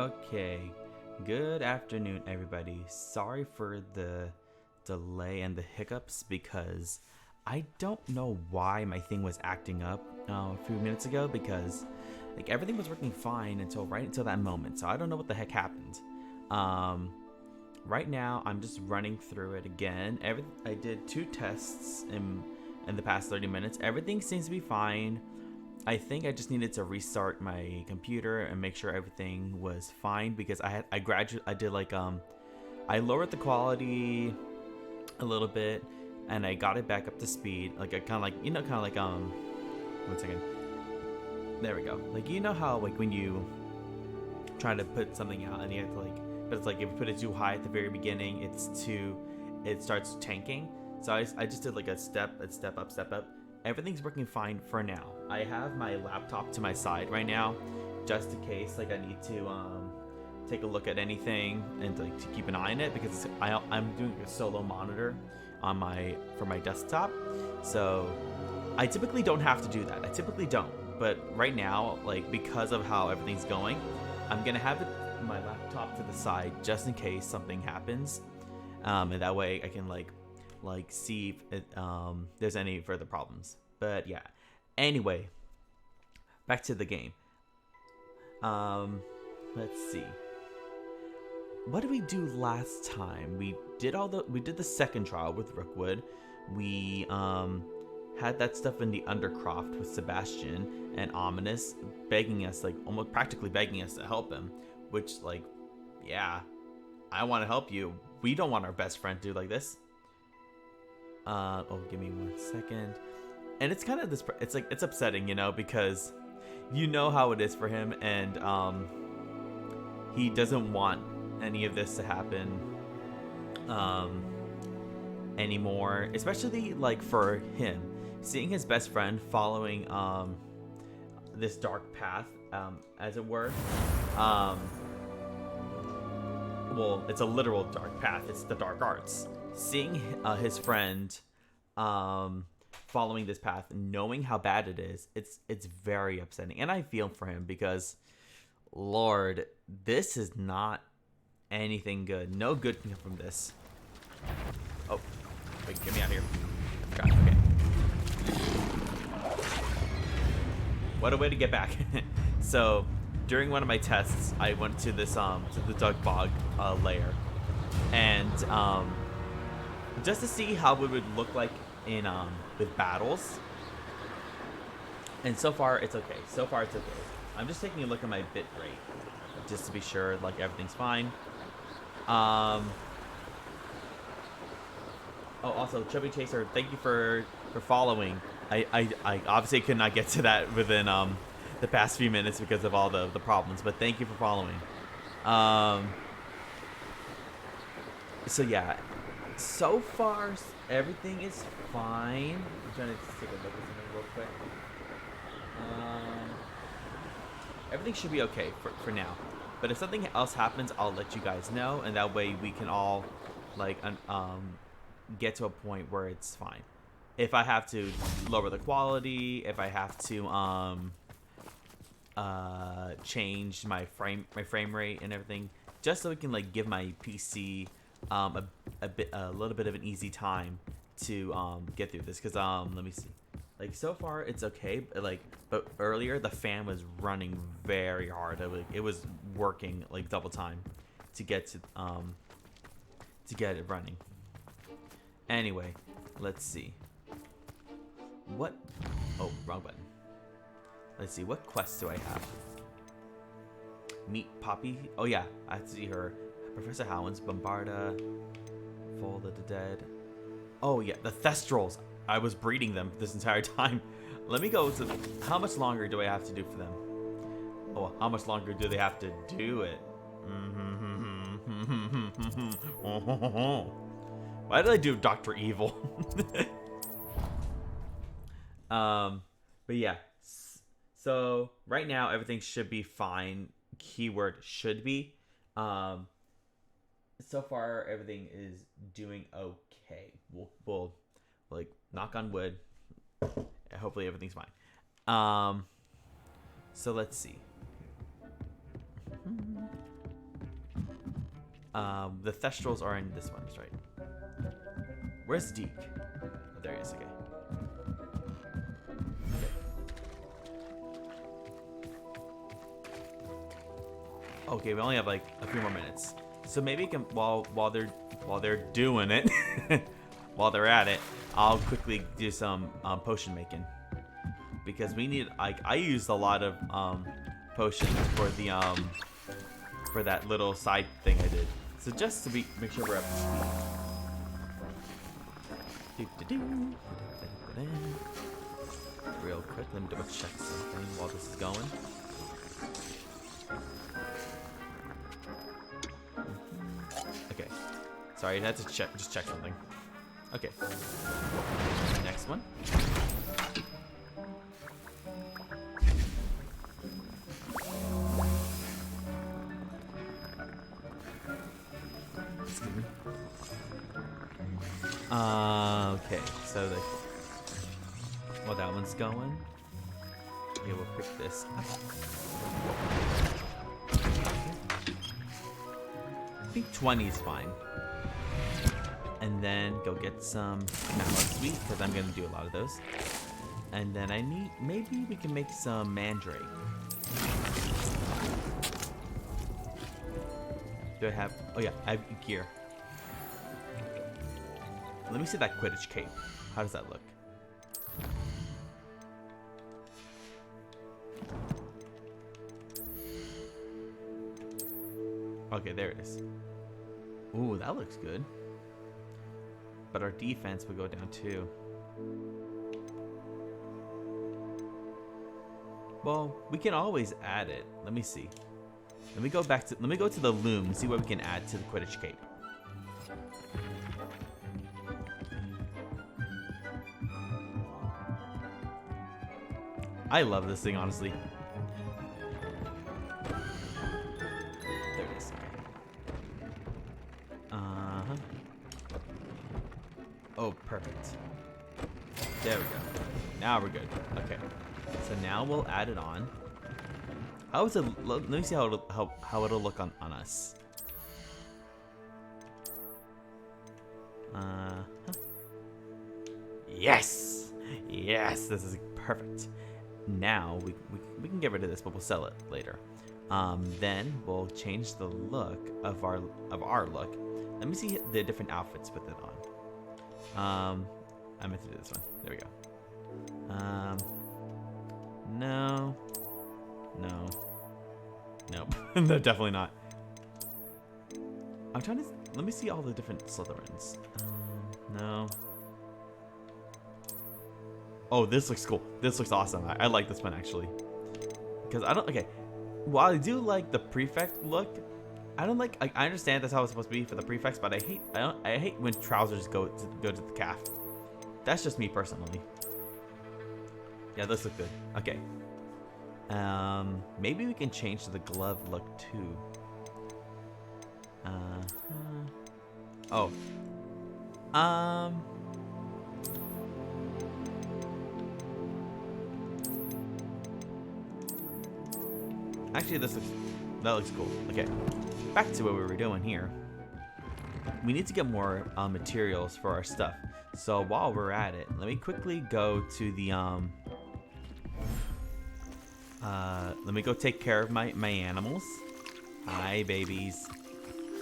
Okay, good afternoon, everybody. Sorry for the delay and the hiccups because I don't know why my thing was acting up a few minutes ago because like everything was working fine until right until that moment. So I don't know what the heck happened. Um, right now I'm just running through it again. I did 2 tests in the past 30 minutes. Everything seems to be fine. I think I just needed to restart my computer and make sure everything was fine because I did like I lowered the quality a little bit and I got it back up to speed. Like I kind of like kind of like 1 second. There we go. Like how like when you try to put something out and you have to like, but it's like if you put it too high at the very beginning, it starts tanking. So I just did like a step up. Everything's working fine for now. I have my laptop to my side right now, just in case like I need to take a look at anything and like to keep an eye on it because I'm doing a solo monitor on for my desktop. So I typically don't have to do that. I typically don't. But right now, like because of how everything's going, I'm gonna have my laptop to the side just in case something happens, and that way I can like see if there's any further problems. But yeah, anyway, back to the game. Let's see, what did we do last time? We did the second trial with Rookwood. We had that stuff in the Undercroft with Sebastian and Ominous begging us, like almost practically begging us to help him, which like, yeah, I want to help you. We don't want our best friend to do like this. Oh, give me 1 second. And it's kind of this. It's like it's upsetting, because how it is for him, and he doesn't want any of this to happen anymore. Especially like for him, seeing his best friend following this dark path, as it were. Well, it's a literal dark path. It's the dark arts. Seeing his friend following this path, knowing how bad it is, it's very upsetting. And I feel for him because, Lord, this is not anything good. No good can come from this. Oh, wait, get me out of here. God, okay. What a way to get back. So, during one of my tests, I went to this to the Dug Bog lair, and just to see how it would look like in with battles. And so far it's okay. I'm just taking a look at my bit rate just to be sure like everything's fine. Oh, also Chubby Chaser, thank you for following. I obviously could not get to that within the past few minutes because of all the problems, but thank you for following. So yeah, so far everything is fine. I'm trying to take a look at something real quick. Everything should be okay for now, but if something else happens, I'll let you guys know, and that way we can all like get to a point where it's fine. If I have to lower the quality, if I have to change my frame rate and everything, just so we can like give my PC a little bit of an easy time to get through this. Because let me see, like so far it's okay, but earlier the fan was running very hard. It was working like double time to get it running. Anyway, let's see. What? Oh, wrong button. Let's see, what quests do I have? Meet Poppy. Oh yeah, I have to see her. Professor Howland's Bombarda. Fold of the Dead. Oh yeah, the Thestrals. I was breeding them this entire time. Let me go to... How much longer do I have to do for them? Oh, how much longer do they have to do it? Why did I do Dr. Evil? But yeah. So right now everything should be fine. Keyword should be. So far everything is doing okay. We'll like knock on wood. Hopefully everything's fine. So let's see. The Thestrals are in this one, that's right. Where's Deke? Oh, there he is, okay. Okay, we only have like a few more minutes. So maybe we can, while they're doing it, while they're at it, I'll quickly do some potion making. Because we need, like, I used a lot of potions for the for that little side thing I did. So just to make sure we're up to speed. Real quick, let me double check something while this is going. Okay. Sorry, I had to just check something. Okay. Next one. Excuse me. Okay, so while that one's going, okay, we'll pick this up. I think 20 is fine. And then go get some mallow sweet, because I'm gonna do a lot of those. And then I need, maybe we can make some mandrake. Do I have, oh yeah, I have gear. Let me see that Quidditch cape. How does that look? Okay, there it is. Ooh, that looks good. But our defense would go down too. Well, we can always add it. Let me see. Let me go to the loom and see what we can add to the Quidditch cape. I love this thing, honestly. There it is. Uh-huh. Oh, perfect. There we go. Now we're good. Okay. So now we'll add it on. How is it? Let me see how it'll look on us. Yes, yes, this is perfect. Now we can get rid of this, but we'll sell it later. Then we'll change the look of our look. Let me see the different outfits with it on. I meant to do this one. There we go. No. No. Nope. No, definitely not. I'm trying to... Let me see all the different Slytherins. No. Oh, this looks cool. This looks awesome. I like this one, actually. Because I don't... Okay. While I do like the prefect look, I don't like... I understand that's how it's supposed to be for the prefects, but I hate when trousers go to the calf. That's just me personally. Yeah, this looks good. Okay. Maybe we can change to the glove look too. Oh. Actually, that looks cool. Okay. Back to what we were doing here. We need to get more materials for our stuff. So while we're at it, let me quickly go to the let me go take care of my animals. Hi, babies.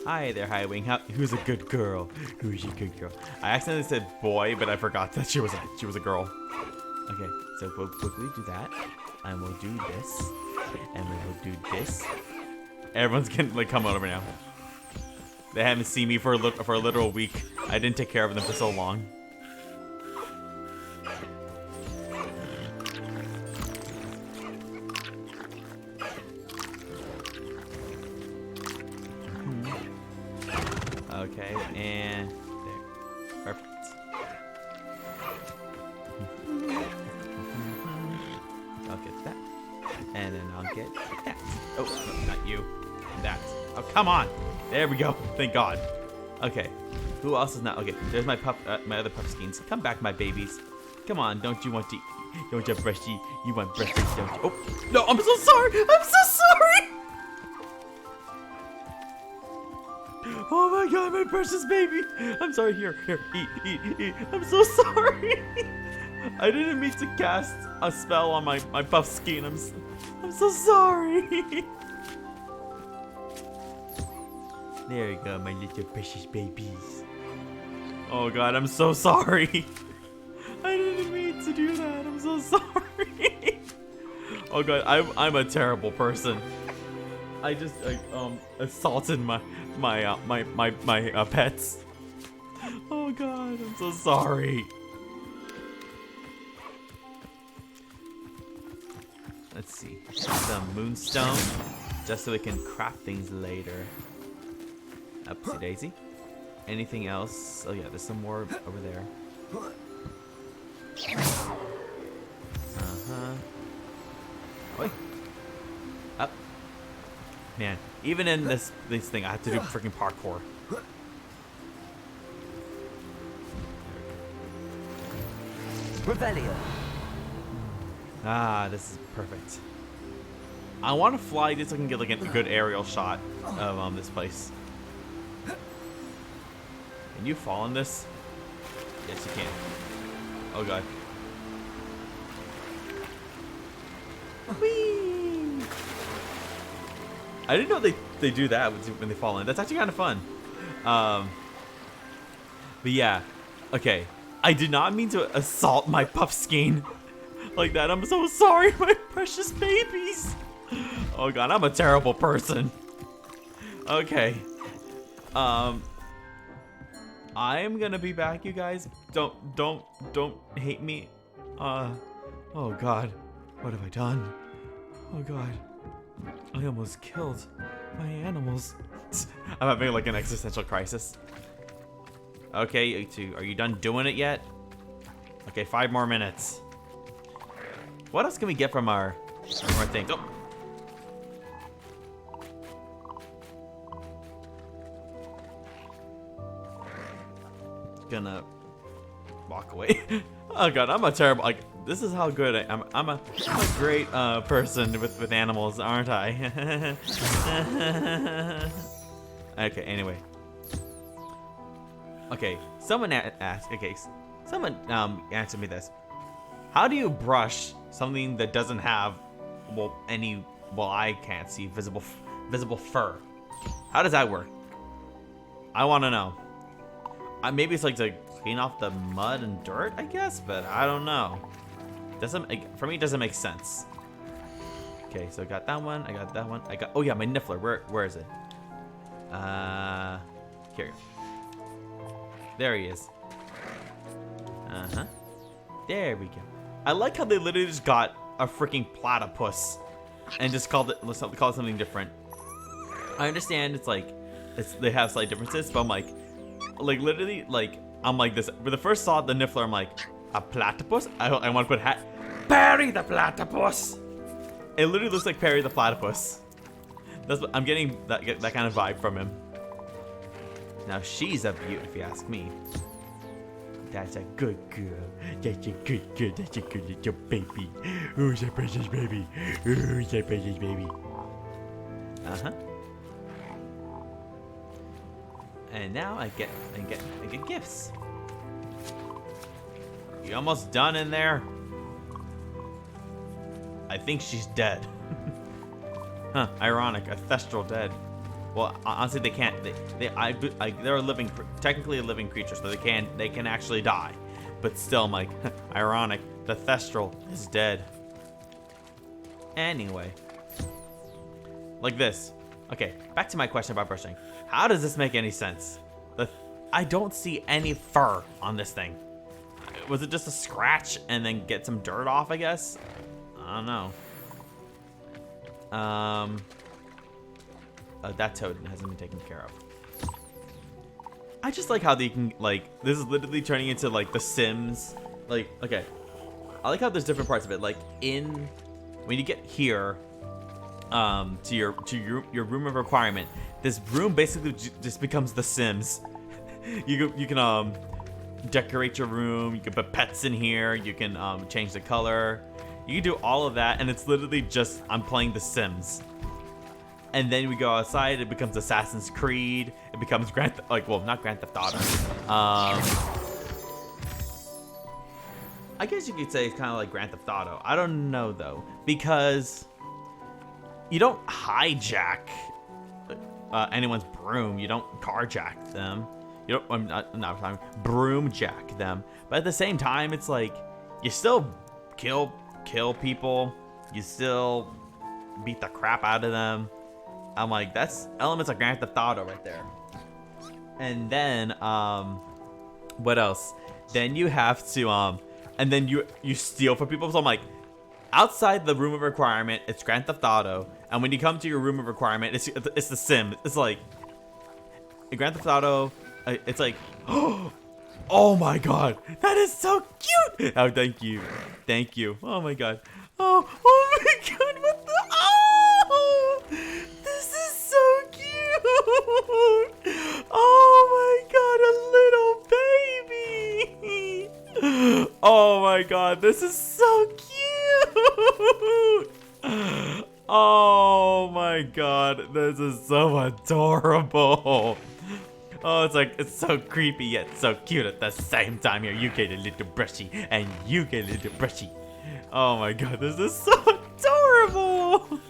Hi there, Highwing. Who's a good girl? Who's a good girl? I accidentally said boy, but I forgot that she was a girl. Okay, so we'll quickly do that, and we'll do this, and we'll do this. Everyone's gonna like come over now. They haven't seen me for a literal week. I didn't take care of them for so long. Okay, and there. Perfect. I'll get that. And then I'll get that. Oh, no, not you. That. Oh, come on. There we go. Thank God. Okay. Who else is not? Okay, there's my other puffskins. Come back, my babies. Come on, don't you want to... Don't you have brushy? You want brushy, don't you? Oh, no, I'm so sorry. I'm so sorry. Oh my god, my precious baby. I'm sorry. Here, eat. I'm so sorry. I didn't mean to cast a spell on my Puffskein. I'm so sorry. There you go, my little precious babies. Oh god, I'm so sorry. I didn't mean to do that. I'm so sorry. Oh god, I'm a terrible person. I just assaulted my pets. Oh god, I'm so sorry. Let's see. Some moonstone, just so we can craft things later. Upsy daisy. Anything else? Oh yeah, there's some more over there. Oi. Up. Man, even in this thing, I have to do freaking parkour. Revelio. Ah, this is perfect. I want to fly this so I can get like a good aerial shot of this place. Can you fall on this? Yes, you can. Oh god. Whee! I didn't know they do that when they fall in. That's actually kind of fun. But yeah, okay. I did not mean to assault my Puffskein like that. I'm so sorry, my precious babies. Oh god, I'm a terrible person. Okay. I am gonna be back, you guys. Don't hate me. Oh god, what have I done? Oh god, I almost killed my animals. I'm having like an existential crisis. Okay, you two, are you done doing it yet? Okay, 5 more minutes. What else can we get from our things? Oh. Gonna walk away. Oh god, I'm a terrible, like, this is how good I am. I'm a great person with animals, aren't I? Okay, anyway. Okay, someone asked, someone answered me this. How do you brush something that doesn't have, well, I can't see visible fur? How does that work? I want to know. Maybe it's like to clean off the mud and dirt, I guess, but I don't know. For me, it doesn't make sense. Okay, so I got that one. I got that one. Oh yeah, my Niffler. Where is it? Here. There he is. There we go. I like how they literally just got a freaking platypus and just called it something different. I understand it's like they have slight differences, but I'm like literally, like, I'm like this. When I first saw the Niffler, I'm like, a platypus? I want to put hat. Perry the platypus! It literally looks like Perry the platypus. That's what I'm getting, that kind of vibe from him. Now she's a beaut, if you ask me. That's a good girl. That's a good girl. That's a good little baby. Who's a precious baby? Who's a precious baby? And now I get gifts. You almost done in there? I think she's dead. Huh? Ironic. A thestral dead. Well, honestly, they can't. They're technically a living creature, so they can actually die. But still, I'm like, ironic. The thestral is dead. Anyway, like this. Okay, back to my question about brushing. How does this make any sense? I don't see any fur on this thing. Was it just a scratch and then get some dirt off, I guess? I don't know. That toad hasn't been taken care of. I just like how they can, like, this is literally turning into like The Sims. Like, okay, I like how there's different parts of it. Like when you get here, to your room of requirement, this room basically just becomes The Sims. You can decorate your room. You can put pets in here. You can change the color. You can do all of that, and it's literally just I'm playing The Sims. And then we go outside. It becomes Assassin's Creed. It becomes not Grand Theft Auto. I guess you could say it's kind of like Grand Theft Auto. I don't know though, because you don't hijack anyone's broom. You don't carjack them. You don't. I'm not talking broomjack them. But at the same time, it's like you still kill people. You still beat the crap out of them. I'm like, that's elements of Grand Theft Auto right there. And then what else? Then you have to and then you steal from people. So I'm like, outside the room of requirement, it's Grand Theft Auto, and when you come to your room of requirement, it's the Sim. It's like Grand Theft Auto. It's like, oh my god, that is so cute. Oh, thank you. Oh my god. Oh my god, what the? Oh, this is so cute. Oh my god, a little baby. Oh my god, this is so cute. Oh my god, this is so adorable. Oh, it's so creepy yet so cute at the same time. Here, you get a little brushy, and you get a little brushy. Oh my god, this is so adorable.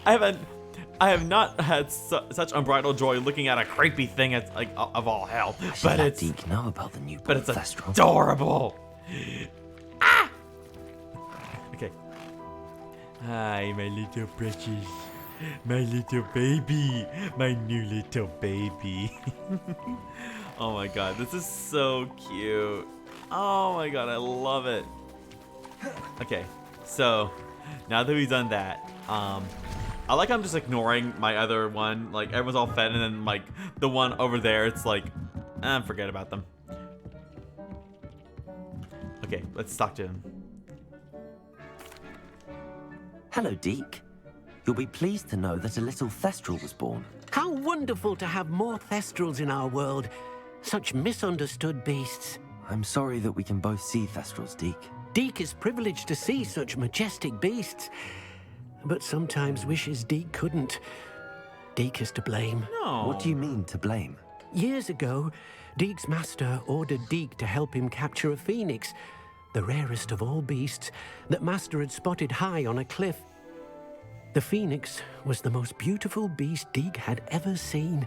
I have not had such unbridled joy looking at a creepy thing as like of all hell. But it's Deke know about the new but it's adorable. Ah! Okay. Hi, my little precious. My little baby. My new little baby. Oh my god, this is so cute. Oh my god, I love it. Okay, so now that we've done that, I like I'm just ignoring my other one. Like everyone's all fed, and then like the one over there, it's like, forget about them. Okay, let's talk to him. Hello, Deke. You'll be pleased to know that a little Thestral was born. How wonderful to have more Thestrals in our world. Such misunderstood beasts. I'm sorry that we can both see Thestrals, Deke. Deke is privileged to see such majestic beasts, but sometimes wishes Deke couldn't. Deke is to blame. No. What do you mean, to blame? Years ago, Deke's master ordered Deke to help him capture a phoenix, the rarest of all beasts, that master had spotted high on a cliff. The phoenix was the most beautiful beast Deke had ever seen.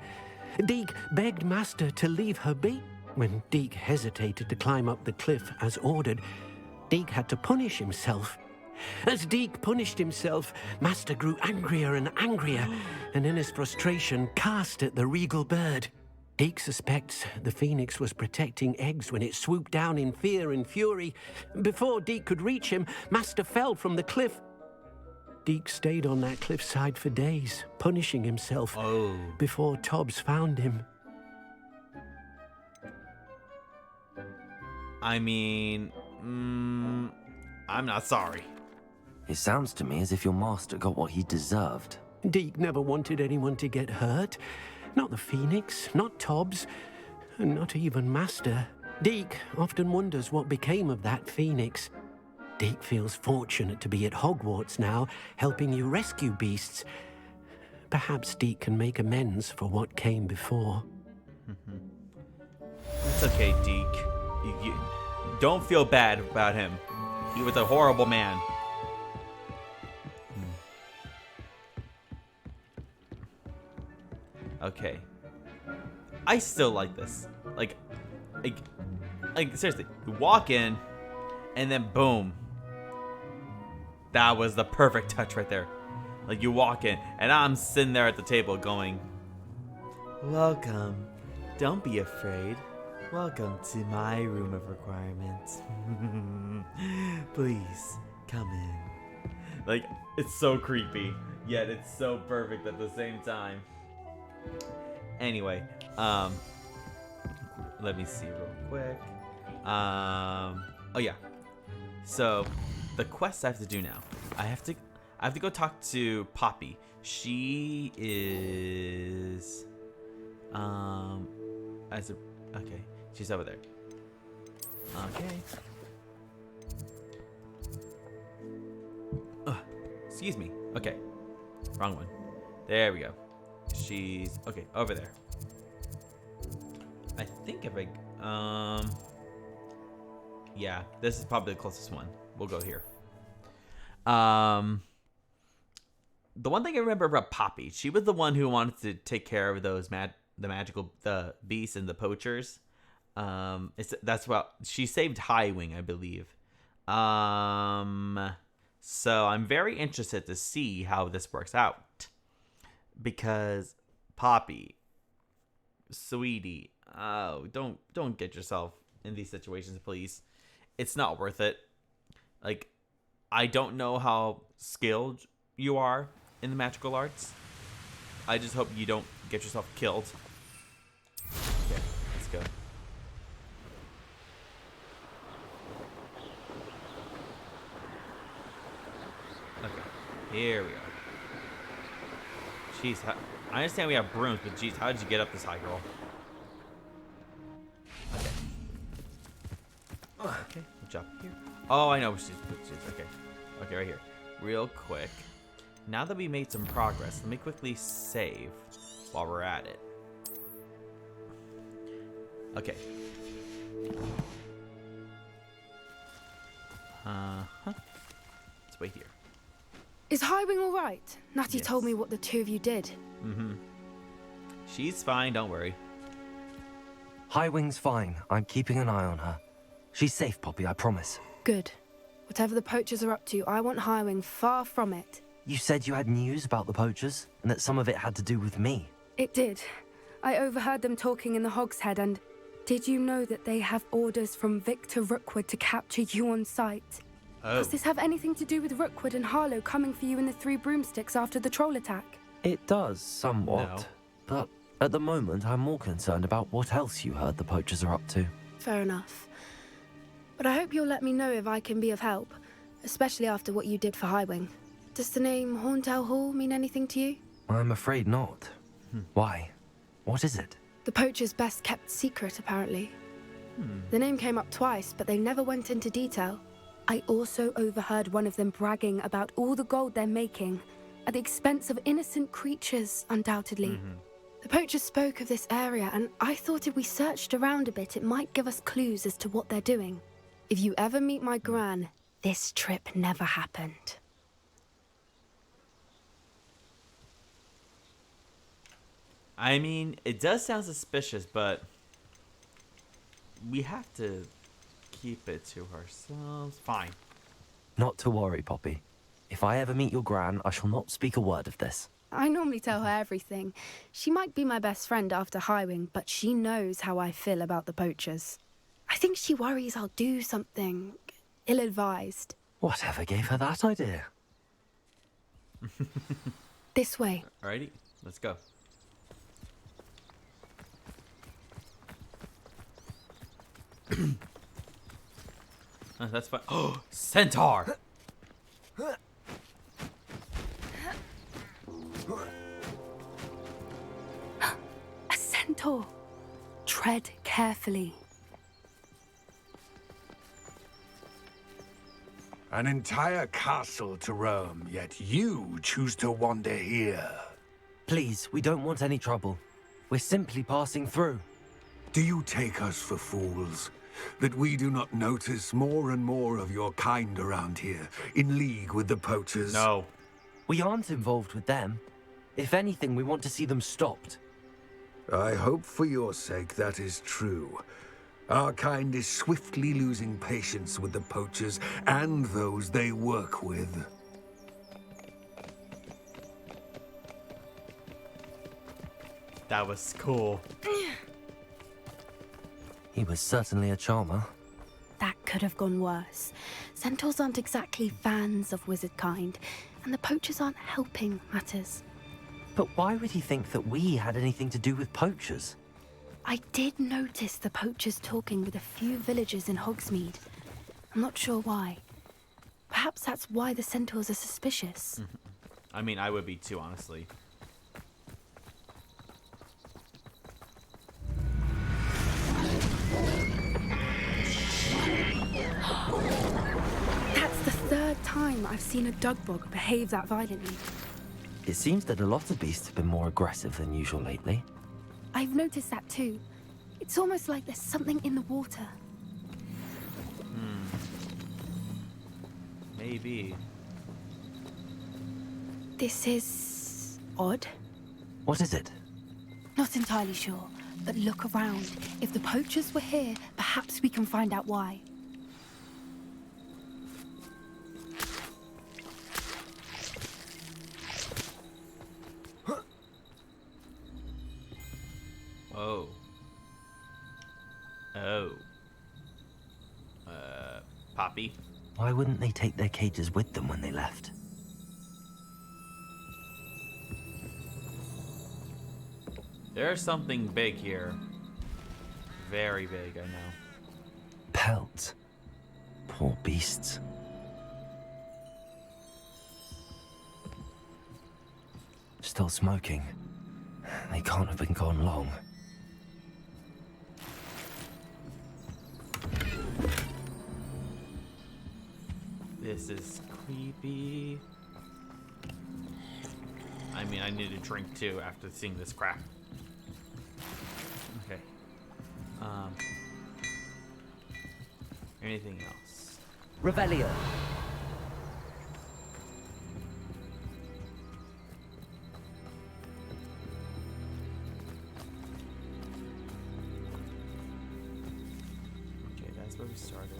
Deke begged master to leave her be. When Deke hesitated to climb up the cliff as ordered, Deke had to punish himself. As Deke punished himself, master grew angrier and angrier, and in his frustration cast at the regal bird. Deke suspects the phoenix was protecting eggs when it swooped down in fear and fury. Before Deke could reach him, master fell from the cliff. Deke stayed on that cliffside for days, punishing himself before Tobbs found him. I mean, I'm not sorry. It sounds to me as if your master got what he deserved. Deke never wanted anyone to get hurt. Not the phoenix, not Tobbs, and not even master. Deke often wonders what became of that phoenix. Deke feels fortunate to be at Hogwarts now, helping you rescue beasts. Perhaps Deke can make amends for what came before. It's okay, Deke. You don't feel bad about him. He was a horrible man. Okay. I still like this. Like seriously, you walk in, and then boom. That was the perfect touch right there. Like you walk in, and I'm sitting there at the table going, "Welcome. Don't be afraid. Welcome to my room of requirements. Please come in." Like it's so creepy, yet it's so perfect at the same time. Anyway, let me see real quick. Oh yeah. So the quest I have to do now. I have to go talk to Poppy. She is okay. She's over there. Okay. Excuse me. Okay. Wrong one. There we go. She's okay over there. I think if yeah, this is probably the closest one. We'll go here. The one thing I remember about Poppy, she was the one who wanted to take care of those the beasts and the poachers. That's what she saved Highwing, I believe. So I'm very interested to see how this works out, because Poppy, sweetie, oh, don't get yourself in these situations, please. It's not worth it. Like, I don't know how skilled you are in the magical arts. I just hope you don't get yourself killed. Okay, let's go. Okay, here we go. Jeez, I understand we have brooms, but jeez, how did you get up this high, girl? Okay. Okay, we'll jump here. Oh, I know. Okay. Okay, right here. Real quick. Now that we made some progress, let me quickly save while we're at it. Okay. Let's wait here. Is Highwing all right? Natty Yes. told me what the two of you did. She's fine, don't worry. Highwing's fine. I'm keeping an eye on her. She's safe, Poppy, I promise. Good. Whatever the poachers are up to, I want Highwing far from it. You said you had news about the poachers, and that some of it had to do with me. It did. I overheard them talking in the Hogshead, and did you know that they have orders from Victor Rookwood to capture you on sight? Oh. Does this have anything to do with Rookwood and Harlow coming for you in the Three Broomsticks after the troll attack? It does, somewhat. No. But at the moment, I'm more concerned about what else you heard the poachers are up to. Fair enough. But I hope you'll let me know if I can be of help, especially after what you did for Highwing. Does the name Horndale Hall mean anything to you? I'm afraid not. Why? What is it? The poacher's best kept secret, apparently. The name came up twice, but they never went into detail. I also overheard one of them bragging about all the gold they're making, at the expense of innocent creatures, undoubtedly. The poacher spoke of this area, and I thought if we searched around a bit, it might give us clues as to what they're doing. If you ever meet my gran, this trip never happened. I mean, it does sound suspicious, but we have to keep it to ourselves. Fine. Not to worry, Poppy. If I ever meet your gran, I shall not speak a word of this. I normally tell her everything. She might be my best friend after Highwing, but she knows how I feel about the poachers. I think she worries I'll do something ill-advised. Whatever gave her that idea? This way. Alrighty, let's go. That's fine. Oh, centaur! A centaur. Tread carefully. An entire castle to roam, yet you choose to wander here. Please, we don't want any trouble. We're simply passing through. Do you take us for fools? That we do not notice more and more of your kind around here, in league with the poachers? No. We aren't involved with them. If anything, we want to see them stopped. I hope for your sake that is true. Our kind is swiftly losing patience with the poachers and those they work with. That was cool. He was certainly a charmer. That could have gone worse. Centaurs aren't exactly fans of wizard kind, and the poachers aren't helping matters. But why would he think that we had anything to do with poachers? I did notice the poachers talking with a few villagers in Hogsmeade. I'm not sure why. Perhaps that's why the centaurs are suspicious. I mean, I would be too, honestly. That's the third time I've seen a Dugbog behave that violently. It seems that a lot of beasts have been more aggressive than usual lately. I've noticed that too. It's almost like there's something in the water. Maybe. This is odd. What is it? Not entirely sure, but look around. If the poachers were here, perhaps we can find out why. Oh. Oh. Poppy? Why wouldn't they take their cages with them when they left? There's something big here. Very big, I know. Pelts. Poor beasts. Still smoking. They can't have been gone long. This is creepy. I mean, I need a drink too after seeing this crap. Okay. Anything else? Revelio. Okay, that's where we started.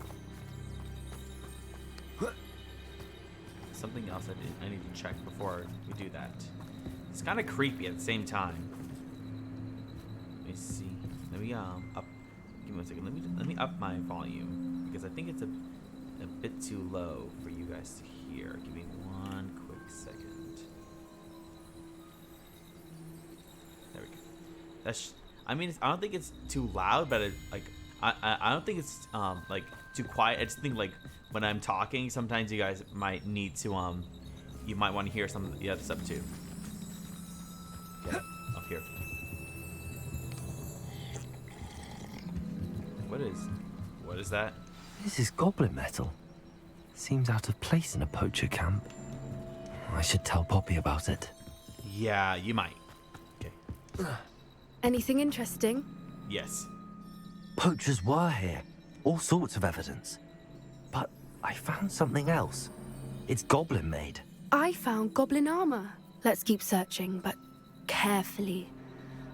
Something else I need to check before we do that. It's kind of creepy at the same time. Let me see. Let me up. Give me 1 second. Let me up my volume because I think it's a bit too low for you guys to hear. Give me 1 quick second. There we go. That's. I mean, I don't think it's too loud, but I don't think it's like too quiet. I just think like when I'm talking, sometimes you guys might need to you might want to hear some of the other stuff too. Okay, up here. What is that? This is goblin metal. Seems out of place in a poacher camp. I should tell Poppy about it. Yeah, you might. Okay. Anything interesting? Yes. Poachers were here. All sorts of evidence. But I found something else. It's goblin made. I found goblin armor. Let's keep searching, but carefully.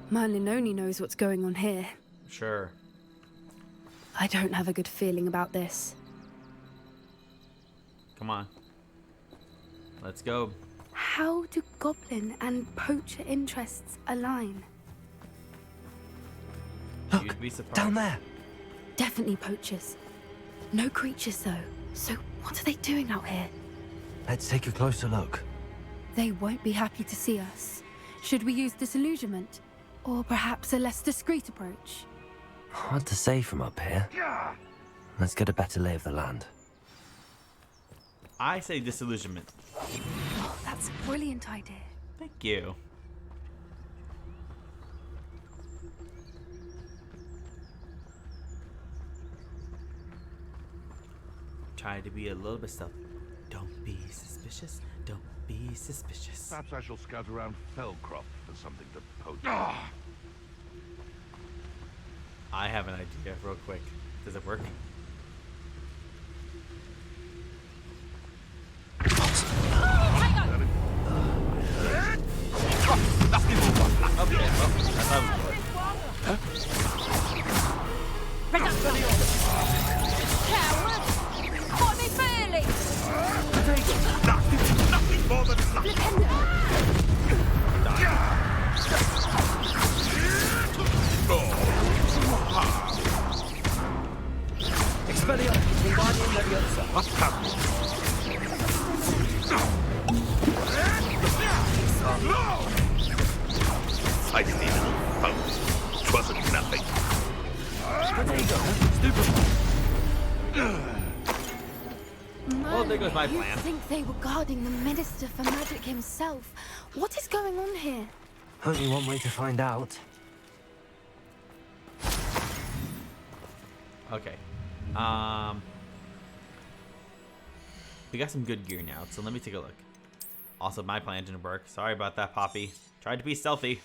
Merlin only knows what's going on here. Sure. I don't have a good feeling about this. Come on. Let's go. How do goblin and poacher interests align? Look, You'd be surprised. down there. Definitely poachers. No creatures, though. So what are they doing out here? Let's take a closer look. They won't be happy to see us. Should we use disillusionment? Or perhaps a less discreet approach? Hard to say from up here. Let's get a better lay of the land. I say disillusionment. Oh, that's a brilliant idea. Thank you. Try to be a little bit stealthy. Don't be suspicious. Don't be suspicious. Perhaps I shall scout around Fellcroft for something to poach. I have an idea, real quick. Does it work? Okay, well, that's how it works. Coward! What are they feeling? Nothing more than Expelliarmus, Wingardium Leviosa. What's happening? I didn't even focus. 'Twasn't nothing. Well, there goes my You'd plan. think they were guarding the Minister for Magic himself. What is going on here? Only one way to find out. Okay. We got some good gear now, so let me take a look. Also, my plan didn't work. Sorry about that, Poppy. Tried to be stealthy.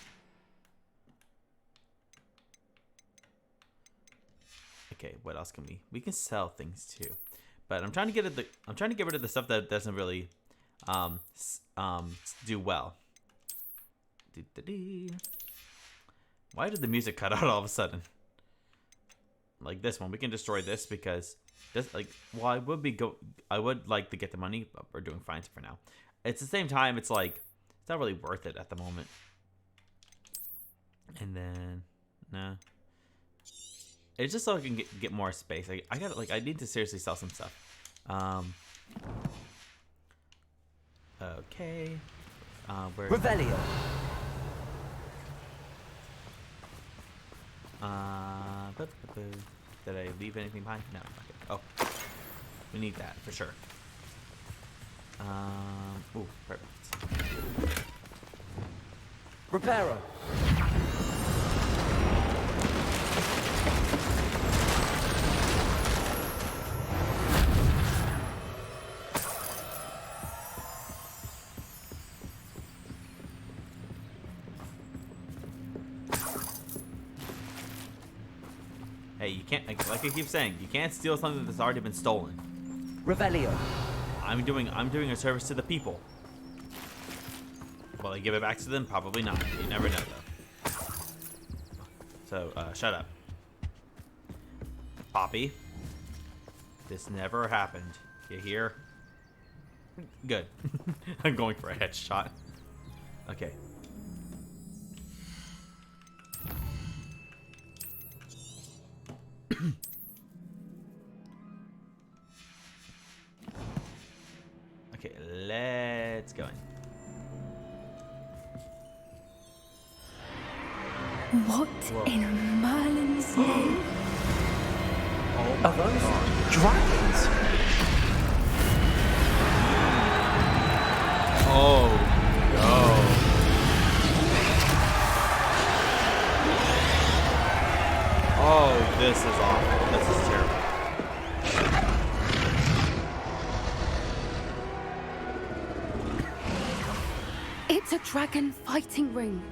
Okay, what else can we can sell things too. But I'm trying to get rid of the stuff that doesn't really do well. Why did the music cut out all of a sudden? Like this one, we can destroy this because this, like, well, I would like to get the money, but we're doing fine for now. It's the same time, it's like it's not really worth it at the moment. And then nah, it's just so I can get more space. I need to seriously sell some stuff. Okay. Where? Revelio. Did I leave anything behind? No. Okay. Oh, we need that for sure. Ooh, perfect. Reparo. Hey, you can't, like I keep saying, you can't steal something that's already been stolen. Revelio. I'm doing a service to the people. Will I give it back to them? Probably not. You never know, though. So, shut up. Poppy. This never happened. You hear? Good. I'm going for a headshot. Okay. Okay, let's go in. What in Merlin's name? Are those dragons? Oh, no. Oh, this is awful. This is terrible. It's a dragon fighting ring.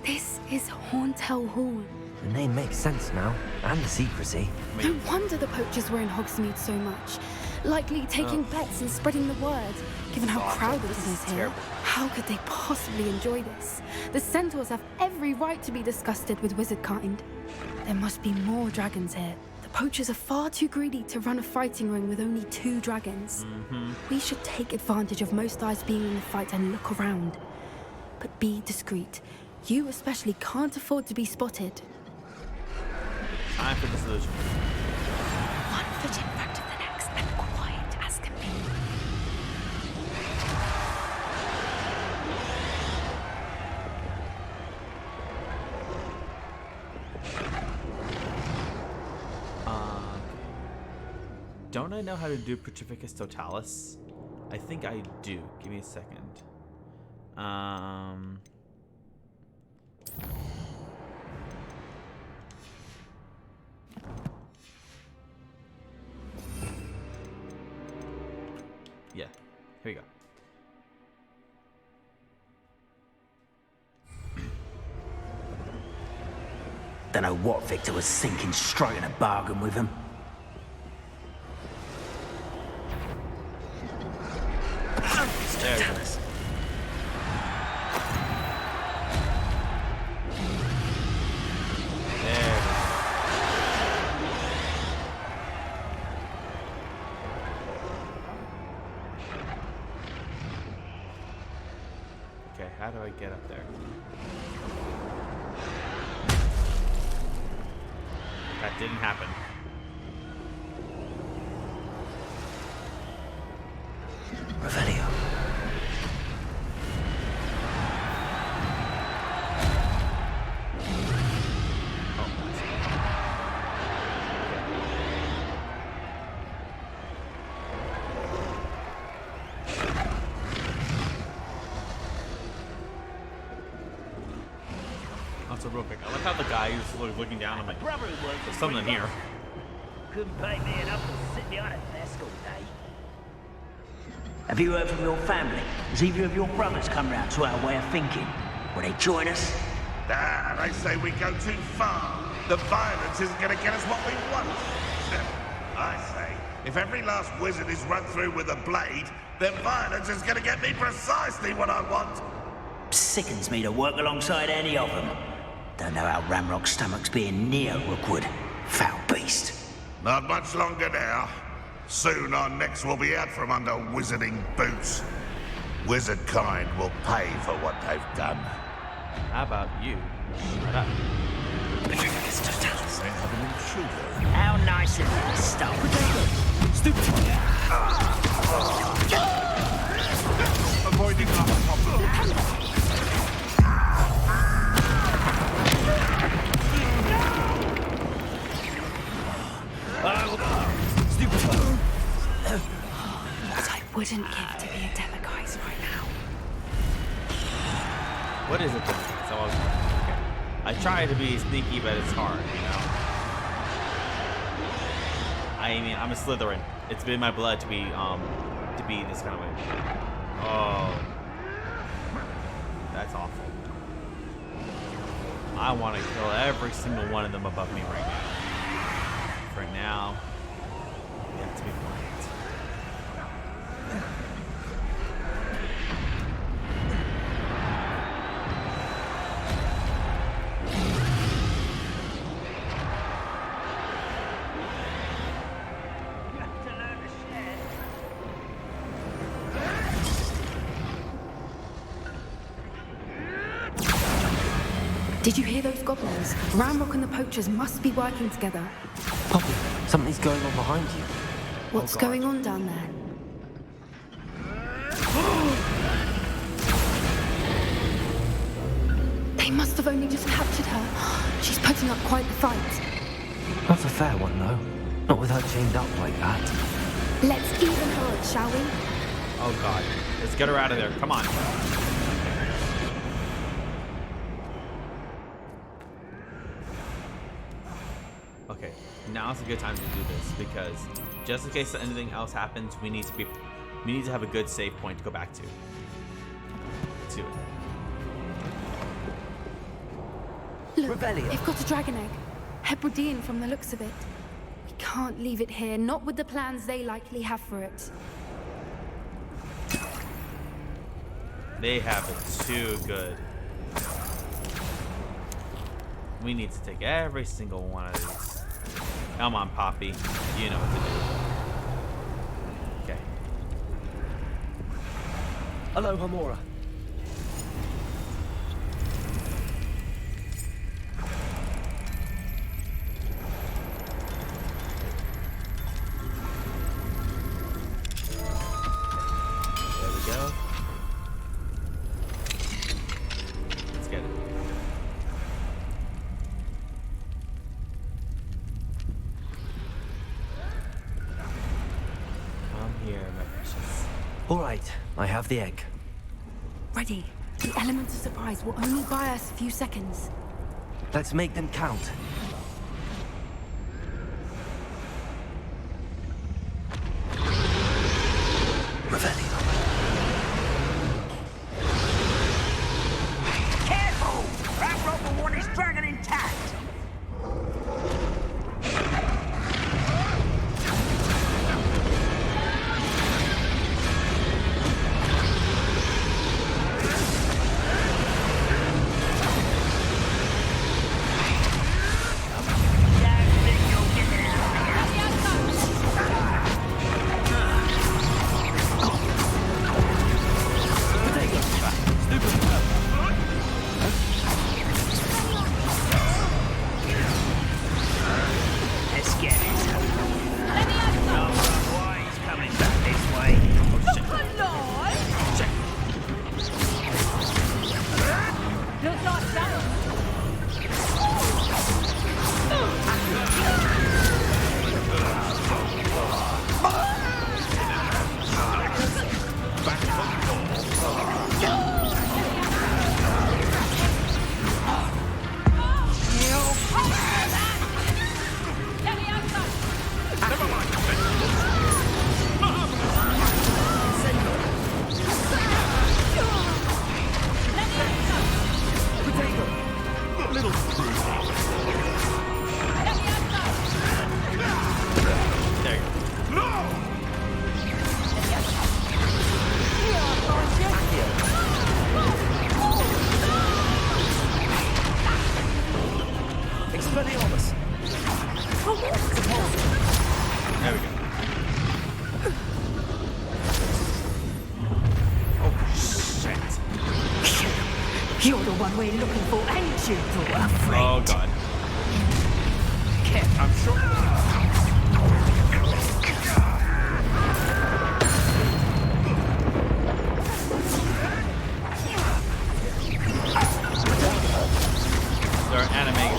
This is Hauntel Hall. The name makes sense now, and the secrecy. No wonder the poachers were in Hogsmeade so much. Likely taking bets and spreading the word, given how crowded it is here. Terrible. How could they possibly enjoy this? The centaurs have every right to be disgusted with wizard kind. There must be more dragons here. The poachers are far too greedy to run a fighting ring with only 2 dragons. We should take advantage of most eyes being in the fight and look around. But be discreet. You especially can't afford to be spotted. Time for the solution. One foot in front of the next and quiet as can be. Don't I know how to do Petrificus Totalis? I think I do. Give me a second. Yeah, here we go. Don't know what Victor was thinking, striking a bargain with him. There it is. There it is. Okay, how do I get up there? That didn't happen. Revelio. Also, real quick, I like how the guy who's looking down. I'm like, there's something here. Couldn't pay me enough to sit behind a desk all day. Have you heard from your family? Has either of your brothers come round to our way of thinking? Will they join us? Ah, they say we go too far. The violence isn't going to get us what we want. I say, if every last wizard is run through with a blade, then violence is going to get me precisely what I want. Sickens me to work alongside any of them. Don't know how Ramrock's stomach's being near Rookwood. Foul beast. Not much longer now. Soon our necks will be out from under wizarding boots. Wizard kind will pay for what they've done. How about you? Shut up. They have an intruder. How nice of you to stop. Avoiding our What I wouldn't give to be a Demiguise right now. What is it then? So okay. I try to be sneaky, but it's hard, you know? I mean, I'm a Slytherin. It's been my blood to be this kind of way. Oh. That's awful. I want to kill every single one of them above me right now. For now, we have to be quiet. Did you hear those goblins? Ramrock and the poachers must be working together. Poppy, something's going on behind you. What's going on down there? They must have only just captured her. She's putting up quite the fight. Not a fair one, though. Not with her chained up like that. Let's even her up, shall we? Oh god. Let's get her out of there. Come on. Okay, now's a good time to do this because just in case anything else happens, we need to have a good save point to go back to. Let's do it. Look, they've got a dragon egg. Hebridean from the looks of it. We can't leave it here, not with the plans they likely have for it. They have it too good. We need to take every single one of these. Come on, Poppy. You know what to do. Okay. Hello, Hamora. There we go. Let's get it. Come here, my precious. All right, I have the egg. Ready. The element of surprise will only buy us a few seconds. Let's make them count. Careful! Ramrock will want his dragon intact. Expelliarmus! There we go. Oh, shit. You're the one we're looking for, ain't you, daughter? Oh, God. I'm sure. They're animating.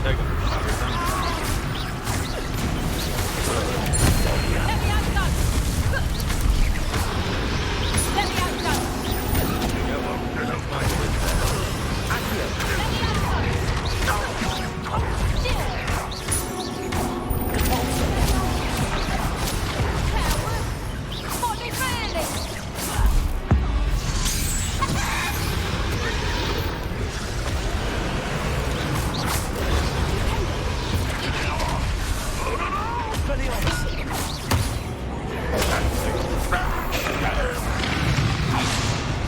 There you go.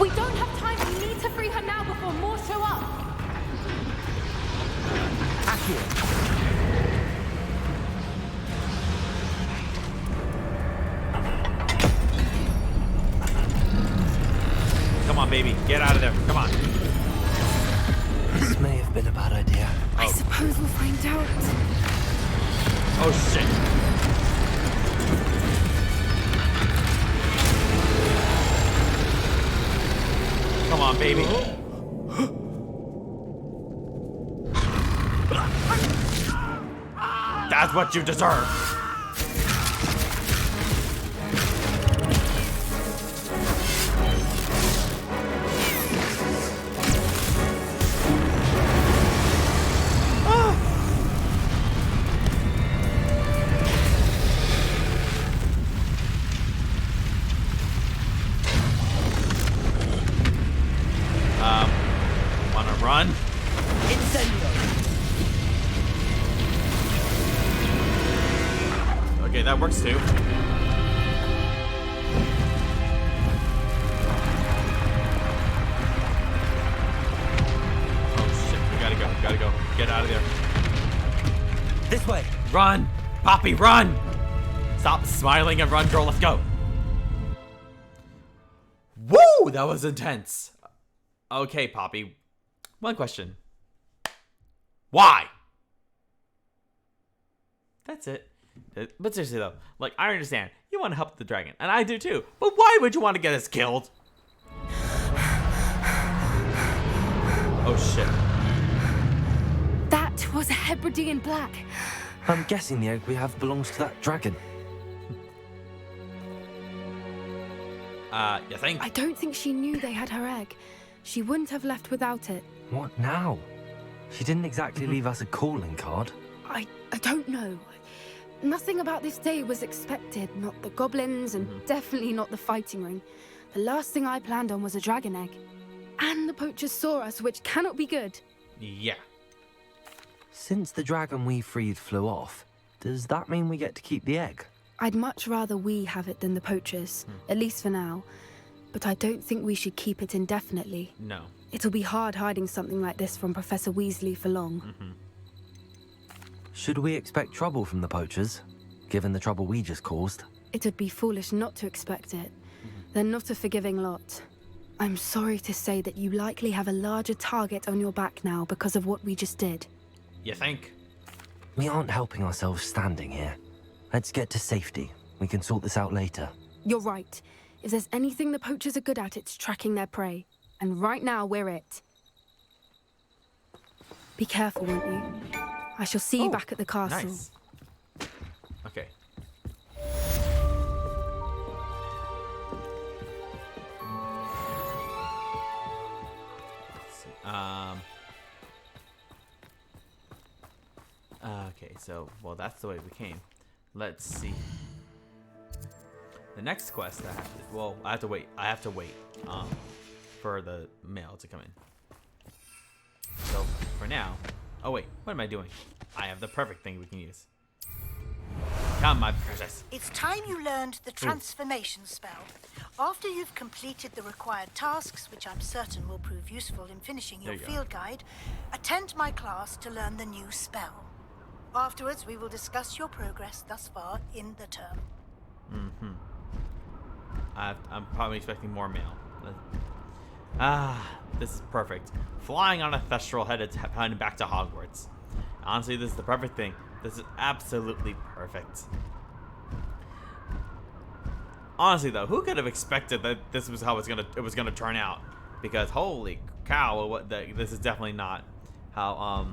We don't have time. We need to free her now before more show up. Come on, baby. Get out of there. Come on. This may have been a bad idea. I suppose we'll find out. Oh, shit. Come on, baby. That's what you deserve. Wanna run? Okay, that works too. Oh shit, we gotta go. Get out of there. This way! Run! Poppy, run! Stop smiling and run, girl, let's go. Woo! That was intense. Okay, Poppy. One question. Why? That's it. But seriously though, like, I understand. You want to help the dragon, and I do too. But why would you want to get us killed? Oh shit. That was a Hebridean black. I'm guessing the egg we have belongs to that dragon. You think? I don't think she knew they had her egg. She wouldn't have left without it. What now? She didn't exactly leave us a calling card. I don't know. Nothing about this day was expected. Not the goblins, and definitely not the fighting ring. The last thing I planned on was a dragon egg. And the poachers saw us, which cannot be good. Yeah. Since the dragon we freed flew off, does that mean we get to keep the egg? I'd much rather we have it than the poachers, at least for now. But I don't think we should keep it indefinitely. No. It'll be hard hiding something like this from Professor Weasley for long. Should we expect trouble from the poachers, given the trouble we just caused? It would be foolish not to expect it. They're not a forgiving lot. I'm sorry to say that you likely have a larger target on your back now because of what we just did. You think? We aren't helping ourselves standing here. Let's get to safety. We can sort this out later. You're right. If there's anything the poachers are good at, it's tracking their prey. And right now, we're it. Be careful, won't you? I shall see you back at the castle. Nice. Okay. Let's see. Okay, so, well, that's the way we came. Let's see. The next quest I have to, well, I have to wait, for the mail to come in. So, for now, oh wait, what am I doing? I have the perfect thing we can use. Come, my precious. It's time you learned the transformation spell. After you've completed the required tasks, which I'm certain will prove useful in finishing your field guide, attend my class to learn the new spell. Afterwards, we will discuss your progress thus far in the term. I'm probably expecting more mail. This is perfect. Flying on a thestral headed back to Hogwarts. Honestly, this is the perfect thing. This is absolutely perfect. Honestly, though, who could have expected that this was how it was gonna turn out? Because holy cow, this is definitely not how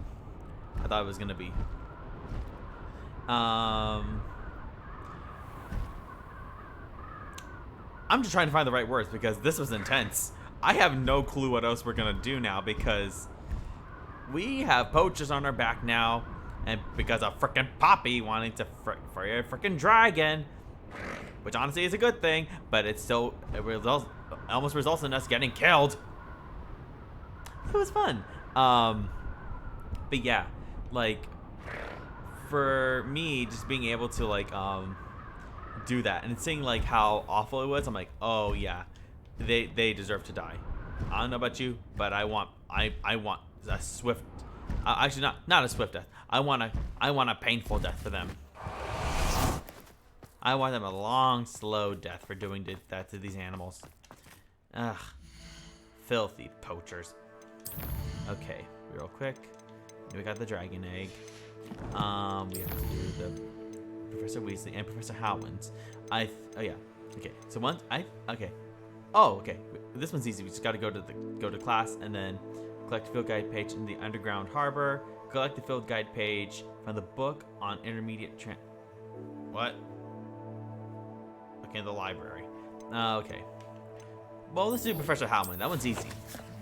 I thought it was gonna be. I'm just trying to find the right words because this was intense. I have no clue what else we're gonna do now because we have poachers on our back now, and because of frickin' Poppy wanting to free a frickin' dragon, which honestly is a good thing, but it almost results in us getting killed. It was fun. But yeah, like for me, just being able to like do that and seeing like how awful it was, I'm like, oh yeah, they deserve to die. I don't know about you, but I want a swift, actually not a swift death. I want a painful death for them. I want them a long, slow death for doing that to these animals. Ugh, filthy poachers. Okay, real quick. We got the dragon egg. We have to do the Professor Weasley and Professor Howland's. Oh yeah. Okay. So okay. Oh, okay. This one's easy. We just got to go to class and then collect the field guide page in the underground harbor. Collect the field guide page from the book on intermediate What? Okay, the library. Okay. Well, let's do Professor Howland. That one's easy.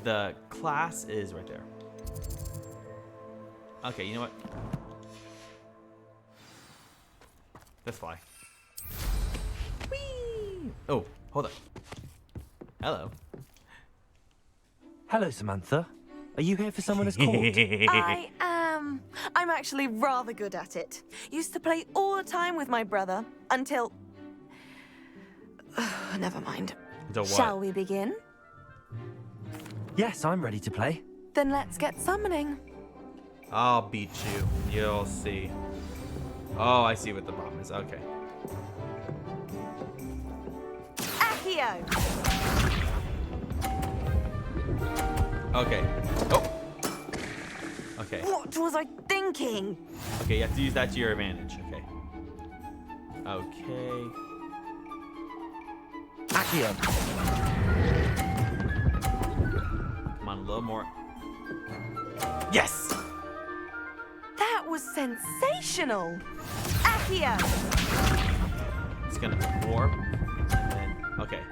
The class is right there. Okay, you know what? Let's fly. Whee! Oh, hold on. Hello. Hello, Samantha. Are you here for someone as called? I am. I'm actually rather good at it. Used to play all the time with my brother until... Never mind. Until what? Shall we begin? Yes, I'm ready to play. Then let's get summoning. I'll beat you. You'll see. Oh, I see what the problem is. Okay. Accio! Okay. Oh. Okay. What was I thinking? Okay, you have to use that to your advantage. Okay. Okay. Accio. Come on, a little more. Yes! That was sensational! Accio! It's gonna warp. And then, okay.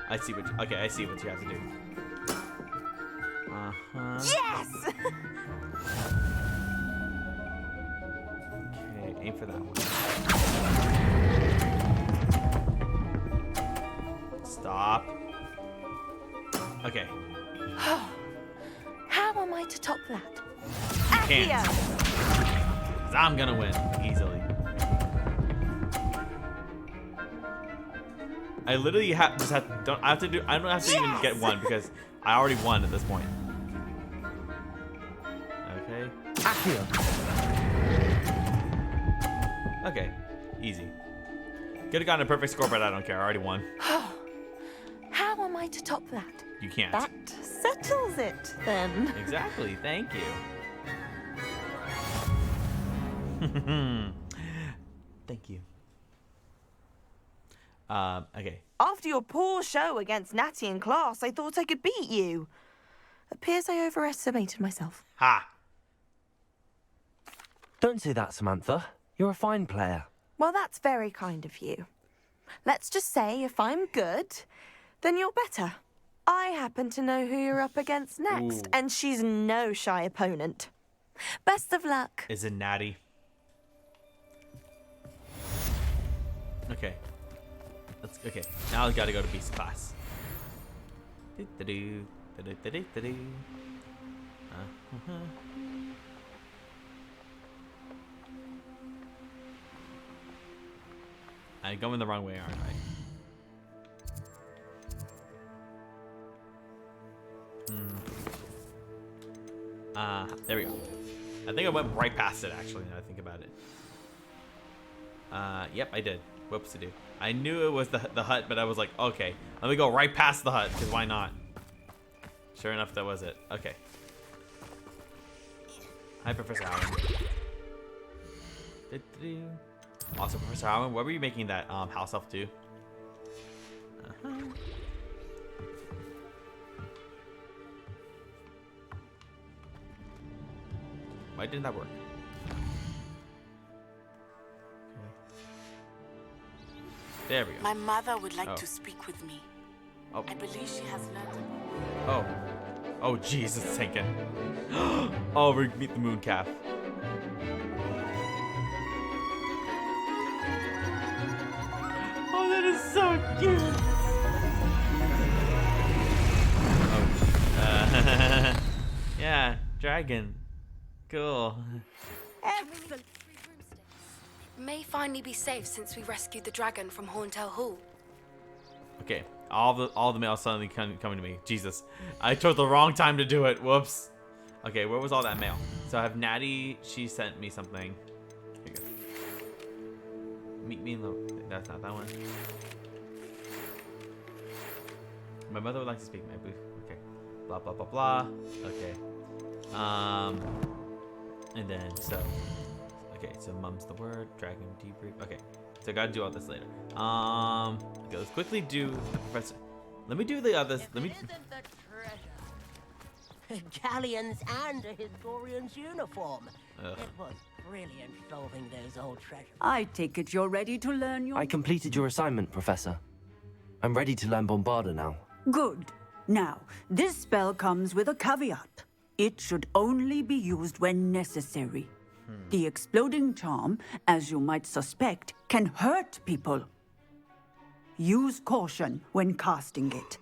I see what you have to do. Uh-huh. Yes! Okay, aim for that one. Stop. Okay. How am I to top that? Can't. Accio! 'Cause I'm gonna win easily. I literally I don't have to even get one because I already won at this point. Okay. Accio. Okay. Easy. Could have gotten a perfect score, but I don't care. I already won. How am I to top that? You can't. That settles it, then. Exactly. Thank you. Thank you. Okay. After your poor show against Natty in class, I thought I could beat you. Appears I overestimated myself. Ha! Don't say that, Samantha. You're a fine player. Well, that's very kind of you. Let's just say if I'm good, then you're better. I happen to know who you're up against next, Ooh. and she's no shy opponent. Best of luck. Is it Natty? Okay. Okay. Now I gotta go to Beast class. I'm going the wrong way, aren't I? There we go. I think I went right past it, actually, now I think about it. Yep, I did. Whoops-a-doo. I knew it was the hut, but I was like, okay, let me go right past the hut, because why not? Sure enough, that was it. Okay. Hi, Professor Allen. Also, Professor Allen, what were you making that house elf do? Why didn't that work? There we go. My mother would like to speak with me. Oh. I believe she has learned. Oh. Oh, jeez, it's sinking. Oh, we meet the moon calf. Oh, that is so cute. Oh. Yeah, dragon. Cool. Excellent. It may finally be safe since we rescued the dragon from Horntail Hall. Okay, all the mail suddenly coming to me. Jesus, I chose the wrong time to do it. Whoops. Okay, where was all that mail? So I have Natty. She sent me something. Here you go. Meet me in the. That's not that one. My mother would like to speak my booth. Okay. Blah blah blah blah. Okay. And then so. Okay, so mum's the word. Dragon debrief. Okay. So I gotta do all this later. Okay, let's quickly do the professor. Let me do the others. Let me. Galleons and a historian's uniform. Ugh. It was brilliant solving those old treasures. I take it you're ready to learn your... I completed your assignment, Professor. I'm ready to learn Bombarda now. Good. Now, this spell comes with a caveat. It should only be used when necessary. The exploding charm, as you might suspect, can hurt people. Use caution when casting it.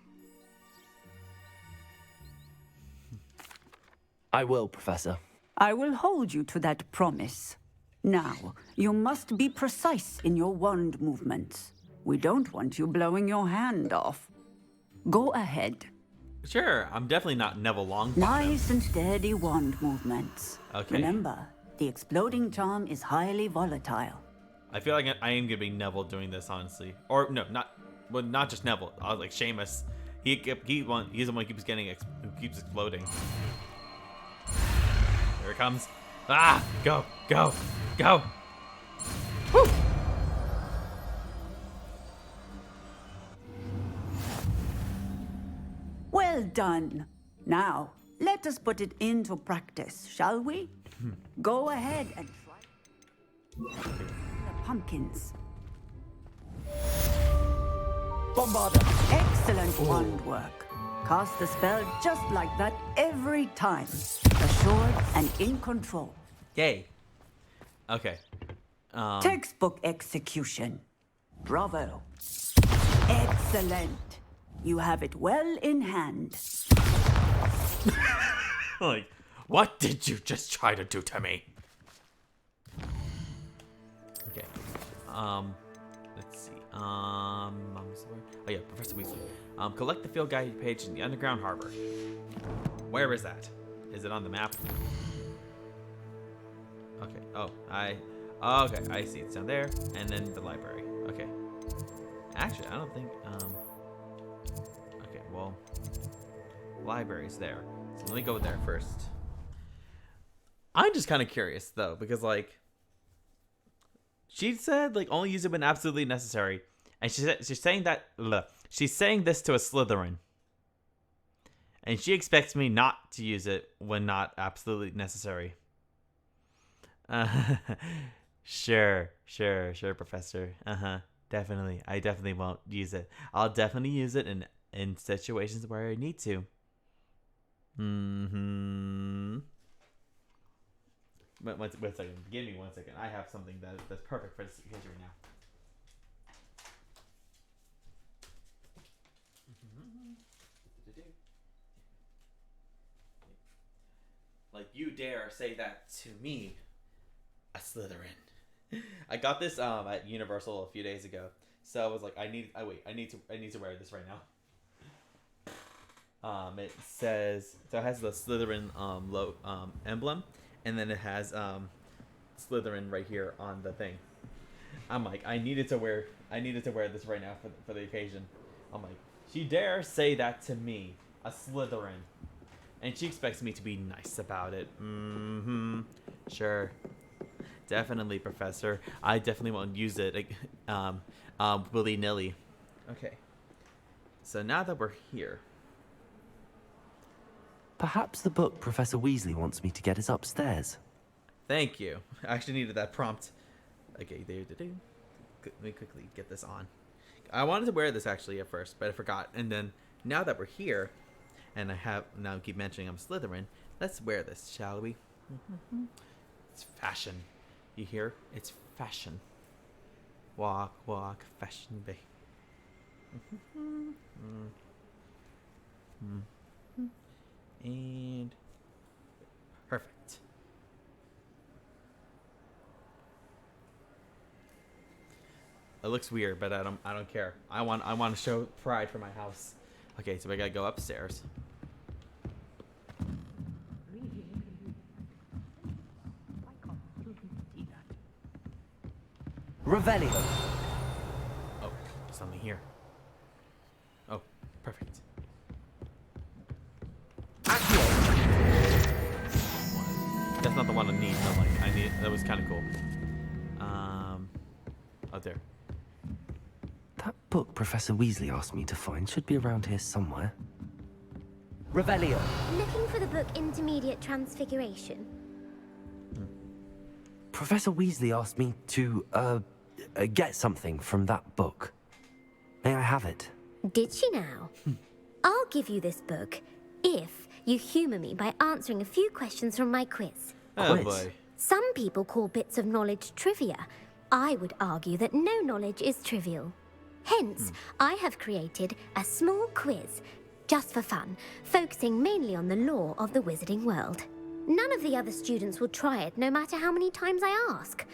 I will, Professor. I will hold you to that promise. Now, you must be precise in your wand movements. We don't want you blowing your hand off. Go ahead. Sure, I'm definitely not Neville Longbottom. Nice and steady wand movements. Okay. Remember, the exploding charm is highly volatile. I feel like I am gonna be Neville doing this, honestly. Or no, not just Neville. I was like Seamus. He's the one who keeps who keeps exploding. Here it comes. Ah! Go! Go! Go! Woo! Well done. Now, let us put it into practice, shall we? Go ahead and try the pumpkins. Bombarda! Excellent wand work. Cast the spell just like that every time. Assured and in control. Yay. Okay. Textbook execution. Bravo. Excellent. You have it well in hand. Like, what did you just try to do to me? Okay. Let's see. Oh yeah, Professor Weasley. Collect the field guide page in the underground harbor. Where is that? Is it on the map? Okay. Oh, okay, I see. It's down there, and then the library. Okay. Actually, I don't think. Okay. Well, library's there. So let me go there first. I'm just kind of curious though, because like, she said like only use it when absolutely necessary, and she's saying that she's saying this to a Slytherin, and she expects me not to use it when not absolutely necessary. Sure, Professor. Definitely. I definitely won't use it. I'll definitely use it in situations where I need to. Wait a second. Give me 1 second. I have something that's perfect for this occasion right now. Like, you dare say that to me, a Slytherin. I got this at Universal a few days ago, so I was like, I need to wear this right now. It says, so it has the Slytherin emblem, and then it has Slytherin right here on the thing. I'm like, I needed to wear this right now for the occasion. I'm like, she dare say that to me, a Slytherin, and she expects me to be nice about it. Sure, definitely, Professor. I definitely won't use it willy nilly. Okay, so now that we're here. Perhaps the book Professor Weasley wants me to get is upstairs. Thank you. I actually needed that prompt. Okay, Let me quickly get this on. I wanted to wear this actually at first, but I forgot. And then now that we're here, and I keep mentioning I'm Slytherin, let's wear this, shall we? It's fashion. You hear? It's fashion. Walk, walk, fashion, babe. And perfect. It looks weird, but I don't care. I want to show pride for my house. Okay, so I gotta go upstairs. Revelio. Oh, something here. Oh, perfect. That's not the one I need, but like I need. That was kind of cool. Out there. That book Professor Weasley asked me to find should be around here somewhere. Revelio. Looking for the book Intermediate Transfiguration. Professor Weasley asked me to get something from that book. May I have it? Did she now? I'll give you this book if you humor me by answering a few questions from my quiz. Oh boy. Some people call bits of knowledge trivia. I would argue that no knowledge is trivial. Hence, I have created a small quiz, just for fun, focusing mainly on the lore of the wizarding world. None of the other students will try it, no matter how many times I ask.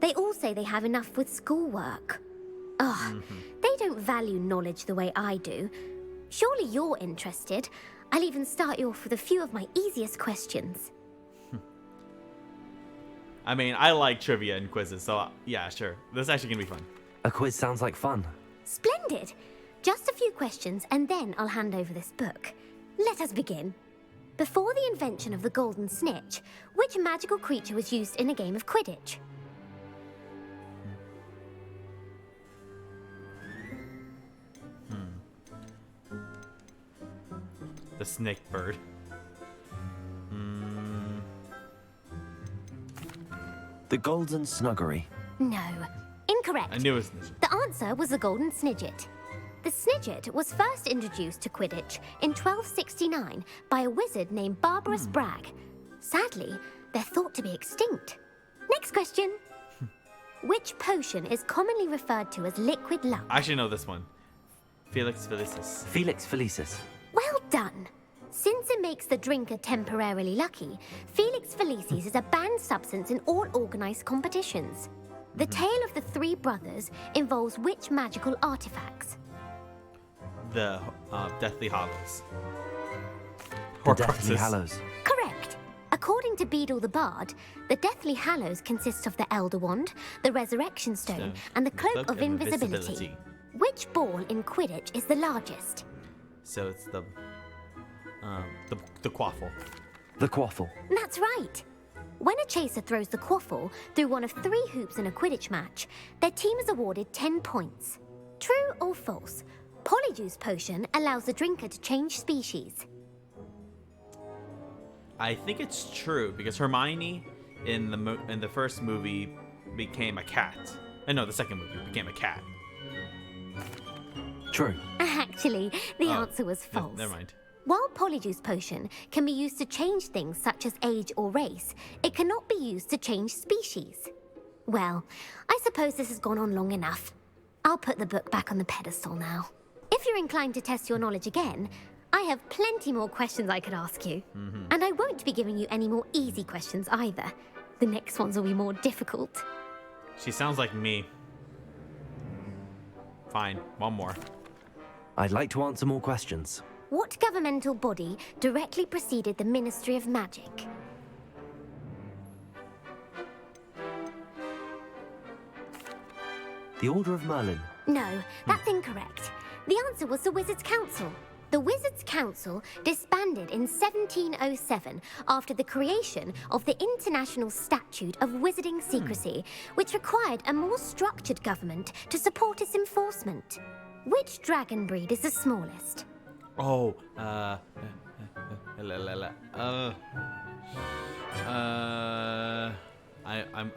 They all say they have enough with schoolwork. Ugh, they don't value knowledge the way I do. Surely you're interested. I'll even start you off with a few of my easiest questions. I mean, I like trivia and quizzes, so yeah, sure. This is actually gonna be fun. A quiz sounds like fun. Splendid! Just a few questions, and then I'll hand over this book. Let us begin. Before the invention of the golden snitch, which magical creature was used in a game of Quidditch? The snake bird. The Golden Snuggery. No. Incorrect. I knew it was Snidget. The answer was the golden snidget. The snidget was first introduced to Quidditch in 1269 by a wizard named Barbarous Bragg. Sadly, they're thought to be extinct. Next question. Which potion is commonly referred to as liquid luck? I actually know this one. Felix Felicis. Felix Felicis. Well done. Since it makes the drinker temporarily lucky, Felix Felicis is a banned substance in all organized competitions. The tale of the three brothers involves which magical artifacts? The Deathly Hallows. The Deathly Hallows. Correct. According to Beedle the Bard, the Deathly Hallows consist of the Elder Wand, the Resurrection Stone, and the Cloak of Invisibility. Which ball in Quidditch is the largest? So it's the quaffle. The quaffle. That's right. When a chaser throws the quaffle through one of 3 hoops in a Quidditch match, their team is awarded 10 points. True or false? Polyjuice potion allows the drinker to change species. I think it's true because Hermione in the first movie became a cat. No, the second movie became a cat. True. Actually, the answer was false. Never mind. While Polyjuice Potion can be used to change things such as age or race, it cannot be used to change species. Well, I suppose this has gone on long enough. I'll put the book back on the pedestal now. If you're inclined to test your knowledge again, I have plenty more questions I could ask you. And I won't be giving you any more easy questions either. The next ones will be more difficult. She sounds like me. Fine, one more. I'd like to answer more questions. What governmental body directly preceded the Ministry of Magic? The Order of Merlin. No, that's incorrect. The answer was the Wizards' Council. The Wizards' Council disbanded in 1707 after the creation of the International Statute of Wizarding Secrecy, which required a more structured government to support its enforcement. Which dragon breed is the smallest? Oh, I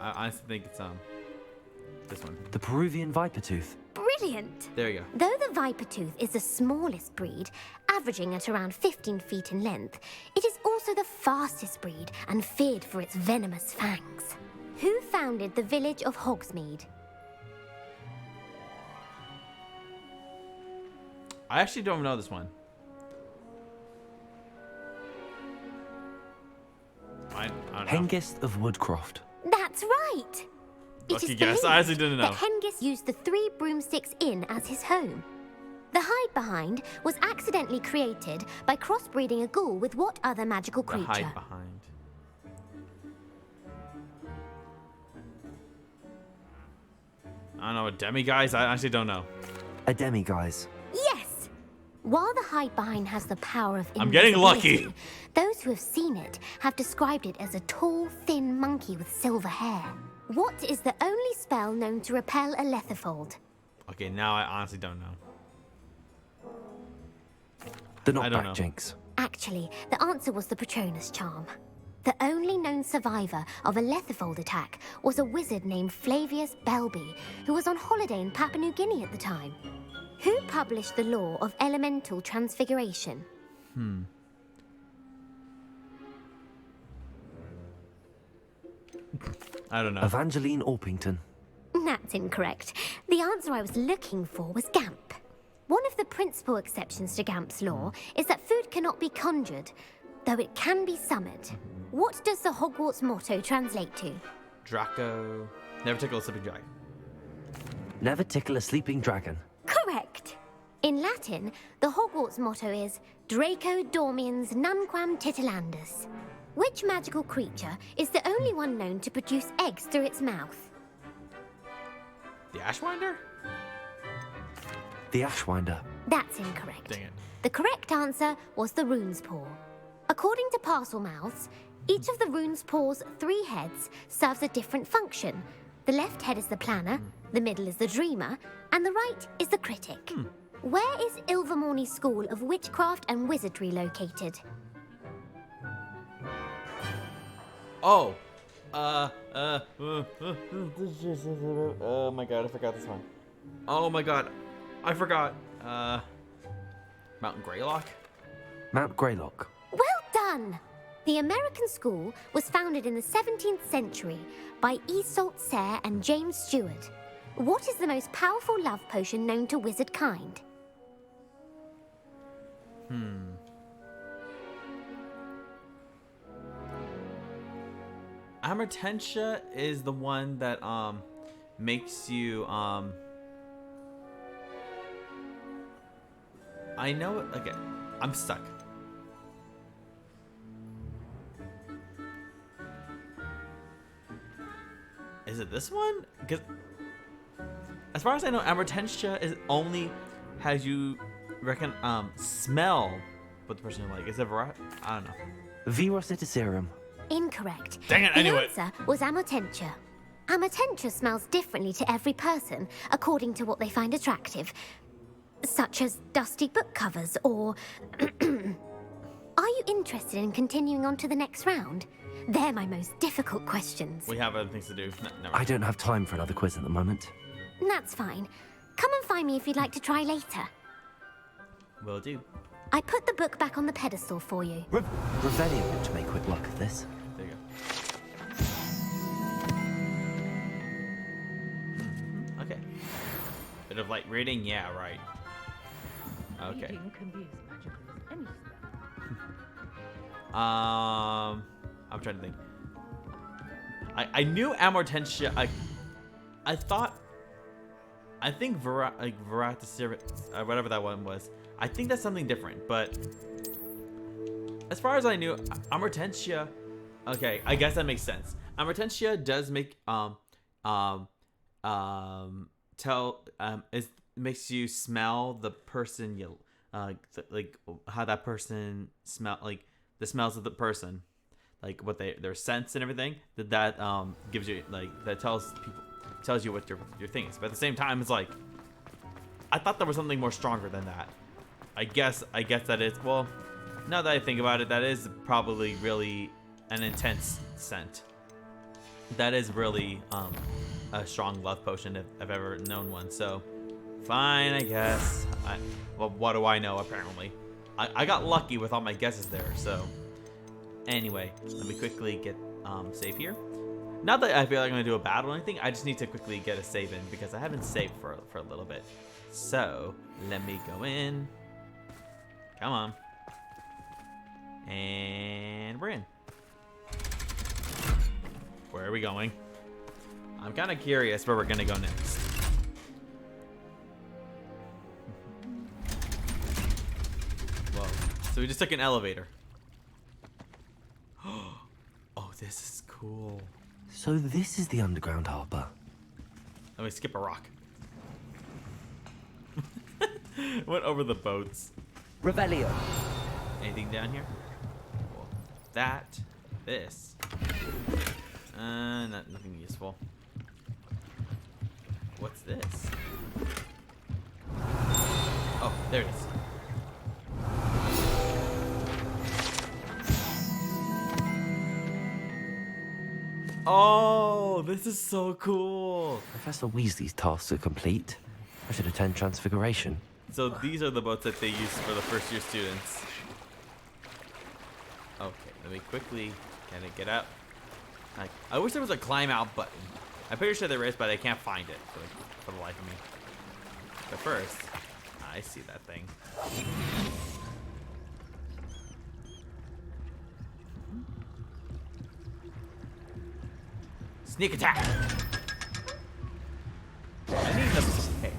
honestly think it's this one. The Peruvian Vipertooth. Brilliant! There you go. Though the Vipertooth is the smallest breed, averaging at around 15 feet in length, it is also the fastest breed and feared for its venomous fangs. Who founded the village of Hogsmeade? I actually don't know this one. I don't know. Hengist of Woodcroft. That's right! Lucky guess. I honestly didn't know. That Hengist used the 3 Broomsticks Inn as his home. The Hide Behind was accidentally created by crossbreeding a ghoul with what other magical creature? The Hide Behind. I don't know. A demiguise? I actually don't know. A demiguise. Yes! While the Hide Behind has the power of I'm getting invisibility, lucky. Those who have seen it have described it as a tall, thin monkey with silver hair. What is the only spell known to repel a Lethifold? Okay, now I honestly don't know. The I don't know. knockback jinx. Actually, the answer was the Patronus charm. The only known survivor of a Lethifold attack was a wizard named Flavius Belby, who was on holiday in Papua New Guinea at the time. Who published the law of elemental transfiguration? I don't know. Evangeline Orpington. That's incorrect. The answer I was looking for was Gamp. One of the principal exceptions to Gamp's law is that food cannot be conjured, though it can be summoned. What does the Hogwarts motto translate to? Draco. Never tickle a sleeping dragon. Never tickle a sleeping dragon. Correct. In Latin, the Hogwarts motto is Draco dormiens nunquam titilandus. Which magical creature is the only one known to produce eggs through its mouth? The Ashwinder? The Ashwinder. That's incorrect. Dang it. The correct answer was the Rune's Paw. According to Parselmouths, each of the Rune's Paw's 3 heads serves a different function. The left head is the planner, the middle is the dreamer, and the right is the critic. Where is Ilvermorny School of Witchcraft and Wizardry located? Oh. Oh my god, I forgot this one. Oh my god, I forgot. Mount Greylock? Mount Greylock. Well done! The American school was founded in the 17th century by Iseult Sayre and James Stewart. What is the most powerful love potion known to wizard kind? Amortentia is the one that makes you I know it. Okay, I'm stuck. Is it this one? Because as far as I know, Amortentia is only has you smell what the person you like. Is it I don't know. Virositiserum. Incorrect. Dang it, I knew the it. answer was Amortentia. Amortentia smells differently to every person, according to what they find attractive, such as dusty book covers or... Are you interested in continuing on to the next round? They're my most difficult questions. We have other things to do. No, I don't have time for another quiz at the moment. That's fine. Come and find me if you'd like to try later. Will do. I put the book back on the pedestal for you. Revelio ought to make quick work of this. There you go. Okay. Bit of light reading? Yeah, right. Okay. Reading can be as magical as any spell. I'm trying to think. I knew Amortentia. I thought. I think Veratis, whatever that one was. I think that's something different, but as far as I knew, Amortentia. Okay, I guess that makes sense. Amortentia does make makes you smell the person you like how that person smell, like the smells of the person, like what their scents and everything. That gives you, like, that tells you what your thing is. But at the same time, it's like I thought there was something more stronger than that. I guess that is, well, now that I think about it, that is probably really an intense scent. That is really a strong love potion if I've ever known one. So fine, I guess. Well, what do I know? Apparently, I got lucky with all my guesses there. So anyway, let me quickly get save here. Not that I feel like I'm gonna do a battle or anything. I just need to quickly get a save in because I haven't saved for a little bit. So let me go in. Come on. And we're in. Where are we going? I'm kind of curious where we're gonna go next. Whoa. So we just took an elevator. Oh, this is cool. So this is the underground harbor. Let me skip a rock. Went over the boats. Revelio. Anything down here? Cool. That. This. Nothing useful. What's this? Oh, there it is. Oh, this is so cool. Professor Weasley's tasks are complete. I should attend Transfiguration. So these are the boats that they use for the first year students. Okay, let me quickly get up. I wish there was a climb out button. I'm pretty sure there is, but I can't find it for the life of me. But first, I see that thing. Sneak attack!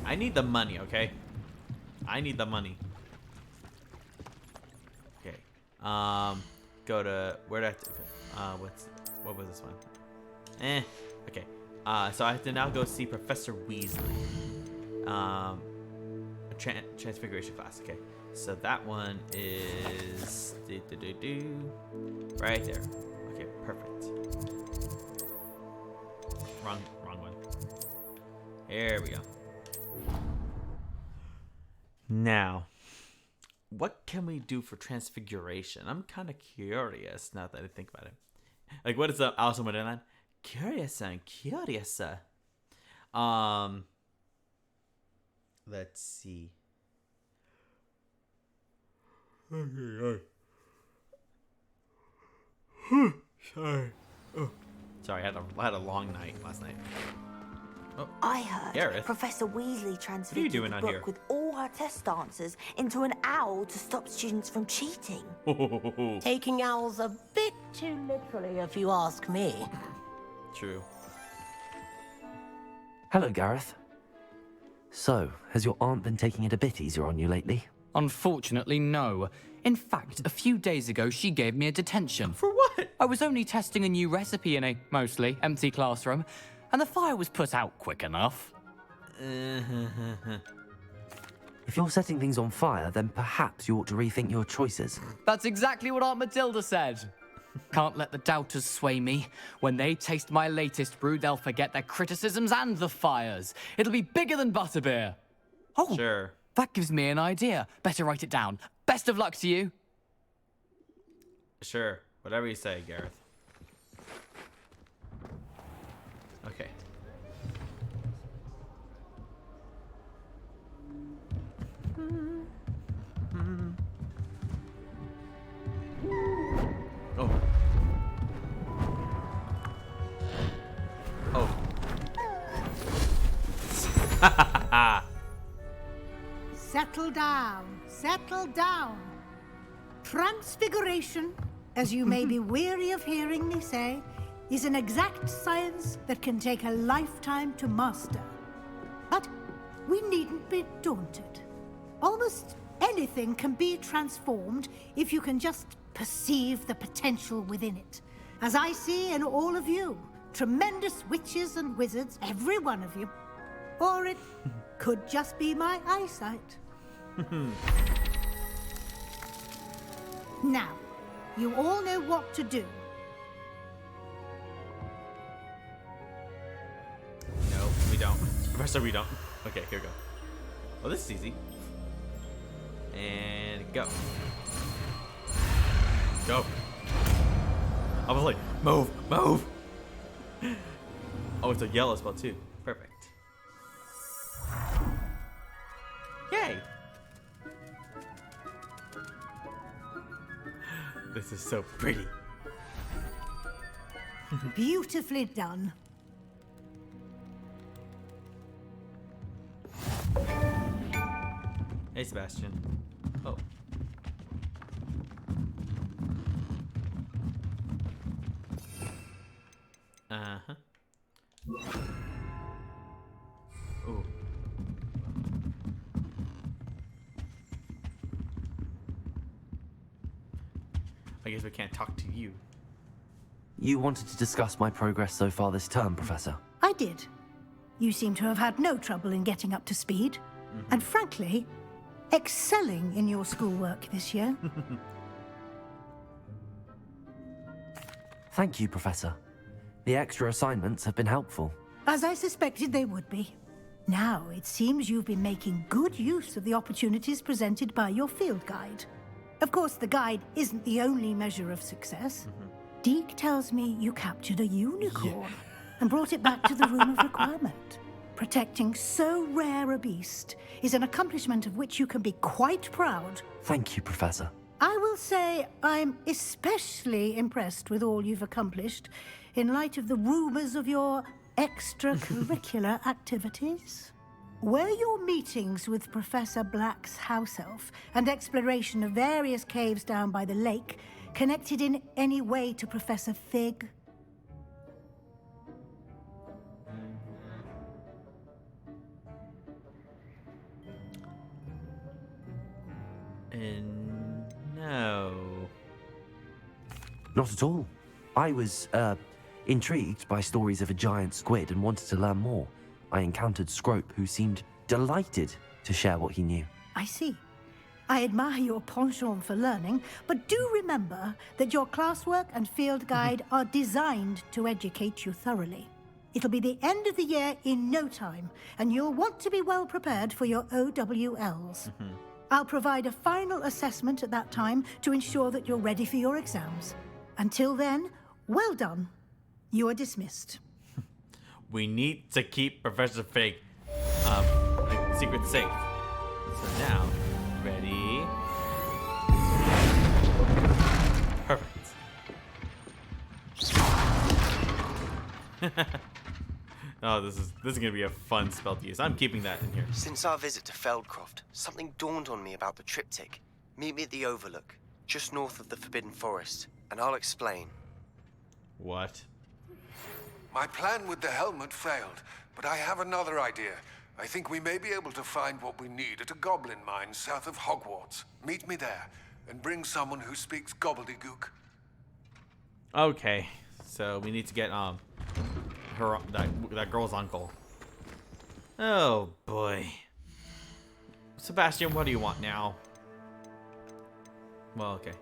I need the money, okay? I need the money. Okay. Go to where did I what was this one? Okay. So I have to now go see Professor Weasley. Transfiguration class. Okay. So that one is right there. Okay, perfect. Wrong one. There we go. Now, what can we do for transfiguration? I'm kind of curious now that I think about it. Like, what is the Alice in Wonderland? Curious. Let's see. Sorry. Oh. Sorry, I had a long night last night. Oh, I heard Gareth. Professor Weasley transfigured doing the on book here? with all her test answers into an owl to stop students from cheating. Taking owls a bit too literally, if you ask me. True. Hello, Gareth. So, has your aunt been taking it a bit easier on you lately? Unfortunately, no. In fact, a few days ago, she gave me a detention. For what? I was only testing a new recipe in a mostly empty classroom, and the fire was put out quick enough. If you're setting things on fire, then perhaps you ought to rethink your choices. That's exactly what Aunt Matilda said. Can't let the doubters sway me. When they taste my latest brew, they'll forget their criticisms and the fires. It'll be bigger than butterbeer. Oh, Sure. that gives me an idea. Better write it down. Best of luck to you. Sure. Whatever you say, Gareth. Okay. Ah. Settle down. Settle down. Transfiguration, as you may be weary of hearing me say, is an exact science that can take a lifetime to master. But we needn't be daunted. Almost anything can be transformed if you can just perceive the potential within it. As I see in all of you, tremendous witches and wizards, every one of you. Or it could just be my eyesight. Now, you all know what to do. No, we don't. Professor, we don't. Okay, here we go. Oh, this is easy. And go. Go. I was like, move, move. Oh, it's a yellow spell too. Perfect. Yay. This is so pretty. Beautifully done. Hey, Sebastian. Oh. Uh-huh. Ooh. I guess we can't talk to you. You wanted to discuss my progress so far this term, Professor? I did. You seem to have had no trouble in getting up to speed. And frankly, excelling in your schoolwork this year. Thank you, Professor. The extra assignments have been helpful. As I suspected they would be. Now, it seems you've been making good use of the opportunities presented by your field guide. Of course, the guide isn't the only measure of success. Deke tells me you captured a unicorn and brought it back to the Room of Requirement. Protecting so rare a beast is an accomplishment of which you can be quite proud. Thank you, Professor. I will say I'm especially impressed with all you've accomplished in light of the rumors of your extracurricular activities. Were your meetings with Professor Black's house elf and exploration of various caves down by the lake connected in any way to Professor Fig? No. Not at all. I was, intrigued by stories of a giant squid and wanted to learn more. I encountered Scrope, who seemed delighted to share what he knew. I see. I admire your penchant for learning, but do remember that your classwork and field guide are designed to educate you thoroughly. It'll be the end of the year in no time, and you'll want to be well prepared for your OWLs. I'll provide a final assessment at that time to ensure that you're ready for your exams. Until then, well done. You are dismissed. We need to keep Professor Fig secret safe. So now, ready? Perfect. Oh, this is gonna be a fun spell to use. I'm keeping that in here. Since our visit to Feldcroft, something dawned on me about the triptych. Meet me at the Overlook, just north of the Forbidden Forest, and I'll explain. What? My plan with the helmet failed, but I have another idea. I think we may be able to find what we need at a goblin mine south of Hogwarts. Meet me there, and bring someone who speaks gobbledygook. Okay, so we need to get her that girl's uncle. Oh boy. Sebastian, what do you want now? Well, okay.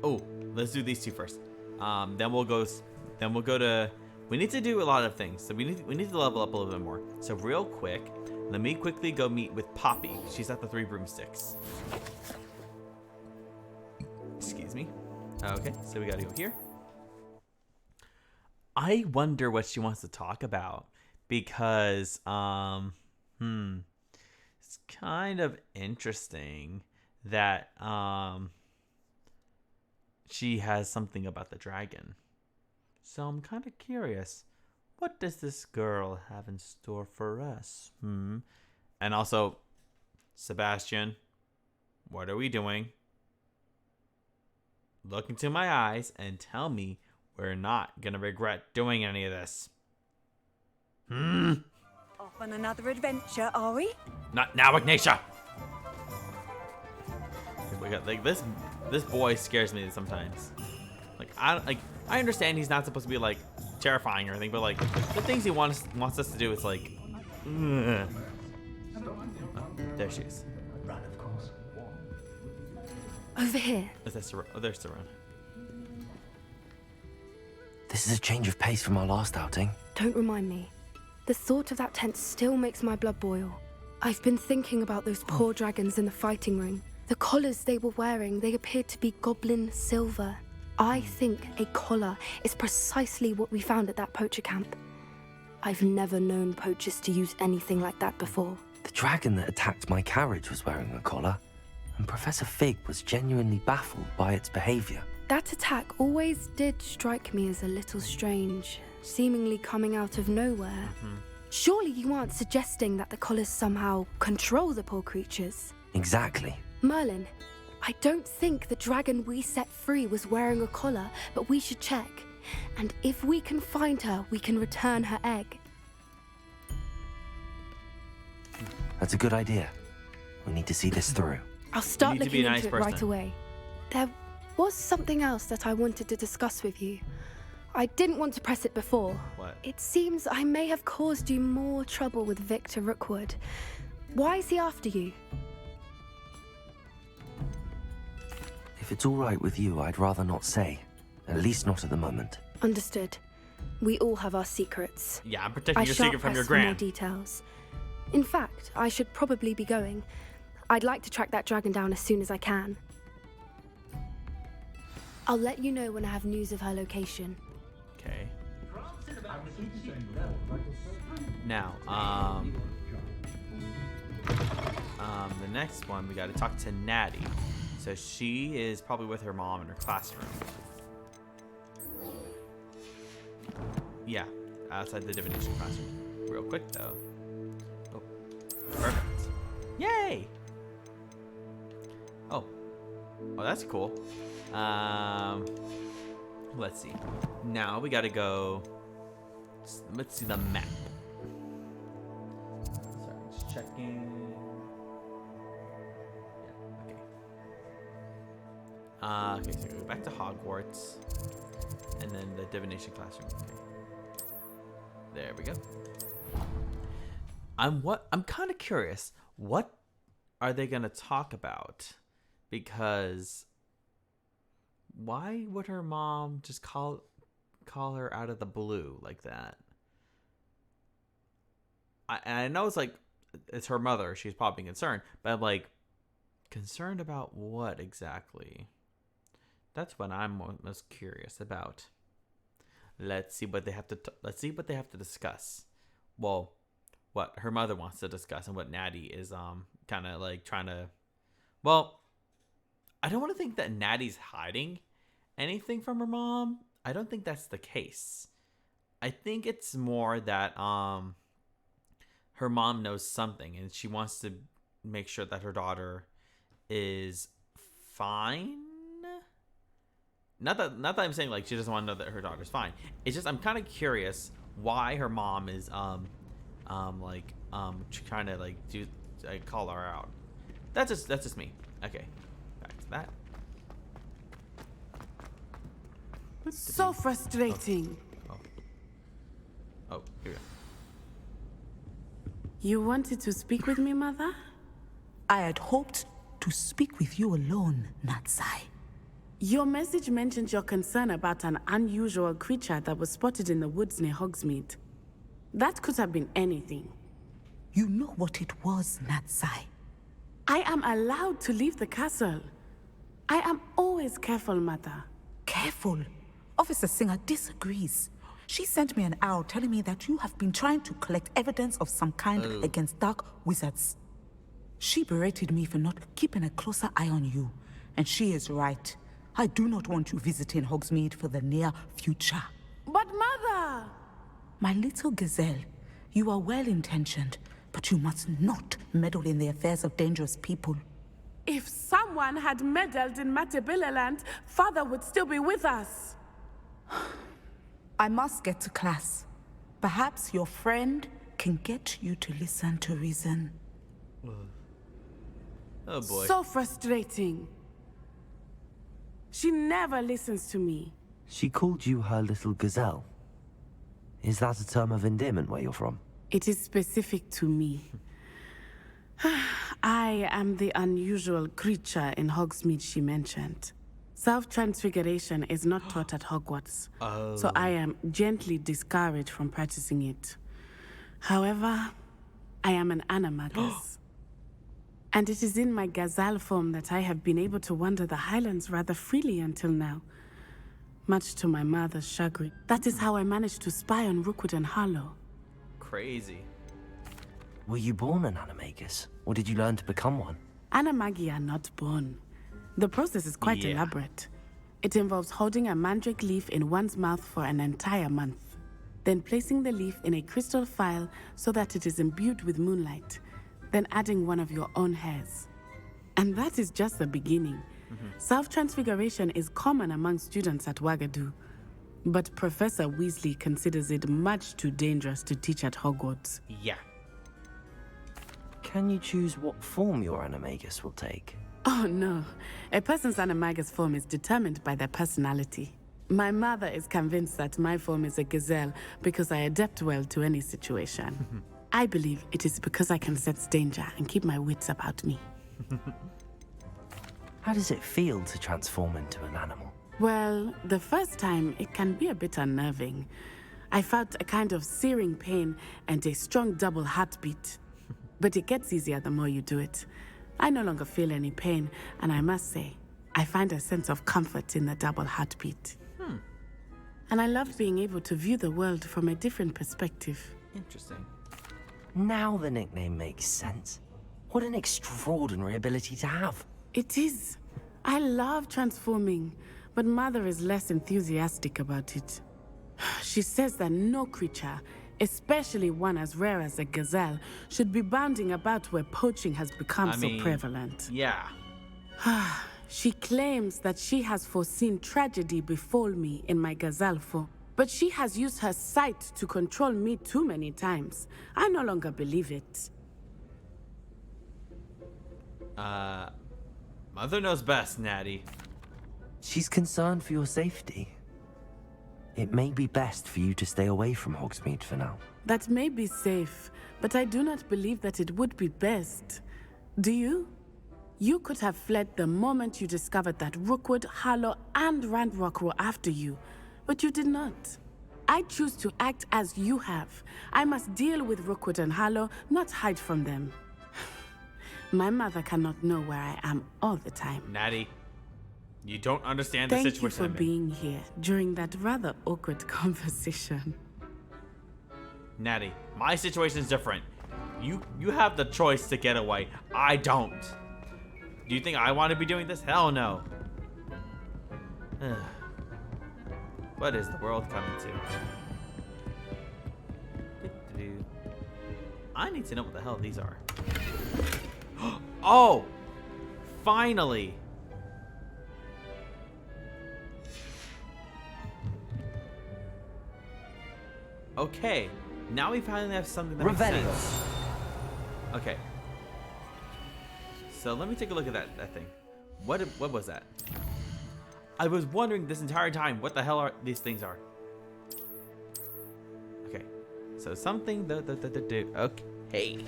Oh, let's do these two first. Then we'll go to. We need to do a lot of things, so we need to level up a little bit more. So real quick, let me quickly go meet with Poppy. She's at the 3 broomsticks. Excuse me. Okay, so we gotta go here. I wonder what she wants to talk about because it's kind of interesting that she has something about the dragon. So I'm kind of curious. What does this girl have in store for us? And also, Sebastian, what are we doing? Look into my eyes and tell me we're not gonna regret doing any of this. Off on another adventure, are we? Not now, Ignatia. We got like this boy scares me sometimes. I understand he's not supposed to be like terrifying or anything, but like the things he wants us to do is like ugh. Oh, there she is. Over here. There's Saran. This is a change of pace from our last outing. Don't remind me. The thought of that tent still makes my blood boil. I've been thinking about those poor dragons in the fighting ring. The collars they were wearing, they appeared to be goblin silver. I think a collar is precisely what we found at that poacher camp. I've never known poachers to use anything like that before. The dragon that attacked my carriage was wearing a collar, and Professor Fig was genuinely baffled by its behavior. That attack always did strike me as a little strange, seemingly coming out of nowhere. Surely you aren't suggesting that the collars somehow control the poor creatures? Exactly. Merlin, I don't think the dragon we set free was wearing a collar, but we should check. And if we can find her, we can return her egg. That's a good idea. We need to see this through. I'll start looking into it right away. There was something else that I wanted to discuss with you. I didn't want to press it before. What? It seems I may have caused you more trouble with Victor Rookwood. Why is he after you? If it's all right with you, I'd rather not say. At least not at the moment. Understood. We all have our secrets. Yeah, I'm protecting your secret from your more grand. details. In fact, I should probably be going. I'd like to track that dragon down as soon as I can. I'll let you know when I have news of her location. Okay. Now, the next one, we got to talk to Natty. So she is probably with her mom in her classroom. Yeah, outside the divination classroom. Real quick though. Oh, perfect. Yay! Oh, that's cool. Let's see. Now we gotta go. Let's see the map. Sorry, just checking. Yeah, okay. Okay, so go back to Hogwarts, and then the divination classroom. Okay. There we go. I'm kind of curious. What are they gonna talk about? Because why would her mom just call her out of the blue like that? I know it's like it's her mother. She's probably concerned, but I'm like, concerned about what exactly? That's what I'm most curious about. Let's see what they have to discuss. Well, what her mother wants to discuss and what Natty is kind of like trying to. Well, I don't want to think that Natty's hiding anything from her mom. I don't think that's the case. I think it's more that her mom knows something and she wants to make sure that her daughter is fine. Not that I'm saying like she doesn't want to know that her daughter's fine. It's just I'm kind of curious why her mom is trying to like do call her out. That's just me. Okay, back to that. So frustrating. Oh, here we go. You wanted to speak with me, Mother? I had hoped to speak with you alone, Natsai. Your message mentioned your concern about an unusual creature that was spotted in the woods near Hogsmeade. That could have been anything. You know what it was, Natsai. I am allowed to leave the castle. I am always careful, Mother. Careful? Officer Singer disagrees. She sent me an owl telling me that you have been trying to collect evidence of some kind against dark wizards. She berated me for not keeping a closer eye on you. And she is right. I do not want you visiting Hogsmeade for the near future. But Mother! My little gazelle, you are well-intentioned, but you must not meddle in the affairs of dangerous people. If someone had meddled in Matebeleland, Father would still be with us. I must get to class. Perhaps your friend can get you to listen to reason. Oh boy. So frustrating. She never listens to me. She called you her little gazelle. Is that a term of endearment where you're from? It is specific to me. I am the unusual creature in Hogsmeade she mentioned. Self-transfiguration is not taught at Hogwarts, so I am gently discouraged from practicing it. However, I am an animagus. And it is in my gazelle form that I have been able to wander the Highlands rather freely until now. Much to my mother's chagrin. That is how I managed to spy on Rookwood and Harlow. Crazy. Were you born an animagus, or did you learn to become one? Animagi are not born. The process is quite elaborate. It involves holding a mandrake leaf in one's mouth for an entire month, then placing the leaf in a crystal phial so that it is imbued with moonlight, then adding one of your own hairs. And that is just the beginning. Self-transfiguration is common among students at Wagadu, but Professor Weasley considers it much too dangerous to teach at Hogwarts. Yeah. Can you choose what form your animagus will take? Oh no, a person's animagus form is determined by their personality. My mother is convinced that my form is a gazelle because I adapt well to any situation. I believe it is because I can sense danger and keep my wits about me. How does it feel to transform into an animal? Well, the first time it can be a bit unnerving. I felt a kind of searing pain and a strong double heartbeat. But it gets easier the more you do it. I no longer feel any pain, and I must say, I find a sense of comfort in the double heartbeat. And I love being able to view the world from a different perspective. Interesting. Now the nickname makes sense. What an extraordinary ability to have. It is. I love transforming, but Mother is less enthusiastic about it. She says that no creature, especially one as rare as a gazelle, should be bounding about where poaching has become so prevalent. Yeah. She claims that she has foreseen tragedy befall me in my gazelle form, but she has used her sight to control me too many times. I no longer believe it. Mother knows best, Natty. She's concerned for your safety. It may be best for you to stay away from Hogsmeade for now. That may be safe, but I do not believe that it would be best. Do you? You could have fled the moment you discovered that Rookwood, Harlow, and Ranrock were after you, but you did not. I choose to act as you have. I must deal with Rookwood and Harlow, not hide from them. My mother cannot know where I am all the time. Natty, you don't understand the Thank situation you for being here during that rather awkward conversation. Natty, my situation is different. You have the choice to get away. I don't. Do you think I want to be doing this? Hell no. What is the world coming to? I need to know what the hell these are. Oh! Finally! Okay, now we finally have something that makes sense. Okay. So let me take a look at that thing. What was that? I was wondering this entire time what the hell are these things are. Okay. So something okay.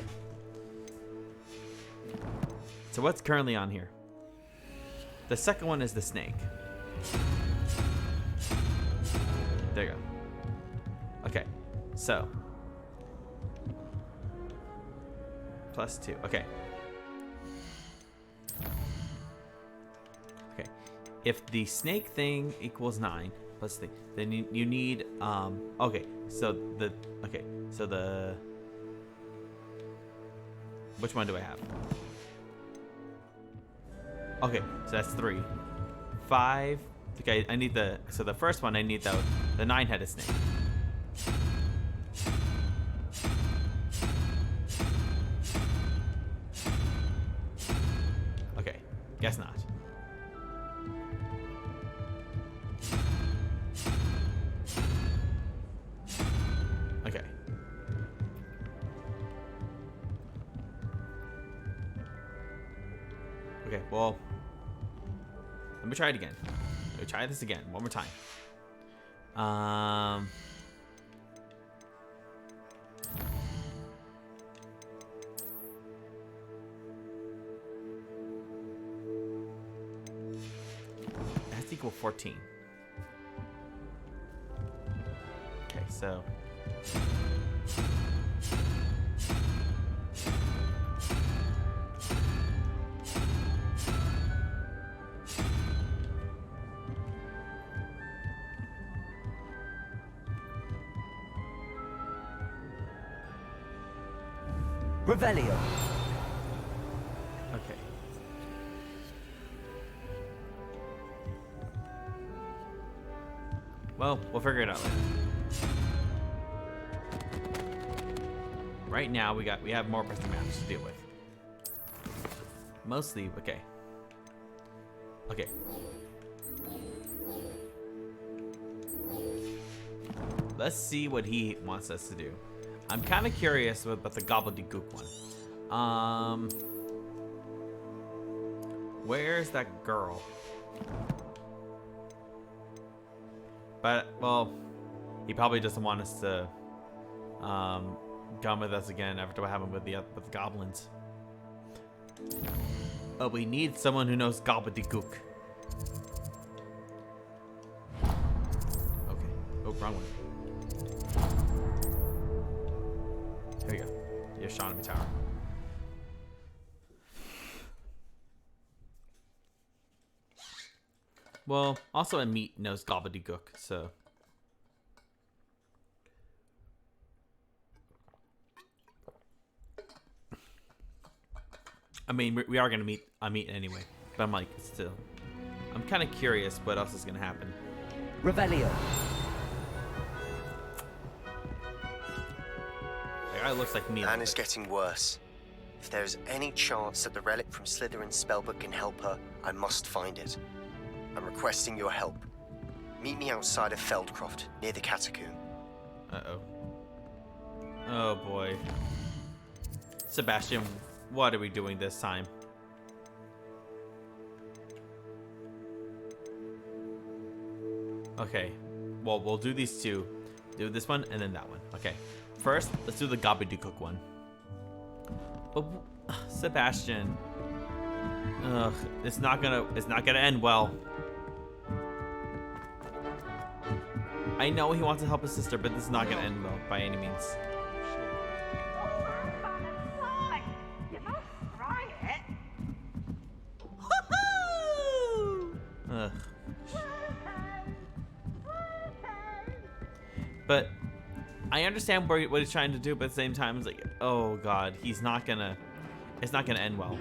So what's currently on here? The second one is the snake. There you go. Okay. So +2. Okay. Okay. If the snake thing equals 9 plus thing, then you need okay. So the which one do I have? Okay, so that's 3. 5. Okay, I need the first one I need the 9-headed snake. Guess not. Okay. Okay, well, let me try it again. Let me try this again, one more time. That's equal 14. Okay, so. Revelio. Okay. Well, we'll figure it out later. Right now, we have more pressing matters to deal with. Mostly, okay. Okay. Let's see what he wants us to do. I'm kind of curious about the gobbledygook one. Where's that girl? But, well, he probably doesn't want us to come with us again after what happened with the goblins. But we need someone who knows gobbledygook. Okay. Oh, wrong one. There you go. Your Astronomy Tower. Well, also a meat knows gobbledygook, so. I mean, we are gonna meet anyway, but I'm like, still. I'm kind of curious what else is gonna happen. Revelio. That guy looks like me. Anne is getting worse. If there is any chance that the relic from Slytherin's spellbook can help her, I must find it. I'm requesting your help. Meet me outside of Feldcroft, near the catacomb. Uh-oh. Oh, boy. Sebastian, what are we doing this time? Okay. Well, we'll do these two. Do this one and then that one. Okay. First, let's do the gobbledygook one. Oh, Sebastian. Ugh, it's not gonna end well. I know he wants to help his sister, but this is not gonna end well by any means. Ugh. But I understand what he's trying to do, but at the same time, it's like, oh god, it's not gonna end well.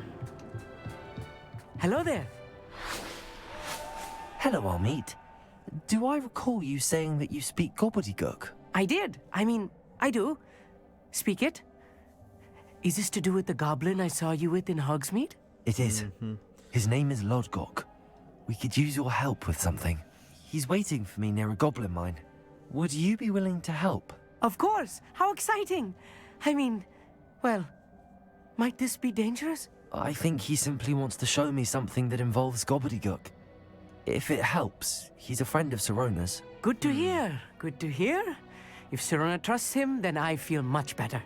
Hello there. Hello, Armeet. Do I recall you saying that you speak gobbledygook? I did. I mean, I do. Speak it. Is this to do with the goblin I saw you with in Hogsmeade? It is. His name is Lodgok. We could use your help with something. He's waiting for me near a goblin mine. Would you be willing to help? Of course. How exciting. I mean, well, might this be dangerous? I think he simply wants to show me something that involves gobbledygook. If it helps, he's a friend of Sirona's. Good to hear. Good to hear. If Sirona trusts him, then I feel much better.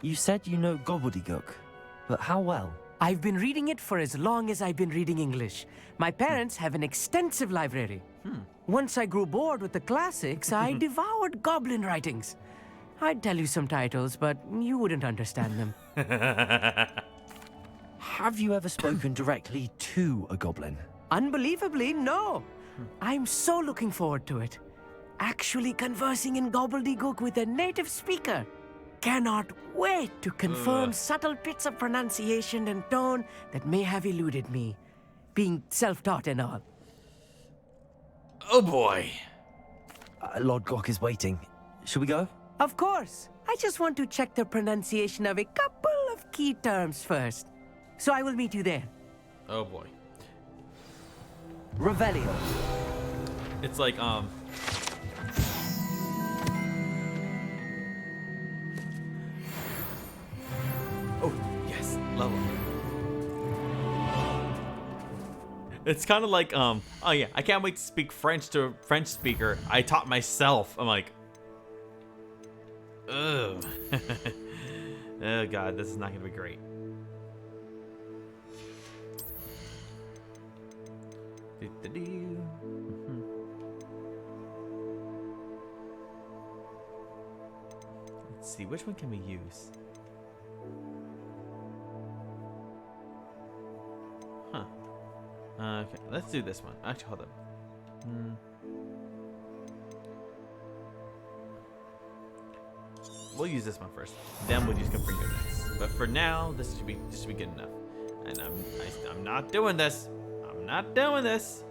You said you know gobbledygook, but how well? I've been reading it for as long as I've been reading English. My parents have an extensive library. Once I grew bored with the classics, I devoured goblin writings. I'd tell you some titles, but you wouldn't understand them. Have you ever spoken directly to a goblin? Unbelievably, no. I'm so looking forward to it. Actually conversing in gobbledygook with a native speaker. Cannot wait to confirm subtle bits of pronunciation and tone that may have eluded me, being self-taught and all. Oh boy. Lodgok is waiting. Should we go? Of course. I just want to check the pronunciation of a couple of key terms first. so I will meet you there. Oh boy. Revelio. It's like, Oh, yes, level. It's kind of like, oh yeah, I can't wait to speak French to a French speaker. I taught myself. I'm like, ugh. Oh god, this is not gonna be great. Let's see, which one can we use? Huh. Okay, let's do this one. Actually, hold up. We'll use this one first. Then we'll use Confringo next. But for now, this should be good enough. And I'm not doing this. I'm not doing this.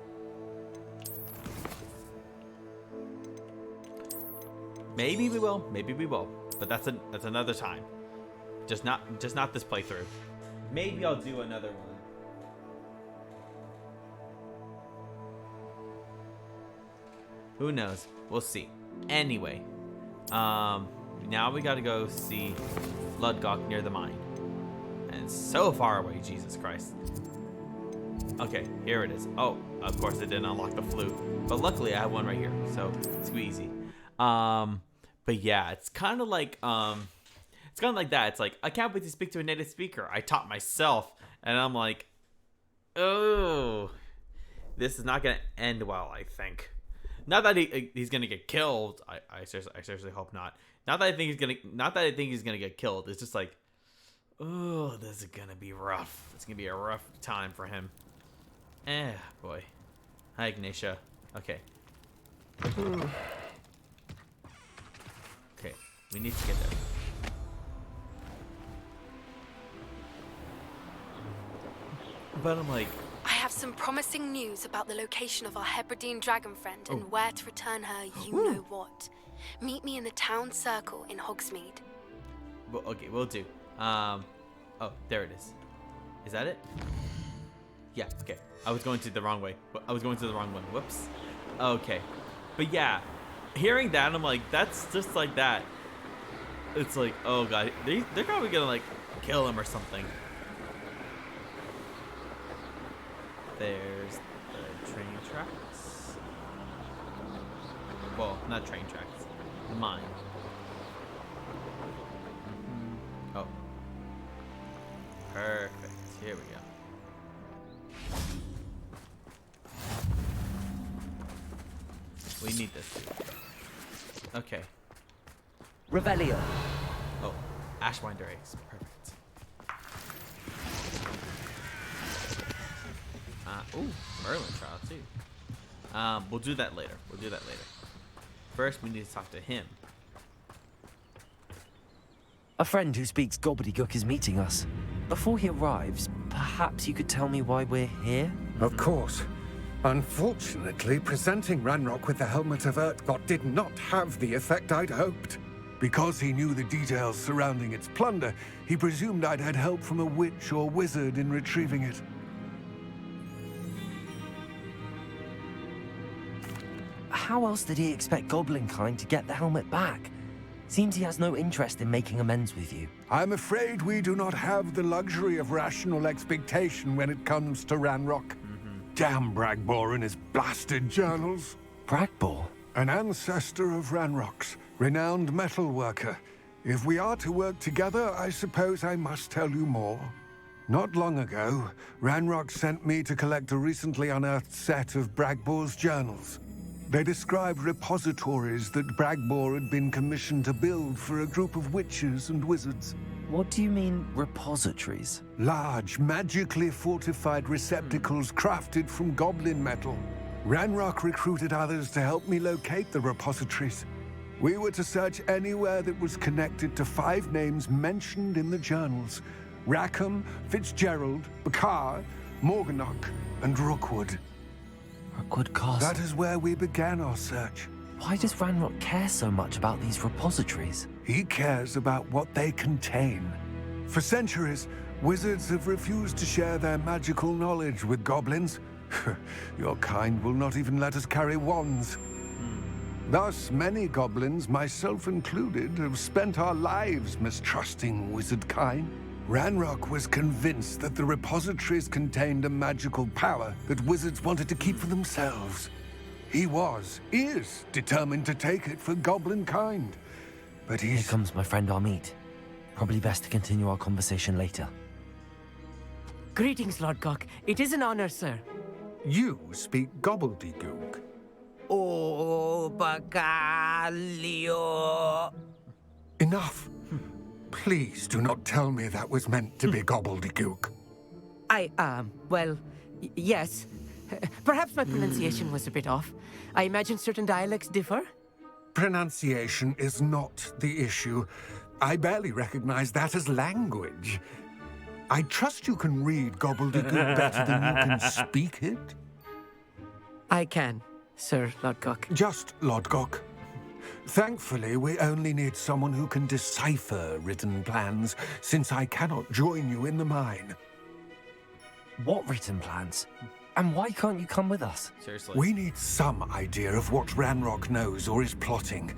Maybe we will. Maybe we will. But that's another time. Just not this playthrough. Maybe I'll do another one. Who knows? We'll see. Anyway, now we gotta go see Ludgok near the mine. And it's so far away, Jesus Christ. Okay, here it is. Oh, of course it didn't unlock the flute. But luckily I have one right here, so it's gonna be easy. But yeah, it's kind of like that. It's like, I can't wait to speak to a native speaker. I taught myself, and I'm like, oh, this is not gonna end well, I think. Not that he's gonna get killed. I seriously hope not. Not that I think he's gonna get killed. It's just like, oh, this is gonna be rough. It's gonna be a rough time for him. Boy. Hi, Ignatia. Okay. Okay, we need to get there. But I'm like, I have some promising news about the location of our Hebridean dragon friend and where to return her you-know what. Meet me in the town circle in Hogsmeade. Well, okay, we'll do. Oh, there it is. Is that it? Yeah, okay. I was going to the wrong way. I was going to the wrong one. Whoops. Okay. But yeah, hearing that, I'm like, that's just like that. It's like, oh god, they're probably gonna like kill him or something. There's the train tracks. Well, not train tracks. The mine. Oh. Perfect. Here we go. We need this. Okay. Revelio. Oh, Ashwinder eggs. Perfect. Ooh, Merlin trial too. We'll do that later. First, we need to talk to him. A friend who speaks gobbledygook is meeting us. Before he arrives, perhaps you could tell me why we're here? Of course. Unfortunately, presenting Ranrock with the Helmet of Urtkot did not have the effect I'd hoped. Because he knew the details surrounding its plunder, he presumed I'd had help from a witch or wizard in retrieving it. How else did he expect Goblinkind to get the helmet back? Seems he has no interest in making amends with you. I'm afraid we do not have the luxury of rational expectation when it comes to Ranrock. Damn Bragbor and his blasted journals. Bragbor? An ancestor of Ranrock's, renowned metal worker. If we are to work together, I suppose I must tell you more. Not long ago, Ranrock sent me to collect a recently unearthed set of Bragbor's journals. They described repositories that Bragbor had been commissioned to build for a group of witches and wizards. What do you mean, repositories? Large, magically fortified receptacles crafted from goblin metal. Ranrock recruited others to help me locate the repositories. We were to search anywhere that was connected to 5 names mentioned in the journals: Rackham, Fitzgerald, Bakar, Morganach, and Rookwood. Rookwood Castle? That is where we began our search. Why does Ranrock care so much about these repositories? He cares about what they contain. For centuries, Wizards have refused to share their magical knowledge with goblins. Your kind will not even let us carry wands. Thus, many goblins, myself included, have spent our lives mistrusting wizard kind. Ranrock was convinced that the repositories contained a magical power that wizards wanted to keep for themselves. He is determined to take it for goblin kind. But Here comes my friend Amit. Probably best to continue our conversation later. Greetings, Lord Gok. It is an honor, sir. You speak gobbledygook. Oh, Bacalio. Enough. Please do not tell me that was meant to be gobbledygook. Well, yes. Perhaps my pronunciation was a bit off. I imagine certain dialects differ? Pronunciation is not the issue. I barely recognize that as language. I trust you can read gobbledygook better than you can speak it. I can, Sir Lodgok. Just Lodgok. Thankfully, we only need someone who can decipher written plans, since I cannot join you in the mine. What written plans? And why can't you come with us? Seriously. We need some idea of what Ranrock knows or is plotting.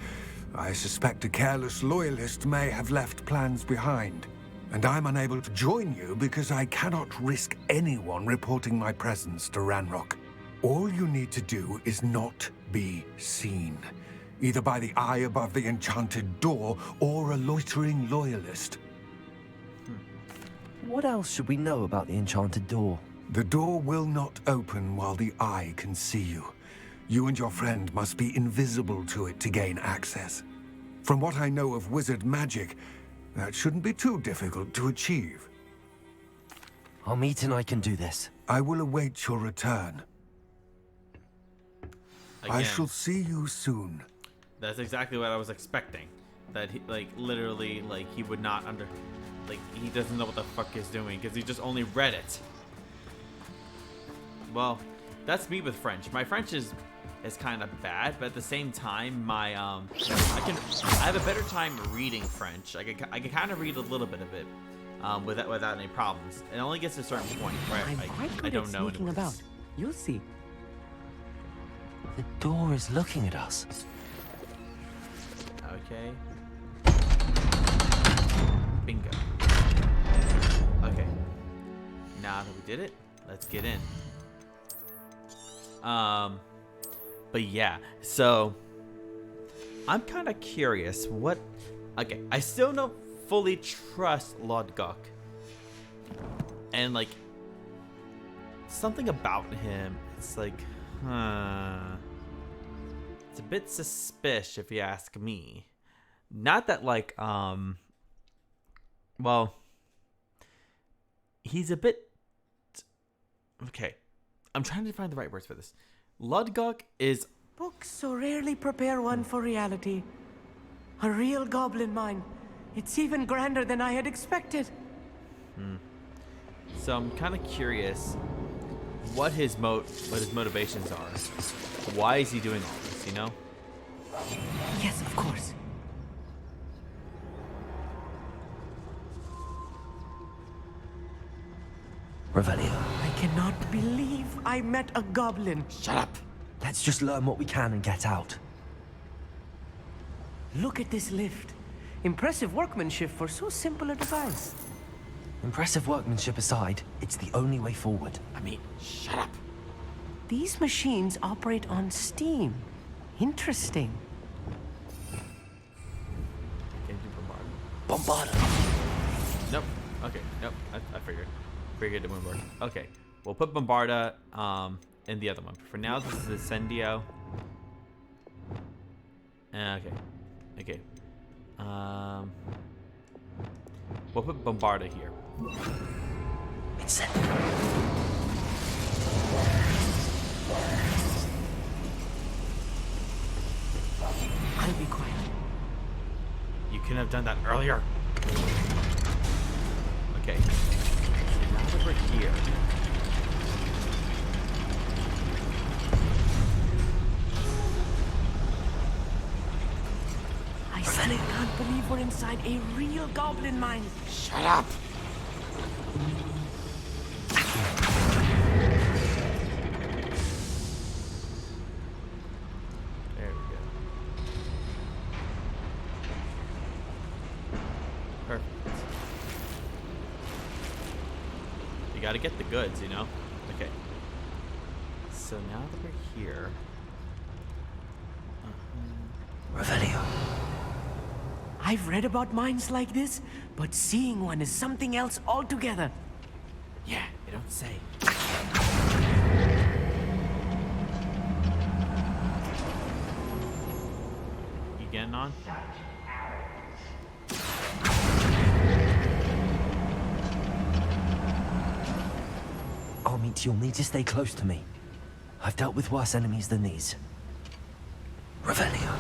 I suspect a careless loyalist may have left plans behind. And I'm unable to join you because I cannot risk anyone reporting my presence to Ranrock. All you need to do is not be seen, either by the eye above the enchanted door or a loitering loyalist. What else should we know about the enchanted door? The door will not open while the eye can see you. You and your friend must be invisible to it to gain access. From what I know of wizard magic, that shouldn't be too difficult to achieve. Amit and I can do this. I will await your return. Again, I shall see you soon. That's exactly what I was expecting. That he, literally, he would not he doesn't know what the fuck he's doing because he just only read it. Well, that's me with French. My French is kind of bad, but at the same time, I have a better time reading French. I can kind of read a little bit of it, without any problems. It only gets to a certain point where I don't know sneaking about. You'll see. The door is looking at us. Okay. Bingo. Okay. Now that we did it, let's get in. But yeah, so I'm kind of curious what. Okay, I still don't fully trust Lodgok, and something about him. It's it's a bit suspicious if you ask me. Not that well, he's a bit. Okay, I'm trying to find the right words for this. Lodgok is... Books so rarely prepare one for reality. A real goblin mine. It's even grander than I had expected. So I'm kind of curious what his motivations are. Why is he doing all this, you know? Yes, of course. Revelio. I cannot believe I met a goblin. Shut up. Let's just learn what we can and get out. Look at this lift. Impressive workmanship for so simple a device. Impressive workmanship aside, it's the only way forward. I mean, shut up. These machines operate on steam. Interesting. Can you do Bombarda? Nope. Okay, nope. I figured to Bombarda. Okay, we'll put Bombarda in the other one. For now, this is Incendio. Okay. We'll put Bombarda here. Incendio. I'll be quiet. You couldn't have done that earlier. Okay. So now that we're here. I still can't believe we're inside a real goblin mine. Shut up! gotta get the goods, you know? Okay. So now that we're here... Revelio. I've read about mines like this, but seeing one is something else altogether. Yeah, you don't say. You getting on? Amit, you'll need to stay close to me. I've dealt with worse enemies than these. Revelio.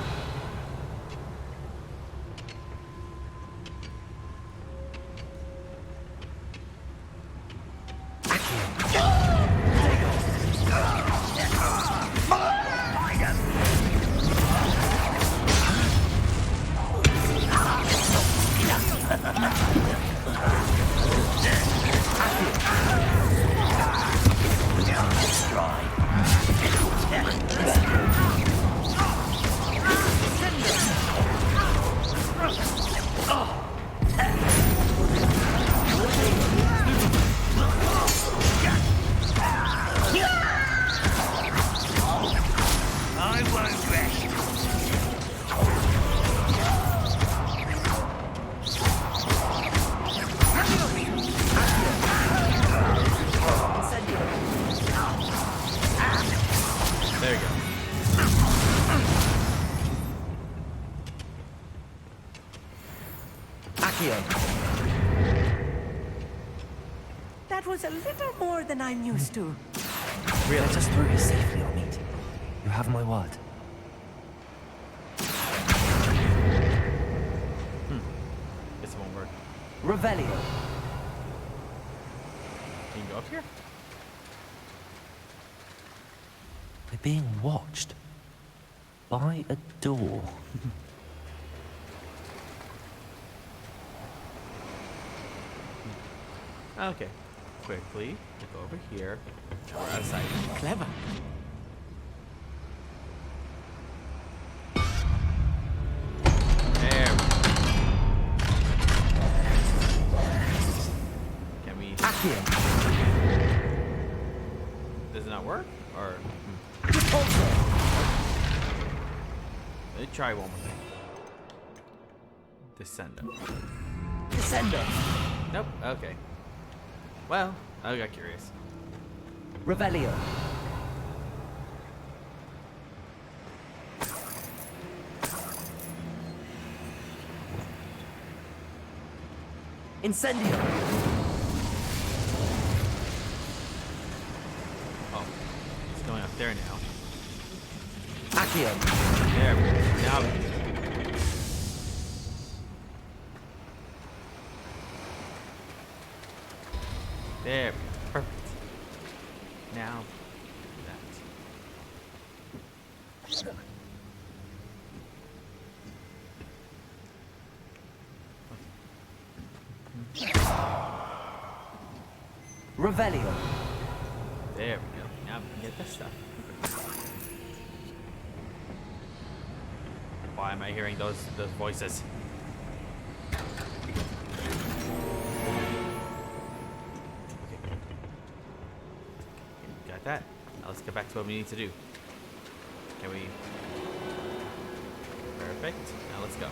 There you go. That was a little more than I'm used to. Really? Let us through here safely, Amit. You have my word. Guess it won't work. Revelio. Can you go up here? We're being watched. By a door. Okay. Quickly, go over here. Now we're outside. Clever. There we go. Can we... Does it not work? Or... Let me try one more thing. Descendo. Descendo. Nope. Okay. Well, I got curious. Revelio. Incendio. Oh, it's going up there now. Accio. There we go. Now we can. There we go. Perfect. Now that. Revelio. There we go. Now we can get this stuff. Why am I hearing those voices? Got that. Now let's get back to what we need to do. Can we... Perfect. Now let's go.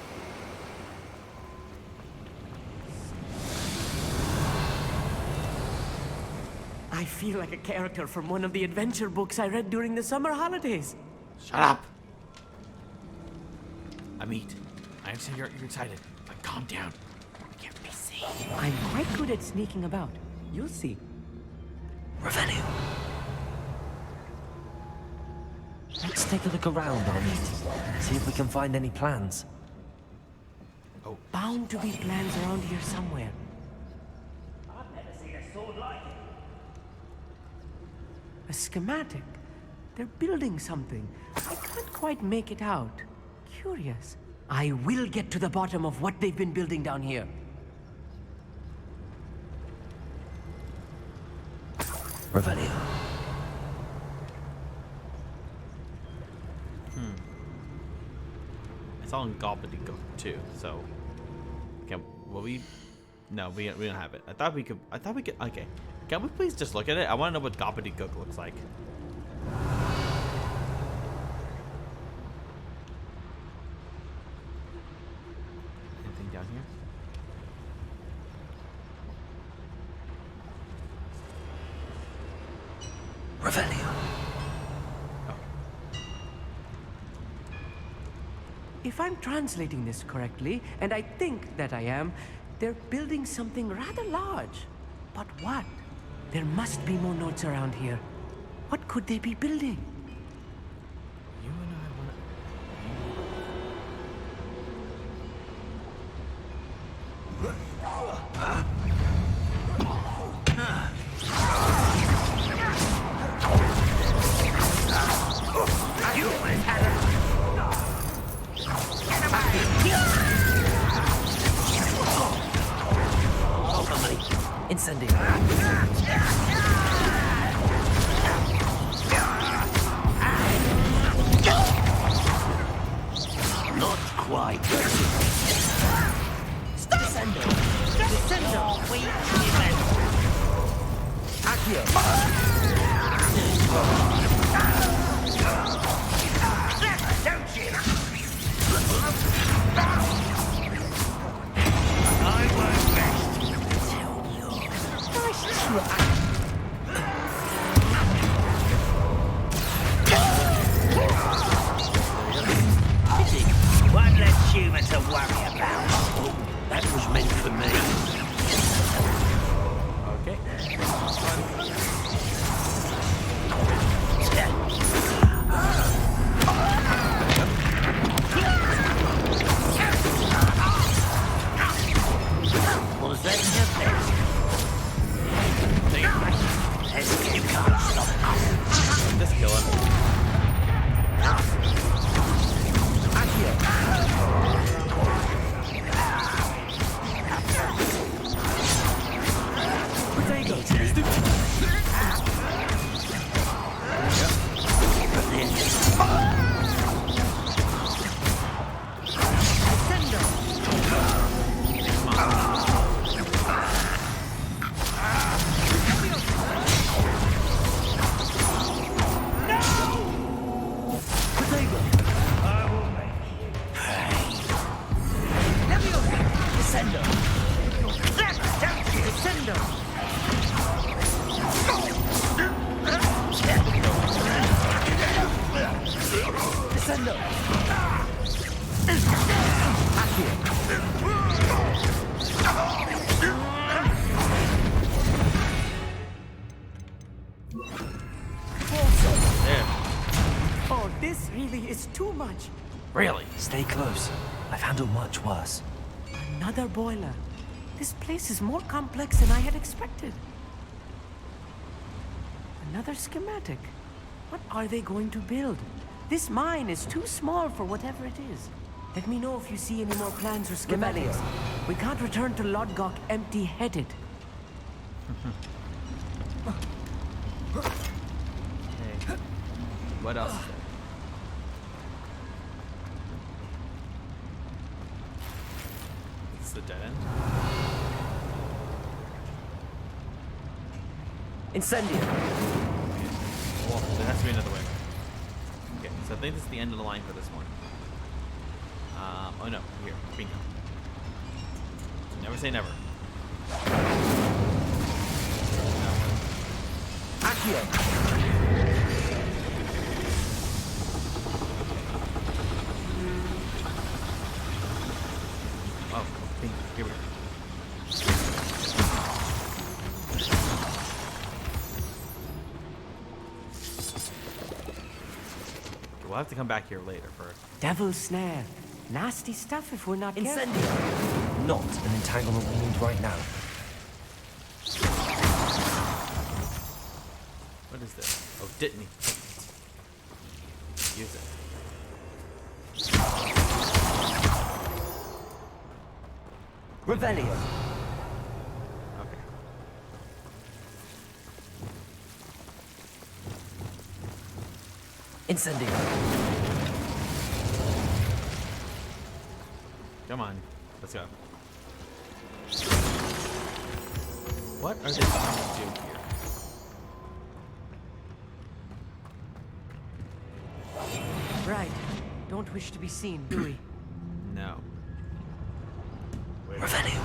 I feel like a character from one of the adventure books I read during the summer holidays. Shut up! Amit, I understand you're excited, but calm down. We can't be seen. I'm quite good at sneaking about. You'll see. Revelio. Let's take a look around, Amit. See if we can find any plans. Oh, bound to be plans around here somewhere. I've never seen a sword like it. A schematic. They're building something. I can't quite make it out. Curious. I will get to the bottom of what they've been building down here. Revelio. It's all in gobbledygook too, so... Can we... No, we don't have it. I thought we could... Okay. Can we please just look at it? I want to know what gobbledygook looks like. Anything down here? Revelio. If I'm translating this correctly, and I think that I am, they're building something rather large. But what? There must be more notes around here. What could they be building? You and I want Incendio. Not quite. Descendo. Descendo. Accio. Don't you? One less human to worry about. Oh, that was meant for me. Okay. Was that your best? Escape can't stop us. Just kill him. Oh, this really is too much. Really? Stay close. I've handled much worse. Another boiler. This place is more complex than I had expected. Another schematic. What are they going to build? This mine is too small for whatever it is. Let me know if you see any more plans or schematics. We can't return to Lodgok empty-headed. Okay. What else is there? It's the dead end. Incendio. Well, there has to be another way. Okay, so I think this is the end of the line for this one. Oh no, here, bingo. Never say never. Accio. Oh, bingo. Here we go. We'll have to come back here later for Devil's snare. Nasty stuff if we're not careful. Incendio. Not an entanglement we need right now. What is this? Oh, Ditney. Use it. Revelio. Okay. Incendio. Come on. Let's go. What are they trying to do here? don't wish to be seen, do we? No. Revelio.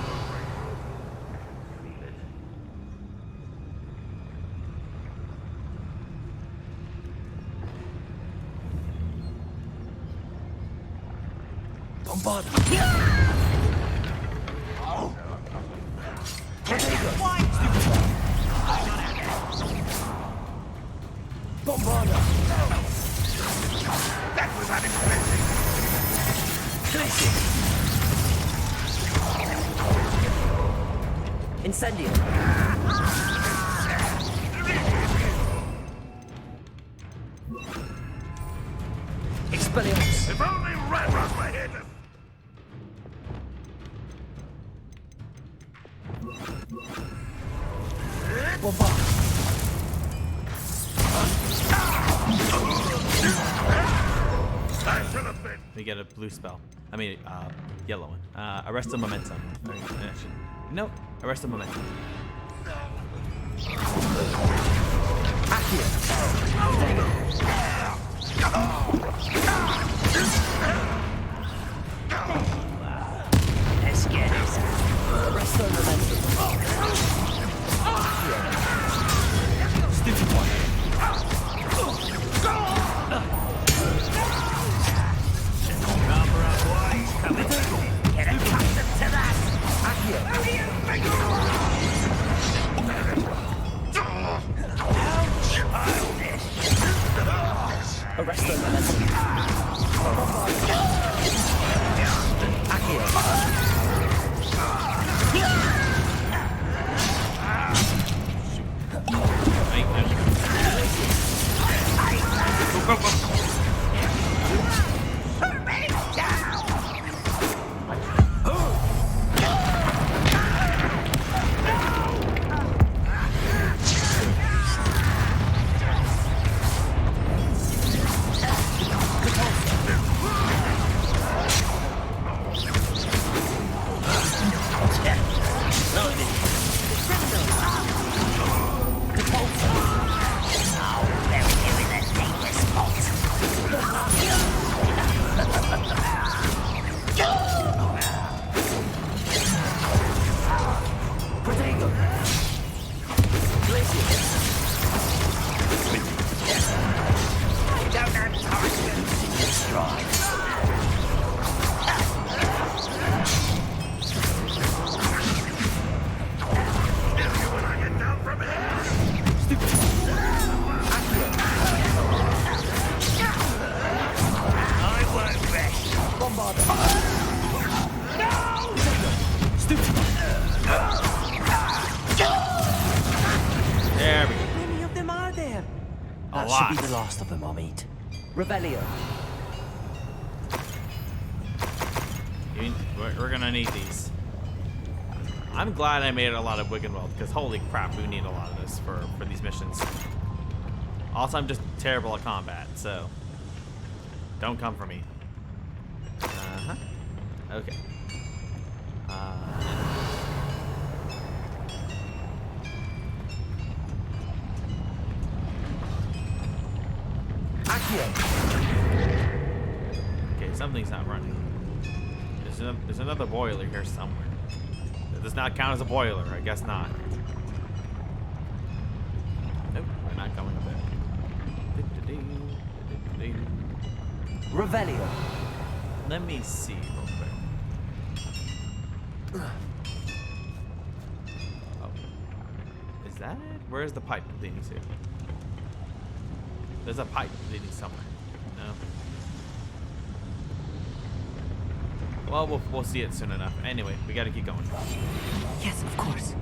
Bombard. Bombarda! That was unexpected! Glacier! Incendio! Expelliarmus! If only Ramrock were here to... Bombard! I should have been... We get a blue spell. I mean, yellow one. Arrest of Momentum. No, Arrest of Momentum. Let's get this. Arrest of Momentum. Stupid one. Get accustomed to that. Arrest the Momentum. Go, go, go. There we go. How many of them are there? That lot. should be the last of them, I'll meet. Revelio. We're gonna need these. I'm glad I made a lot of Wiggenweld, because holy crap, we need a lot of this for these missions. Also, I'm just terrible at combat, so don't come for me. Okay. Okay, something's not running. There's another boiler here somewhere. It does not count as a boiler. I guess not. Nope, we're not going up there. Revelio. Let me see real quick. Oh. Is that it? Where's the pipe leading to? There's a pipe leading somewhere. No. Well, we'll see it soon enough. Anyway, we gotta keep going. Yes, of course.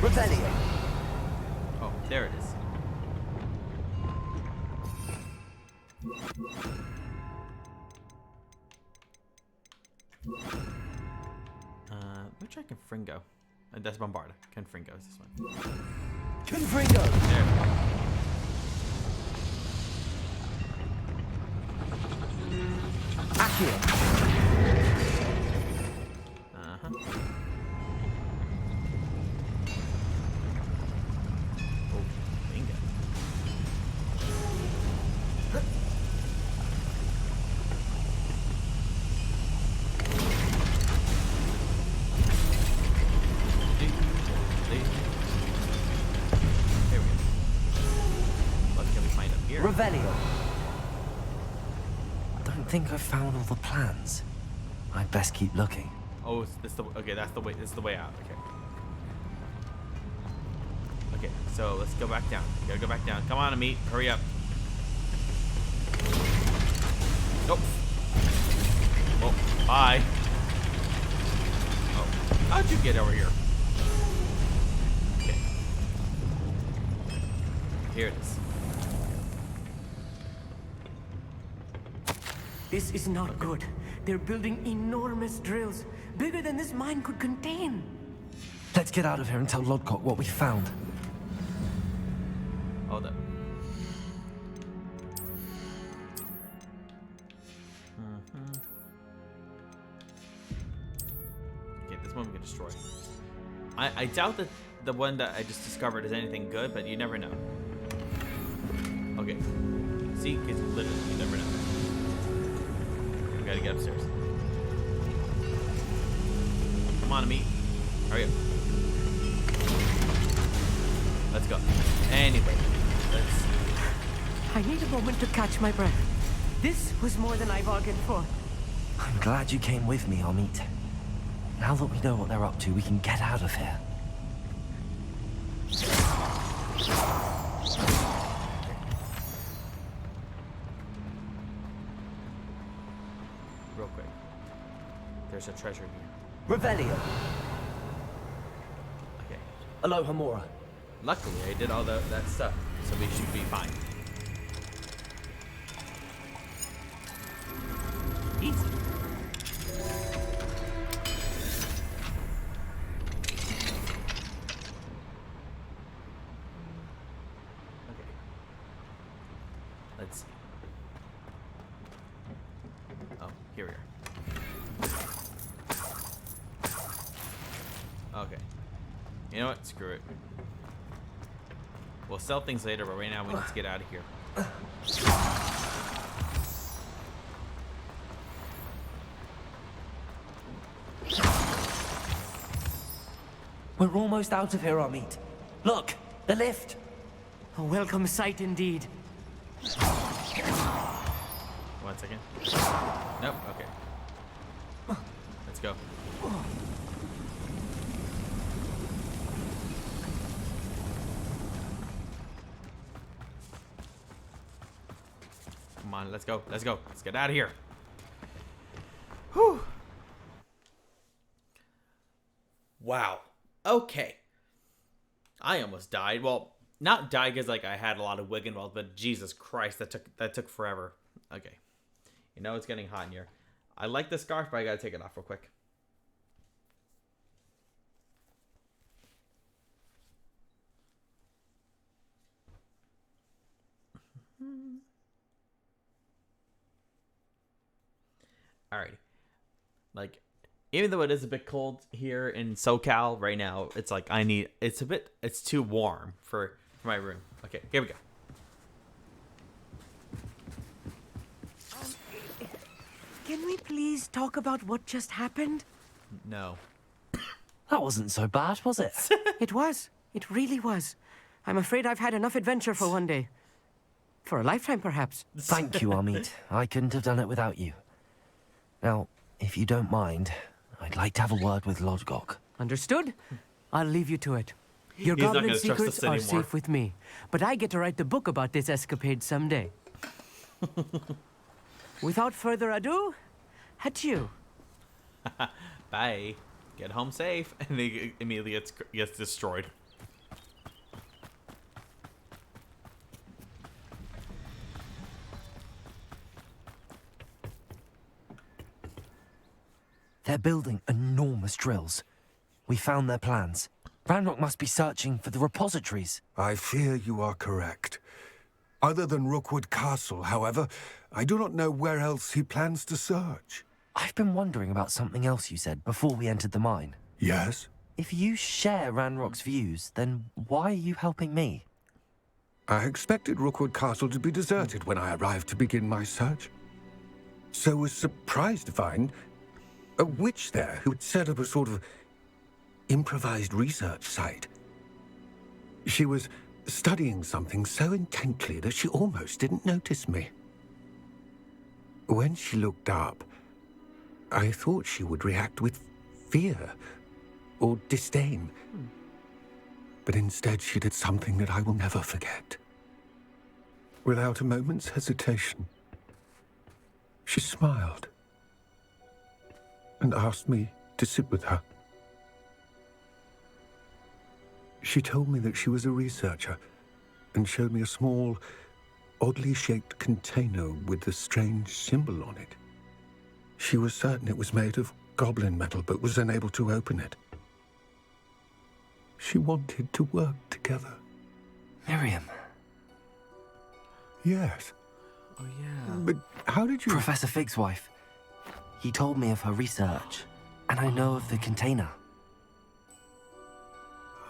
Revelio. Oh, there it is. Let me try Confringo. That's Bombarda. Confringo is this one. Confringo. There we go. Accio. Revelio. Don't think I've found all the plans. I'd best keep looking. Oh, this the okay. That's the way. This is the way out. Okay. Okay. So let's go back down. We gotta go back down. Come on, Amit. Hurry up. Nope. Oh, bye. Oh, how'd you get over here? Okay. Here it is. This is not good. They're building enormous drills, bigger than this mine could contain. Let's get out of here and tell Lodcock what we found. Hold up. Okay, this one we can destroy. I doubt that the one that I just discovered is anything good, but you never know. Okay. See, because literally, you never know. We gotta get upstairs. Come on, Amit. Hurry up. Let's go. Anyway, let's... I need a moment to catch my breath. This was more than I bargained for. I'm glad you came with me, Amit. Now that we know what they're up to, we can get out of here. Real quick. There's a treasure here. Revelio. Okay. Aloha Mora. Luckily, I did all that stuff, so we should be fine. Easy. Okay. Let's see. Oh, here we are. Okay. You know what? Screw it. We'll sell things later, but right now we need to get out of here. We're almost out of here, Amit. Look, the lift. A welcome sight indeed. 1 second. Nope, okay. Let's go. Come on, let's go. Let's go. Let's get out of here. Whew. Wow. Okay. I almost died. Well, not died because like I had a lot of wig involved, but Jesus Christ, that took forever. Okay. You know it's getting hot in here. I like the scarf, but I gotta take it off real quick. Alrighty. Like, even though it is a bit cold here in SoCal right now, it's like it's too warm for my room. Okay, here we go. Can we please talk about what just happened? No. That wasn't so bad, was it? It was. It really was. I'm afraid I've had enough adventure for one day. For a lifetime, perhaps. Thank you, Amit. I couldn't have done it without you. Now, if you don't mind, I'd like to have a word with Lodgok. Understood? I'll leave you to it. Your He's not goblin gonna trust secrets us are anymore. safe with me, but I get to write the book about this escapade someday. Without further ado, adieu. Bye. Get home safe. And he immediately gets destroyed. They're building enormous drills. We found their plans. Ranrock must be searching for the repositories. I fear you are correct. Other than Rookwood Castle, however, I do not know where else he plans to search. I've been wondering about something else you said before we entered the mine. Yes? If you share Ranrock's views, then why are you helping me? I expected Rookwood Castle to be deserted when I arrived to begin my search. So was surprised to find a witch there who had set up a sort of improvised research site. She was studying something so intently that she almost didn't notice me. When she looked up, I thought she would react with fear or disdain. But instead, she did something that I will never forget. Without a moment's hesitation, she smiled and asked me to sit with her. She told me that she was a researcher and showed me a small, oddly shaped container with a strange symbol on it. She was certain it was made of goblin metal, but was unable to open it. She wanted to work together. Miriam. Yes. Oh, yeah. But how did you... Professor Fig's wife. He told me of her research, and I know of the container.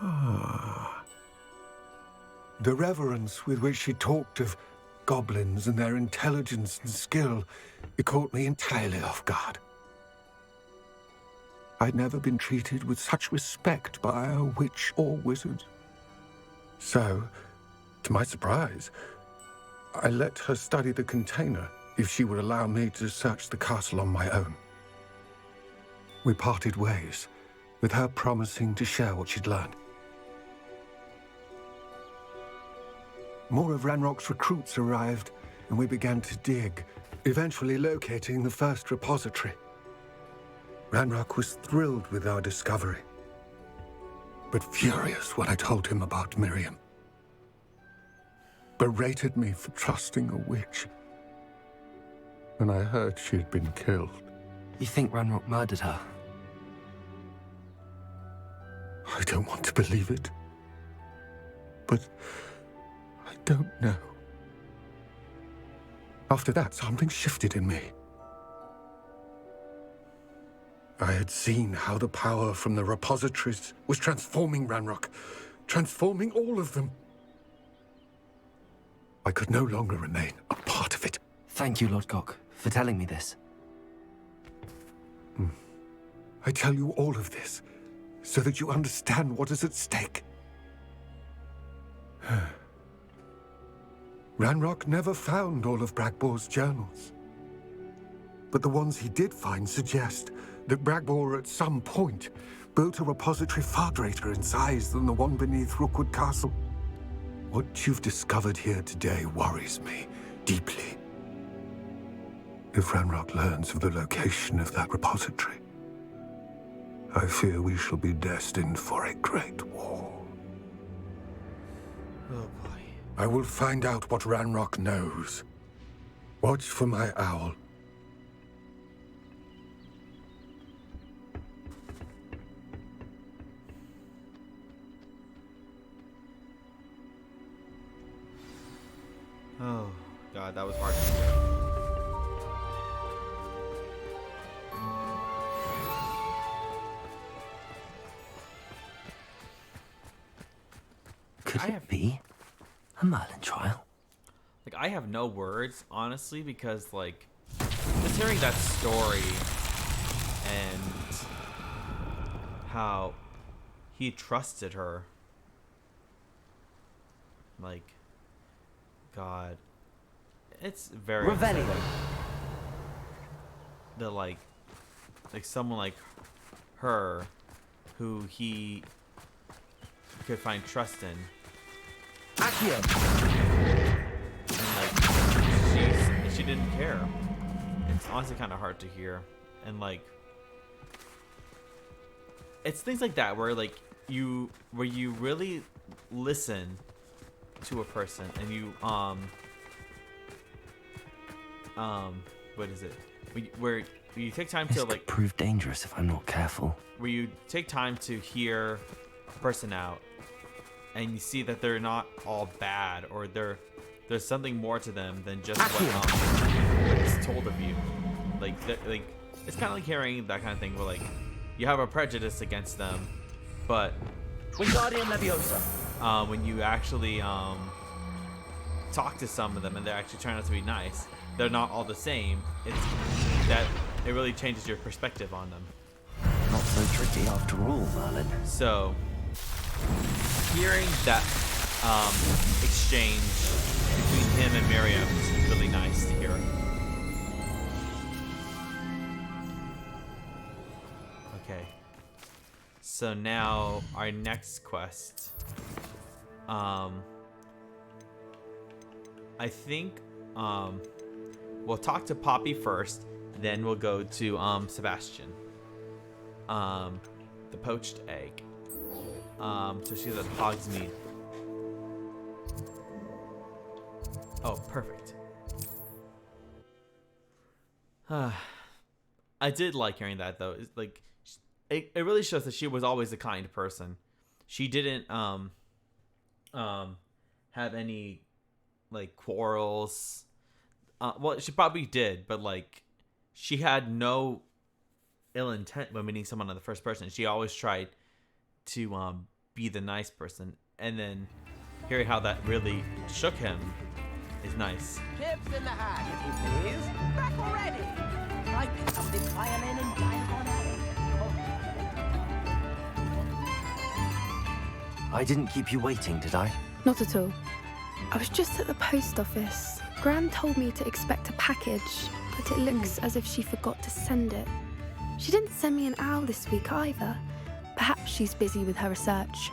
Ah. The reverence with which she talked of goblins and their intelligence and skill, it caught me entirely off guard. I'd never been treated with such respect by a witch or wizard. So, to my surprise, I let her study the container if she would allow me to search the castle on my own. We parted ways, with her promising to share what she'd learned. More of Ranrock's recruits arrived, and we began to dig, eventually locating the first repository. Ranrock was thrilled with our discovery, but furious when I told him about Miriam. Berated me for trusting a witch when I heard she had been killed. You think Ranrock murdered her? I don't want to believe it, but I don't know. After that, something shifted in me. I had seen how the power from the repositories was transforming Ranrock, transforming all of them. I could no longer remain a part of it. Thank you, Lord Cock, for telling me this. I tell you all of this so that you understand what is at stake. Ranrock never found all of Bragbor's journals. But the ones he did find suggest that Bragbor at some point built a repository far greater in size than the one beneath Rookwood Castle. What you've discovered here today worries me deeply. If Ranrock learns of the location of that repository, I fear we shall be destined for a great war. Oh boy. I will find out what Ranrock knows. Watch for my owl. Oh, God, that was hard to hear. Could it be a Merlin trial? Like, I have no words, honestly, because, like, just hearing that story and how he trusted her, like, God, it's very Revelio. The like someone like her, who he could find trust in, and like she didn't care. It's honestly kind of hard to hear, and like it's things like that where like you really listen to a person and you what is it, where you take time This to could like prove dangerous if I'm not careful. where you take time to hear a person out and you see that they're not all bad, or there's something more to them than just what's told of you. Like it's kind of like hearing that kind of thing where like you have a prejudice against them, but Wingardium Leviosa. When you actually talk to some of them and they're actually trying not to be nice, they're not all the same. It really changes your perspective on them. Not so tricky after all, Merlin. So hearing that exchange between him and Miriam is really nice to hear. Okay. So now our next quest. I think we'll talk to Poppy first, then we'll go to Sebastian. The poached egg. So she's at Hogsmeade. Oh, perfect. I did like hearing that though. It's like it really shows that she was always a kind person. She didn't have any like quarrels. Well, she probably did, but like she had no ill intent when meeting someone in the first person. She always tried to be the nice person, and then hearing how that really shook him is nice. Chips in the hat, if you please. Back already. I picked up this violin and diamond I didn't keep you waiting, did I? Not at all. I was just at the post office. Gran told me to expect a package, but it looks as if she forgot to send it. She didn't send me an owl this week either. Perhaps she's busy with her research.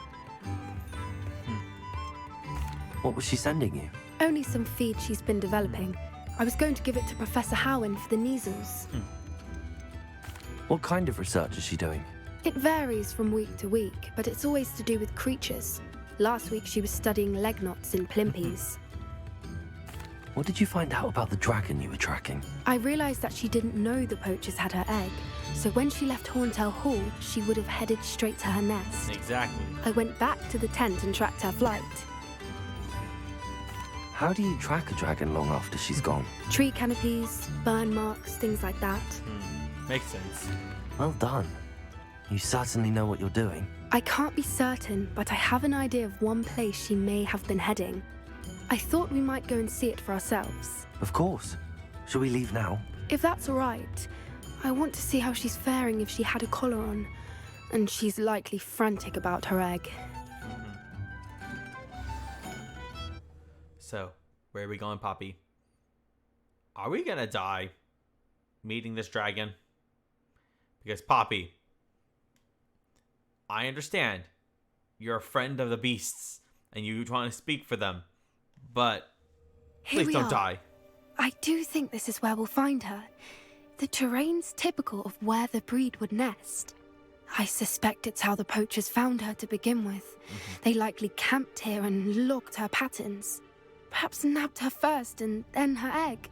What was she sending you? Only some feed she's been developing. I was going to give it to Professor Howen for the measles. What kind of research is she doing? It varies from week to week, but it's always to do with creatures. Last week she was studying leg knots in plimpies. What did you find out about the dragon you were tracking? I realized that she didn't know the poachers had her egg, so when she left Horntail Hall, she would have headed straight to her nest. Exactly. I went back to the tent and tracked her flight. How do you track a dragon long after she's gone? Tree canopies, burn marks, things like that. Makes sense. Well done. You certainly know what you're doing. I can't be certain, but I have an idea of one place she may have been heading. I thought we might go and see it for ourselves. Of course. Shall we leave now? If that's all right. I want to see how she's faring if she had a collar on. And she's likely frantic about her egg. So, where are we going, Poppy? Are we gonna die meeting this dragon? Because, Poppy, I understand you're a friend of the beasts and you want to speak for them, but please don't die. I do think this is where we'll find her. The terrain's typical of where the breed would nest. I suspect it's how the poachers found her to begin with. They likely camped here and logged her patterns. Perhaps nabbed her first and then her egg.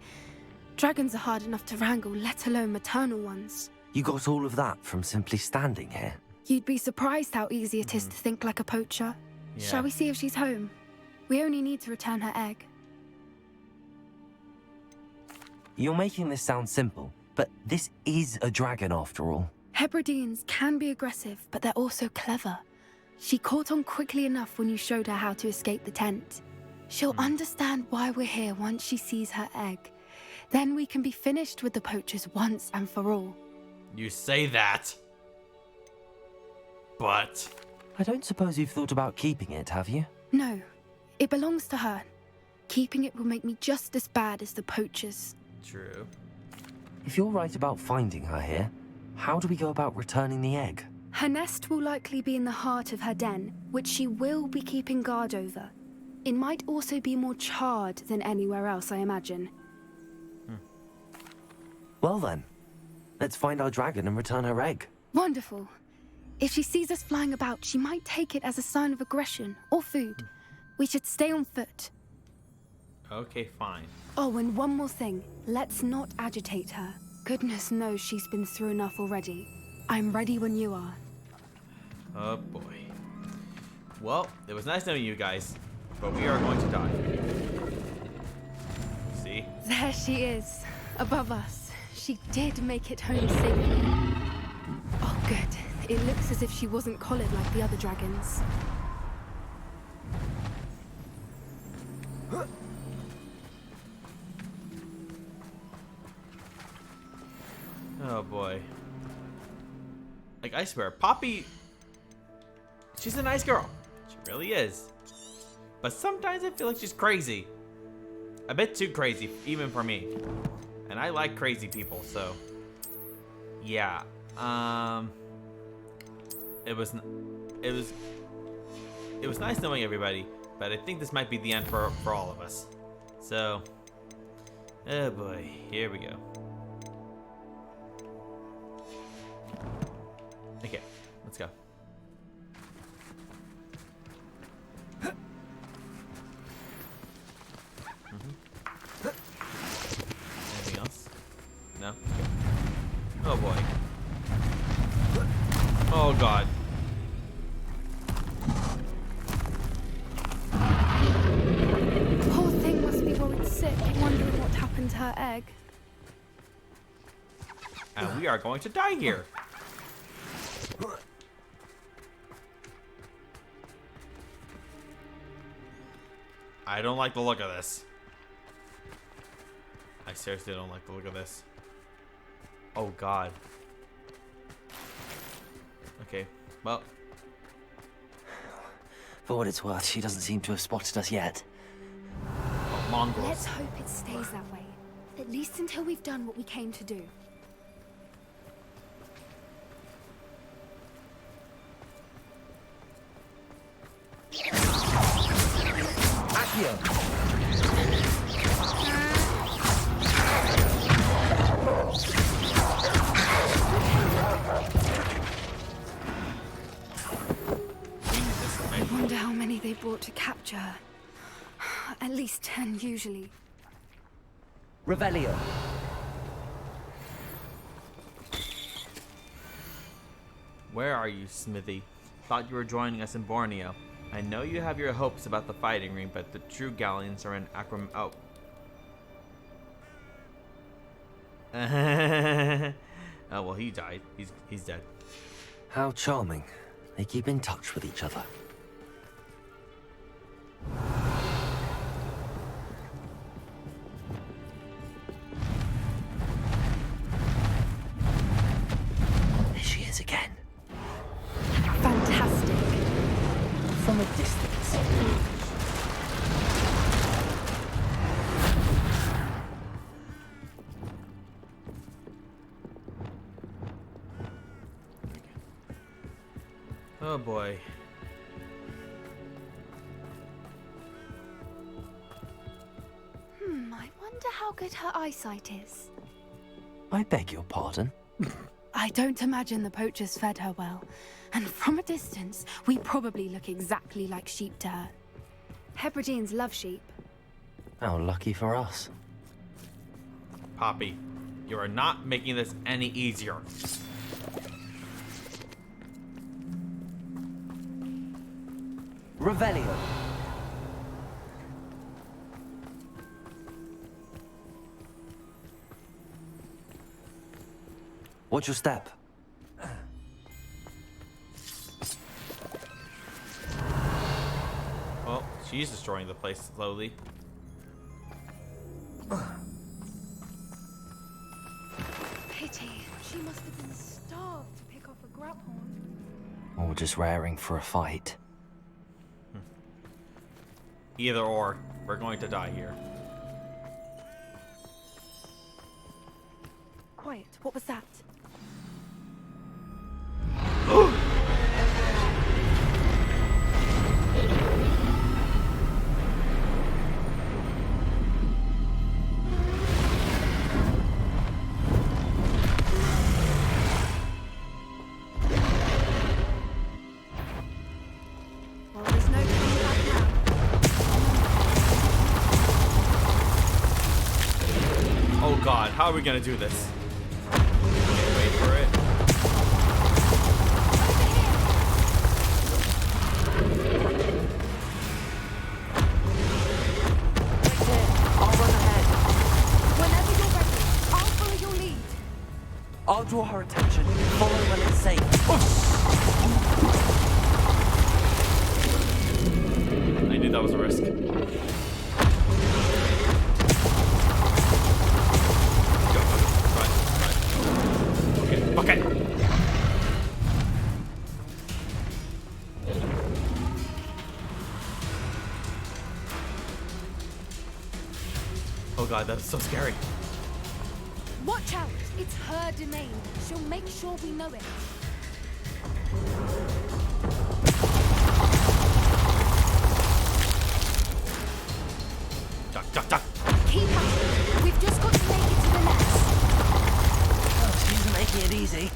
Dragons are hard enough to wrangle, let alone maternal ones. You got all of that from simply standing here? You'd be surprised how easy it is to think like a poacher. Yeah. Shall we see if she's home? We only need to return her egg. You're making this sound simple, but this is a dragon after all. Hebrideans can be aggressive, but they're also clever. She caught on quickly enough when you showed her how to escape the tent. She'll understand why we're here once she sees her egg. Then we can be finished with the poachers once and for all. You say that, but... I don't suppose you've thought about keeping it, have you? No, it belongs to her. Keeping it will make me just as bad as the poachers. True. If you're right about finding her here, how do we go about returning the egg? Her nest will likely be in the heart of her den, which she will be keeping guard over. It might also be more charred than anywhere else, I imagine. Well then, let's find our dragon and return her egg. Wonderful. If she sees us flying about, she might take it as a sign of aggression or food. We should stay on foot. Okay, fine. Oh, and one more thing. Let's not agitate her. Goodness knows she's been through enough already. I'm ready when you are. Oh boy. Well, it was nice knowing you guys, but we are going to die. See? There she is, above us. She did make it home safely. Oh, good. It looks as if she wasn't collared like the other dragons. Oh boy. Like, I swear, Poppy, she's a nice girl. She really is. but sometimes I feel like she's crazy. A bit too crazy, even for me. And I like crazy people, so yeah. It was nice knowing everybody, but I think this might be the end for all of us. So, oh boy, here we go. Okay, let's go. Anything else? No? Okay. Oh boy. Oh god. Poor thing must be worried sick, wondering what happened to her egg. And we are going to die here. I don't like the look of this. I seriously don't like the look of this. Oh god. Okay, well. For what it's worth, she doesn't seem to have spotted us yet. Oh, mongrels. Let's hope it stays that way. At least until we've done what we came to do. I wonder how many they brought to capture her. At least 10 usually. Revelio. Where are you, Smithy? Thought you were joining us in Borneo. I know you have your hopes about the fighting ring, but the true galleons are in Akram. Oh. Oh well, he died. He's dead. How charming. They keep in touch with each other. There she is again. Fantastic. From a distance. Oh boy. I wonder how good her eyesight is. I beg your pardon? I don't imagine the poachers fed her well. And from a distance, we probably look exactly like sheep to her. Hebrideans love sheep. How lucky for us. Poppy, you are not making this any easier. Revelio. Watch your step. Well, she's destroying the place slowly. Pity. She must have been starved to pick off a grabhorn. Or just raring for a fight. Either or, we're going to die here. Quiet. What was that? Well, there's no coming back now. Oh god, how are we gonna do this? Okay, wait for it. I'll run ahead. Whenever you're ready, I'll follow your lead. I'll draw her attention. Follow when it's safe. I knew that was a risk. Okay. Oh god, that's so scary. Watch out! It's her domain. She'll make sure we know it. Duck, duck, duck. Keep up. We've just got to make it to the nest. Oh, she's making it easy.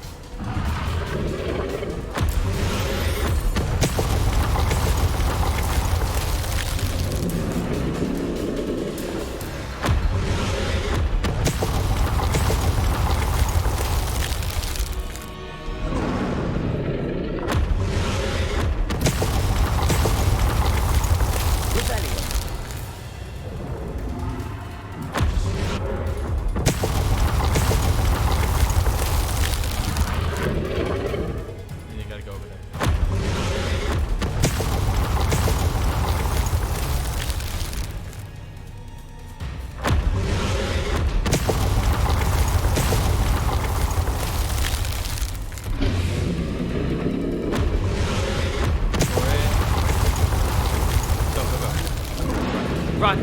Run!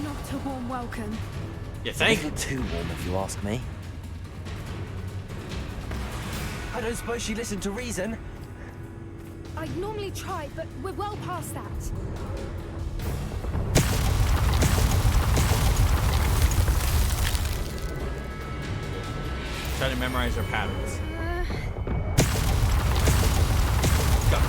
Not a warm welcome. You think? A little too warm, if you ask me. I don't suppose she listened to reason. I'd normally try, but we're well past that. Try to memorize her patterns. Go.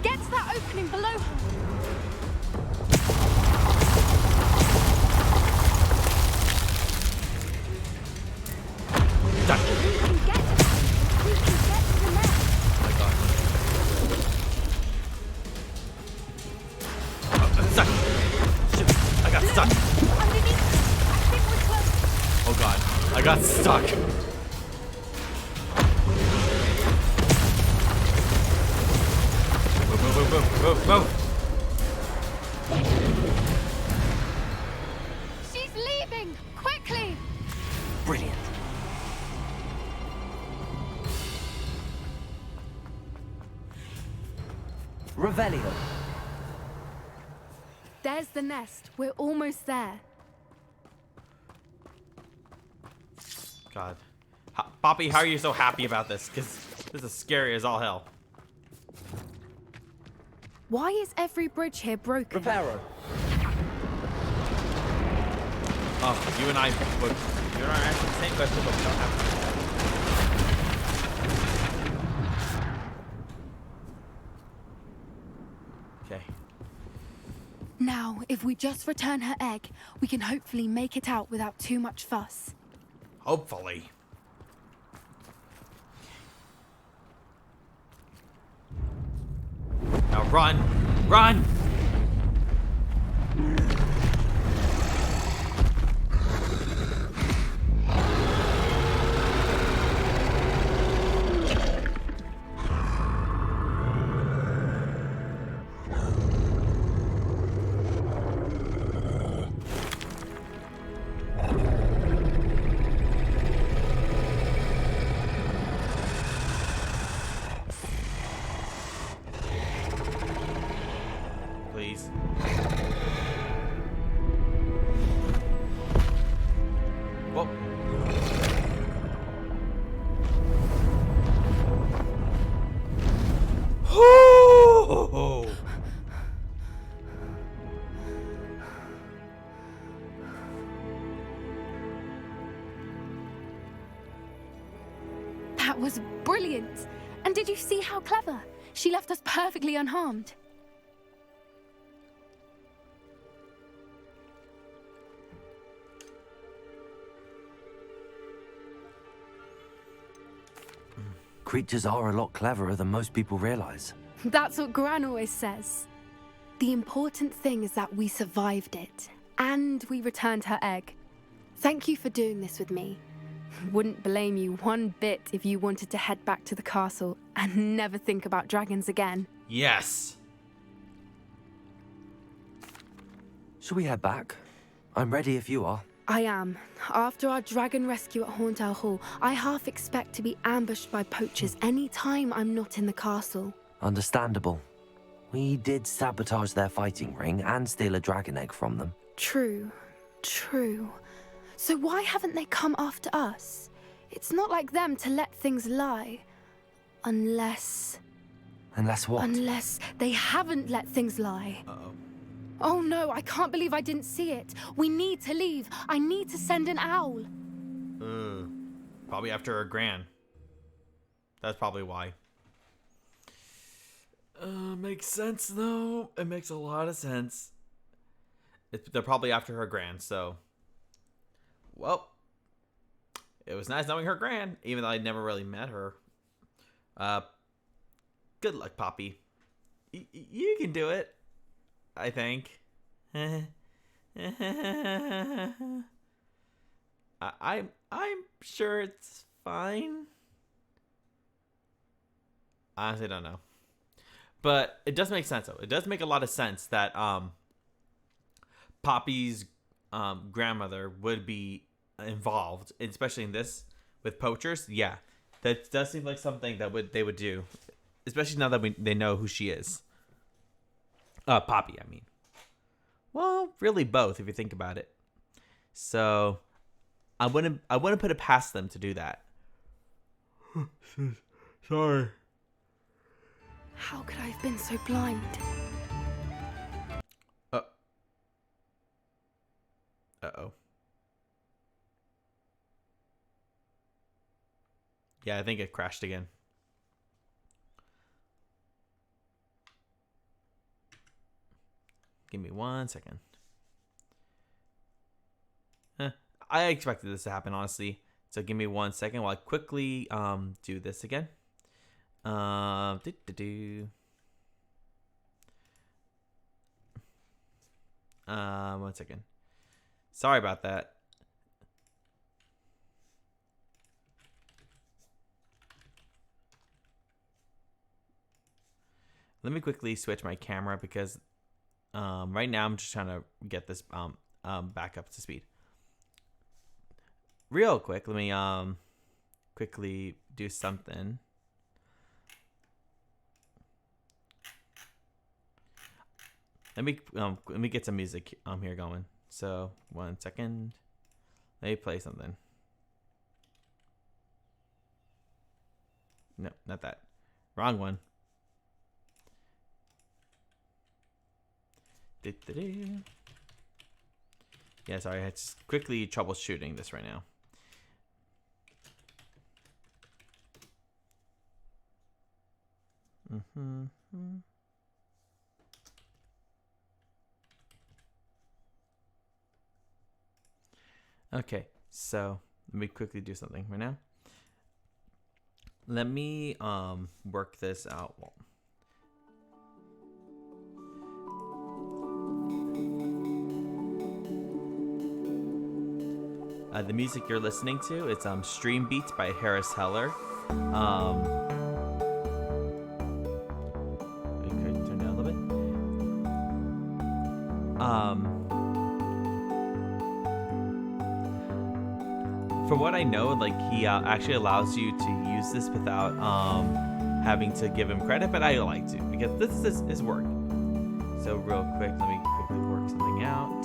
Get to that opening below her. Duck. If we can get to that, we can get to the nest. Oh my god. Oh, I'm stuck. Shoot. I got stuck. Underneath. I think we're close. Oh god. I got stuck. Move, move, move, move, move, move. She's leaving. Quickly. Brilliant. Revelio. There's the nest. We're almost there. God. Poppy, how are you so happy about this? Because this is scary as all hell. Why is every bridge here broken? Reparo. Oh, you and I are asking the same question, but we don't have to. Okay. Now, if we just return her egg, we can hopefully make it out without too much fuss. Hopefully. Now run! Run! Please. Whoa. Oh! That was brilliant. And did you see how clever? She left us perfectly unharmed. Creatures are a lot cleverer than most people realize. That's what Gran always says. The important thing is that we survived it, and we returned her egg. Thank you for doing this with me. Wouldn't blame you one bit if you wanted to head back to the castle and never think about dragons again. Yes. Shall we head back? I'm ready if you are. I am. After our dragon rescue at Hauntel Hall, I half expect to be ambushed by poachers any time I'm not in the castle. Understandable. We did sabotage their fighting ring and steal a dragon egg from them. True. So why haven't they come after us? It's not like them to let things lie. Unless what? Unless they haven't let things lie. Uh-oh. Oh no, I can't believe I didn't see it. We need to leave. I need to send an owl. Probably after her gran. That's probably why. Makes sense though. It makes a lot of sense. They're probably after her gran, so. Well, it was nice knowing her gran, even though I'd never really met her. Good luck, Poppy. You can do it. I think. I'm sure it's fine. I honestly don't know. But it does make sense though. It does make a lot of sense that Poppy's grandmother would be involved, especially in this with poachers. Yeah. That does seem like something that they would do. Especially now that they know who she is. Poppy, I mean. Well, really both if you think about it. So I wouldn't put it past them to do that. Sorry. How could I have been so blind? Uh-oh. Yeah, I think it crashed again. Give me 1 second. I expected this to happen, honestly. So give me 1 second while I quickly do this again. 1 second. Sorry about that. Let me quickly switch my camera because right now I'm just trying to get this back up to speed. Real quick, let me quickly do something. Let me get some music here going. So 1 second. Let me play something. No, not that. Wrong one. Yeah, sorry, I just quickly troubleshooting this right now. Okay, so let me quickly do something right now. Let me work this out. The music you're listening to, it's Stream Beats by Harris Heller. We could turn down a little bit. From what I know, like he actually allows you to use this without having to give him credit, but I like to because this is his work. So real quick, let me quickly work something out.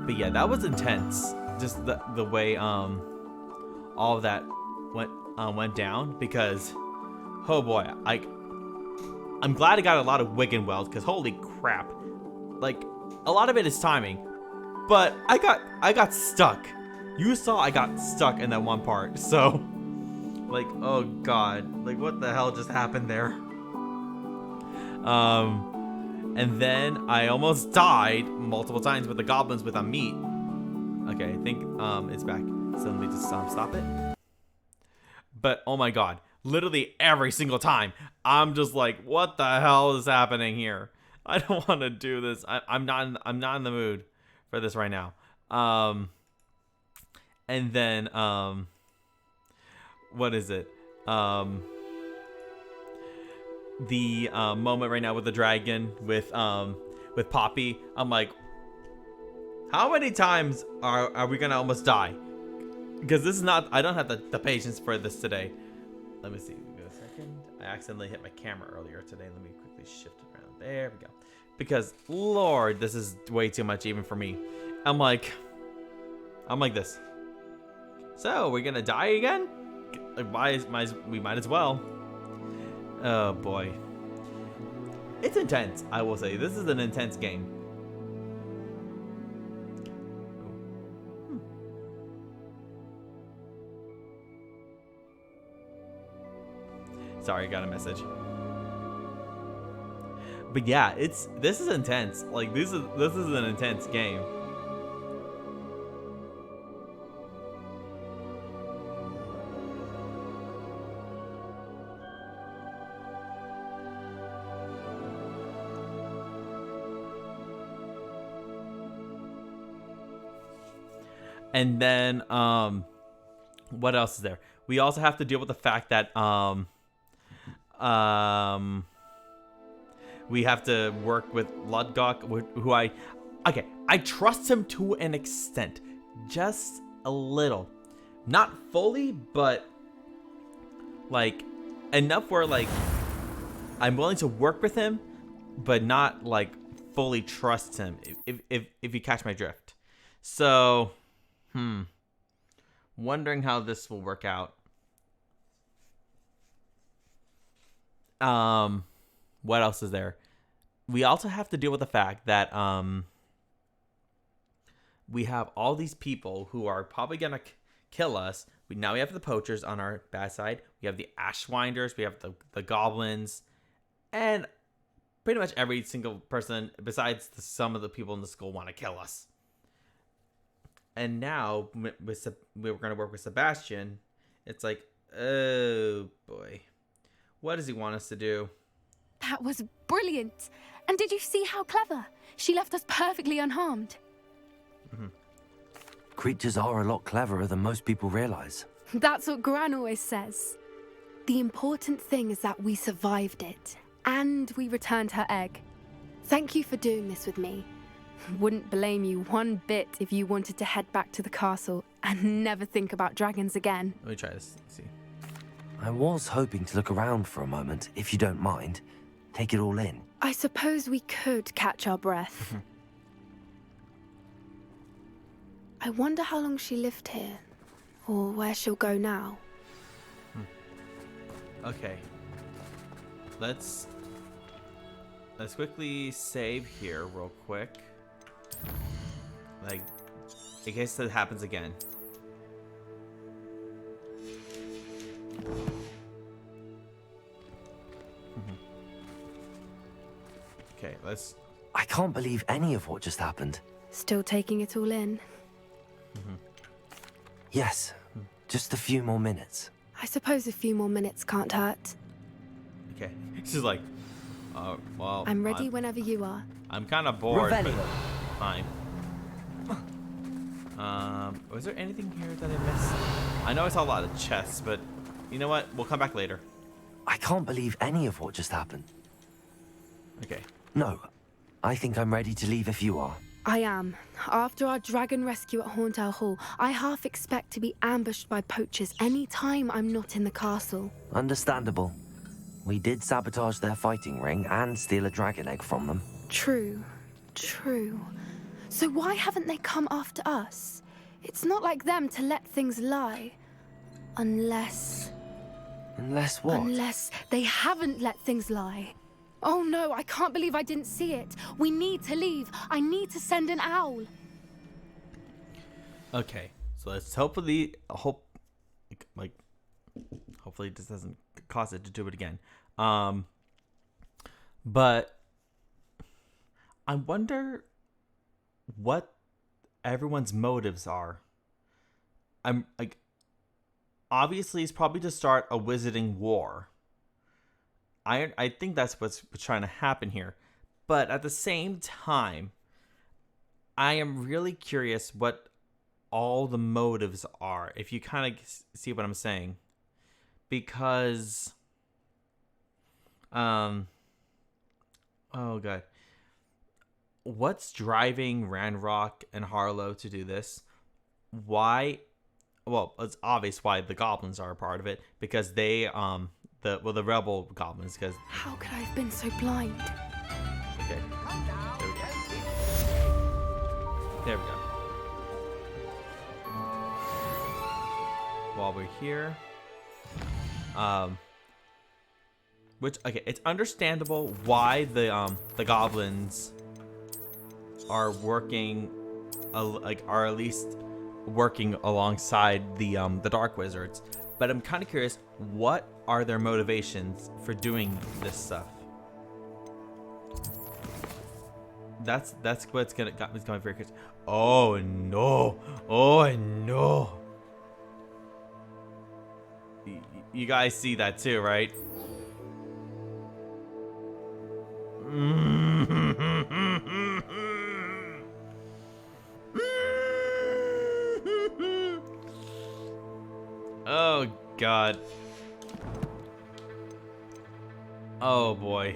But yeah, that was intense. Just the way all of that went down because oh boy, I'm glad I got a lot of Wiggenweld because holy crap, like a lot of it is timing, but I got stuck. You saw I got stuck in that one part, so like oh god, like what the hell just happened there? And then I almost died multiple times with the goblins with a meat. Okay, I think it's back. So let me just stop it. But oh my god, literally every single time, I'm just like, what the hell is happening here? I don't want to do this. I'm not in the mood for this right now. And then what is it? the moment right now with the dragon with Poppy. I'm like, how many times are we gonna almost die? Because this is not. I don't have the patience for this today. Let me see. Give me a second. I accidentally hit my camera earlier today. Let me quickly shift it around. There we go. Because Lord, this is way too much even for me. I'm like this. So we're gonna die again? We might as well. Oh boy. It's intense, I will say. This is an intense game. Sorry, I got a message. But yeah, this is intense. Like this is an intense game. And then what else is there? We also have to deal with the fact that we have to work with Ludgok, who I trust him to an extent, just a little, not fully, but like enough where like I'm willing to work with him, but not like fully trust him. If you catch my drift. So, wondering how this will work out. What else is there? We also have to deal with the fact that we have all these people who are probably gonna kill us. Now we have the poachers on our bad side. We have the Ashwinders. We have the goblins, and pretty much every single person besides some of the people in the school want to kill us. And now we're gonna work with Sebastian. It's like, oh boy, what does he want us to do? That was brilliant. And did you see how clever? She left us perfectly unharmed. Creatures are a lot cleverer than most people realize. That's what Gran always says. The important thing is that we survived it, and we returned her egg. Thank you for doing this with me. Wouldn't blame you one bit if you wanted to head back to the castle and never think about dragons again. Let me try this. See. I was hoping to look around for a moment, if you don't mind. Take it all in. I suppose we could catch our breath. I wonder how long she lived here, or where she'll go now. Okay. Let's quickly save here real quick. Like, in case that happens again. Okay, let's... I can't believe any of what just happened. Still taking it all in? Yes, just a few more minutes. I suppose a few more minutes can't hurt. Okay, she's like, well... I'm ready whenever you are. I'm kind of bored, Revelio. but fine. Was there anything here that I missed? I know I saw a lot of chests, but you know what? We'll come back later. I can't believe any of what just happened. Okay. No, I think I'm ready to leave if you are. I am. After our dragon rescue at Hauntow Hall, I half expect to be ambushed by poachers any time I'm not in the castle. Understandable. We did sabotage their fighting ring and steal a dragon egg from them. True. So why haven't they come after us? It's not like them to let things lie. Unless what? Unless they haven't let things lie. Oh no, I can't believe I didn't see it. We need to leave. I need to send an owl. Okay, so let's hopefully this doesn't cause it to do it again. But I wonder what everyone's motives are. I'm like, obviously it's probably to start a wizarding war. I think that's what's trying to happen here. But at the same time, I am really curious what all the motives are, if you kind of see what I'm saying. Because Oh god. What's driving Ranrock and Harlow to do this? Why? Well, it's obvious why the goblins are a part of it, because they the rebel goblins, because How could I have been so blind? okay. There we go. While we're here, which okay, it's understandable why the goblins are working, are at least working alongside the dark wizards. But I'm kind of curious, what are their motivations for doing this stuff? That's what's got me very curious. Oh no! Oh no! You guys see that too, right? Oh god. Oh boy.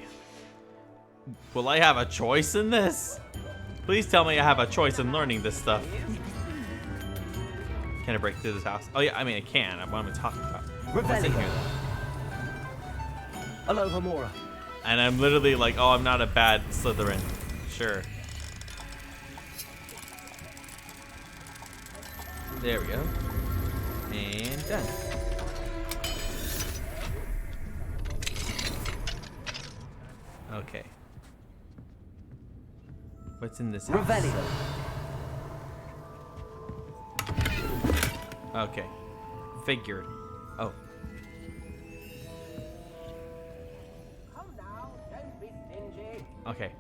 Will I have a choice in this? Please tell me I have a choice in learning this stuff. Can I break through this house? Oh yeah, I mean I can. What am I talking about? What's in here though? Aloha Mora. And I'm literally like, oh, I'm not a bad Slytherin. Sure. There we go. And done. Okay. What's in this house? Revelio. Okay. Figured. Oh. Okay.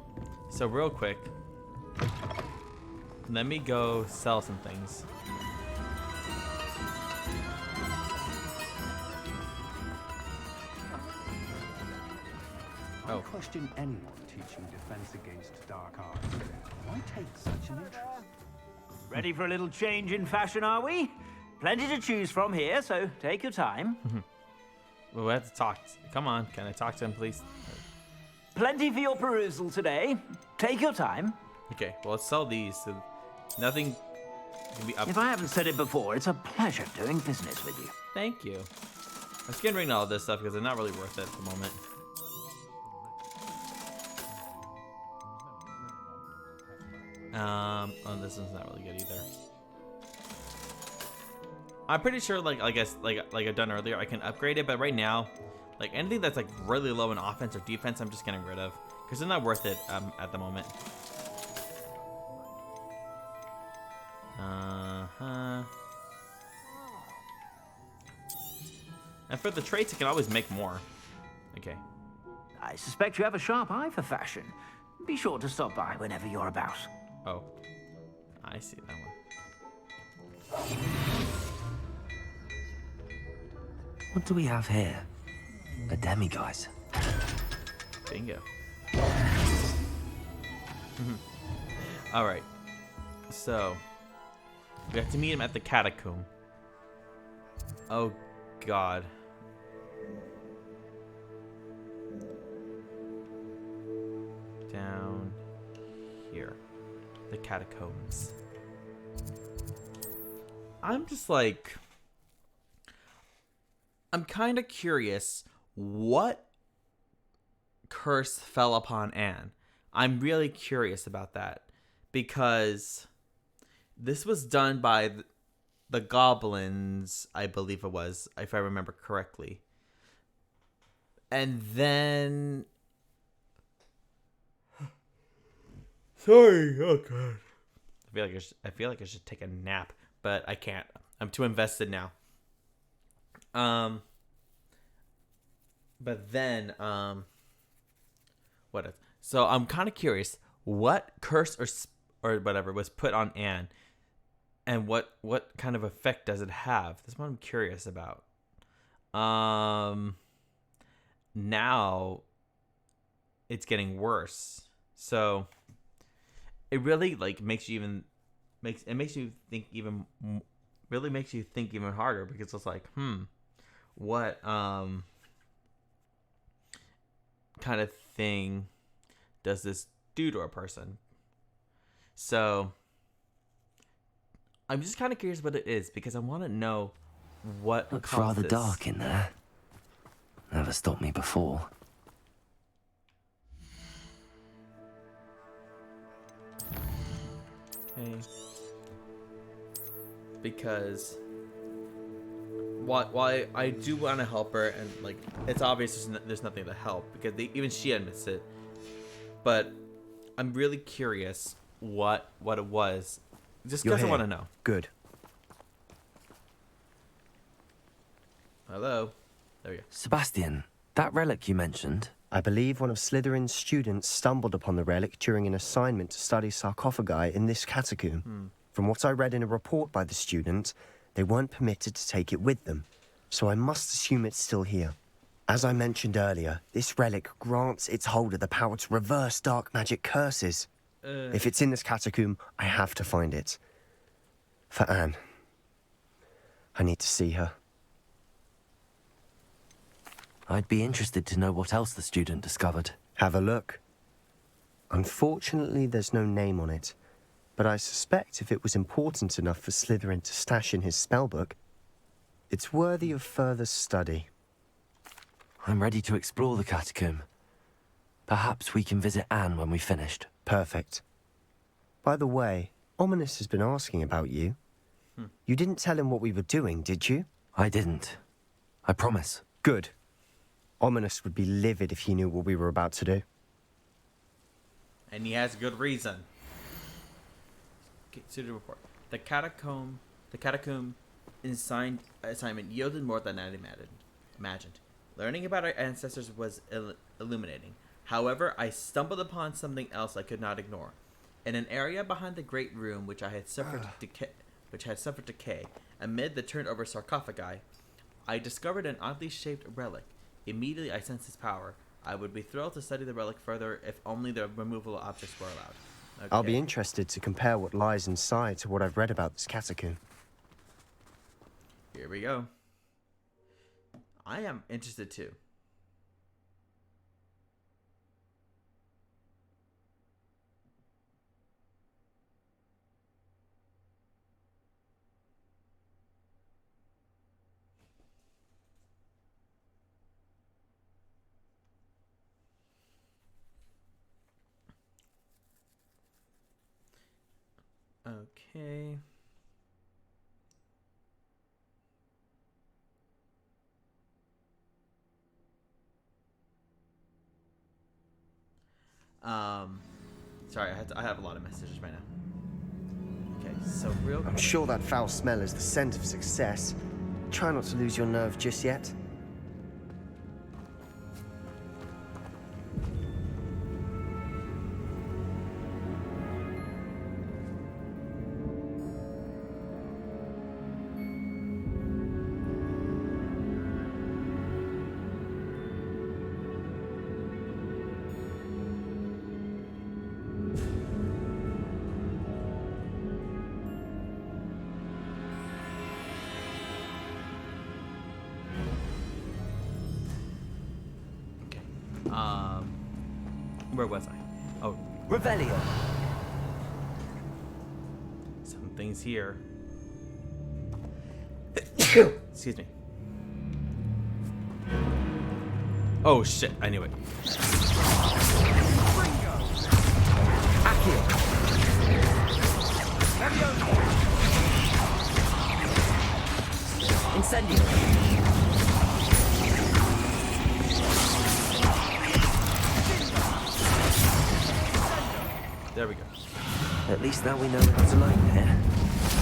So real quick, let me go sell some things. I question anyone teaching defense against dark arts. Why take such an interest? Ready for a little change in fashion, are we? Plenty to choose from here, so take your time. Well, we have to talk. Come on, can I talk to him, please? Plenty for your perusal today. Take your time. Okay, well, let's sell these. So nothing can be up. If I haven't said it before, it's a pleasure doing business with you. Thank you. I'm getting rid of all this stuff because it's not really worth it at the moment. Oh, this one's not really good either. I'm pretty sure, like I've done earlier, I can upgrade it, but right now, like anything that's like really low in offense or defense, I'm just getting rid of because they're not worth it at the moment. And for the traits, I can always make more. Okay. I suspect you have a sharp eye for fashion. Be sure to stop by whenever you're about. Oh, I see that one. What do we have here? A demiguise. Bingo. All right. So we have to meet him at the catacomb. Oh God. Down here. The catacombs. I'm just like, I'm kind of curious what curse fell upon Anne. I'm really curious about that because this was done by the goblins, I believe it was, if I remember correctly. And then sorry, oh god. I feel like I should take a nap, but I can't. I'm too invested now. But then what if? So I'm kind of curious what curse or whatever was put on Anne, and what kind of effect does it have? That's what I'm curious about. Now it's getting worse. So it really like makes you think even harder because it's like, what kind of thing does this do to a person? So I'm just kind of curious what it is, because I want to know what Looks caused rather this. dark in there. Never stopped me before. Okay. Because while I do want to help her, and like it's obvious there's nothing to help, because even she admits it, but I'm really curious what it was, just because I want to know. Good. Hello. There we go. Sebastian, that relic you mentioned. I believe one of Slytherin's students stumbled upon the relic during an assignment to study sarcophagi in this catacomb. From what I read in a report by the student, they weren't permitted to take it with them, so I must assume it's still here. As I mentioned earlier, this relic grants its holder the power to reverse dark magic curses. If it's in this catacomb, I have to find it. For Anne. I need to see her. I'd be interested to know what else the student discovered. Have a look. Unfortunately, there's no name on it, but I suspect if it was important enough for Slytherin to stash in his spellbook, it's worthy of further study. I'm ready to explore the catacomb. Perhaps we can visit Anne when we've finished. Perfect. By the way, Ominous has been asking about you. You didn't tell him what we were doing, did you? I didn't. I promise. Good. Ominous would be livid if he knew what we were about to do. And he has good reason. Consider the report. The catacomb assignment yielded more than I imagined. Learning about our ancestors was illuminating. However, I stumbled upon something else I could not ignore. In an area behind the great room which had suffered decay, amid the turned-over sarcophagi, I discovered an oddly shaped relic. Immediately, I sensed its power. I would be thrilled to study the relic further if only the removal of objects were allowed. Okay. I'll be interested to compare what lies inside to what I've read about this catacomb. Here we go. I am interested too. Okay. Sorry, I have a lot of messages right now. Okay, so real. I'm sure that foul smell is the scent of success. Try not to lose your nerve just yet. Where was I? Oh, Revelio. Something's here. Excuse me. Oh shit! I knew it. Incendio. There we go. At least now we know we're not alone here.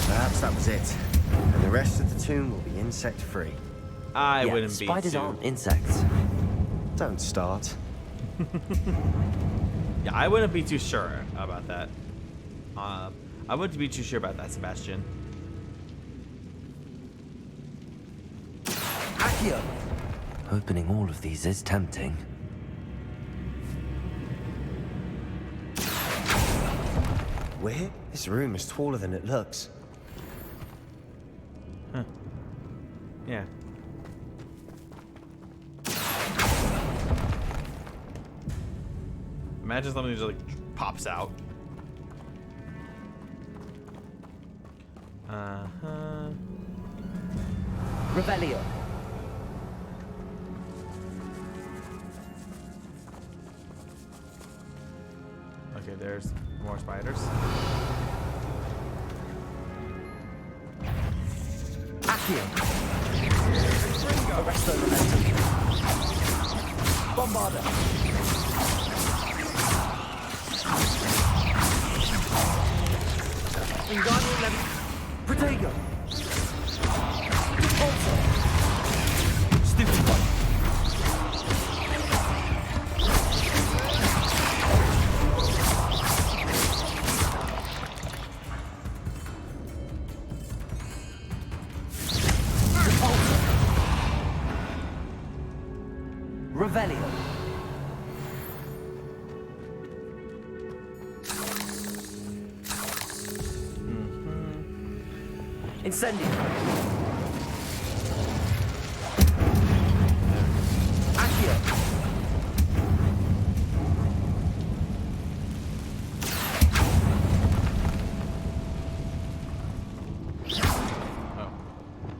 Perhaps that was it. And the rest of the tomb will be insect-free. I wouldn't be spiders too... aren't insects. Don't start. Yeah, I wouldn't be too sure about that. I wouldn't be too sure about that, Sebastian. Accio! Opening all of these is tempting. Where? This room is taller than it looks. Huh. Yeah. Imagine something just like pops out. Revelio. Okay, there's more spiders. Accio. Arresto momentum. Bombarda. Inganio level. Protego. Also. Stupefy. Revelio. Incendio. Accio.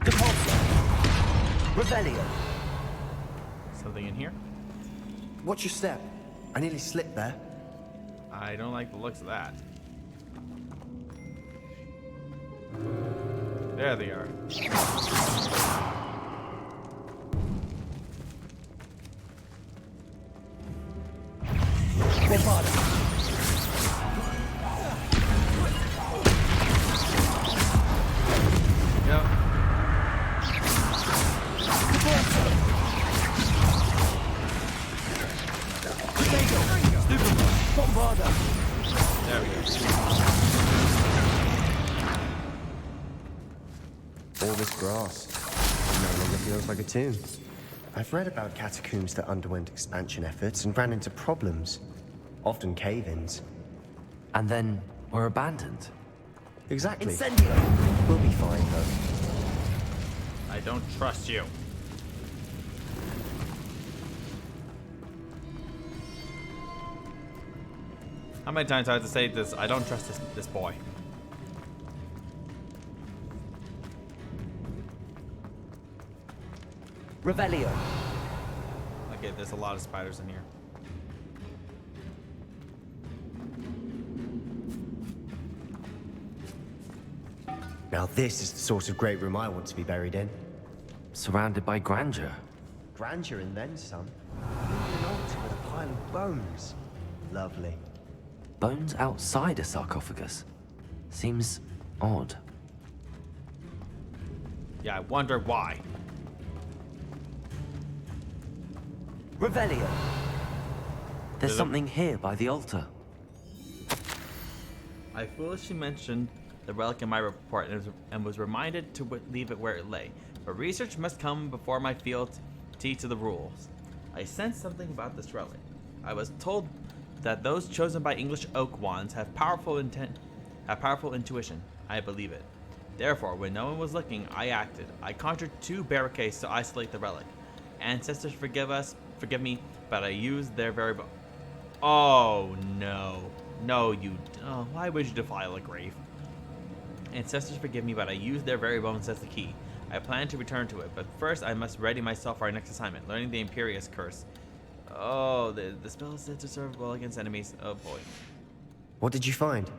Depulso. Revelio. Something in here? Watch your step. I nearly slipped there. I don't like the looks of that. There they are. Yep. Bombarda. There we go. All this grass no longer feels like a tomb. I've read about catacombs that underwent expansion efforts and ran into problems, often cave-ins. And then were abandoned. Exactly. Incendio. We'll be fine, though. I don't trust you. How many times do I have to say this? I don't trust this boy. Revelio. Okay, there's a lot of spiders in here. Now this is the sort of great room I want to be buried in. Surrounded by grandeur. Grandeur and then some. An altar with a pile of bones. Lovely. Bones outside a sarcophagus. Seems odd. Yeah, I wonder why. Revelio. There's something here by the altar. I foolishly mentioned the relic in my report and was reminded to leave it where it lay. But research must come before my fealty to the rules. I sensed something about this relic. I was told that those chosen by English oak wands have powerful intuition. I believe it. Therefore, when no one was looking, I acted. I conjured 2 barricades to isolate the relic. Ancestors, forgive me, but I used their very Oh no. No, you. Oh, why would you defile a grave? Ancestors, forgive me, but I used their very bones as the key. I plan to return to it, but first I must ready myself for our next assignment, learning the Imperious Curse. Oh, the spell is said to serve well against enemies. Oh boy. What did you find?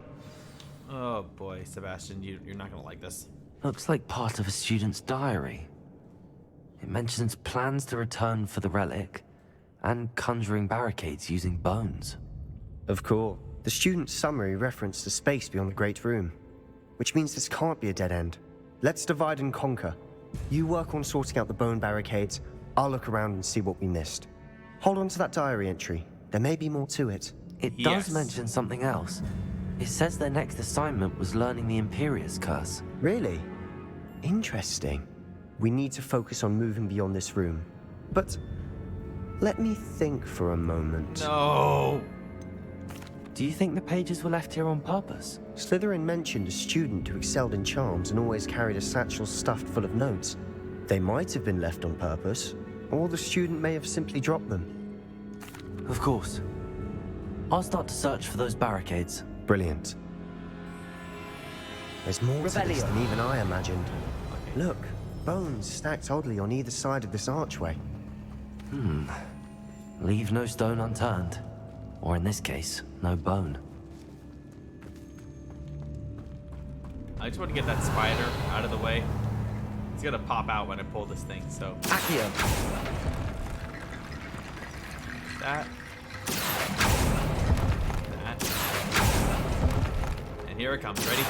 Oh boy, Sebastian, you're not gonna like this. Looks like part of a student's diary. It mentions plans to return for the relic and conjuring barricades using bones. Of course. The student's summary referenced a space beyond the Great Room, which means this can't be a dead end. Let's divide and conquer. You work on sorting out the bone barricades. I'll look around and see what we missed. Hold on to that diary entry. There may be more to it. It does mention something else. It says their next assignment was learning the Imperious Curse. Really? Interesting. We need to focus on moving beyond this room. But let me think for a moment. No! Do you think the pages were left here on purpose? Slytherin mentioned a student who excelled in charms and always carried a satchel stuffed full of notes. They might have been left on purpose, or the student may have simply dropped them. Of course. I'll start to search for those barricades. Brilliant. There's more to this than even I imagined. Look, bones stacked oddly on either side of this archway. Leave no stone unturned. Or in this case, no bone. I just want to get that spider out of the way. It's gonna pop out when I pull this thing, so. Accio! That. That. And here it comes. Ready?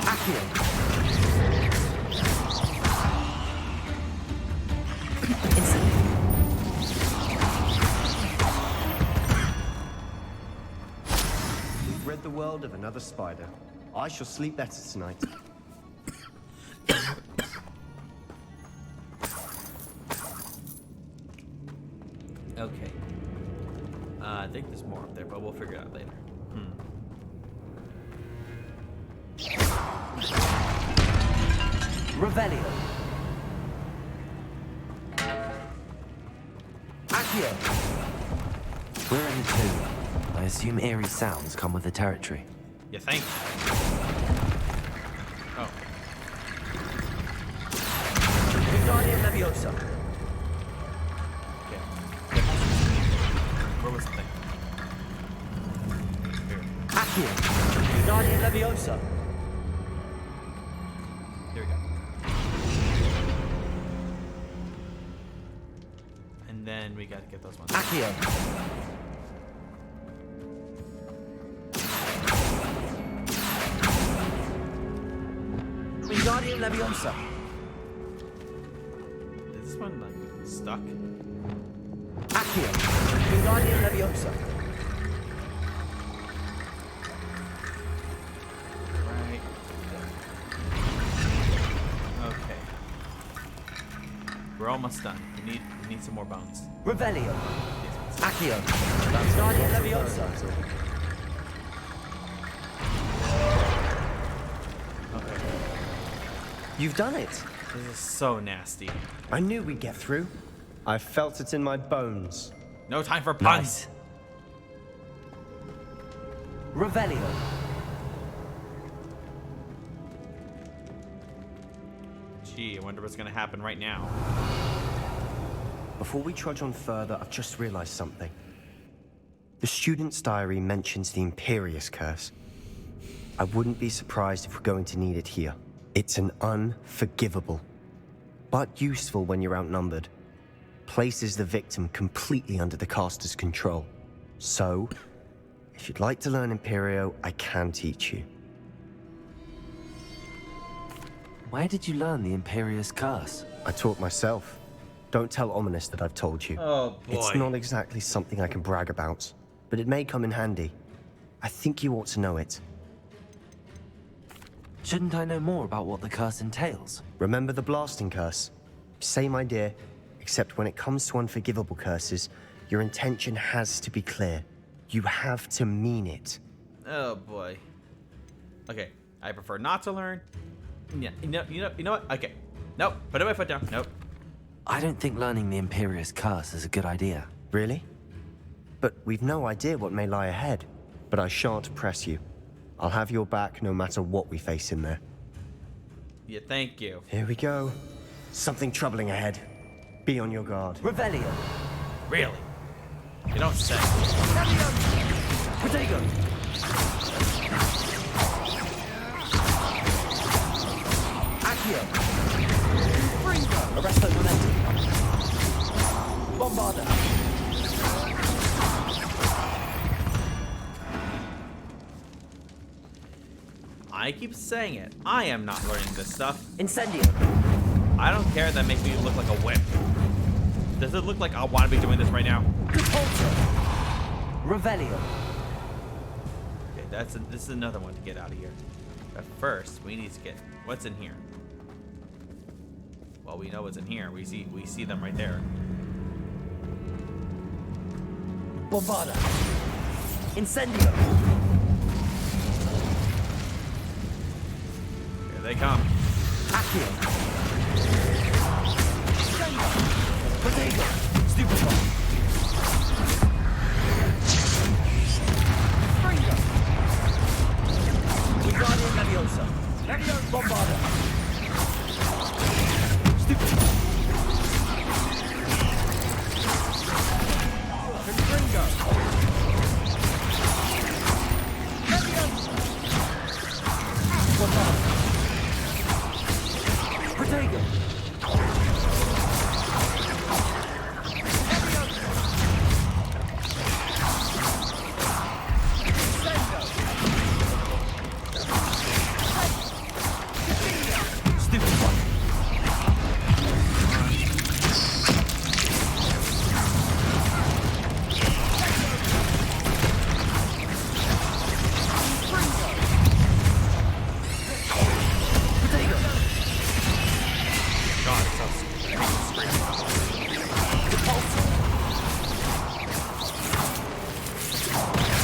Accio! We've rid the world of another spider. I shall sleep better tonight. Okay. I think there's more up there, but we'll figure it out later. Revelio. Accio. We're in the tomb. I assume eerie sounds come with the territory. You think? Oh. Wingardium Leviosa. Okay. Where was the thing? Here. Accio. Wingardium Leviosa. Here we go. And then we gotta get those ones. Accio. Wingardium Leviosa. Is this one like stuck? Accio. Wingardium Leviosa. Right. Okay. We're almost done. We need some more bones. Revelio. Accio. Wingardium Leviosa. Okay. You've done it. This is so nasty. I knew we'd get through. I felt it in my bones. No time for puns. Revelio. Gee, I wonder what's gonna happen right now. Before we trudge on further, I've just realized something. The student's diary mentions the Imperious Curse. I wouldn't be surprised if we're going to need it here. It's an unforgivable, but useful when you're outnumbered. Places the victim completely under the caster's control. So, if you'd like to learn Imperio, I can teach you. Where did you learn the Imperious Curse? I taught myself. Don't tell Ominous that I've told you. Oh, boy. It's not exactly something I can brag about, but it may come in handy. I think you ought to know it. Shouldn't I know more about what the curse entails? Remember the blasting curse? Same idea, except when it comes to unforgivable curses, your intention has to be clear. You have to mean it. Oh boy. Okay, I prefer not to learn. Yeah, you know what? Okay. Nope. Put my foot down. Nope. I don't think learning the Imperious Curse is a good idea. Really? But we've no idea what may lie ahead. But I shan't press you. I'll have your back no matter what we face in there. Yeah, thank you. Here we go. Something troubling ahead. Be on your guard. Revelio. Really? You don't say. Protego. Accio. Arresto Momentum. Bombarda. I keep saying it. I am not learning this stuff. Incendio. I don't care that makes me look like a wimp. Does it look like I want to be doing this right now? Revelio. Okay, this is another one to get out of here. But first, we need to get what's in here. Well, we know what's in here. We see them right there. Bombarda. Incendio. Here they come. Accio. Potato! Stupefy! Springo! Wingardium Leviosa! Leviosa! Bombarda! Stupefy! Springo! Bombarda! Potato! God, it sounds straight.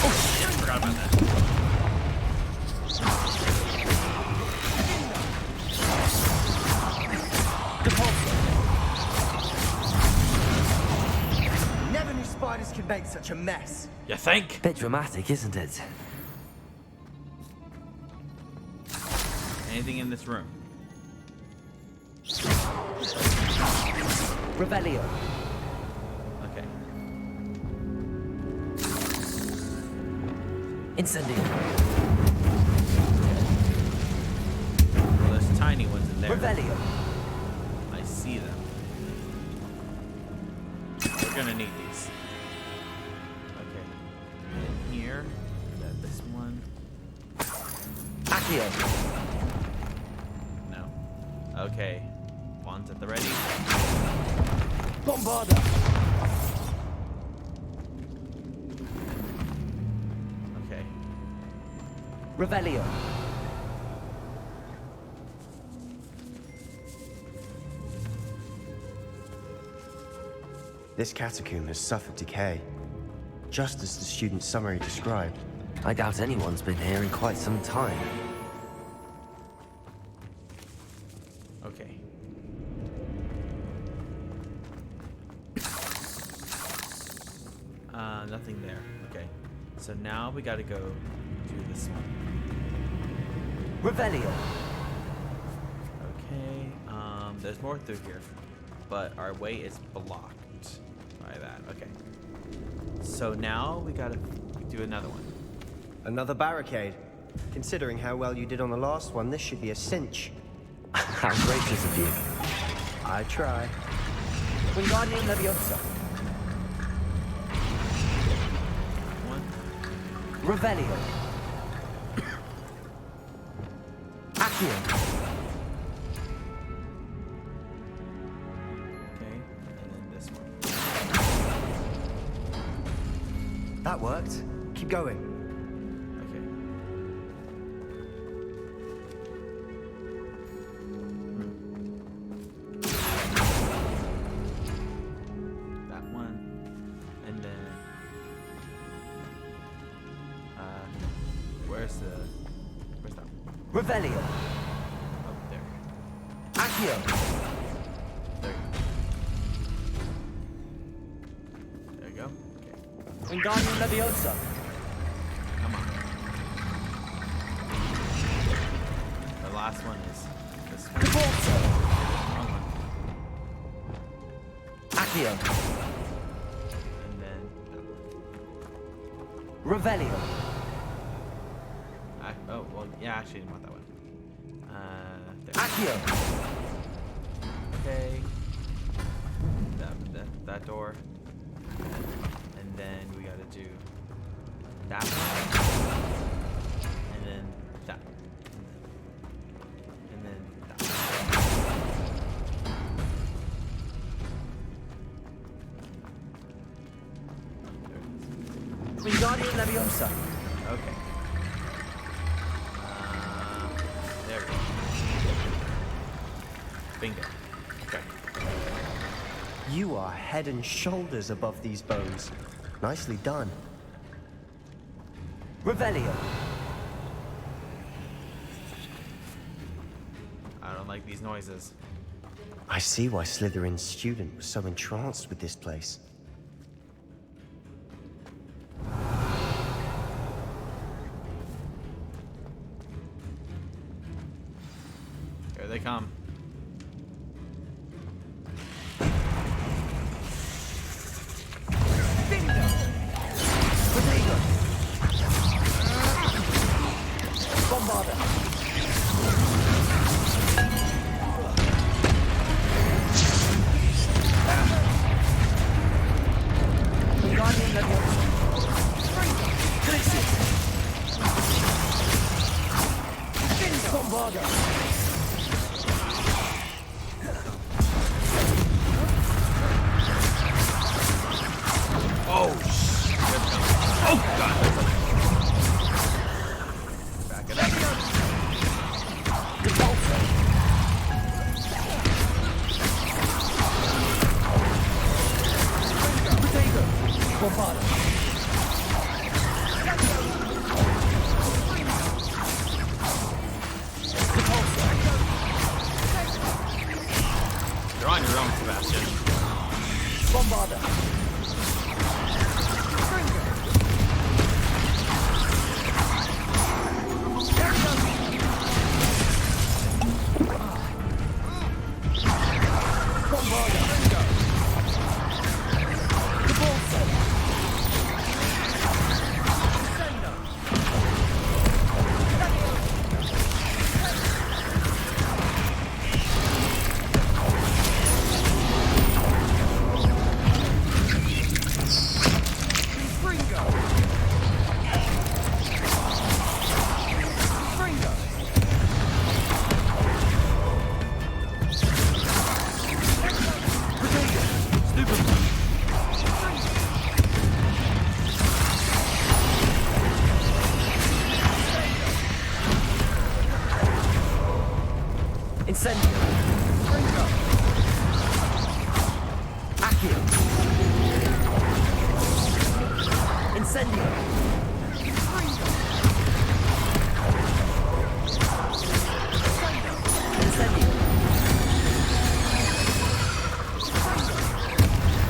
Oh shit, forgot about that. Never knew spiders could make such a mess. You think? Bit dramatic, isn't it? Anything in this room? Revelio. Okay. Incendio. Well, there's tiny ones in there. Revelio. I see them. We're gonna need these. Okay. In here. We got this one. Accio. No. Okay. Wands at the ready. Bombarda. Okay. Revelio. This catacomb has suffered decay, just as the student's summary described. I doubt anyone's been here in quite some time. Okay. Nothing there. Okay. So now we gotta go do this one. Revelio. Okay. There's more through here, but our way is blocked by that. Okay. So now we gotta do another one. Another barricade. Considering how well you did on the last one, this should be a cinch. How gracious of you. I try. Wingardium Leviosa. One. Revelio. Accio. Okay. And then this one. That worked. Keep going. Okay. That one. And then where's that one? Revelio. Oh, there. Accio. There you go. Okay. Wingardium Leviosa. Come on. The last one is this one. Caborzo. Wrong one. Accio. And then that one. Revelio. Oh, well, yeah, actually, I didn't want that one. There. Accio. Okay. That door. And then we gotta do that one. And then that. And then that. Wingardium Leviosa. Okay. There we go. Bingo. Okay. You are head and shoulders above these bones. Nicely done. Revelio. I don't like these noises. I see why Slytherin's student was so entranced with this place. Here they come. You're on your own, Sebastian. Incendio. Accio. Incendio. Incendio.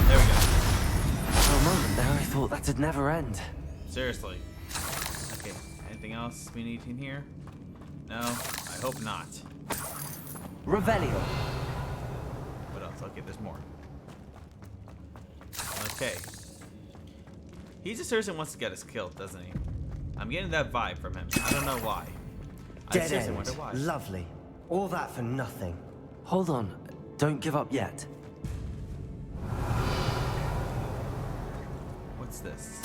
There we go. For a moment there, I thought that'd never end. Seriously. Okay, anything else we need in here? No, I hope not. Revelio. What else? Okay, there's more. Okay. He just seriously wants to get us killed, doesn't he? I'm getting that vibe from him. I don't know why. I Dead seriously end. wonder why. Lovely. All that for nothing. Hold on. Don't give up yet. What's this?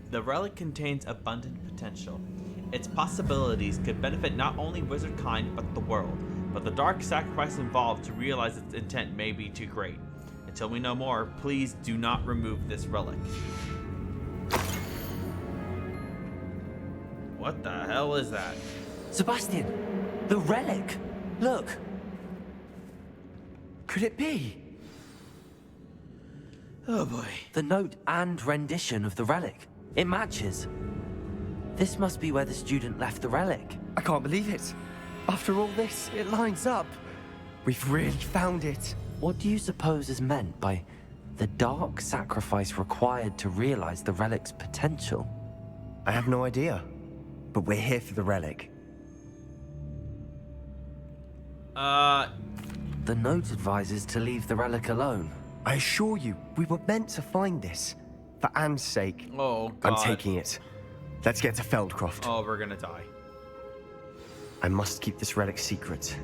The relic contains abundant potential. Its possibilities could benefit not only wizard kind, but the world. But the dark sacrifice involved to realize its intent may be too great. Until we know more, please do not remove this relic. What the hell is that? Sebastian! The relic! Look! Could it be? Oh boy. The note and rendition of the relic. It matches. This must be where the student left the relic. I can't believe it. After all this, it lines up. We've really found it. What do you suppose is meant by the dark sacrifice required to realize the relic's potential? I have no idea. But we're here for the relic. The note advises to leave the relic alone. I assure you, we were meant to find this. For Anne's sake. Oh, God. I'm taking it. Let's get to Feldcroft. Oh, we're gonna die. I must keep this relic secret.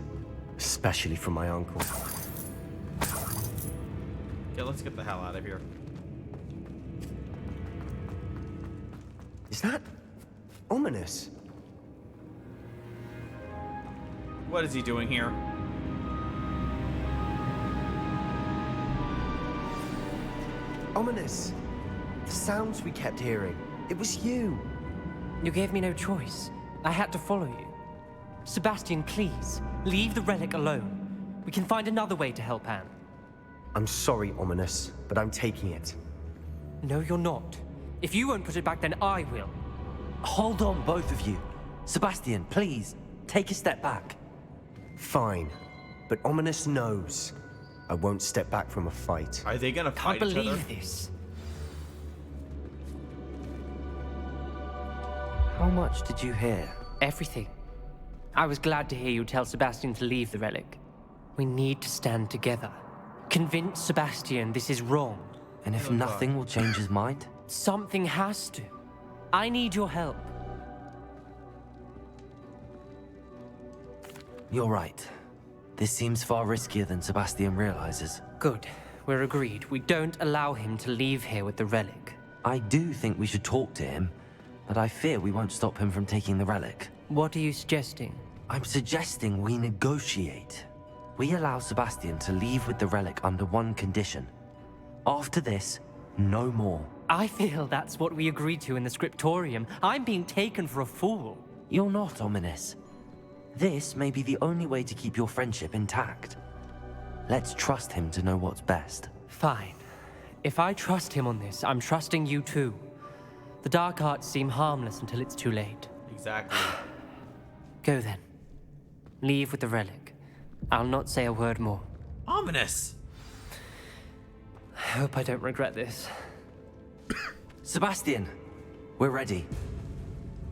Especially from my uncle. Okay, let's get the hell out of here. Is that ominous? What is he doing here? Ominous. The sounds we kept hearing. It was you. You gave me no choice. I had to follow you. Sebastian, please, leave the relic alone. We can find another way to help Anne. I'm sorry, Ominous, but I'm taking it. No, you're not. If you won't put it back, then I will. Hold on, both of you. Sebastian, please, take a step back. Fine. but Ominous knows. I won't step back from a fight. Are they gonna fight Can't each other? believe this. How much did you hear? Everything. I was glad to hear you tell Sebastian to leave the relic. We need to stand together. Convince Sebastian this is wrong. And if nothing will change his mind? Something has to. I need your help. You're right. This seems far riskier than Sebastian realizes. Good. We're agreed. We don't allow him to leave here with the relic. I do think we should talk to him, but I fear we won't stop him from taking the relic. What are you suggesting? I'm suggesting we negotiate. We allow Sebastian to leave with the relic under one condition. After this, no more. I feel that's what we agreed to in the scriptorium. I'm being taken for a fool. You're not, Ominous. This may be the only way to keep your friendship intact. Let's trust him to know what's best. Fine. If I trust him on this, I'm trusting you too. The dark arts seem harmless until it's too late. Exactly. Go then. Leave with the relic. I'll not say a word more. Ominous! I hope I don't regret this. Sebastian, we're ready.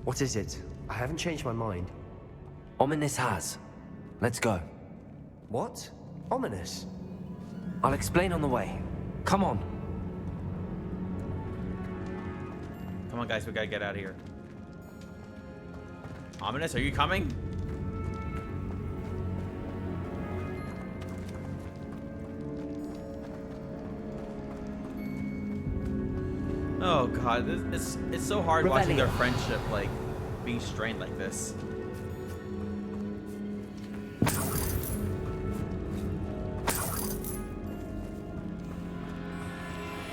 What is it? I haven't changed my mind. Ominous has. Let's go. What? Ominous? I'll explain on the way. Come on. Come on, guys, we gotta get out of here. Ominous, are you coming? Oh god, it's so hard watching their friendship like being strained like this.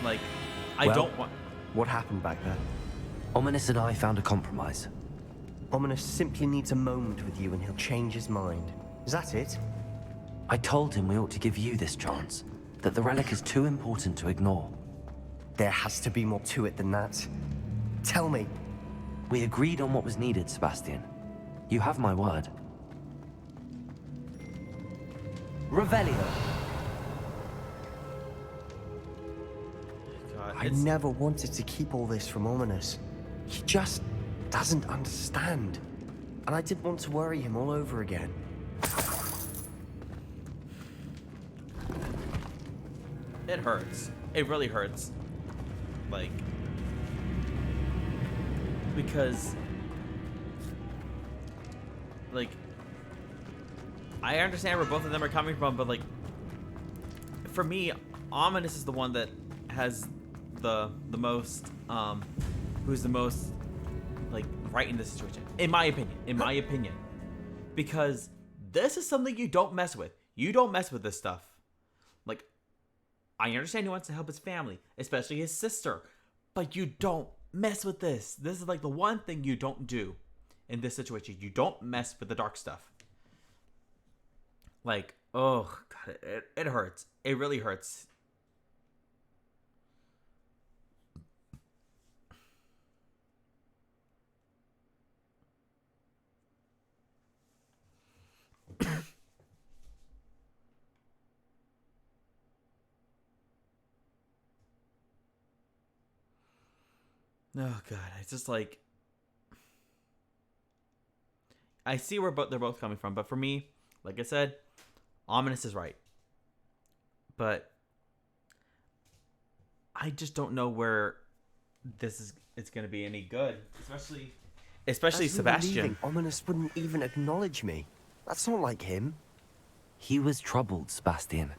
Like, I don't want. What happened back there? Ominous and I found a compromise. Ominous simply needs a moment with you and he'll change his mind. Is that it? I told him we ought to give you this chance, that the relic is too important to ignore. There has to be more to it than that. Tell me. We agreed on what was needed, Sebastian. You have my word. Revelio. God, I never wanted to keep all this from Ominous. He just doesn't understand. And I didn't want to worry him all over again. It hurts. It really hurts. Like, because, like, I understand where both of them are coming from, but like, for me, Ominous is the one that has the most, who's the most, like, right in this situation, in my opinion, because this is something you don't mess with. You don't mess with this stuff. Like, I understand he wants to help his family, especially his sister, but you don't mess with this. This is like the one thing you don't do in this situation. You don't mess with the dark stuff. Like, oh god, it hurts. It really hurts. Oh god, it's just like, I see where they're both coming from, but for me, like I said, Ominous is right. But I just don't know where it's gonna be any good, especially As we were Sebastian. leaving, Ominous wouldn't even acknowledge me. That's not like him. He was troubled, Sebastian.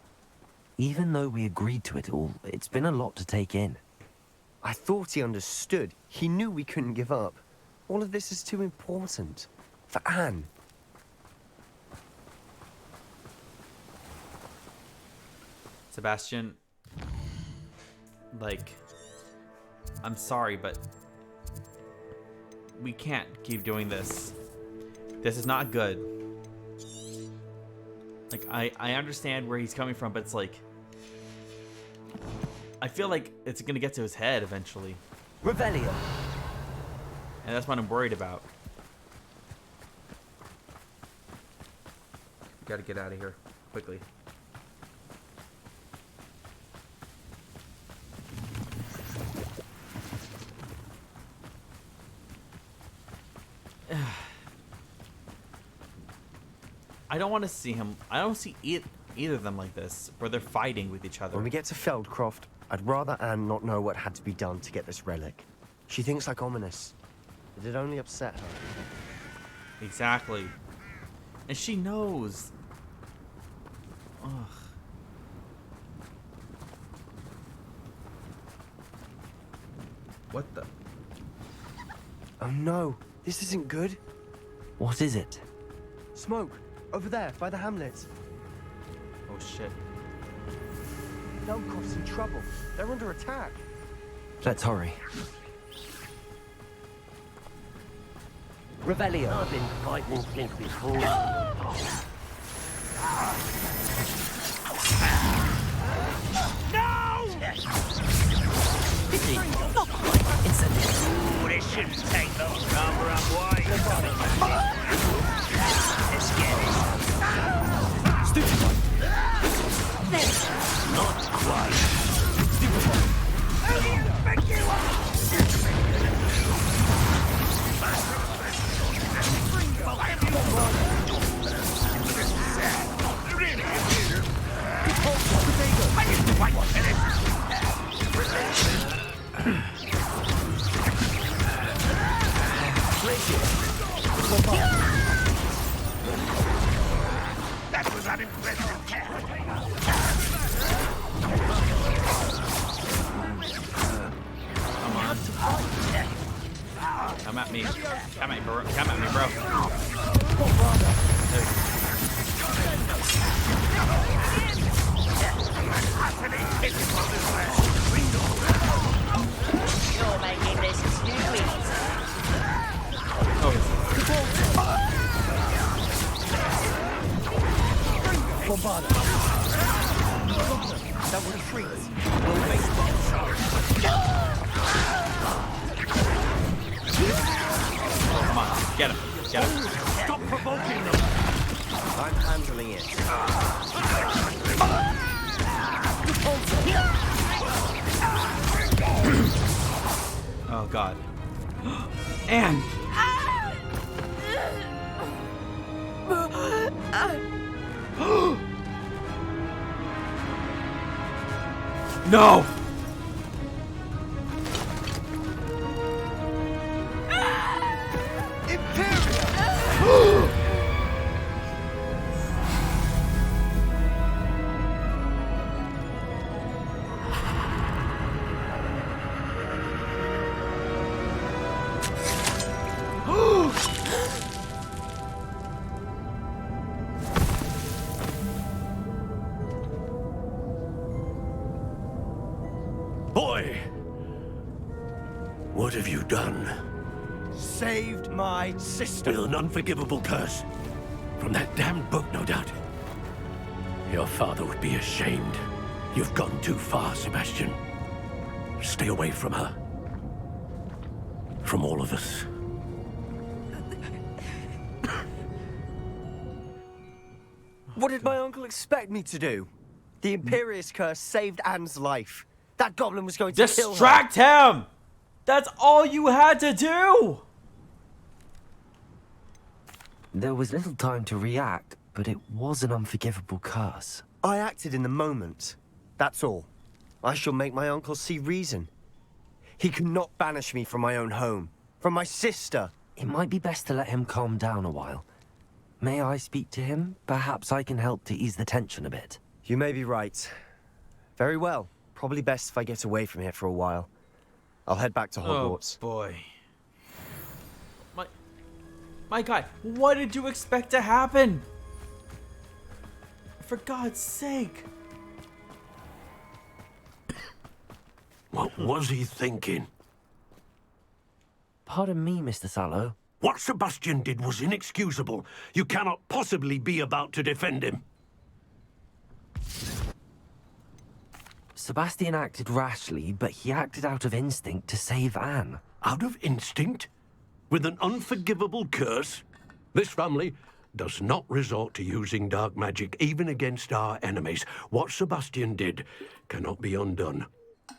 Even though we agreed to it all, it's been a lot to take in. I thought he understood. He knew we couldn't give up. All of this is too important. For Anne. Sebastian, like, I'm sorry, but we can't keep doing this. This is not good. Like, I understand where he's coming from, but it's like, I feel like it's gonna get to his head eventually. Revelio. And that's what I'm worried about. Gotta get out of here. quickly. I don't want to see him. I don't see either of them like this, where they're fighting with each other. When we get to Feldcroft, I'd rather Anne not know what had to be done to get this relic. She thinks like ominous. It'd only upset her. Exactly. And she knows. Ugh. What the? Oh no, this isn't good. What is it? Smoke, over there, by the hamlet. Oh shit. Feldcroft's in trouble. They're under attack. Let's hurry. Revelio. I've been fighting since before. No! Ooh, this shouldn't take long. Cover up wide. Let's get it. Stupefy. Not quite. Stupefy. Who do you think you are? That was unimpressive. Come on. Come at me. Come at me, bro. Come at me, bro. You're making this too easy. Bombada. That was a freeze. We'll baseball Come on. Get him. Get him. Stop provoking them. I'm handling it. Oh god. Anne! No! Boy! What have you done? Saved my sister. With an unforgivable curse. From that damned book, no doubt. Your father would be ashamed. You've gone too far, Sebastian. Stay away from her. From all of us. What did my uncle expect me to do? The Imperious curse saved Anne's life. That goblin was going to kill her. Distract him! That's all you had to do! There was little time to react, but it was an unforgivable curse. I acted in the moment. That's all. I shall make my uncle see reason. He cannot banish me from my own home. From my sister. It might be best to let him calm down a while. May I speak to him? Perhaps I can help to ease the tension a bit. You may be right. Very well. Probably best if I get away from here for a while. I'll head back to Hogwarts. Oh boy. My God, what did you expect to happen? For God's sake. What was he thinking? Pardon me, Mr. Sallow. What Sebastian did was inexcusable. You cannot possibly be about to defend him. Sebastian acted rashly, but he acted out of instinct to save Anne. Out of instinct? With an unforgivable curse? This family does not resort to using dark magic even against our enemies. What Sebastian did cannot be undone.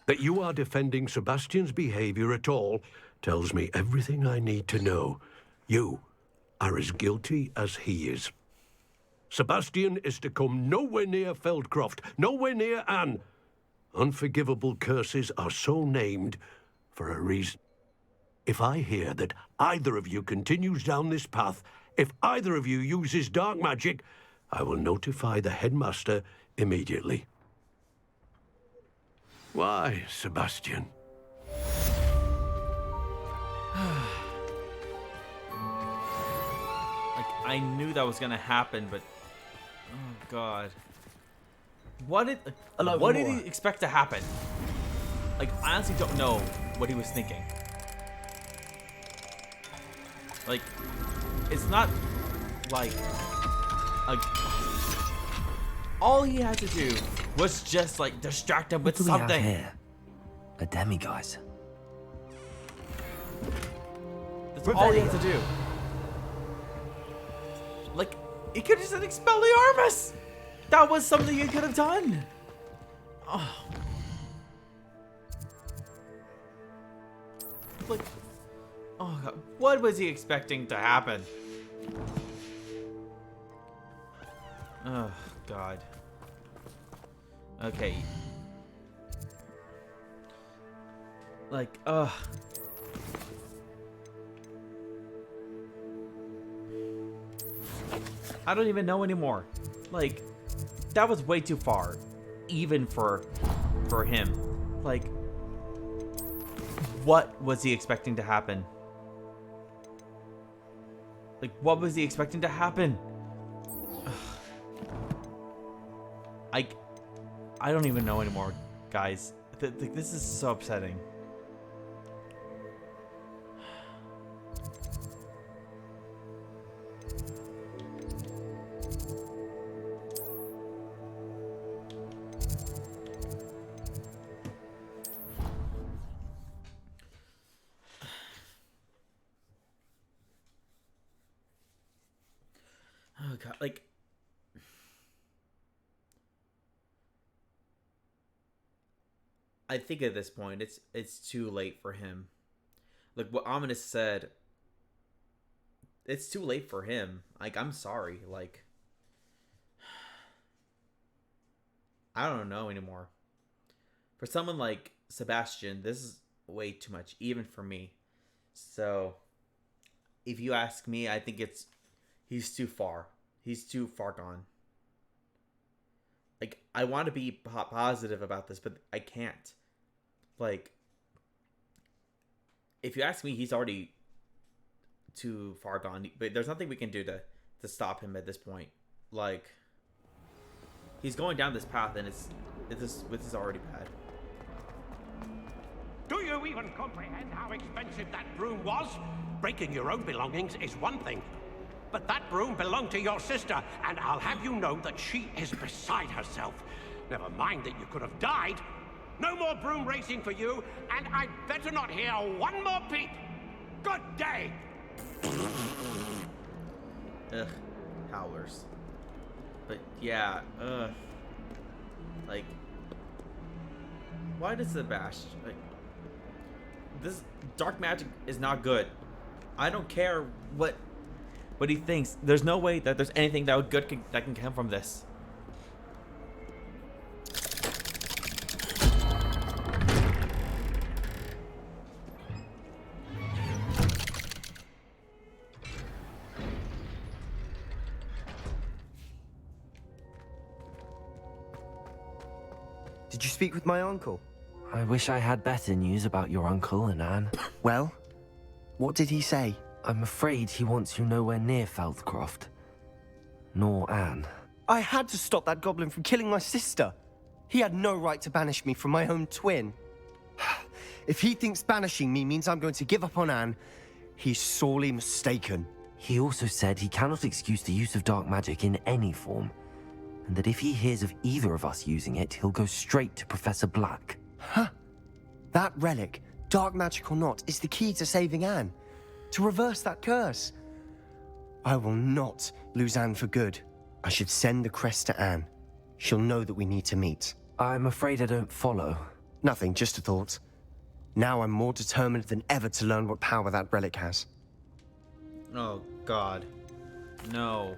That you are defending Sebastian's behavior at all tells me everything I need to know. You are as guilty as he is. Sebastian is to come nowhere near Feldcroft, nowhere near Anne. Unforgivable curses are so named for a reason. If I hear that either of you continues down this path, if either of you uses dark magic, I will notify the headmaster immediately. Why, Sebastian? I knew that was gonna happen, but oh god, what did he expect to happen? Like, I honestly don't know what he was thinking. Like, it's not like all he had to do was just like distract him with What do we have something. here? A demiguise. That's all he had to do. Like, he could have just expelled the Armus. That was something he could have done. Oh. Like, oh god, what was he expecting to happen? Oh god. Okay. Like, I don't even know anymore. Like, that was way too far, even for him. Like, what was he expecting to happen? Like, what was he expecting to happen? I don't even know anymore, guys. This is so upsetting. Oh god, like, I think at this point it's too late for him. Like what Ominous said, it's too late for him. Like, I'm sorry. Like, I don't know anymore. For someone like Sebastian, this is way too much, even for me. So, if you ask me, I think he's too far. He's too far gone. Like, I want to be positive about this, but I can't. Like, if you ask me, he's already too far gone. But there's nothing we can do to stop him at this point. Like, he's going down this path, and this is already bad. Do you even comprehend how expensive that broom was? Breaking your own belongings is one thing, but that broom belonged to your sister, and I'll have you know that she is beside herself. Never mind that you could have died. No more broom racing for you, and I'd better not hear one more peep. Good day! Ugh, howlers. But yeah, like, why does Sebastian, like, this dark magic is not good. I don't care what he thinks. There's no way that there's anything that can come from this. Did you speak with my uncle? I wish I had better news about your uncle and Anne. Well, what did he say? I'm afraid he wants you nowhere near Feldcroft. Nor Anne. I had to stop that goblin from killing my sister. He had no right to banish me from my own twin. If he thinks banishing me means I'm going to give up on Anne, he's sorely mistaken. He also said he cannot excuse the use of dark magic in any form, and that if he hears of either of us using it, he'll go straight to Professor Black. Huh. That relic, dark magic or not, is the key to saving Anne. To reverse that curse. I will not lose Anne for good. I should send the crest to Anne. She'll know that we need to meet. I'm afraid I don't follow. Nothing, just a thought. Now I'm more determined than ever to learn what power that relic has. Oh, God. No.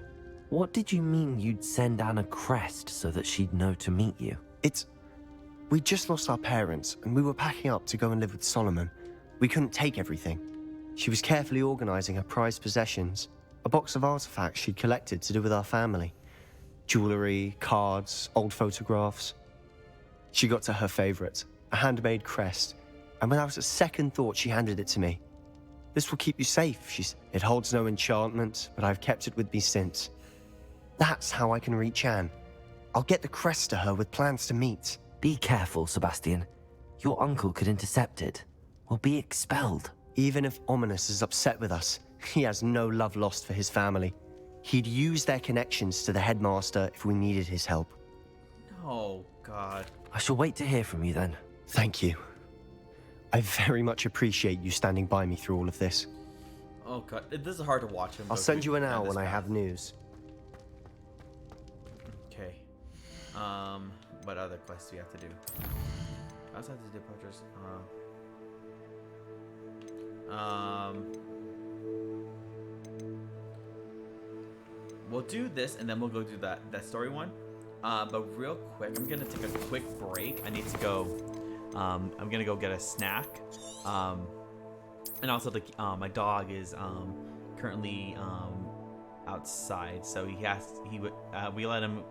What did you mean you'd send Anne a crest so that she'd know to meet you? We just lost our parents, and we were packing up to go and live with Solomon. We couldn't take everything. She was carefully organizing her prized possessions, a box of artifacts she'd collected to do with our family. Jewelry, cards, old photographs. She got to her favorite, a handmade crest, and without a second thought, she handed it to me. This will keep you safe, she said. It holds no enchantment, but I've kept it with me since. That's how I can reach Anne. I'll get the crest to her with plans to meet. Be careful, Sebastian. Your uncle could intercept it. We'll be expelled. Even if Ominous is upset with us, he has no love lost for his family. He'd use their connections to the headmaster if we needed his help. Oh, God. I shall wait to hear from you then. Thank you. I very much appreciate you standing by me through all of this. Oh, God. This is hard to watch him. I'll send you an hour when I have news. Okay. What other quests do you have to do? I also have to do portraits. We'll do this and then we'll go do that story one. But real quick, I'm gonna take a quick break. I need to go. I'm gonna go get a snack. And also my dog is currently outside, so we let him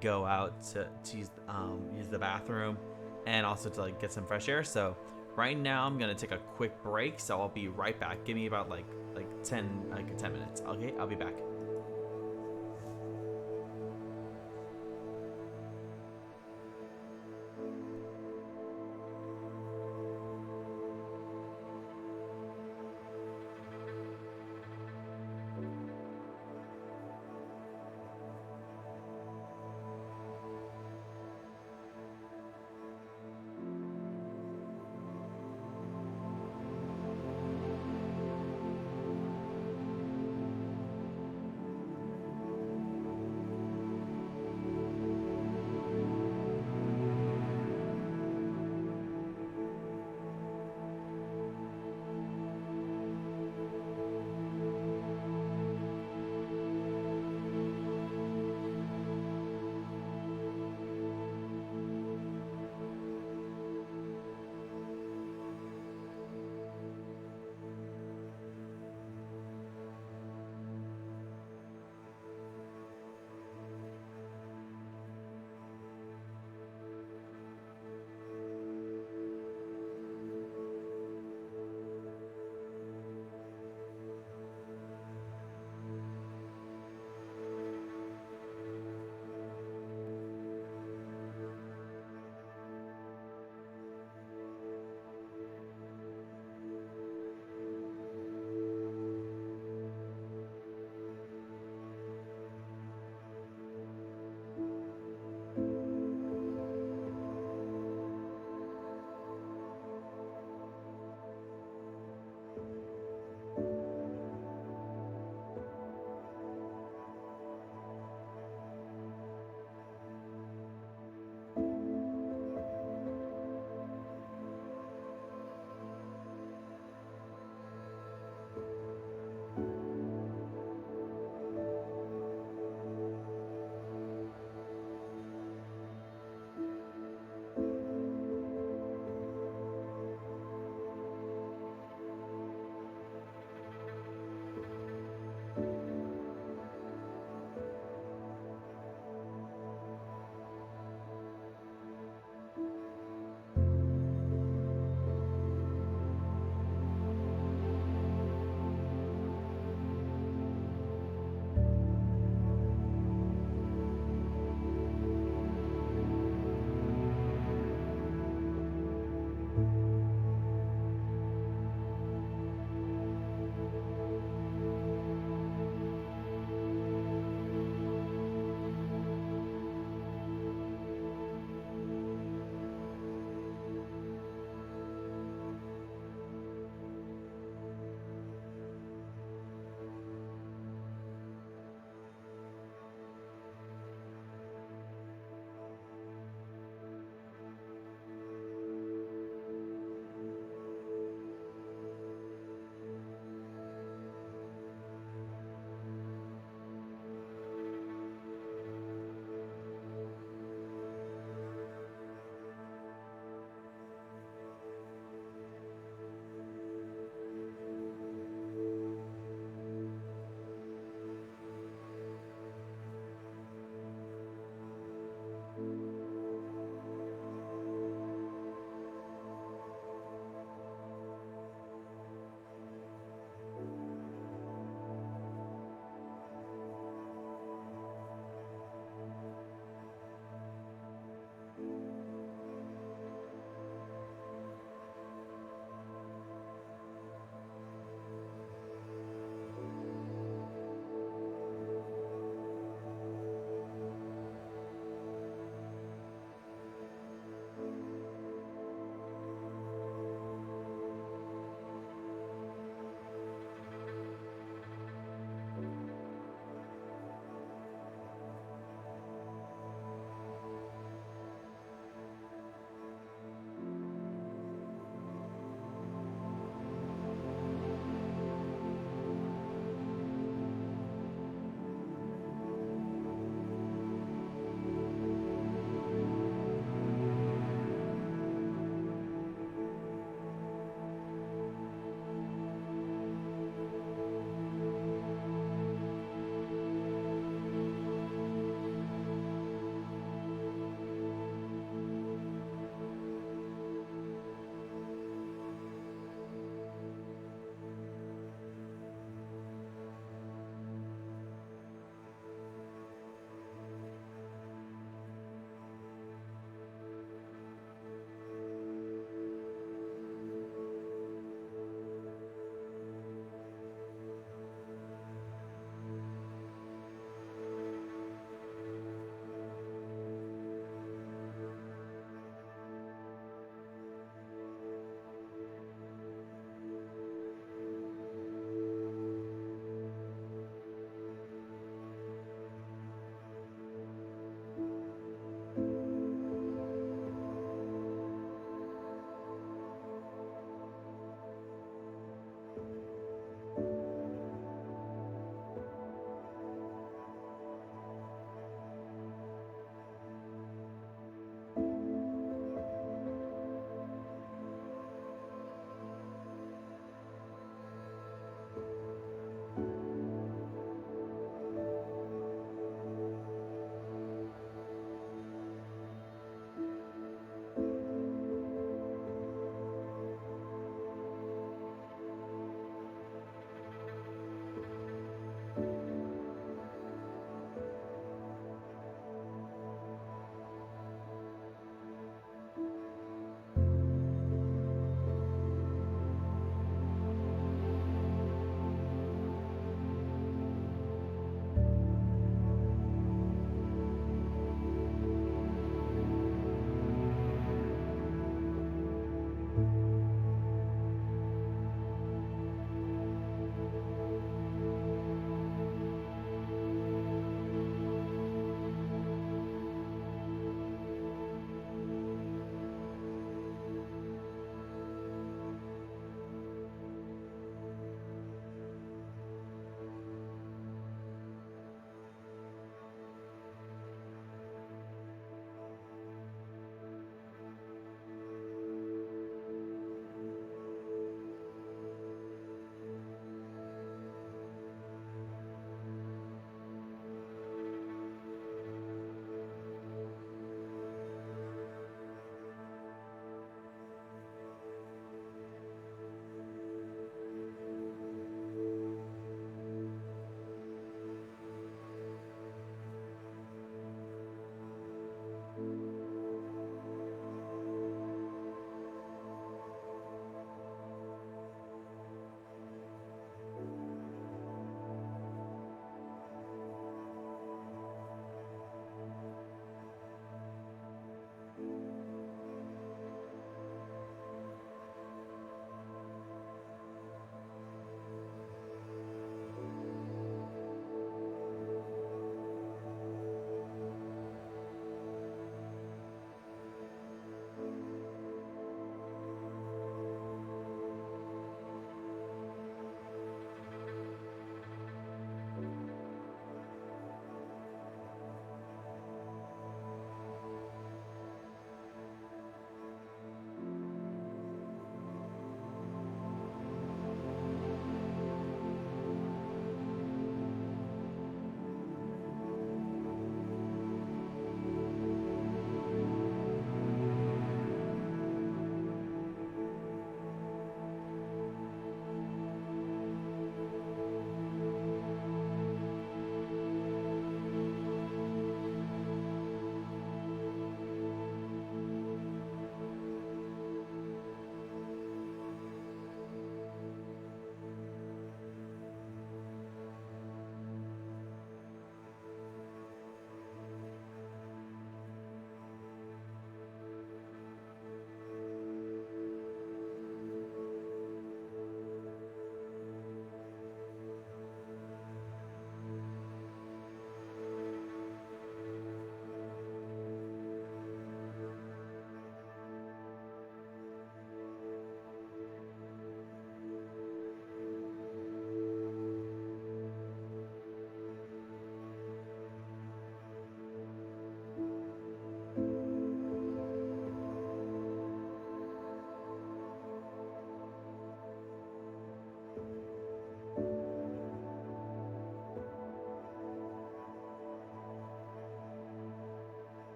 go out to use the bathroom and also to like get some fresh air. So right now I'm gonna take a quick break, so I'll be right back. Give me about like 10 minutes. Okay, I'll be back.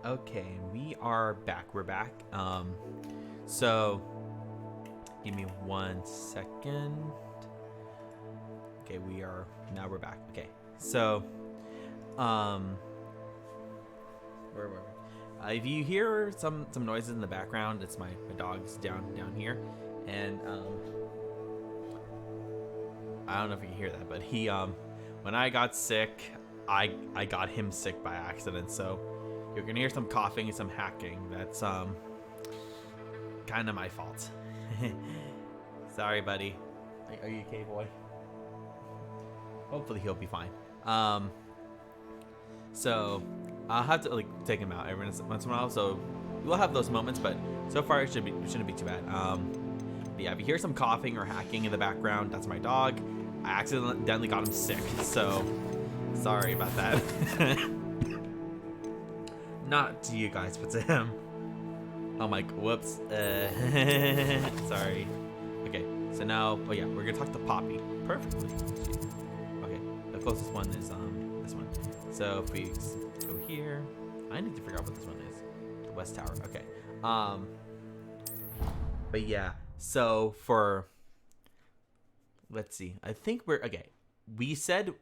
Okay, we are back. We're back. So give me 1 second. Okay, we're back. Okay, so where were we? If you hear some noises in the background, it's my dog's down here, and I don't know if you can hear that, but he when I got sick, I got him sick by accident, so you're gonna hear some coughing and some hacking. That's kind of my fault. Sorry, buddy. Are you okay, boy? Hopefully he'll be fine. So I'll have to take him out every once in a while. So we'll have those moments, but so far it shouldn't be too bad. But yeah, if you hear some coughing or hacking in the background, that's my dog. I accidentally got him sick, so sorry about that. Not to you guys, but to him. I'm like, whoops. Sorry. Okay, so now, oh yeah, we're gonna talk to Poppy. Perfectly. Okay, the closest one is this one. So if we go here, I need to figure out what this one is. The West Tower. Okay. But yeah, so let's see. I think we said,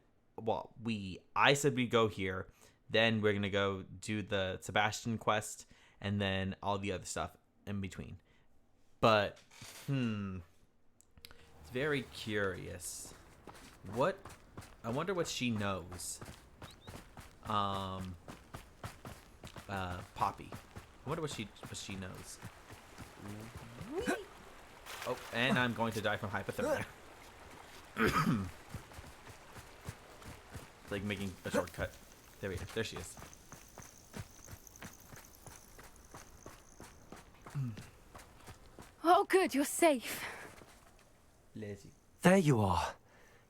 I said we'd go here. Then we're gonna go do the Sebastian quest, and then all the other stuff in between. But it's very curious. I wonder what she knows. Poppy. I wonder what she knows. Oh, and I'm going to die from hypothermia. Like making a shortcut. There we go. There she is. Oh, good. You're safe. Lazy. There you are.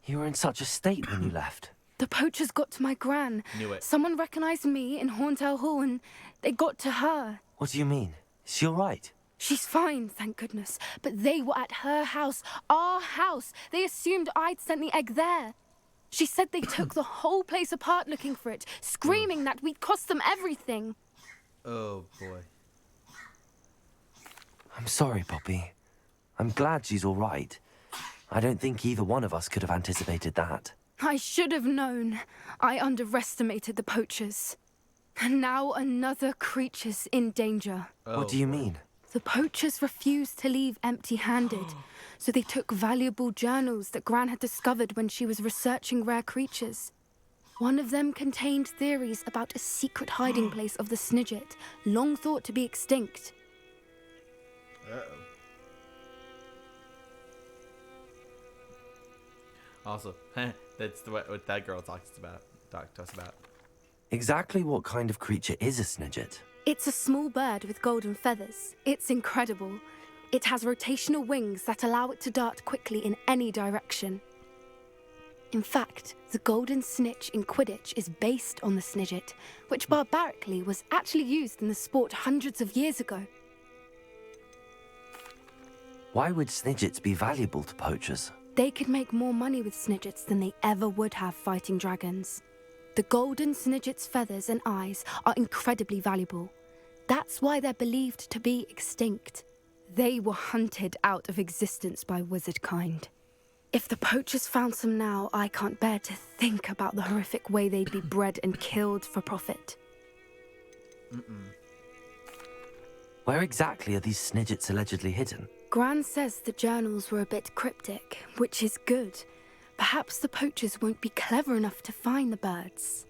You were in such a state when you left. The poachers got to my gran. Knew it. Someone recognized me in Horntail Hall, and they got to her. What do you mean? Is she all right? She's fine, thank goodness. But they were at her house, our house. They assumed I'd sent the egg there. She said they took the whole place apart looking for it, screaming that we'd cost them everything. Oh, boy. I'm sorry, Poppy. I'm glad she's all right. I don't think either one of us could have anticipated that. I should have known. I underestimated the poachers. And now another creature's in danger. What do you mean? The poachers refused to leave empty-handed, so they took valuable journals that Gran had discovered when she was researching rare creatures. One of them contained theories about a secret hiding place of the Snidget, long thought to be extinct. Uh-oh. Also, that's what that girl talked to us about. Exactly what kind of creature is a Snidget? It's a small bird with golden feathers. It's incredible. It has rotational wings that allow it to dart quickly in any direction. In fact, the golden snitch in Quidditch is based on the Snidget, which barbarically was actually used in the sport hundreds of years ago. Why would Snidgets be valuable to poachers? They could make more money with Snidgets than they ever would have fighting dragons. The golden Snidget's feathers and eyes are incredibly valuable. That's why they're believed to be extinct. They were hunted out of existence by wizard kind. If the poachers found some now, I can't bear to think about the horrific way they'd be bred and killed for profit. Where exactly are these Snidgets allegedly hidden? Gran says the journals were a bit cryptic, which is good. Perhaps the poachers won't be clever enough to find the birds.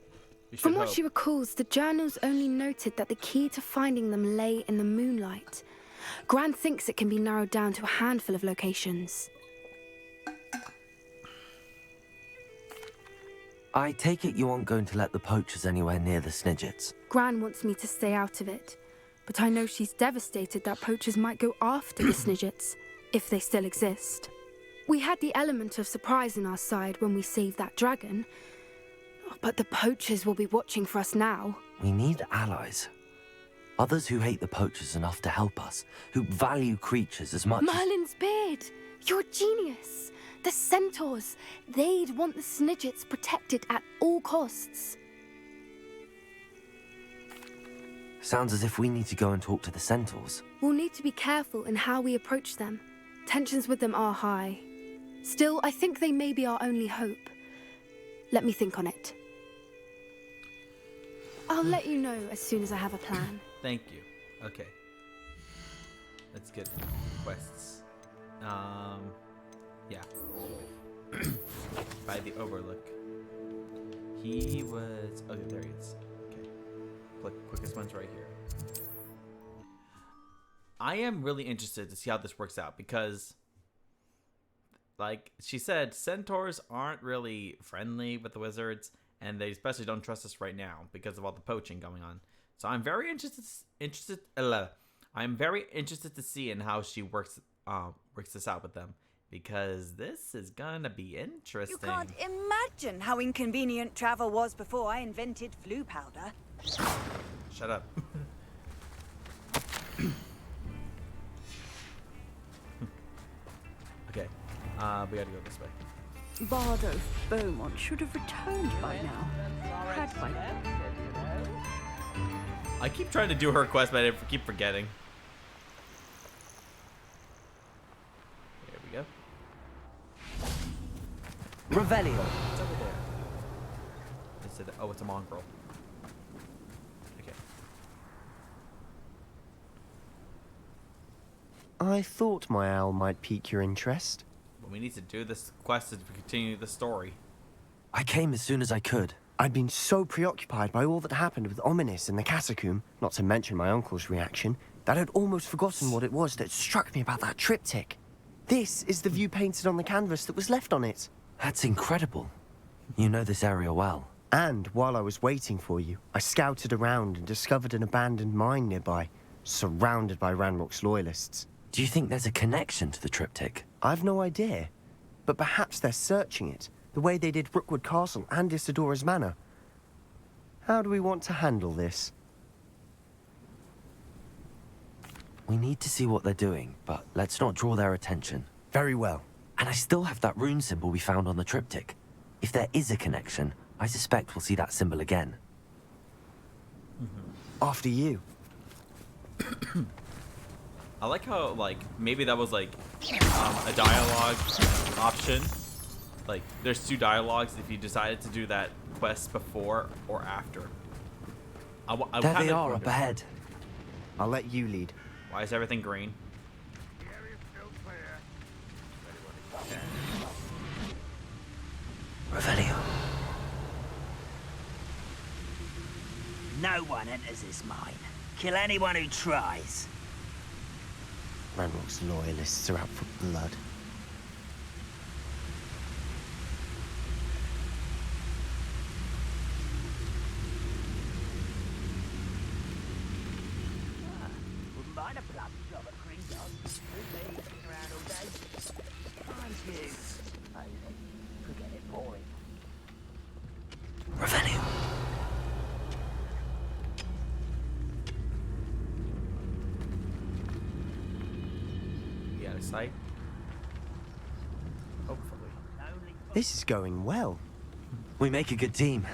From what she recalls, the journals only noted that the key to finding them lay in the moonlight. Gran thinks it can be narrowed down to a handful of locations. I take it you aren't going to let the poachers anywhere near the Snidgets. Gran wants me to stay out of it, but I know she's devastated that poachers might go after the Snidgets, if they still exist. We had the element of surprise on our side when we saved that dragon, but the poachers will be watching for us now. We need allies. Others who hate the poachers enough to help us, who value creatures as much Merlin's beard! You're a genius! The centaurs! They'd want the Snidgets protected at all costs. Sounds as if we need to go and talk to the centaurs. We'll need to be careful in how we approach them. Tensions with them are high. Still, I think they may be our only hope. Let me think on it. I'll let you know as soon as I have a plan. Thank you. Okay. Let's get quests. Yeah. By the Overlook. He was... Okay, there he is. Okay. Quickest one's right here. I am really interested to see how this works out because, like she said, centaurs aren't really friendly with the wizards, and they especially don't trust us right now because of all the poaching going on. So I'm very interested. I'm very interested to see in how she works this out with them, because this is gonna be interesting. You can't imagine how inconvenient travel was before I invented flu powder. Shut up. Okay, we gotta go this way. Bardo Beaumont should have returned by now. Had my... I keep trying to do her quest, but I keep forgetting. There we go. Revelio. It's over there. They said that, oh, it's a mongrel. Okay. I thought my owl might pique your interest. But we need to do this quest to continue the story. I came as soon as I could. I'd been so preoccupied by all that happened with Ominis and the catacomb, not to mention my uncle's reaction, that I'd almost forgotten what it was that struck me about that triptych. This is the view painted on the canvas that was left on it. That's incredible. You know this area well. And while I was waiting for you, I scouted around and discovered an abandoned mine nearby, surrounded by Ranrock's loyalists. Do you think there's a connection to the triptych? I've no idea, but perhaps they're searching it, the way they did Rookwood Castle and Isidora's Manor. How do we want to handle this? We need to see what they're doing, but let's not draw their attention. Very well. And I still have that rune symbol we found on the triptych. If there is a connection, I suspect we'll see that symbol again. After you. I like how, like, maybe that was, like, a dialogue option. Like, there's two dialogues if you decided to do that quest before or after. There they are, up ahead. I'll let you lead. Why is everything green? Revelio. No one enters this mine. Kill anyone who tries. Ranrock's loyalists are out for blood. Wouldn't mind a blood job at Gringotts. Who's been sitting around all day? Mind you. Forget it, boring. Revelio. We out of sight? Hopefully. This is going well. We make a good team.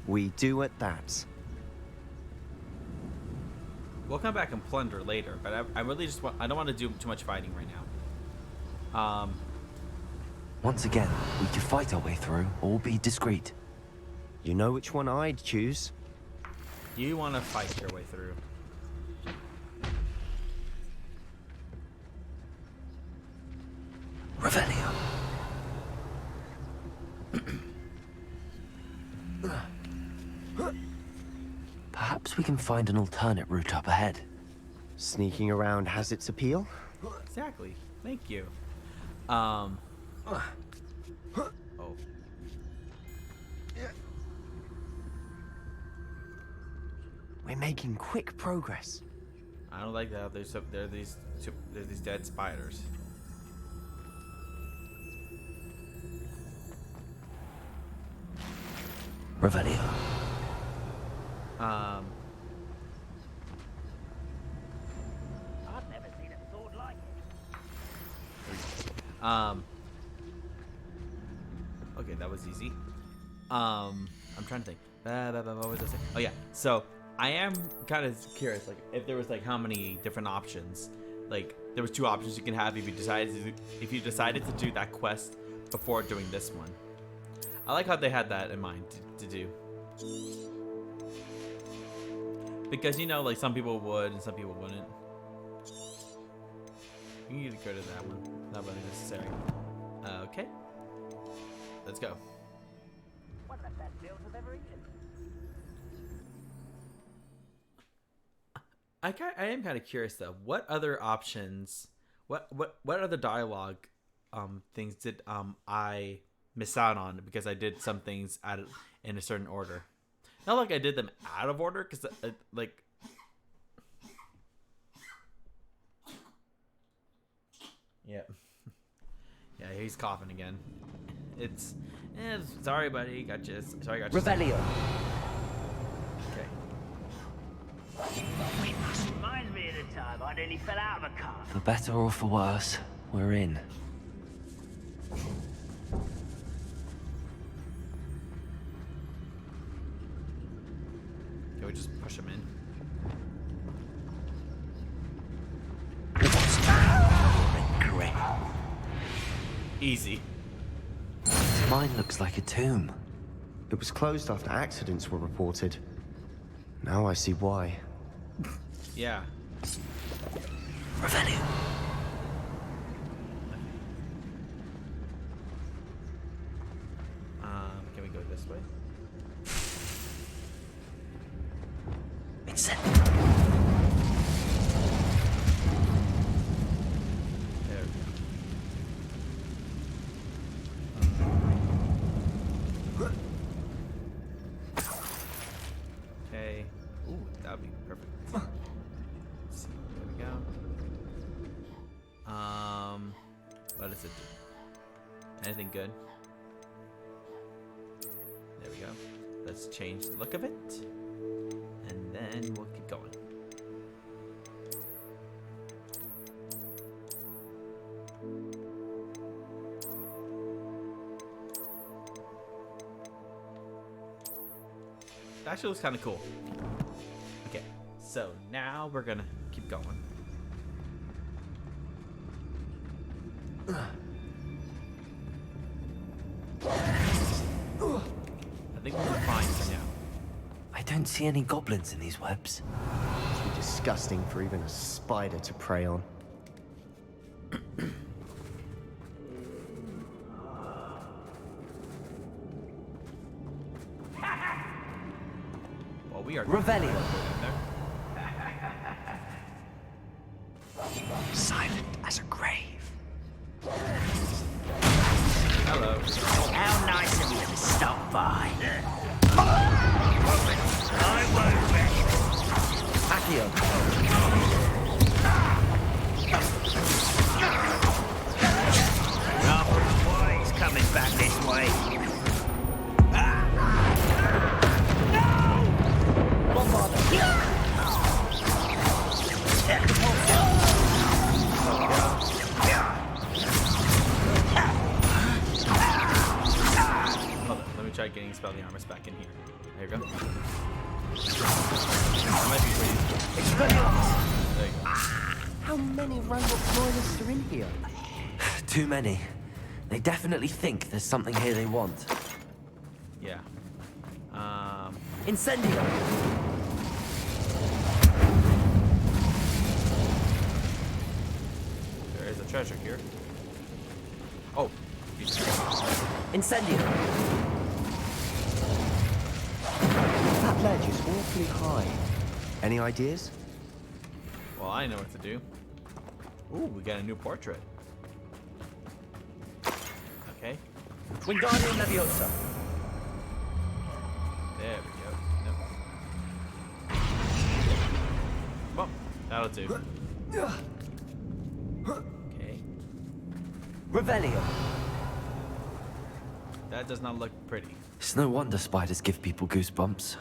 We do at that. We'll come back and plunder later, but I really just want... I don't want to do too much fighting right now. Once again, we could fight our way through, or be discreet. You know which one I'd choose. You want to fight your way through. Revelio. Perhaps we can find an alternate route up ahead. Sneaking around has its appeal. Exactly. Thank you. Oh. We're making quick progress. I don't like that. There's these dead spiders. Revelio. I've never seen a sword like it. Okay, that was easy. I'm trying to think. What was I saying? Oh yeah. So I am kind of curious, like, if there was like how many different options. Like, there was 2 options you can have if you decided to do that quest before doing this one. I like how they had that in mind to do. Because, you know, like, some people would and some people wouldn't. You need to go to that one. Not really necessary. Okay. Let's go. One of the best meals I've ever eaten. I am kind of curious though. What other options? What other dialogue things did I miss out on because I did some things in a certain order? Not like I did them out of order, because like. Yeah. Yeah, he's coughing again. It's sorry, buddy. Got you. Sorry, got you. Revelio. Okay. Reminds me of the time I nearly fell out of a car. For better or for worse, we're in. Can we just push him in? Easy. Mine looks like a tomb. It was closed after accidents were reported. Now I see why. Yeah. Revelio. Can we go this way? Vincent. There we go. Okay. Ooh, that'd be perfect. Let's see. There we go. What does it do? Anything good? There we go. Let's change the look of it. And then we'll keep going. It actually looks kind of cool. Okay, so now we're gonna keep going. I think we're fine for now. I don't see any goblins in these webs. Too disgusting for even a spider to prey on. Well, we are Revelio. Silent as a grave. Hello. How nice of you to stop by. Accio. He's coming back this way. Hold on, let me try getting Spell the Armors back in here. There you go. That might be pretty. There you go. How many Randox loyalists are in here? Too many. They definitely think there's something here they want. Yeah. Incendio. There is a treasure here. Oh. Incendio. That ledge is awfully high. Any ideas? Well, I know what to do. Ooh, we got a new portrait. Okay. Wingardium Leviosa. There we go. Nope. Well, that'll do. Okay. Revelio. That does not look pretty. It's no wonder spiders give people goosebumps.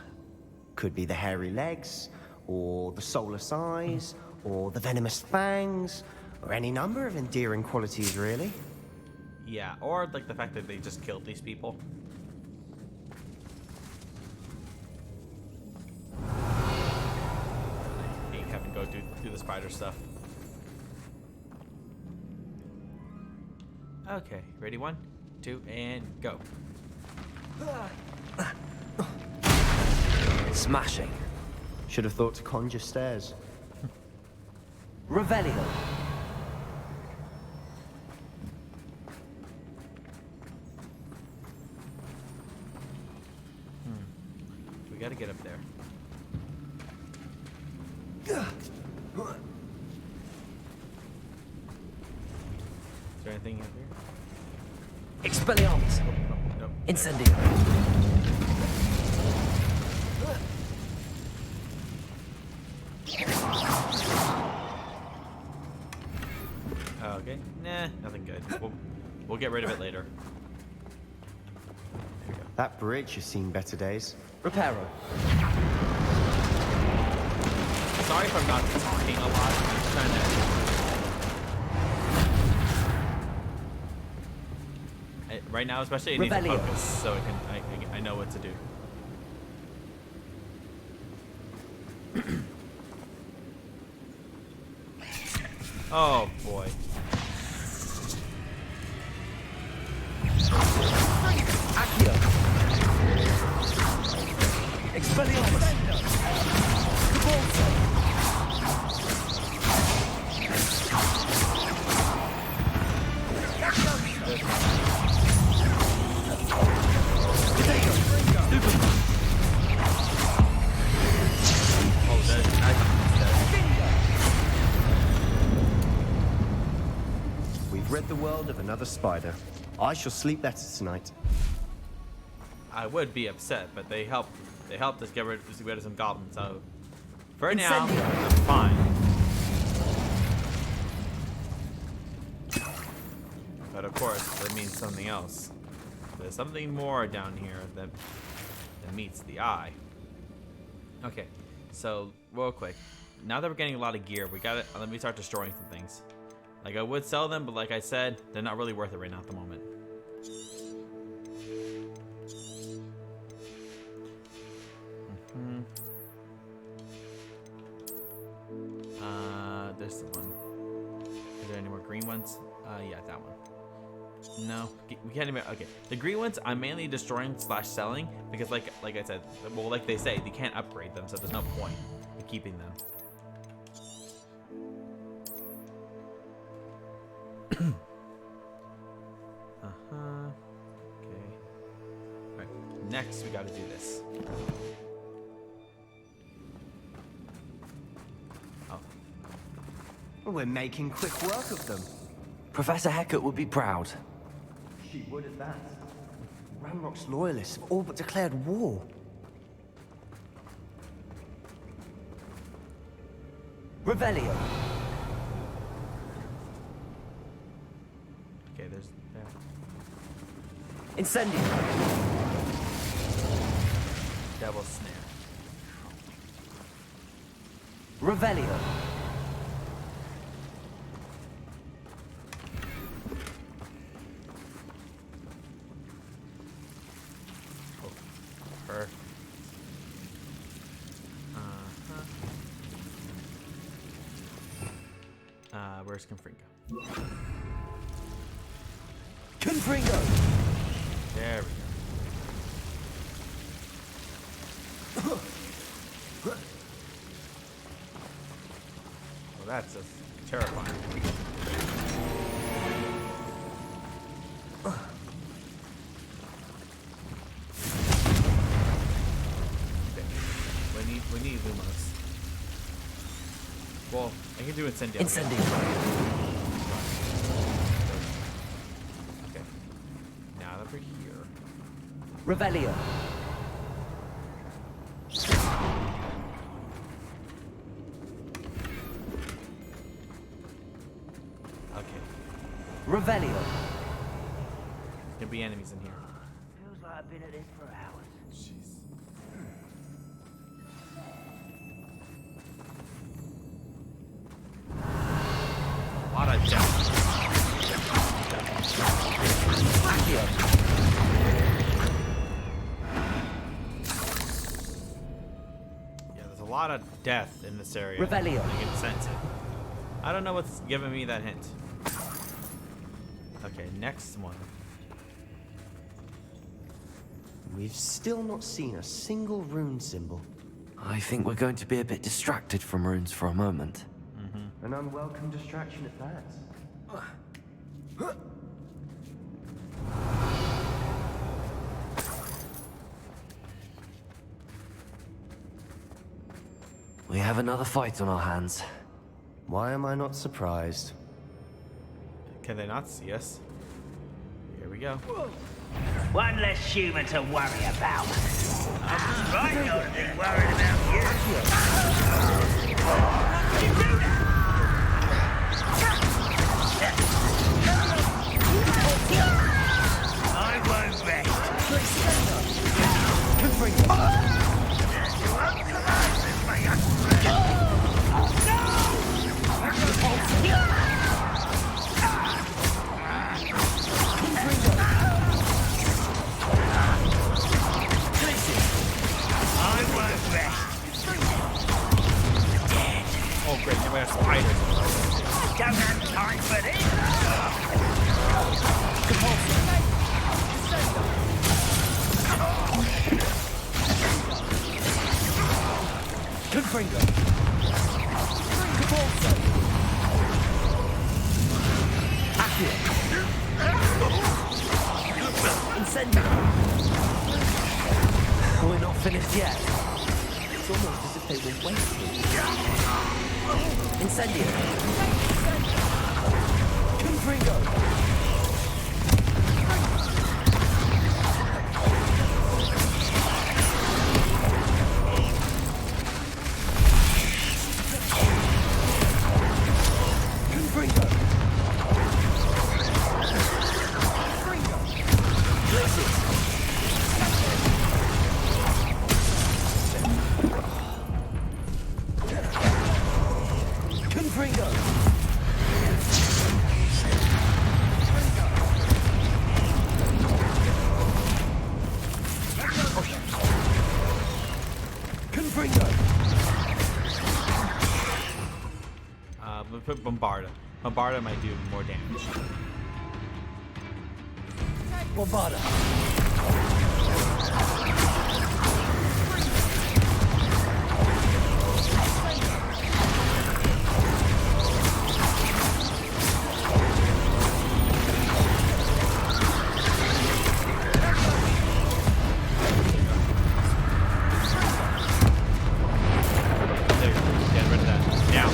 Could be the hairy legs, or the soulless eyes, or the venomous fangs, or any number of endearing qualities, really. Yeah, or like the fact that they just killed these people. go do the spider stuff. Okay, ready? 1, 2, and go. Smashing. Should have thought to conjure stairs. Revelio. We gotta get up there. Is there anything up here? Expelliarmus. Nope. Incendio. Okay. Nah, nothing good. We'll get rid of it later. There we go. That bridge has seen better days. Reparo. Sorry if I'm not talking a lot. I'm just trying to. Right now, especially, I need to focus so I know what to do. Oh boy. Accio. Expelliarmus. Cabalso. We've rid the world of another spider. I shall sleep better tonight. I would be upset, but they helped us get rid of some goblins. So for now, I'm fine. But of course, that means something else. There's something more down here that meets the eye. Okay, so real quick, now that we're getting a lot of gear, let me start destroying some things. Like I would sell them, but like I said, they're not really worth it right now at the moment. This one. Is there any more green ones? Yeah, that one. No, we can't even. Okay, the green ones I'm mainly destroying / selling because, like I said, well, like they say, they can't upgrade them, so there's no point in keeping them. Okay. All right. Next, we got to do this. We're making quick work of them. Professor Hecat would be proud. She would at that. Ramrock's loyalists have all but declared war. Revelio. Okay, there's there. Incendio. Devil snare. Revelio. Where's Confringo? Confringo! There we go. Well, that's just terrifying. Okay. We need Lumos. Well, I can do Incendio. Incendio. Okay. Now that we're here. Revelio. Okay. Revelio. There's gonna be enemies in here. Feels like I've been at this for hours. Jeez. A lot of death. Accio. Yeah, there's a a lot of death in this area. Revelio. I can sense it. I don't know what's giving me that hint. Okay, next one. We've still not seen a single rune symbol. I think we're going to be a bit distracted from runes for a moment. An unwelcome distraction at that. We have another fight on our hands. Why am I not surprised? Can they not see us? Here we go. One less human to worry about. I'm right not to be worried about you. I won't rest. Oh great, now we have spiders. Don't have time for this. Confringo. Accio. Incendio. We're not finished yet. It's almost as if they were waiting. Incendio. Confringo. We'll put Bombarda. Bombarda might do more damage. Bombarda. There, get rid of that. Now.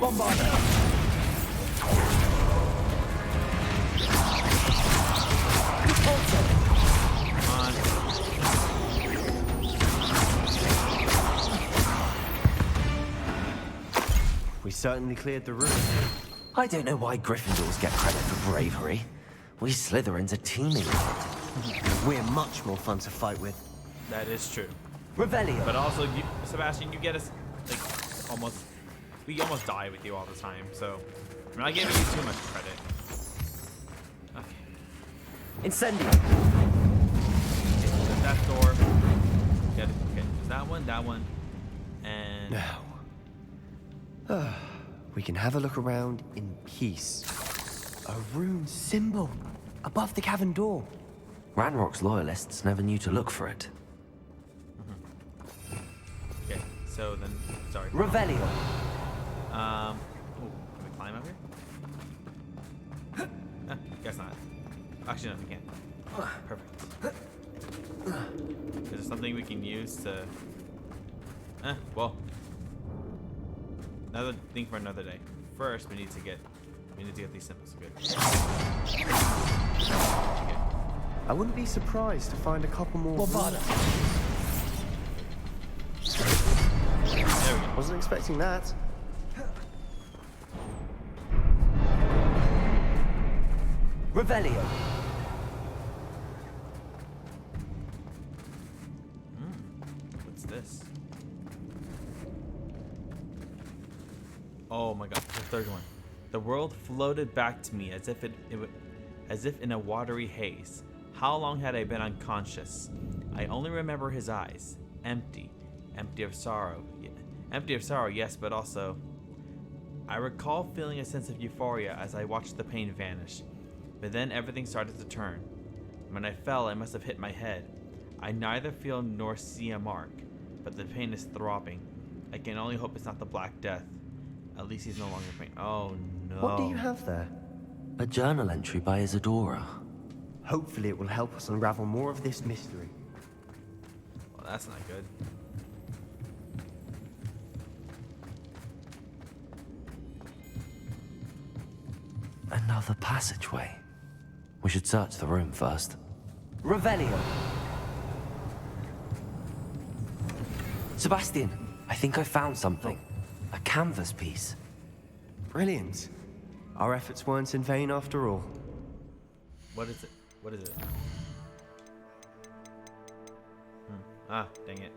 Bombarda. We certainly cleared the room. I don't know why Gryffindors get credit for bravery. We Slytherins are teeming with it. We're much more fun to fight with. That is true. Revelio. But also, you, Sebastian, you get us like almost. We almost die with you all the time, so I'm not giving you too much credit. Okay. Incendio. Okay, that door. Get it. Okay, there's that one, and Now, we can have a look around in peace. A rune symbol above the cavern door. Ranrock's loyalists never knew to look for it. Okay, so then, sorry. Revelio. Ooh, can we climb up here? Guess not. Actually, no, we can't. Perfect. Is there something we can use to? Well, another thing for another day. First, we need to get these symbols. Good. Okay. I wouldn't be surprised to find a couple more. Bombarda. There we go. Wasn't expecting that. Revelio. What's this? Oh my god, the third one. The world floated back to me as if it as if in a watery haze. How long had I been unconscious? I only remember his eyes, empty of sorrow. Empty of sorrow, yes, but also... I recall feeling a sense of euphoria as I watched the pain vanish, but then everything started to turn. When I fell, I must have hit my head. I neither feel nor see a mark, but the pain is throbbing. I can only hope it's not the Black Death. At least he's no longer pain. Oh no. What do you have there? A journal entry by Isadora. Hopefully it will help us unravel more of this mystery. Well, that's not good. Another passageway. We should search the room first. Revelio! Sebastian, I think I found something. A canvas piece. Brilliant. Our efforts weren't in vain after all. What is it? What is it? Ah, dang it.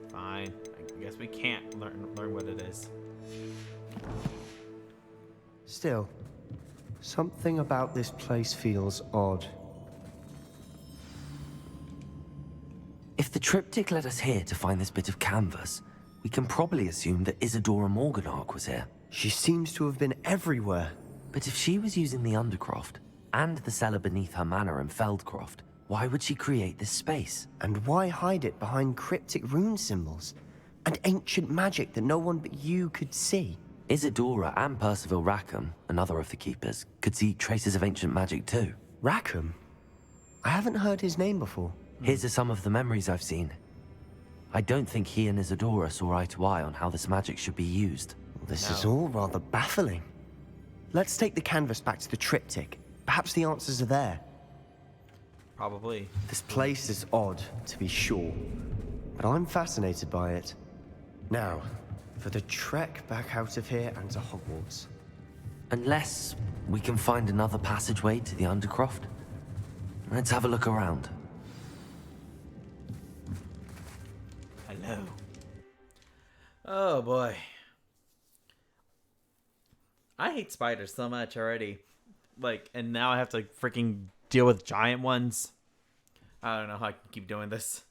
Fine. I guess we can't learn what it is. Still, something about this place feels odd. If the triptych led us here to find this bit of canvas, we can probably assume that Isadora Morganach was here. She seems to have been everywhere. But if she was using the Undercroft, and the cellar beneath her manor in Feldcroft, why would she create this space? And why hide it behind cryptic rune symbols? And ancient magic that no one but you could see? Isadora and Percival Rackham, another of the Keepers, could see traces of ancient magic too. Rackham? I haven't heard his name before. Here's some of the memories I've seen. I don't think he and Isadora saw eye to eye on how this magic should be used. This is all rather baffling. Let's take the canvas back to the triptych. Perhaps the answers are there. Probably. This place is odd, to be sure, but I'm fascinated by it. Now, for the trek back out of here and to Hogwarts. Unless we can find another passageway to the Undercroft. Let's have a look around. Hello. Oh boy. I hate spiders so much already. Like, and now I have to freaking deal with giant ones. I don't know how I can keep doing this.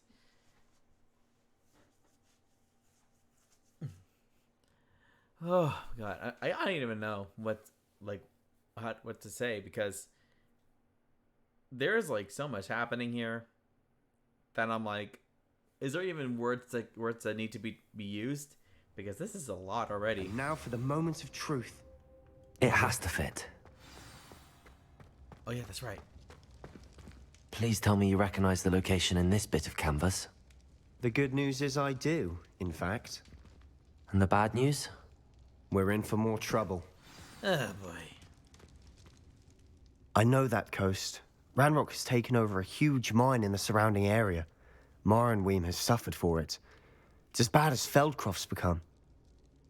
Oh god, I don't even know what to say, because there's like so much happening here that I'm like, is there even words that need to be used? Because this is a lot already. And now for the moment of truth. It has to fit. Oh yeah, that's right. Please tell me you recognize the location in this bit of canvas. The good news is I do, in fact. And the bad news? We're in for more trouble. Oh boy. I know that coast. Ranrock has taken over a huge mine in the surrounding area. Marrenweem has suffered for it. It's as bad as Feldcroft's become.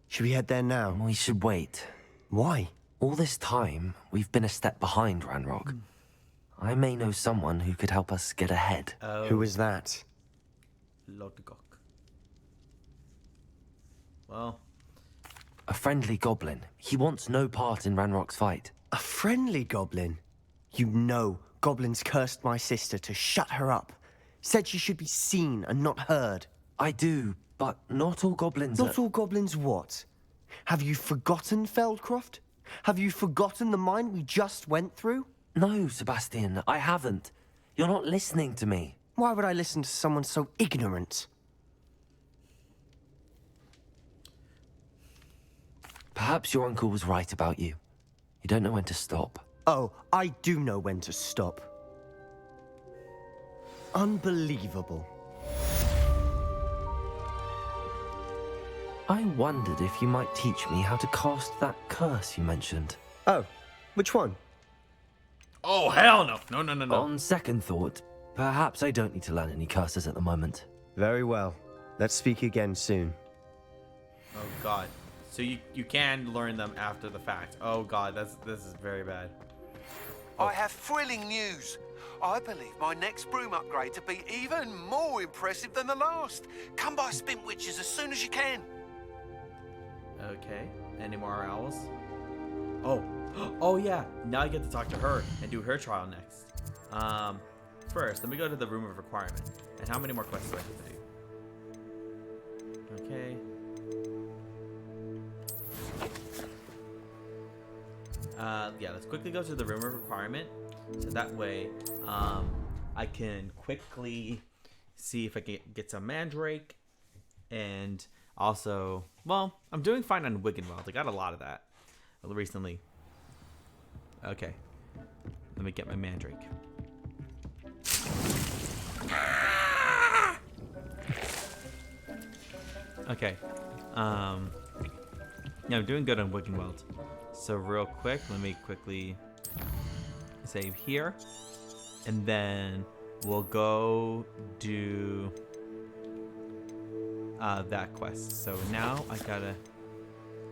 Should we head there now? We should wait. Why? All this time, we've been a step behind Ranrock. I may know someone who could help us get ahead. Oh. Who is that? Lodgok. Well... A friendly goblin. He wants no part in Ranrock's fight. A friendly goblin? You know, goblins cursed my sister to shut her up. Said she should be seen and not heard. I do, but not all goblins Not all goblins what? Have you forgotten Feldcroft? Have you forgotten the mine we just went through? No, Sebastian, I haven't. You're not listening to me. Why would I listen to someone so ignorant? Perhaps your uncle was right about you. You don't know when to stop. Oh, I do know when to stop. Unbelievable. I wondered if you might teach me how to cast that curse you mentioned. Oh, which one? Oh, hell no. No. On second thought, perhaps I don't need to learn any curses at the moment. Very well. Let's speak again soon. Oh god. So you can learn them after the fact. Oh god, this is very bad. I have thrilling news. I believe my next broom upgrade to be even more impressive than the last. Come by Spintwitches as soon as you can. Okay. Any more owls? Oh yeah. Now I get to talk to her and do her trial next. First, let me go to the room of requirement. And how many more quests do I have to do? Okay. Yeah, let's quickly go to the room of requirement. So that way, I can quickly see if I can get some mandrake. And also, well, I'm doing fine on Wiggenweld. I got a lot of that recently. Okay. Let me get my mandrake. Okay. Yeah, I'm doing good on Wiggenweld. So real quick, let me quickly save here. And then we'll go do that quest. So now I gotta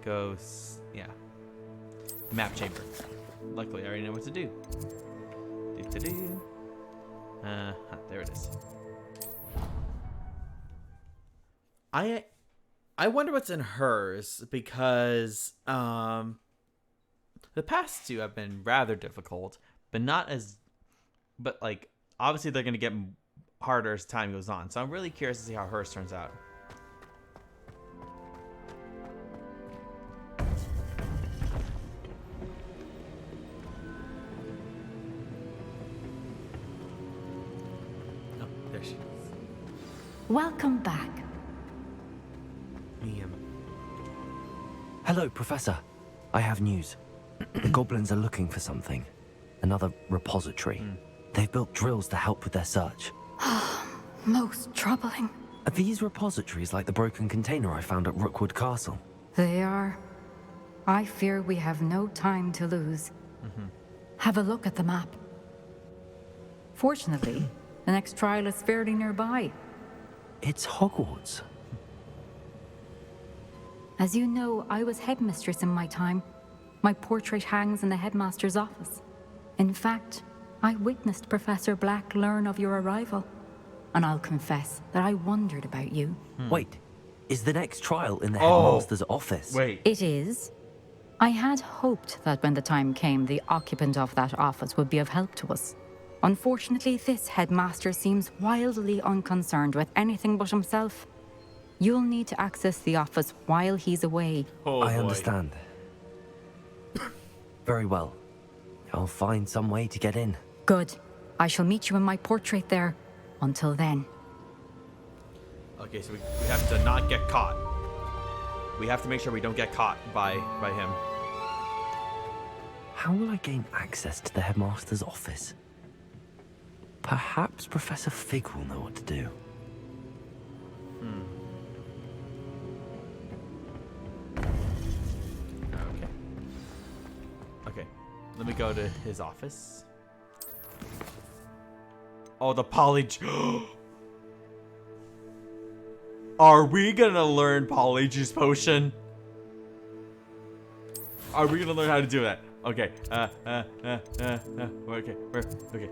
go, yeah. Map chamber. Luckily, I already know what to do. There it is. I wonder what's in hers because the past two have been rather difficult, but like obviously they're gonna get harder as time goes on. So I'm really curious to see how hers turns out. Oh, there she is. Welcome back. Hello, Professor. I have news. The goblins are looking for something. Another repository. They've built drills to help with their search. Most troubling. Are these repositories like the broken container I found at Rookwood Castle? They are. I fear we have no time to lose. Have a look at the map. Fortunately, the next trial is fairly nearby. It's Hogwarts. As you know, I was headmistress in my time. My portrait hangs in the headmaster's office. In fact, I witnessed Professor Black learn of your arrival. And I'll confess that I wondered about you. Wait, is the next trial in the headmaster's office? Wait. It is. I had hoped that when the time came, the occupant of that office would be of help to us. Unfortunately, this headmaster seems wildly unconcerned with anything but himself. You'll need to access the office while he's away. I understand. Very well. I'll find some way to get in. Good. I shall meet you in my portrait there. Until then. Okay, so we have to not get caught. We have to make sure we don't get caught by him. How will I gain access to the headmaster's office? Perhaps Professor Fig will know what to do. Okay. Let me go to his office. Oh, the Are we gonna learn Polyjuice Potion? Are we gonna learn how to do that? Okay. Okay. Okay.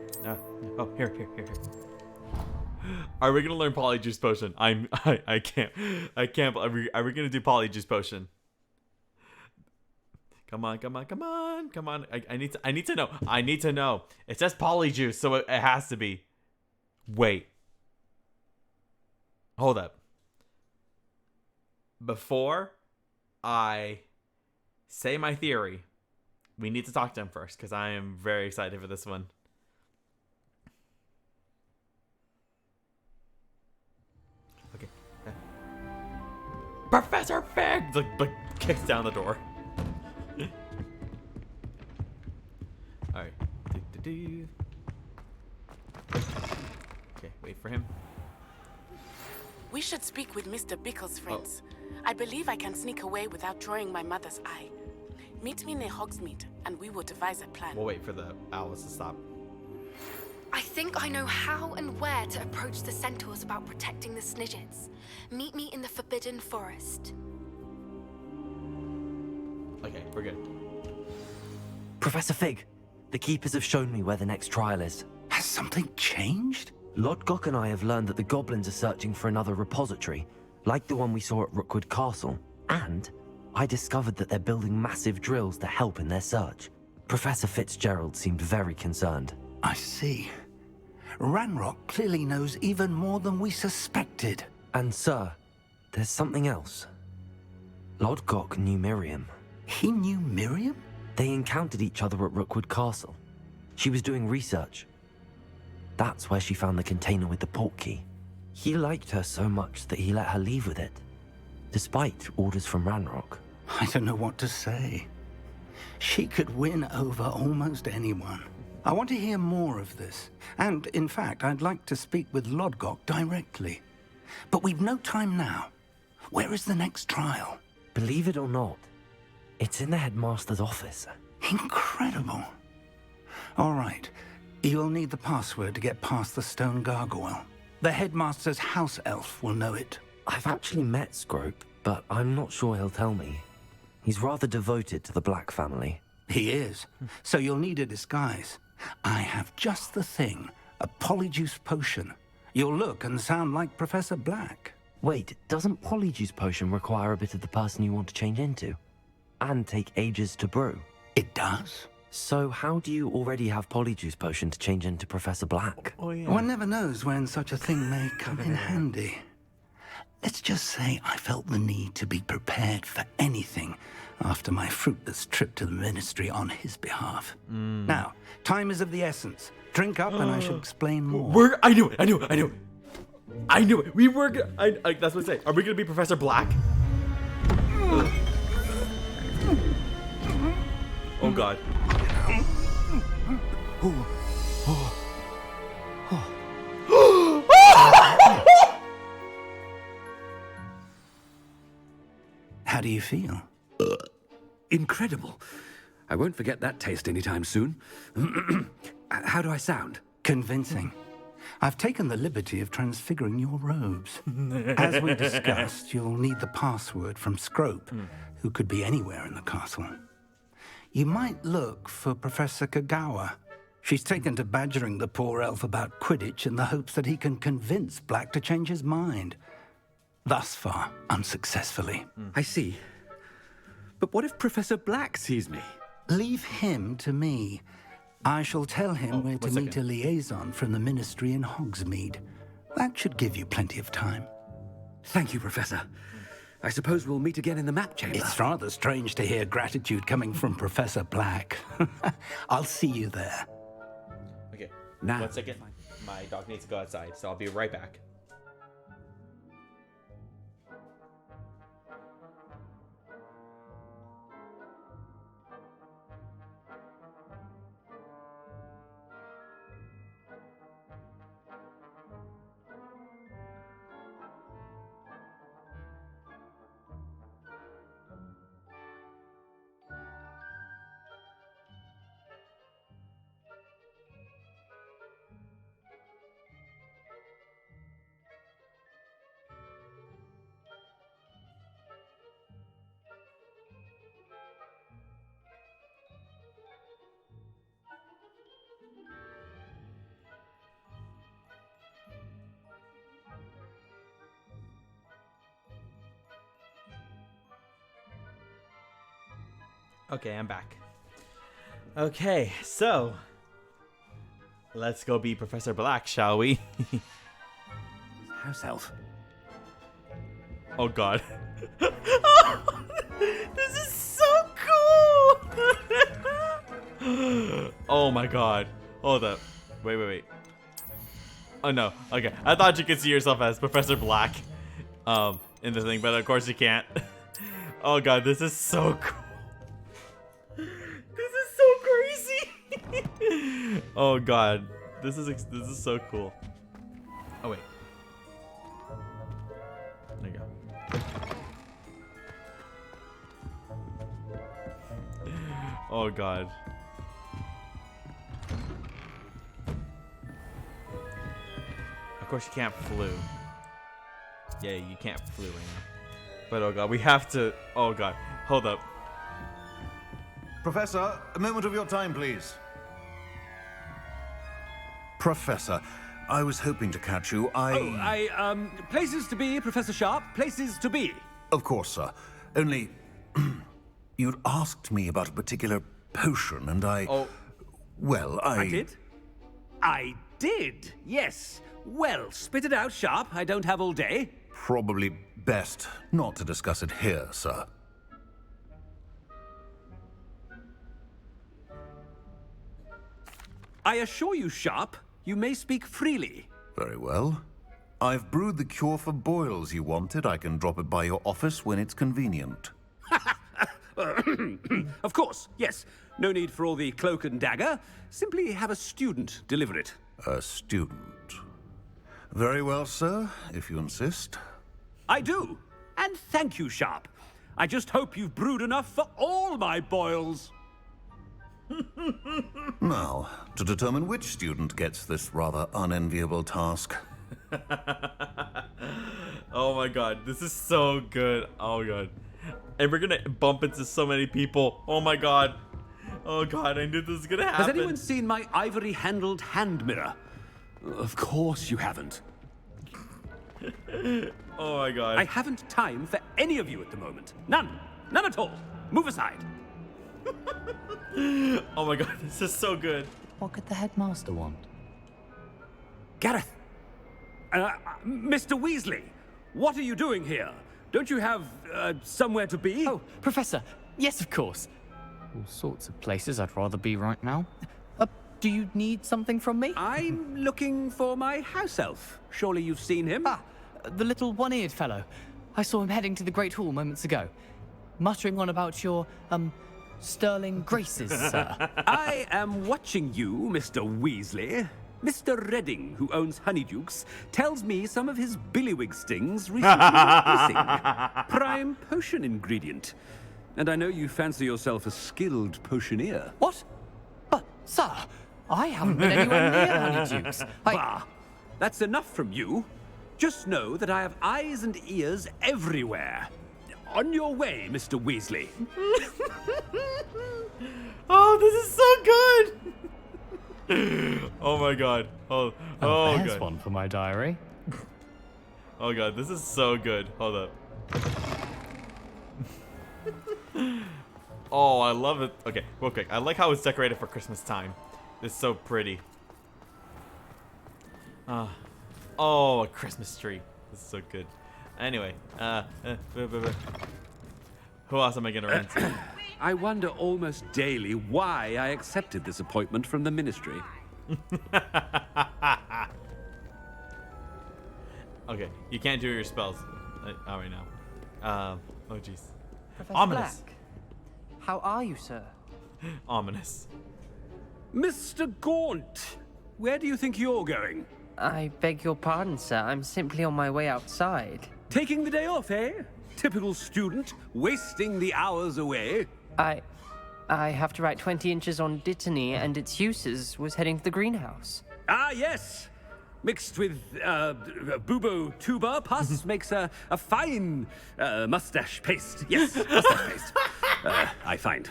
Oh, here. Are we gonna learn Polyjuice Potion? I can't. Are we gonna do Polyjuice Potion? Come on. I need to know. I need to know. It says Polyjuice, so it has to be. Wait. Hold up. Before I say my theory, we need to talk to him first, because I am very excited for this one. Okay. Professor Fig! Like kicks down the door. Alright. Okay, wait for him. We should speak with Mr. Bickle's friends. I believe I can sneak away without drawing my mother's eye. Meet me near Hogsmeade, and we will devise a plan. We'll wait for the owls to stop. I think I know how and where to approach the centaurs about protecting the Snidgets. Meet me in the Forbidden Forest. Okay, we're good. Professor Fig, the Keepers have shown me where the next trial is. Has something changed? Lodgok and I have learned that the goblins are searching for another repository, like the one we saw at Rookwood Castle. And I discovered that they're building massive drills to help in their search. Professor Fitzgerald seemed very concerned. I see. Ranrock clearly knows even more than we suspected. And sir, there's something else. Lodgok knew Miriam. He knew Miriam? They encountered each other at Rookwood Castle. She was doing research. That's where she found the container with the portkey. He liked her so much that he let her leave with it, despite orders from Ranrock. I don't know what to say. She could win over almost anyone. I want to hear more of this. And, in fact, I'd like to speak with Lodgok directly. But we've no time now. Where is the next trial? Believe it or not, it's in the headmaster's office. Incredible. All right. You'll need the password to get past the stone gargoyle. The headmaster's house elf will know it. I've actually met Scrope, but I'm not sure he'll tell me. He's rather devoted to the Black family. He is. So you'll need a disguise. I have just the thing. A polyjuice potion. You'll look and sound like Professor Black. Wait, doesn't polyjuice potion require a bit of the person you want to change into? And take ages to brew? It does. So how do you already have polyjuice potion to change into Professor Black? Oh, yeah. One never knows when such a thing may come in handy. Let's just say I felt the need to be prepared for anything after my fruitless trip to the ministry on his behalf. Now, time is of the essence. Drink up and I shall explain more. I knew it. We were that's what I say. Are we gonna be Professor Black? Oh god. How do you feel? Incredible. I won't forget that taste anytime soon. How do I sound? Convincing. I've taken the liberty of transfiguring your robes. As we discussed, you'll need the password from Scrope, who could be anywhere in the castle. You might look for Professor Kagawa. She's taken to badgering the poor elf about Quidditch in the hopes that he can convince Black to change his mind. Thus far, unsuccessfully. I see. But what if Professor Black sees me? Leave him to me. I shall tell him where to meet a liaison from the ministry in Hogsmeade. That should give you plenty of time. Thank you, Professor. I suppose we'll meet again in the map chamber. It's rather strange to hear gratitude coming from Professor Black. I'll see you there. Okay, now 1 second. My dog needs to go outside, so I'll be right back. Okay, I'm back. Okay, so let's go be Professor Black, shall we? House elf. Oh god. This is so cool! Oh my god. Hold up. Wait. Oh no. Okay. I thought you could see yourself as Professor Black in the thing, but of course you can't. Oh god, this is so cool. Oh god, this is so cool. Oh wait, there you go. Oh god. Of course you can't flew. Yeah, you can't flew right now. But oh god, we have to. Oh god, hold up. Professor, a moment of your time, please. Professor, I was hoping to catch you. Places to be, Professor Sharp. Places to be. Of course, sir. Only, You'd asked me about a particular potion, and I... Oh. Well, I did? I did, yes. Well, spit it out, Sharp. I don't have all day. Probably best not to discuss it here, sir. I assure you, Sharp, you may speak freely. Very well. I've brewed the cure for boils you wanted. I can drop it by your office when it's convenient. Of course, yes. No need for all the cloak and dagger. Simply have a student deliver it. A student. Very well, sir, if you insist. I do. And thank you, Sharp. I just hope you've brewed enough for all my boils. Now, to determine which student gets this rather unenviable task. Oh my god, this is so good. Oh god. And we're gonna bump into so many people. Oh my god. Oh god, I knew this was gonna happen. Has anyone seen my ivory-handled hand mirror? Of course you haven't. Oh my god. I haven't time for any of you at the moment. None. None at all. Move aside. Oh my god, this is so good. What could the headmaster want? Gareth. Mr. Weasley, what are you doing here? Don't you have, somewhere to be? Oh, Professor. Yes, of course. All sorts of places I'd rather be right now. Do you need something from me? I'm looking for my house elf. Surely you've seen him? Ah, the little one-eared fellow. I saw him heading to the Great Hall moments ago, muttering on about your, sterling graces, sir. I am watching you, Mr. Weasley. Mr. Redding, who owns Honeydukes, tells me some of his billywig stings recently went missing. Prime potion ingredient. And I know you fancy yourself a skilled potioneer. What? But, sir, I haven't been anywhere near Honeydukes. Bah! That's enough from you. Just know that I have eyes and ears everywhere. On your way, Mr. Weasley. Oh, this is so good! Oh my god. Oh there's god. one for my diary. Oh god, this is so good. Hold up. Oh, I love it. Okay, real quick. I like how it's decorated for Christmas time. It's so pretty. Oh, a Christmas tree. This is so good. Anyway, who else am I gonna run to? I wonder almost daily why I accepted this appointment from the Ministry. Okay, you can't do your spells right now. Oh jeez. Professor Ominous. Black, how are you, sir? Ominous. Mr. Gaunt, where do you think you're going? I beg your pardon, sir. I'm simply on my way outside. Taking the day off, eh? Typical student, wasting the hours away. I have to write 20 inches on Dittany and its uses. Was heading to the greenhouse. Ah, yes. Mixed with bubo tuber pus makes a fine mustache paste. Yes, mustache paste. I find.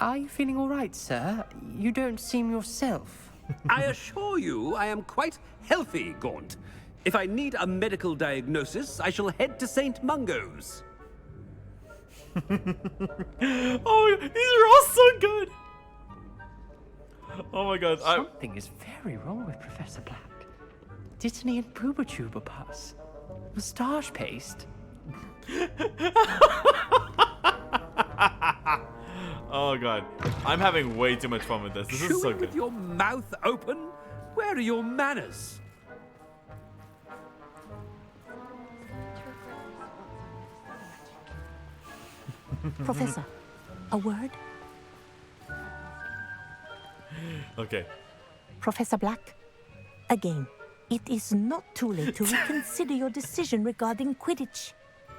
Are you feeling all right, sir? You don't seem yourself. I assure you I am quite healthy, Gaunt. If I need a medical diagnosis, I shall head to St. Mungo's. Oh, these are all so good. Oh my god. Something is very wrong with Professor Black. Dittany and Booba pus. Moustache paste. Oh god. I'm having way too much fun with this. This is so Chewing good. with your mouth open? Where are your manners? Professor, a word? Okay. Professor Black, again, it is not too late to reconsider your decision regarding Quidditch.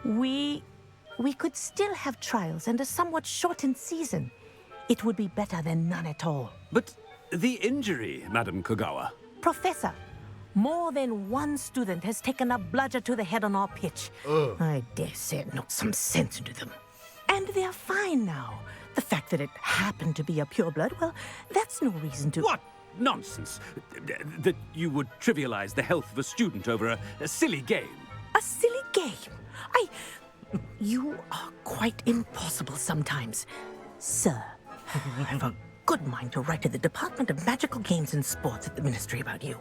We could still have trials and a somewhat shortened season. It would be better than none at all. But the injury, Madam Kogawa. Professor, more than one student has taken a bludger to the head on our pitch. I dare say it knocked some sense into them. And they're fine now. The fact that it happened to be a pureblood, well, that's no reason to... What nonsense! That you would trivialize the health of a student over a silly game. A silly game? You are quite impossible sometimes. Sir, I've a good mind to write to the Department of Magical Games and Sports at the Ministry about you.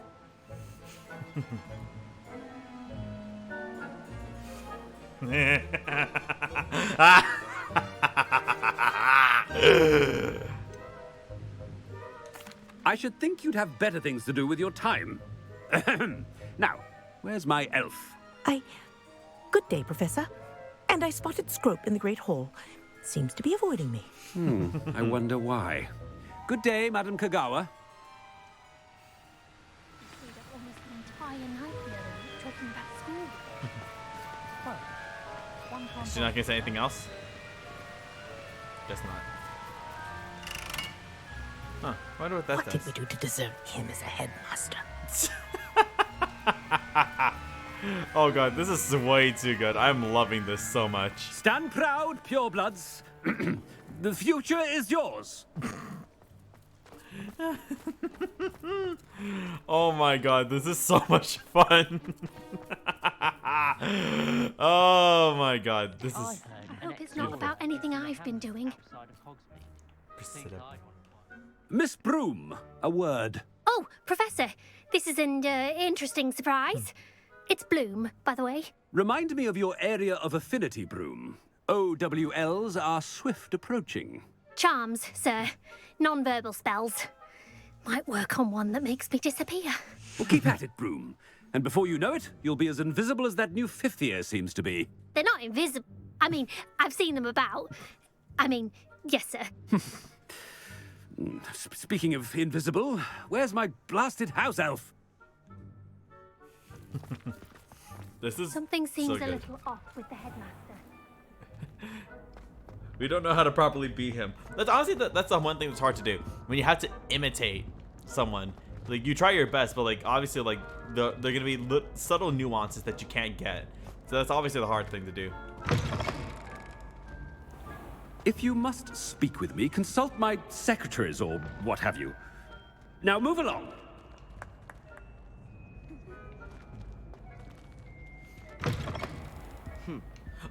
I should think you'd have better things to do with your time. Now, where's my elf? Good day, Professor. And I spotted Scrope in the Great Hall. Seems to be avoiding me. I wonder why. Good day, Madam Kagawa. She's not gonna say anything else? Guess not. Huh. I wonder what that does. What did we do to deserve him as a headmaster? Oh god, this is way too good. I'm loving this so much. Stand proud, purebloods. The future is yours. Oh my god, this is so much fun. Oh my god, this is... I hope it's not about anything I've been doing. Miss Broom, a word. Oh, Professor, this is an interesting surprise. It's Bloom, by the way. Remind me of your area of affinity, Broom. OWLs are swift approaching. Charms, sir. Non-verbal spells. Might work on one that makes me disappear. Well, keep at it, Broom. And before you know it, you'll be as invisible as that new fifth year seems to be. They're not invisible. I mean, I've seen them about. I mean, yes, sir. Speaking of invisible, where's my blasted house elf? This is Something seems so a good. little off with the headmaster. We don't know how to properly be him. That's honestly that's the one thing that's hard to do. When you have to imitate someone, like you try your best, but like obviously like there are gonna be subtle nuances that you can't get. So that's obviously the hard thing to do. If you must speak with me, consult my secretaries or what have you. Now move along.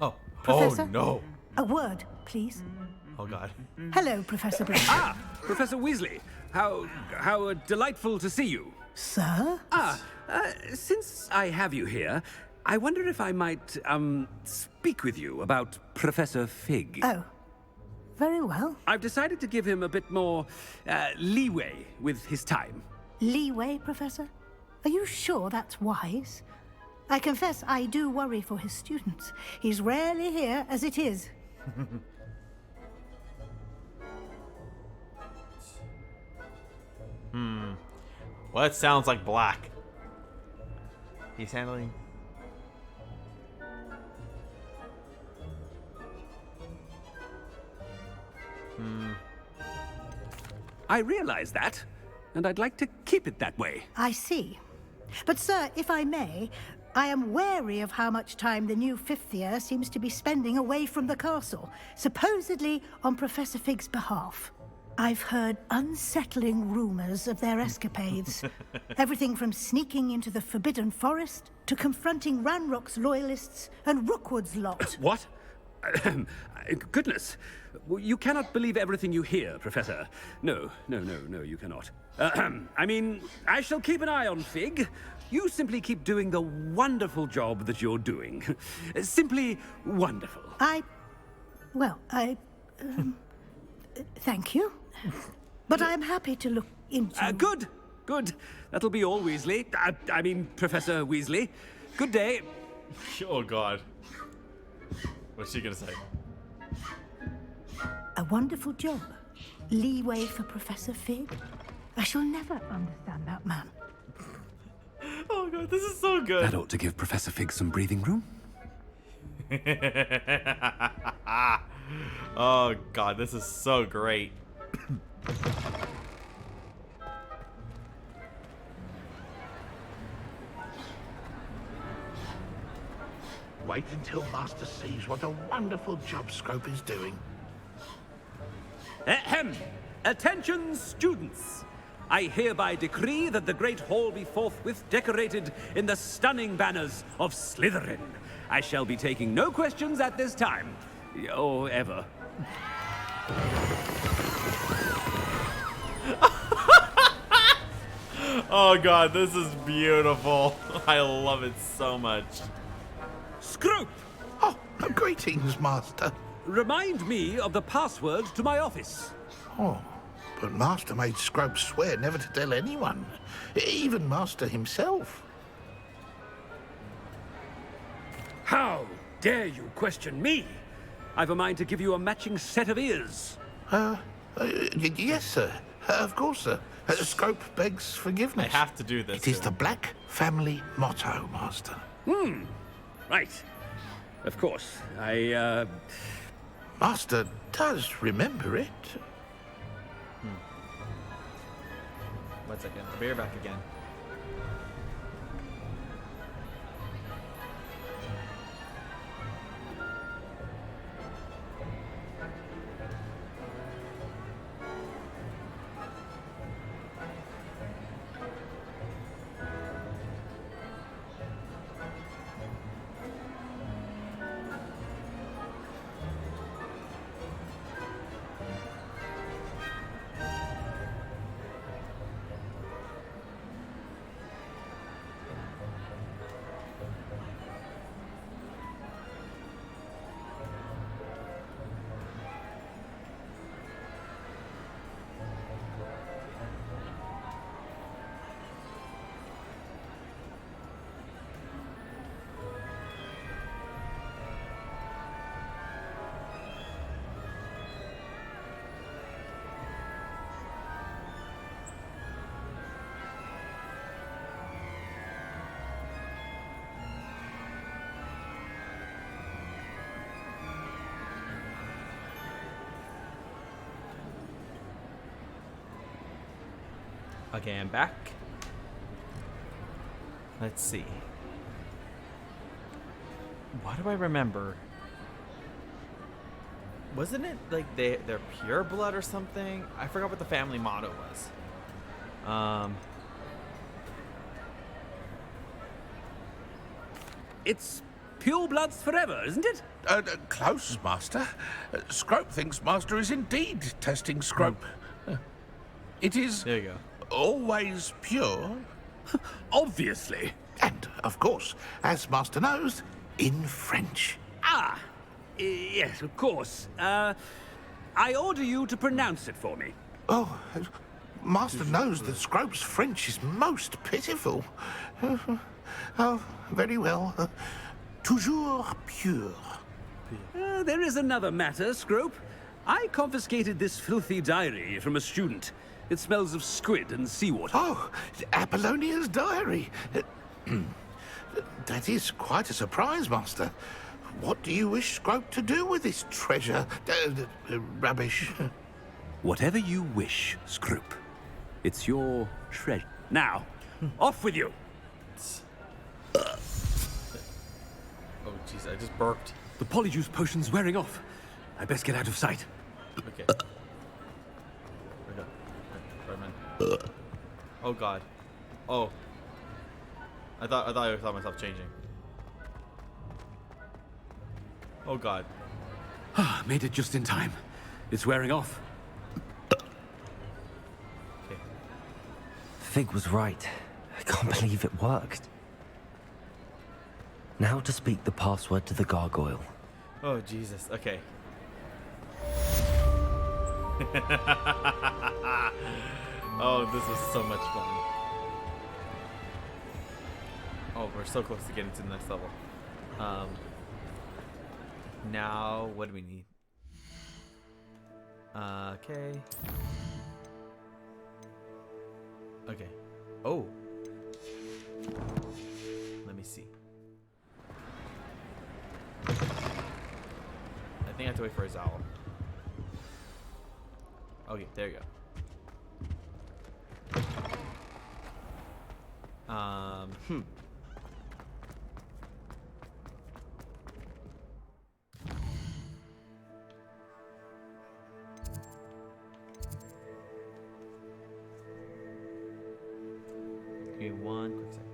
Oh, Professor? oh no. A word, please. Oh god. Hello, Professor Bloom. Professor Weasley. How delightful to see you. Sir? Since I have you here, I wonder if I might, speak with you about Professor Fig. Oh, very well. I've decided to give him a bit more, leeway with his time. Leeway, Professor? Are you sure that's wise? I confess I do worry for his students. He's rarely here as it is. Well, it sounds like Black. He's handling... I realize that, and I'd like to keep it that way. I see. But, sir, if I may, I am wary of how much time the new fifth year seems to be spending away from the castle, supposedly on Professor Fig's behalf. I've heard unsettling rumors of their escapades. Everything from sneaking into the Forbidden Forest to confronting Ranrock's loyalists and Rookwood's lot. What? Goodness. You cannot believe everything you hear, Professor. No, you cannot. I mean, I shall keep an eye on Fig. You simply keep doing the wonderful job that you're doing. Simply wonderful. Thank you. But I'm happy to look into... Good. That'll be all, Weasley. I mean, Professor Weasley. Good day. Oh, God. What's she gonna say? A wonderful job. Leeway for Professor Fig. I shall never understand that man. Oh, God, this is so good. That ought to give Professor Fig some breathing room. Oh, God, this is so great. Wait until Master sees what a wonderful job Scrope is doing. Ahem. Attention, students. I hereby decree that the Great Hall be forthwith decorated in the stunning banners of Slytherin. I shall be taking no questions at this time. Or ever. Oh god, this is beautiful. I love it so much. Scrope! Oh, greetings, Master. Remind me of the password to my office. Oh, but Master made Scrope swear never to tell anyone, even Master himself. How dare you question me? I've a mind to give you a matching set of ears. Yes, sir. Of course, sir. Scrope begs forgiveness. I have to do this. It is the Black family motto, Master. Right. Of course. Master does remember it. 1 second. I'll be right back again. Okay, I'm back. Let's see. Why do I remember? Wasn't it like they're pure blood or something? I forgot what the family motto was. It's pure bloods forever, isn't it? Close, Master. Scrope thinks Master is indeed testing Scrope. It is... There you go. Always pure. Obviously. And, of course, as Master knows, in French. Ah! Yes, of course. I order you to pronounce it for me. Oh, Master knows that Scrope's French is most pitiful. Oh, very well. Toujours pure. There is another matter, Scrope. I confiscated this filthy diary from a student. It smells of squid and seawater. Oh, Apollonia's diary. That is quite a surprise, Master. What do you wish Scrope to do with this treasure? Rubbish. Whatever you wish, Scrope. It's your treasure. Now, off with you. Oh, jeez, I just burped. The polyjuice potion's wearing off. I best get out of sight. Okay. Oh god. Oh. I thought I saw myself changing. Oh god. Made it just in time. It's wearing off. Okay. Fig was right. I can't believe it worked. Now to speak the password to the gargoyle. Oh Jesus. Okay. Oh, this is so much fun. Oh, we're so close to getting to the next level. Now, what do we need? Okay. Okay. Oh. Let me see. I think I have to wait for his owl. Okay, there you go. me one quick second.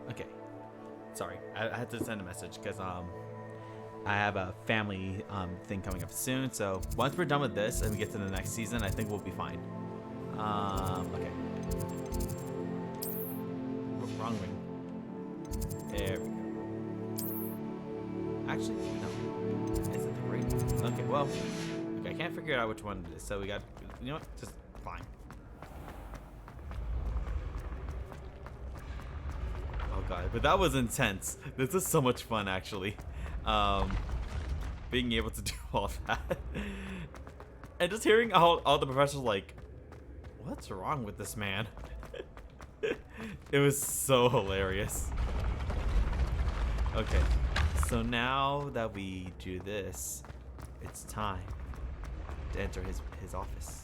Okay, sorry, I had to send a message because I have a family thing coming up soon. So once we're done with this and we get to the next season, I think we'll be fine. Okay. Wrong ring. There we go. Actually, no. Is it the right one? Okay, well, okay, I can't figure out which one it is. So we got, you know what? Just fine. Oh god, but that was intense. This is so much fun, actually. Being able to do all that. And just hearing all the professors like, what's wrong with this man? It was so hilarious. Okay, so now that we do this, it's time to enter his office.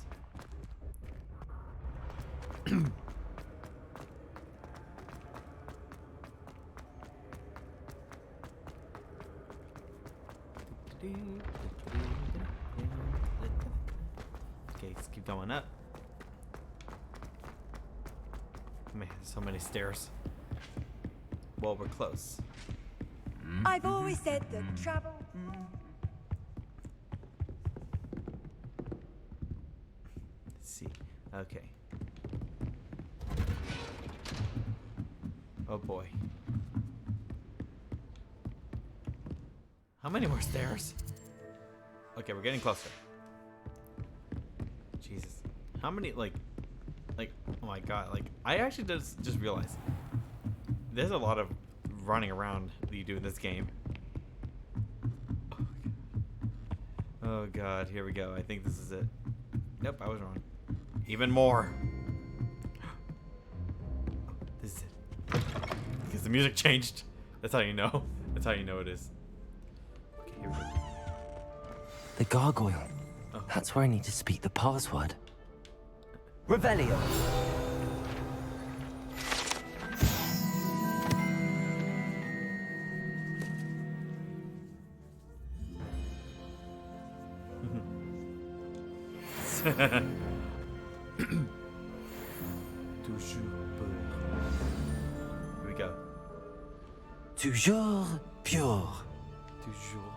Okay, let's keep going up. Man, so many stairs. Well, we're close. I've always said that travel. Let's see. Okay. Oh boy. How many more stairs? Okay, we're getting closer. Jesus. How many, like, oh my god, like, I actually just realized there's a lot of running around that you do in this game. Oh god, here we go. I think this is it. Nope, I was wrong. Even more. This is it. Because the music changed. That's how you know. That's how you know it is. Okay, here we go. The gargoyle. Oh. That's where I need to speak the password. Revelio. Here we go. Toujours pure. Toujours.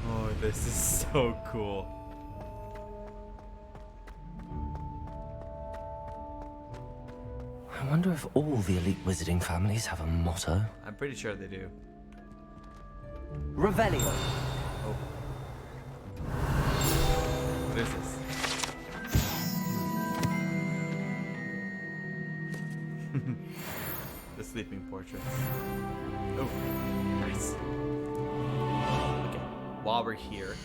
Oh, this is so cool. I wonder if all the elite wizarding families have a motto. I'm pretty sure they do. Revelio. Oh. What is this? The sleeping portraits. Oh, nice. Okay, while we're here,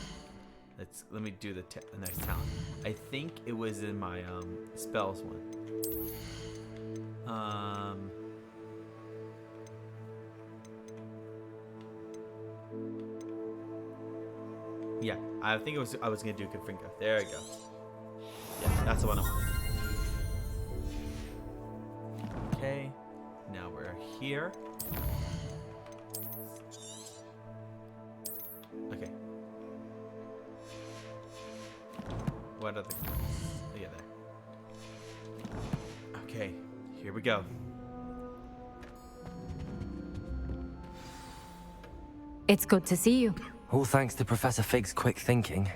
let me do the next talent. I think it was in my spells one. Yeah, I think it was. I was gonna do good finger. There we go. Yeah, that's the one I wanted. Okay, now we're here. Okay. What other? Oh, yeah, there. Okay, here we go. It's good to see you. All thanks to Professor Fig's quick thinking.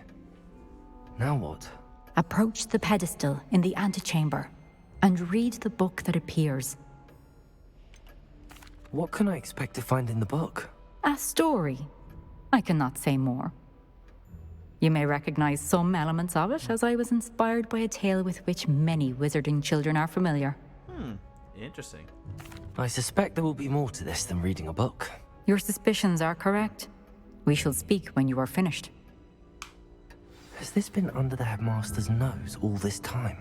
Now what? Approach the pedestal in the antechamber and read the book that appears. What can I expect to find in the book? A story. I cannot say more. You may recognize some elements of it, as I was inspired by a tale with which many wizarding children are familiar. Interesting. I suspect there will be more to this than reading a book. Your suspicions are correct. We shall speak when you are finished. Has this been under the headmaster's nose all this time?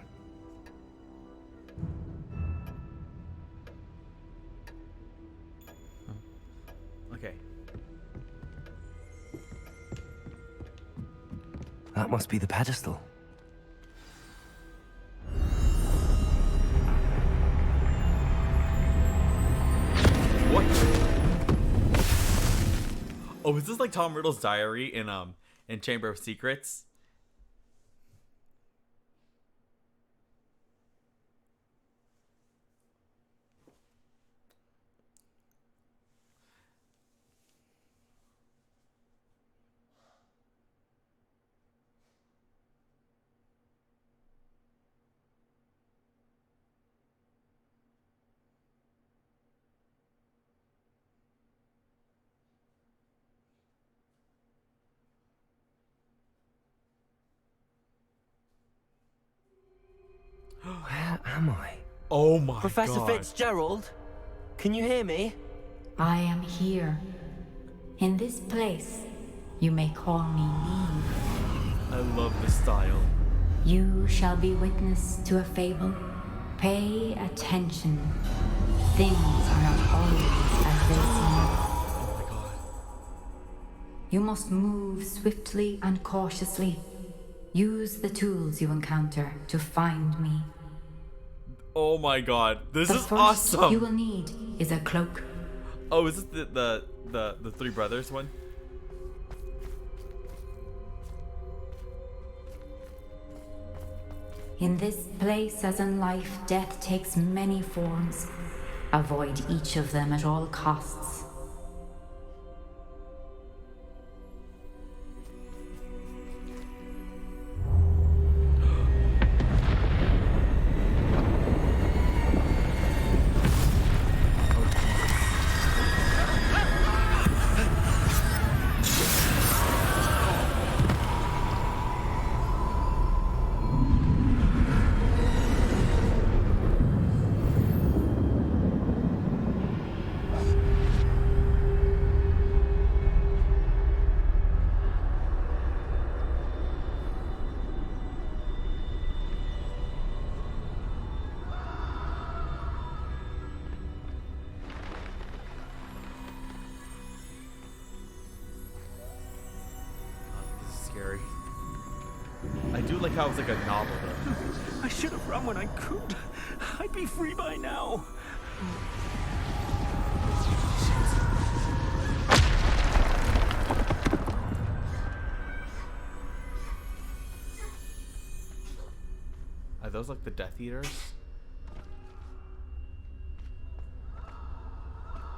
Okay. That must be the pedestal. What? Oh, is this like Tom Riddle's diary in Chamber of Secrets? Where am I? Oh my Professor God. Fitzgerald? Can you hear me? I am here. In this place, you may call me Neve. I love the style. You shall be witness to a fable. Pay attention. Things are not always as they seem. Oh my God. You must move swiftly and cautiously. Use the tools you encounter to find me. Oh my God. This The is first awesome. you will need is a cloak. Oh, is this the Three Brothers one? In this place, as in life, death takes many forms. Avoid each of them at all costs. This is scary. I do like how it's like a novel though. I should have run when I could. I'd be free by now. Are those like the Death Eaters?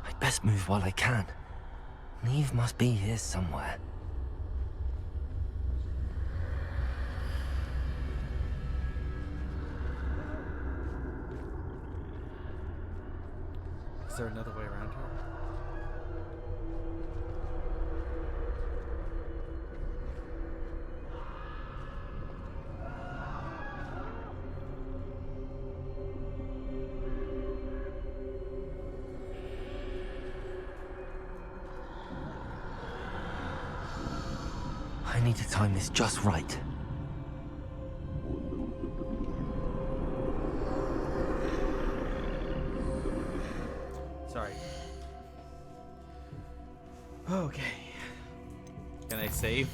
I'd best move while I can. Neve must be here somewhere. Is there another way around here? I need to time this just right. Sorry. Okay. Can I save?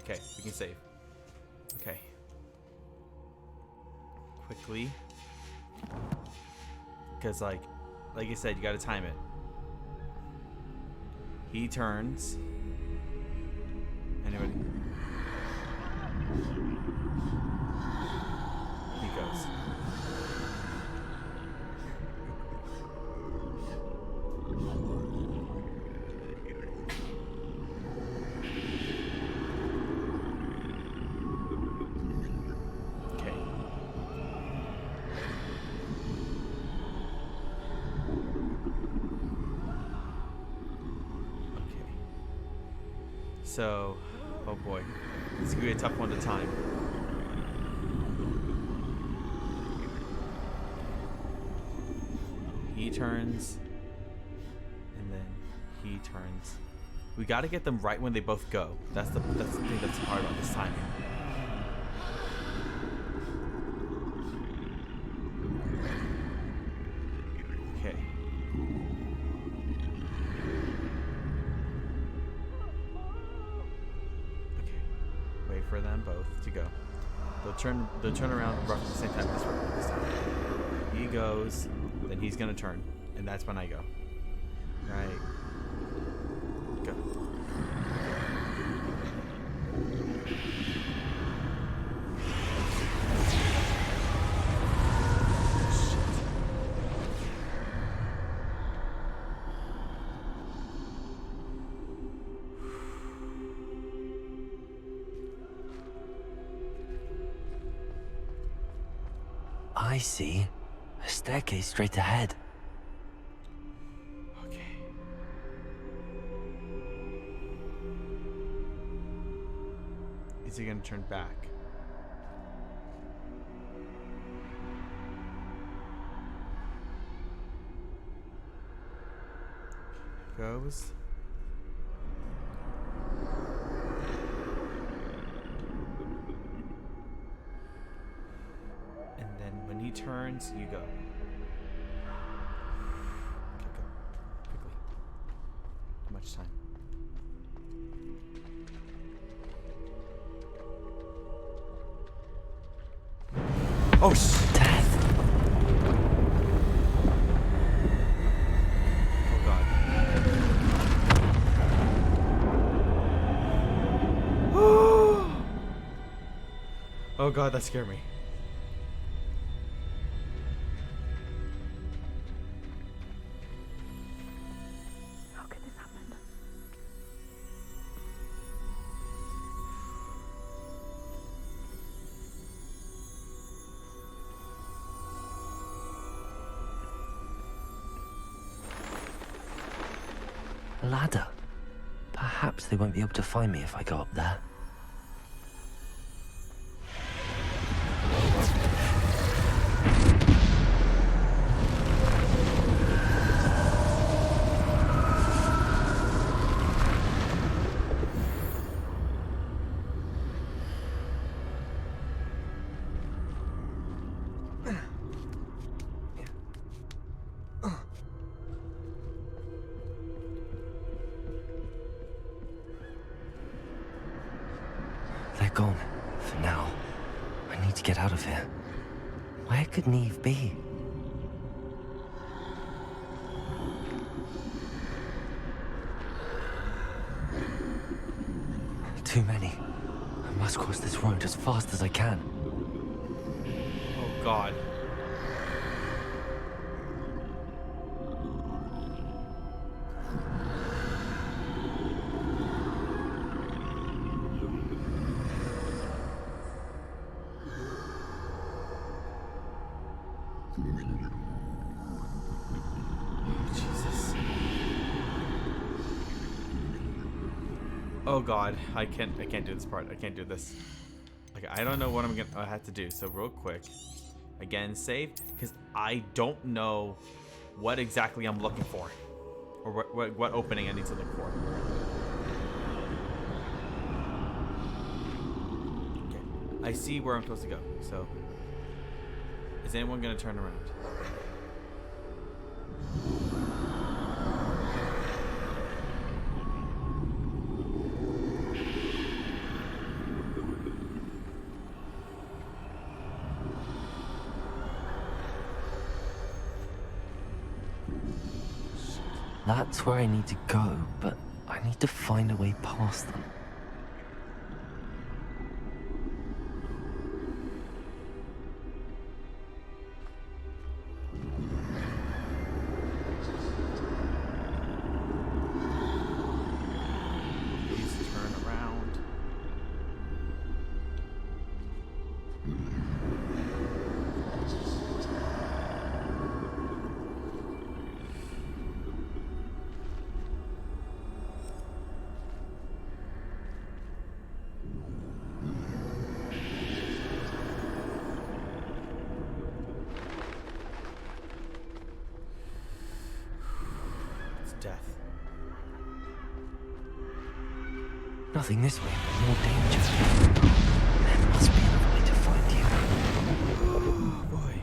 Okay, we can save. Okay. Quickly. Because like you said, you gotta time it. He turns. Anybody? He goes. Okay. Okay. So, oh boy. This is gonna be a tough one to time. He turns, and then he turns. We gotta get them right when they both go. That's the thing that's hard about this timing. Okay. Wait for them both to go. They'll turn around roughly the same time this time. He goes, then he's gonna turn, and that's when I go. Right. Go. I see. A staircase straight ahead. Okay. Is he gonna turn back? Goes. And then when he turns, you go. Okay, go. Quickly. How much time? Oh, Death. Oh, God. Oh, God, that scared me. How could this happen? A ladder. Perhaps they won't be able to find me if I go up there. They're gone. For now. I need to get out of here. Where could Neve be? Too many. I must cross this road as fast as I can. Oh, God. Jesus. Oh, God. I can't do this part. I can't do this. Okay, I don't know what I have to do. So real quick, again, save, because I don't know what exactly I'm looking for, or what opening I need to look for. Okay, I see where I'm supposed to go. So, is anyone gonna turn around? That's where I need to go, but I need to find a way past them. Please turn around. death. Nothing this way, but more danger. There must be another way to find you. Oh boy.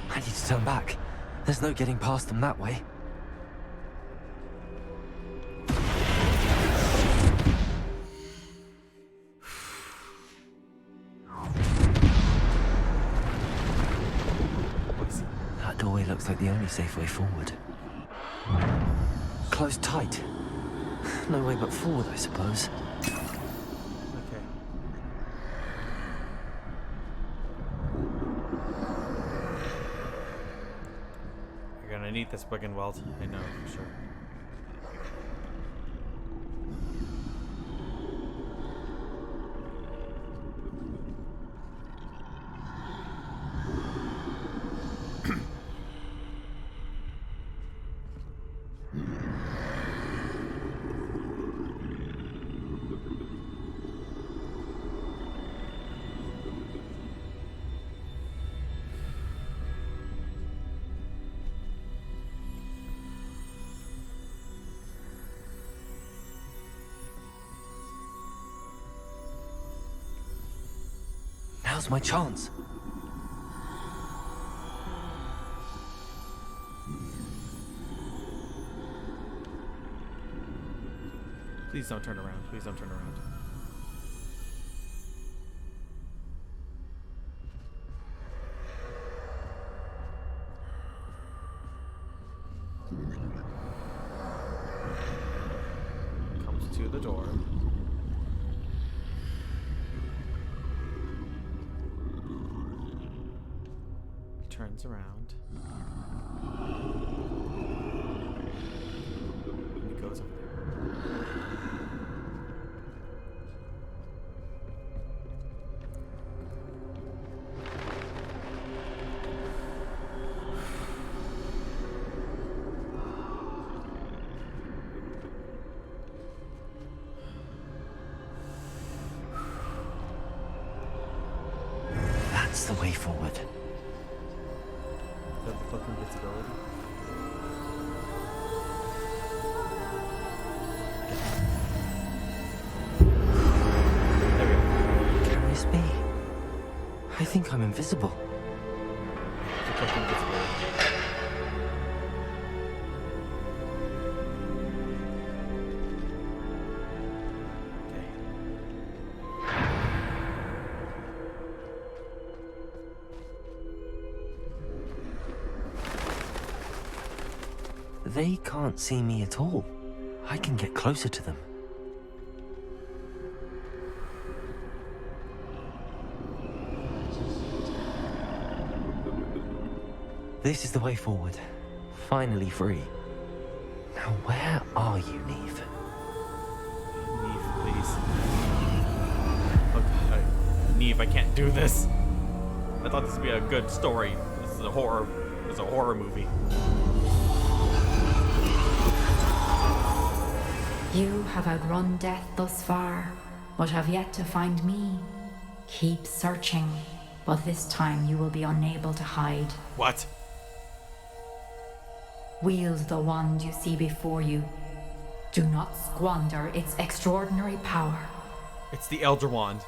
I need to turn back. There's no getting past them that way. That doorway looks like the only safe way forward. Closed tight. No way but forward, I suppose. Okay. You're gonna need this Wiggenweld, I know for sure. Now's my chance. Please don't turn around. Please don't turn around. Comes to the door. Turns around. And he goes over there. That's the way forward. Is that the cloak invincibility? There we go. Curious me. I think I'm invisible. The cloak invincibility. They can't see me at all. I can get closer to them. This is the way forward. Finally free. Now where are you, Neve? Neve, please. Oh God, Neve, I can't do this. I thought this would be a good story. This is a horror. This is a horror movie. You have outrun death thus far, but have yet to find me. Keep searching, but this time you will be unable to hide. What? Wield the wand you see before you. Do not squander its extraordinary power. It's the Elder Wand.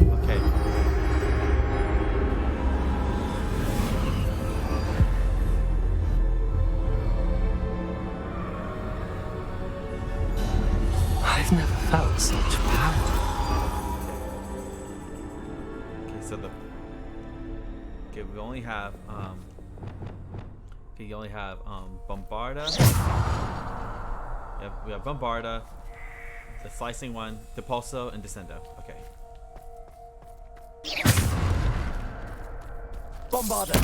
Okay. I've never felt such power. Okay, so okay, we only have okay, you only have Bombarda. We have Bombarda, the slicing one, Depulso, and Descendo. Okay. Bombarda!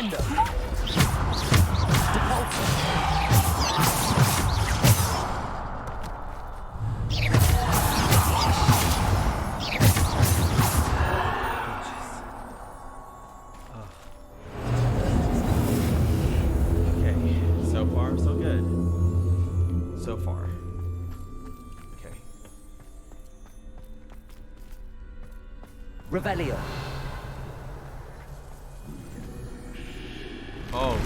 Defender. Depulsor. So far, so good. So far. Okay. Revelio. Oh.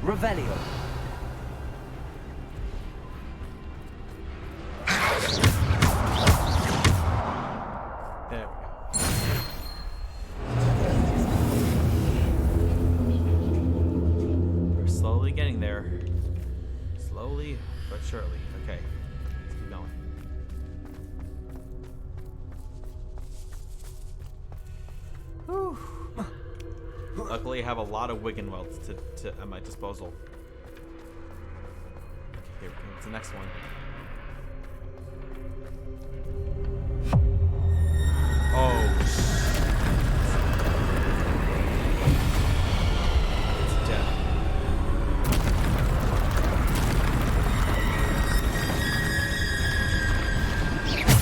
Revelio. There we go. We're slowly getting there. Slowly but surely. Okay. Let's keep going. Whew. Luckily, I have a lot of Wiggenwelds at my disposal. Okay, here we go. What's the next one? Oh, it's death.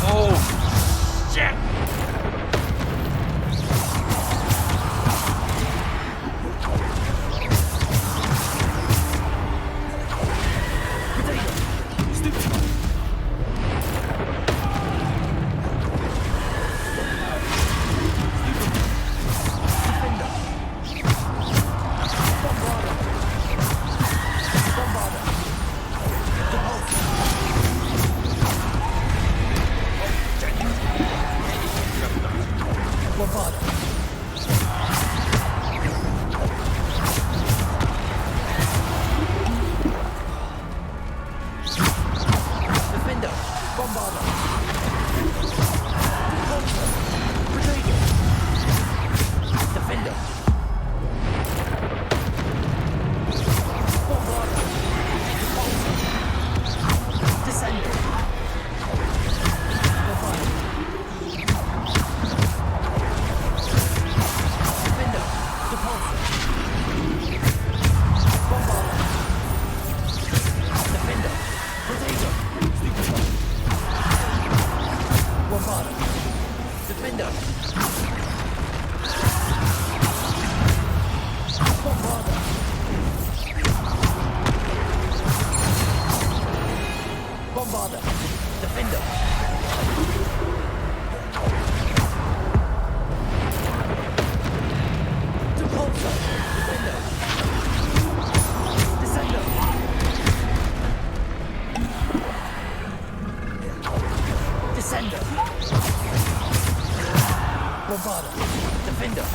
Oh, shit! Defender.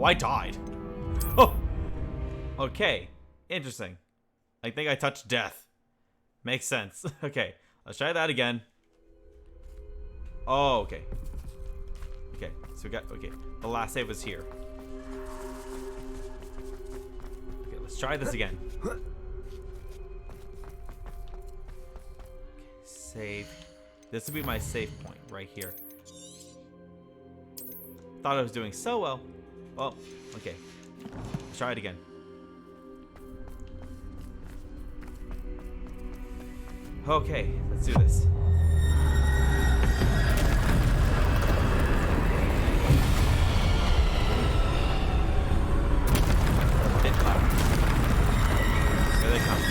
I died. Oh. Okay. Interesting. I think I touched death. Makes sense. Okay. Let's try that again. Oh, okay. Okay. So we got... Okay. The last save was here. Okay. Let's try this again. Okay. Save. This would be my save point right here. Thought I was doing so well. Oh, okay. Let's try it again. Okay, let's do this. Hit cloud. Here they come.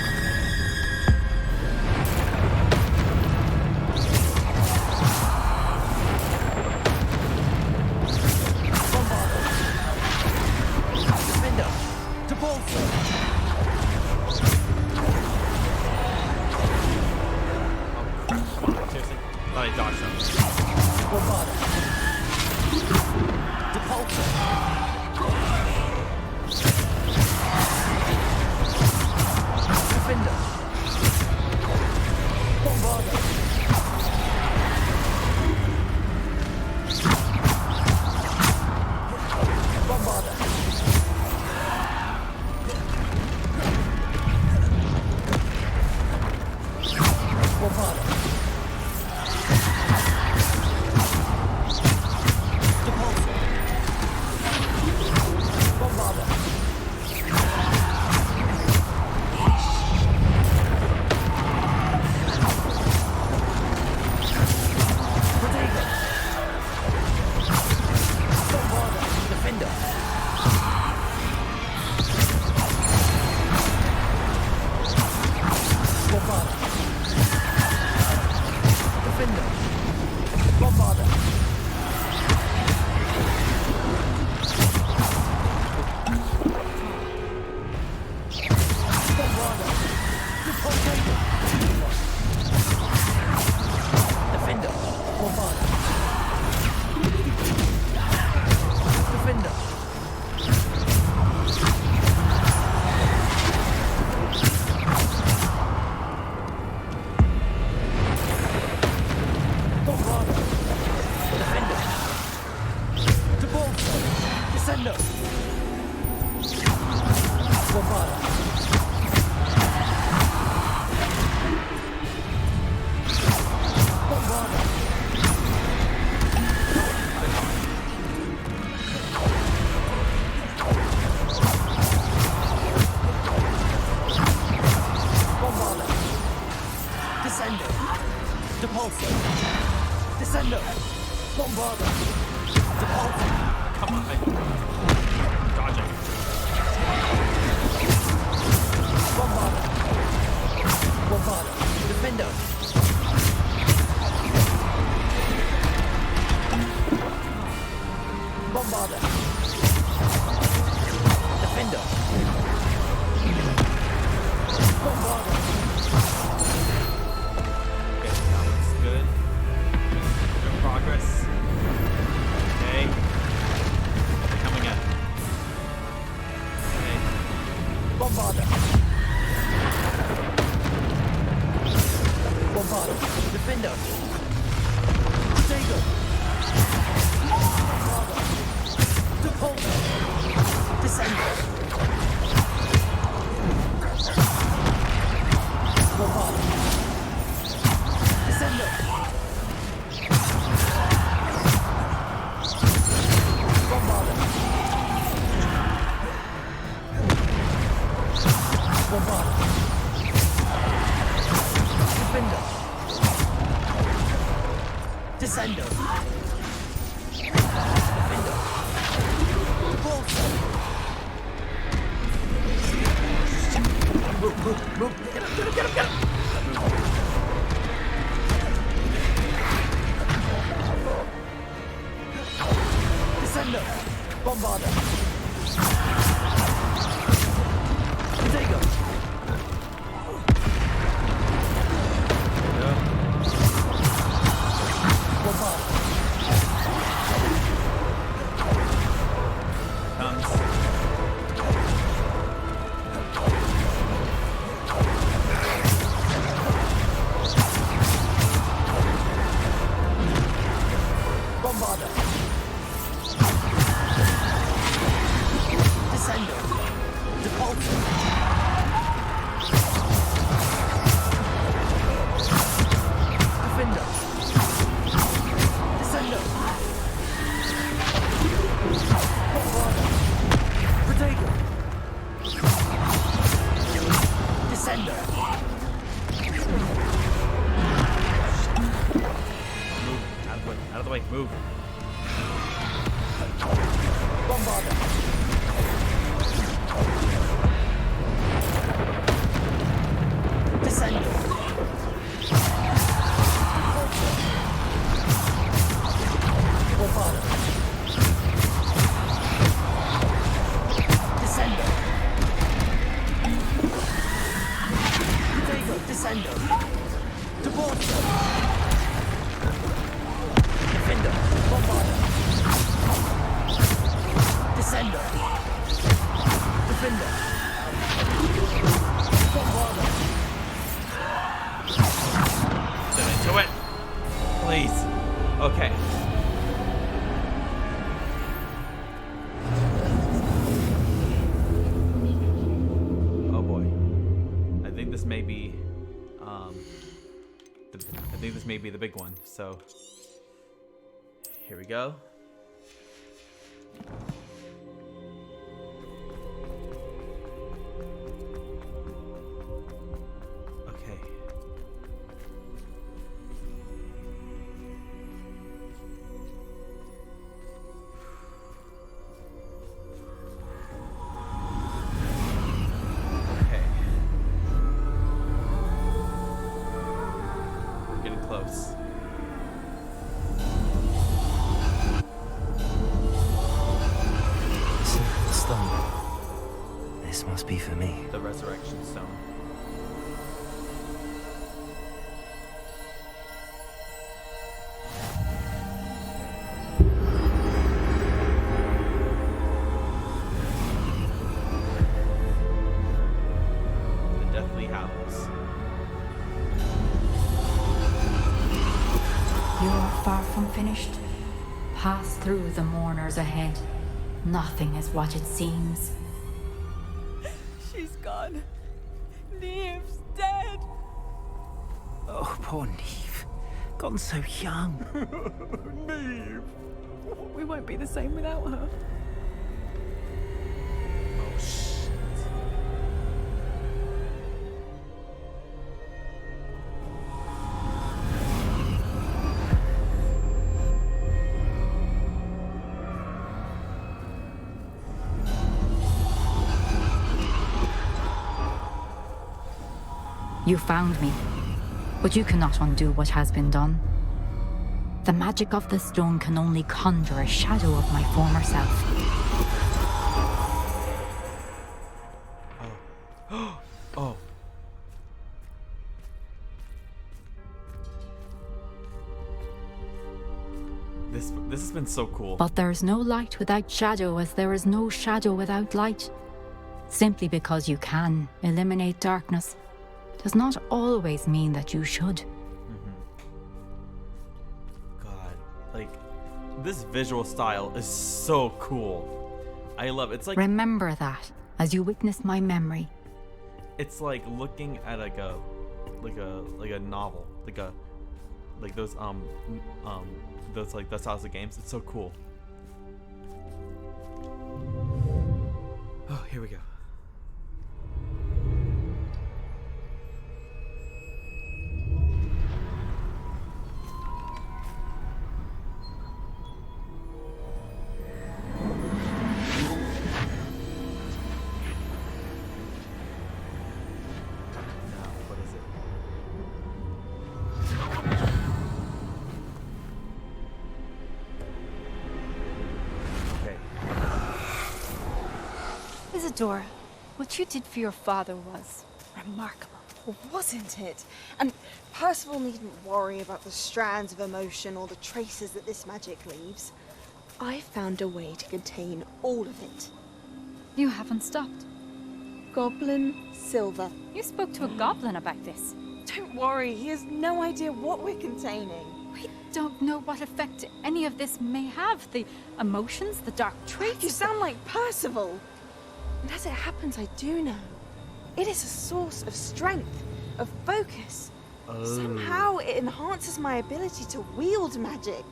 Depulso. Descendo. Bombarda. Depulso. Come on. Dodging. Bombarda. Bombarda. Defendo. Bombarda. Defendo. Bombarda. Okay, that looks good. Good progress. Okay. They're coming up. Okay. Bombarda. Bombarda. Defendo. Protego. Bombarda. Depulso. Descendo. Bombarda. Descendo. Bombarda. Bombarda. Defendo. Descendo. Defendo. Depulso. Move. Get him. Descendo. Bombarda. Protego. Bombarda. Comes. Bombarda. Descendo. Depulso. Defendo. Descendo. Bombarda. Protego. Descendo. Move. Out of the way. Move. Bombarda. Descendo. Bombarda. Descendo. Protego. Descendo. Depulso. Defendo. Bombarda. Descendo. Defendo. Bombarda. Get into it. Please. Okay. Oh boy. I think this may be the big one. So here we go. Okay. Okay. We're getting close. Stone. This must be for me. The resurrection stone. The Deathly Hallows. You are far from finished. Pass through the mourners ahead. Nothing is what it seems. She's gone. Neve's dead. Oh, poor Neve. Gone so young. Neve. We won't be the same without her. Oh shit. You found me, but you cannot undo what has been done. The magic of the stone can only conjure a shadow of my former self. Oh. This has been so cool. But there is no light without shadow, as there is no shadow without light. Simply because you can eliminate darkness does not always mean that you should. God, like, this visual style is so cool. I love it. It's like, remember that as you witness my memory. It's like looking at like a novel, like those like the styles of games. It's so cool. Oh, here we go. Isadora, what you did for your father was remarkable. Wasn't it? And Percival needn't worry about the strands of emotion or the traces that this magic leaves. I found a way to contain all of it. You haven't stopped. Goblin Silver. You spoke to a goblin about this. Don't worry, he has no idea what we're containing. We don't know what effect any of this may have. The emotions, the dark traits. You sound like Percival. And as it happens, I do know. It is a source of strength, of focus. Somehow it enhances my ability to wield magic.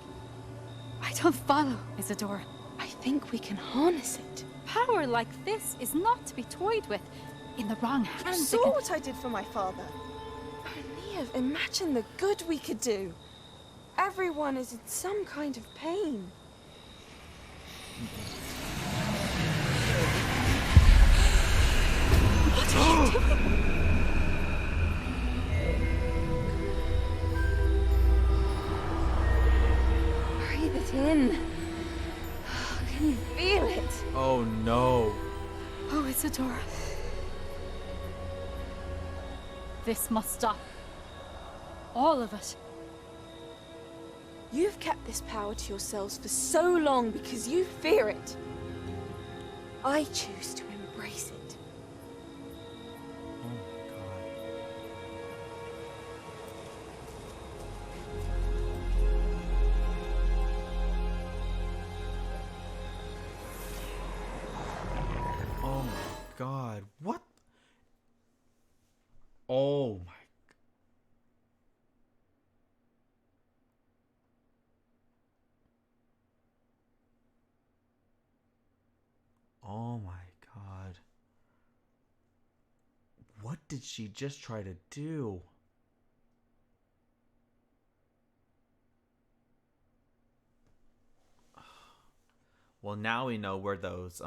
I don't follow, Isadora. I think we can harness it. Power like this is not to be toyed with. In the wrong hands. You saw what I did for my father. Aeneas, imagine the good we could do. Everyone is in some kind of pain. What are you doing? Breathe it in. Can you feel it? Oh no. Oh, Isadora. This must stop. All of it. You've kept this power to yourselves for so long because you fear it. I choose to embrace it. Oh my god. What? Oh my. Oh my god. What did she just try to do? Well, now we know where those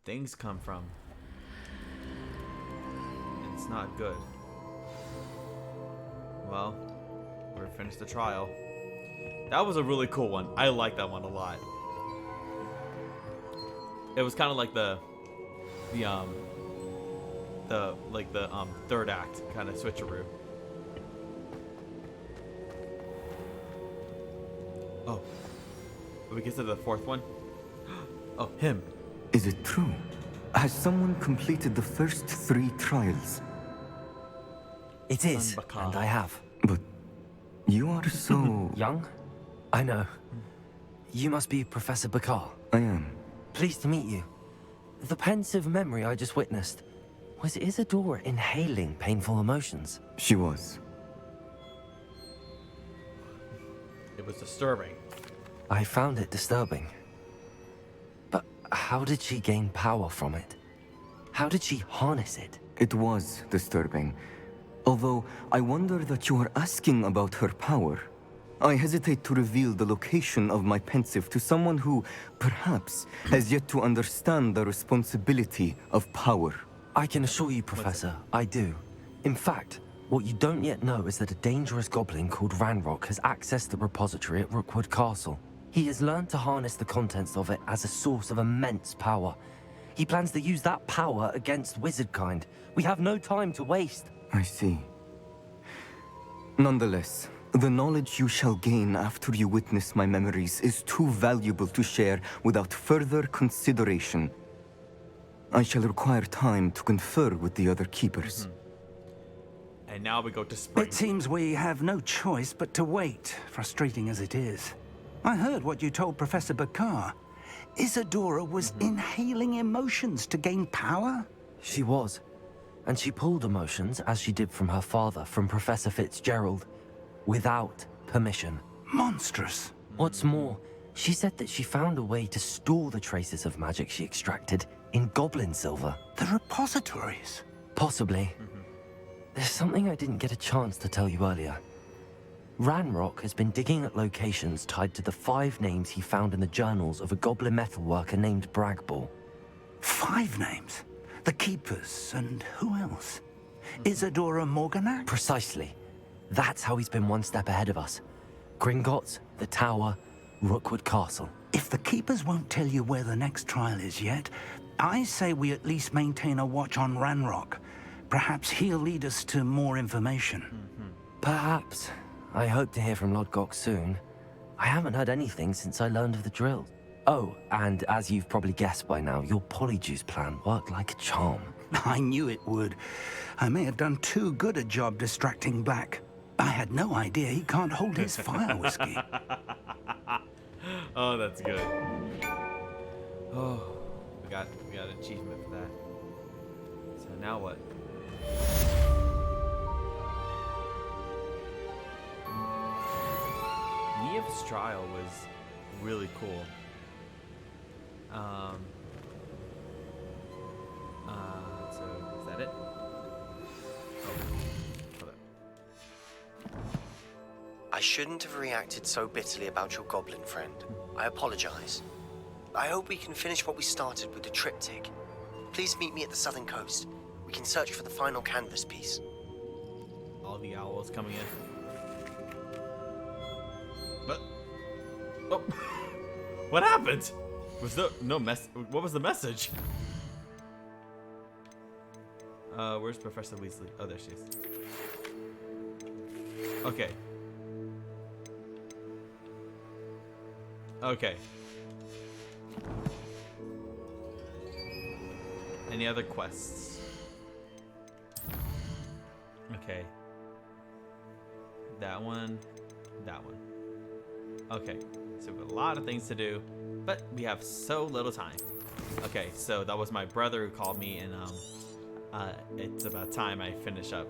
things come from. It's not good. Well, we're finished the trial. That was a really cool one. I like that one a lot. It was kind of like the third act kind of switcheroo. Oh, we get to the fourth one. Oh, him. Is it true? Has someone completed the first 3 trials? It is, and I have. But you are so... young? I know. You must be Professor Bakar. I am. Pleased to meet you. The pensive memory I just witnessed, was Isadora inhaling painful emotions? She was. It was disturbing. I found it disturbing. But how did she gain power from it? How did she harness it? It was disturbing. Although I wonder that you are asking about her power. I hesitate to reveal the location of my pensive to someone who, perhaps, has yet to understand the responsibility of power. I can assure you, Professor, I do. In fact, what you don't yet know is that a dangerous goblin called Ranrock has accessed the repository at Rookwood Castle. He has learned to harness the contents of it as a source of immense power. He plans to use that power against wizardkind. We have no time to waste. I see. Nonetheless, the knowledge you shall gain after you witness my memories is too valuable to share without further consideration. I shall require time to confer with the other keepers. And now we go to spring. It seems we have no choice but to wait, frustrating as it is. I heard what you told Professor Bakar. Isadora was inhaling emotions to gain power? She was. And she pulled emotions, as she did from her father, from Professor Fitzgerald, without permission. Monstrous. What's more, she said that she found a way to store the traces of magic she extracted in goblin silver. The repositories? Possibly. There's something I didn't get a chance to tell you earlier. Ranrock has been digging at locations tied to the 5 names he found in the journals of a goblin metalworker named Bragball. 5 names? The Keepers, and who else? Isadora Morganac? Precisely. That's how he's been one step ahead of us. Gringotts, the Tower, Rookwood Castle. If the Keepers won't tell you where the next trial is yet, I say we at least maintain a watch on Ranrock. Perhaps he'll lead us to more information. Perhaps. I hope to hear from Lodgok soon. I haven't heard anything since I learned of the drill. Oh, and as you've probably guessed by now, your polyjuice plan worked like a charm. I knew it would. I may have done too good a job distracting Black. I had no idea he can't hold his fire whiskey. Oh, that's good. Oh, we got an achievement for that. So now what? Niamh's trial was really cool. So is that it? I shouldn't have reacted so bitterly about your goblin friend. I apologize. I hope we can finish what we started with the triptych. Please meet me at the southern coast. We can search for the final canvas piece. All the owls coming in. But oh, what happened? Was there no mess? What was the message? Where's Professor Weasley? Oh, there she is. Okay. Okay. Any other quests? Okay. That one. That one. Okay. So we have a lot of things to do, but we have so little time. Okay, so that was my brother who called me, and it's about time I finish up.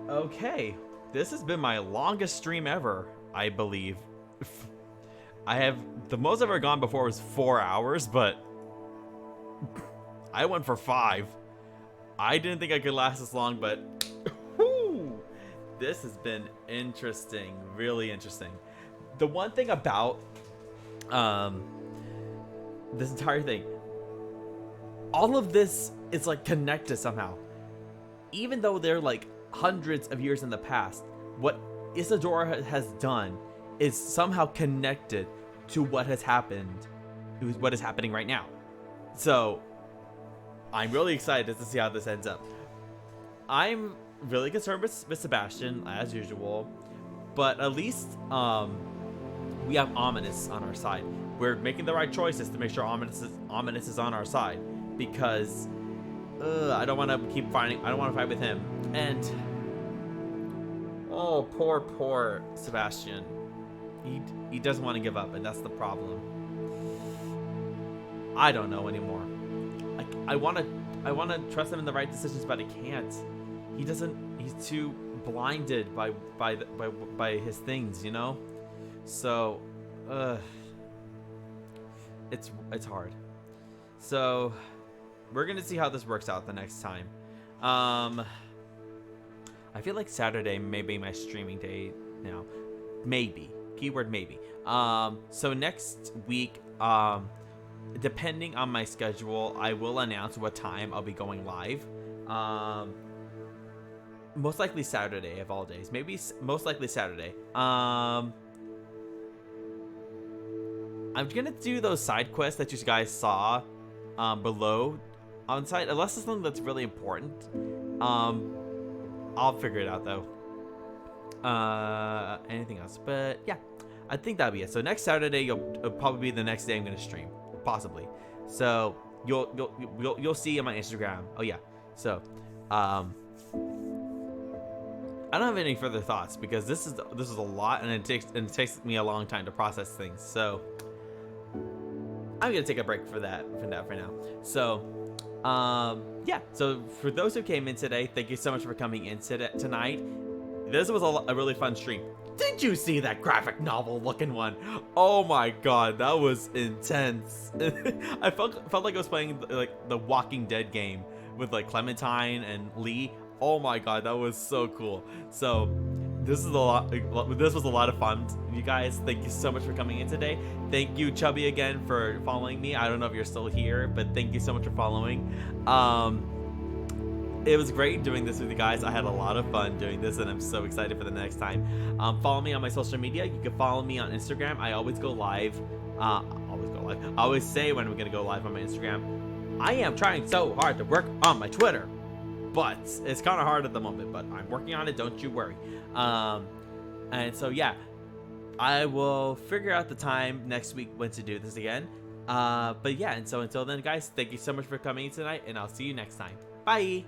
Okay. This has been my longest stream ever, I believe. The most I've ever gone before was 4 hours, but I went for 5. I didn't think I could last this long, but whew, this has been interesting, really interesting. The one thing about this entire thing, all of this is like connected somehow. Even though they're like hundreds of years in the past, what Isadora has done is somehow connected to what has happened, what is happening right now. So I'm really excited to see how this ends up. I'm really concerned with Sebastian as usual, but at least we have Ominous on our side. We're making the right choices to make sure Ominous is on our side, because I don't want to keep fighting. I don't want to fight with him. And oh, poor Sebastian. He doesn't want to give up, and that's the problem. I don't know anymore. I want to trust him in the right decisions, but I can't. He doesn't. He's too blinded by his things, you know. So, it's hard. So, we're gonna see how this works out the next time. I feel like Saturday may be my streaming day now. Maybe. Keyword maybe. So next week, depending on my schedule, I will announce what time I'll be going live. most likely Saturday of all days. Maybe most likely Saturday. I'm gonna do those side quests that you guys saw below on site, unless it's something that's really important. I'll figure it out though. Anything else? But yeah, I think that'll be it. So next Saturday, it'll probably be the next day I'm gonna stream, possibly. So you'll see on my Instagram. Oh yeah. So I don't have any further thoughts because this is a lot, and it takes me a long time to process things. So I'm gonna take a break for that for now. So yeah. So for those who came in today, thank you so much for coming in tonight. This was a really fun stream. Did you see that graphic novel looking one? Oh my god, that was intense. I felt like I was playing like the Walking Dead game with like Clementine and Lee. Oh my god, that was so cool. So this was a lot of fun. You guys, thank you so much for coming in today. Thank you, Chubby, again for following me. I don't know if you're still here, but thank you so much for following. It was great doing this with you guys. I had a lot of fun doing this, and I'm so excited for the next time. Follow me on my social media. You can follow me on Instagram. I always go live. I always say when we're gonna go live on my Instagram. I am trying so hard to work on my Twitter, but it's kind of hard at the moment. But I'm working on it. Don't you worry. And so yeah, I will figure out the time next week when to do this again. But yeah, and so until then, guys, thank you so much for coming tonight, and I'll see you next time. Bye.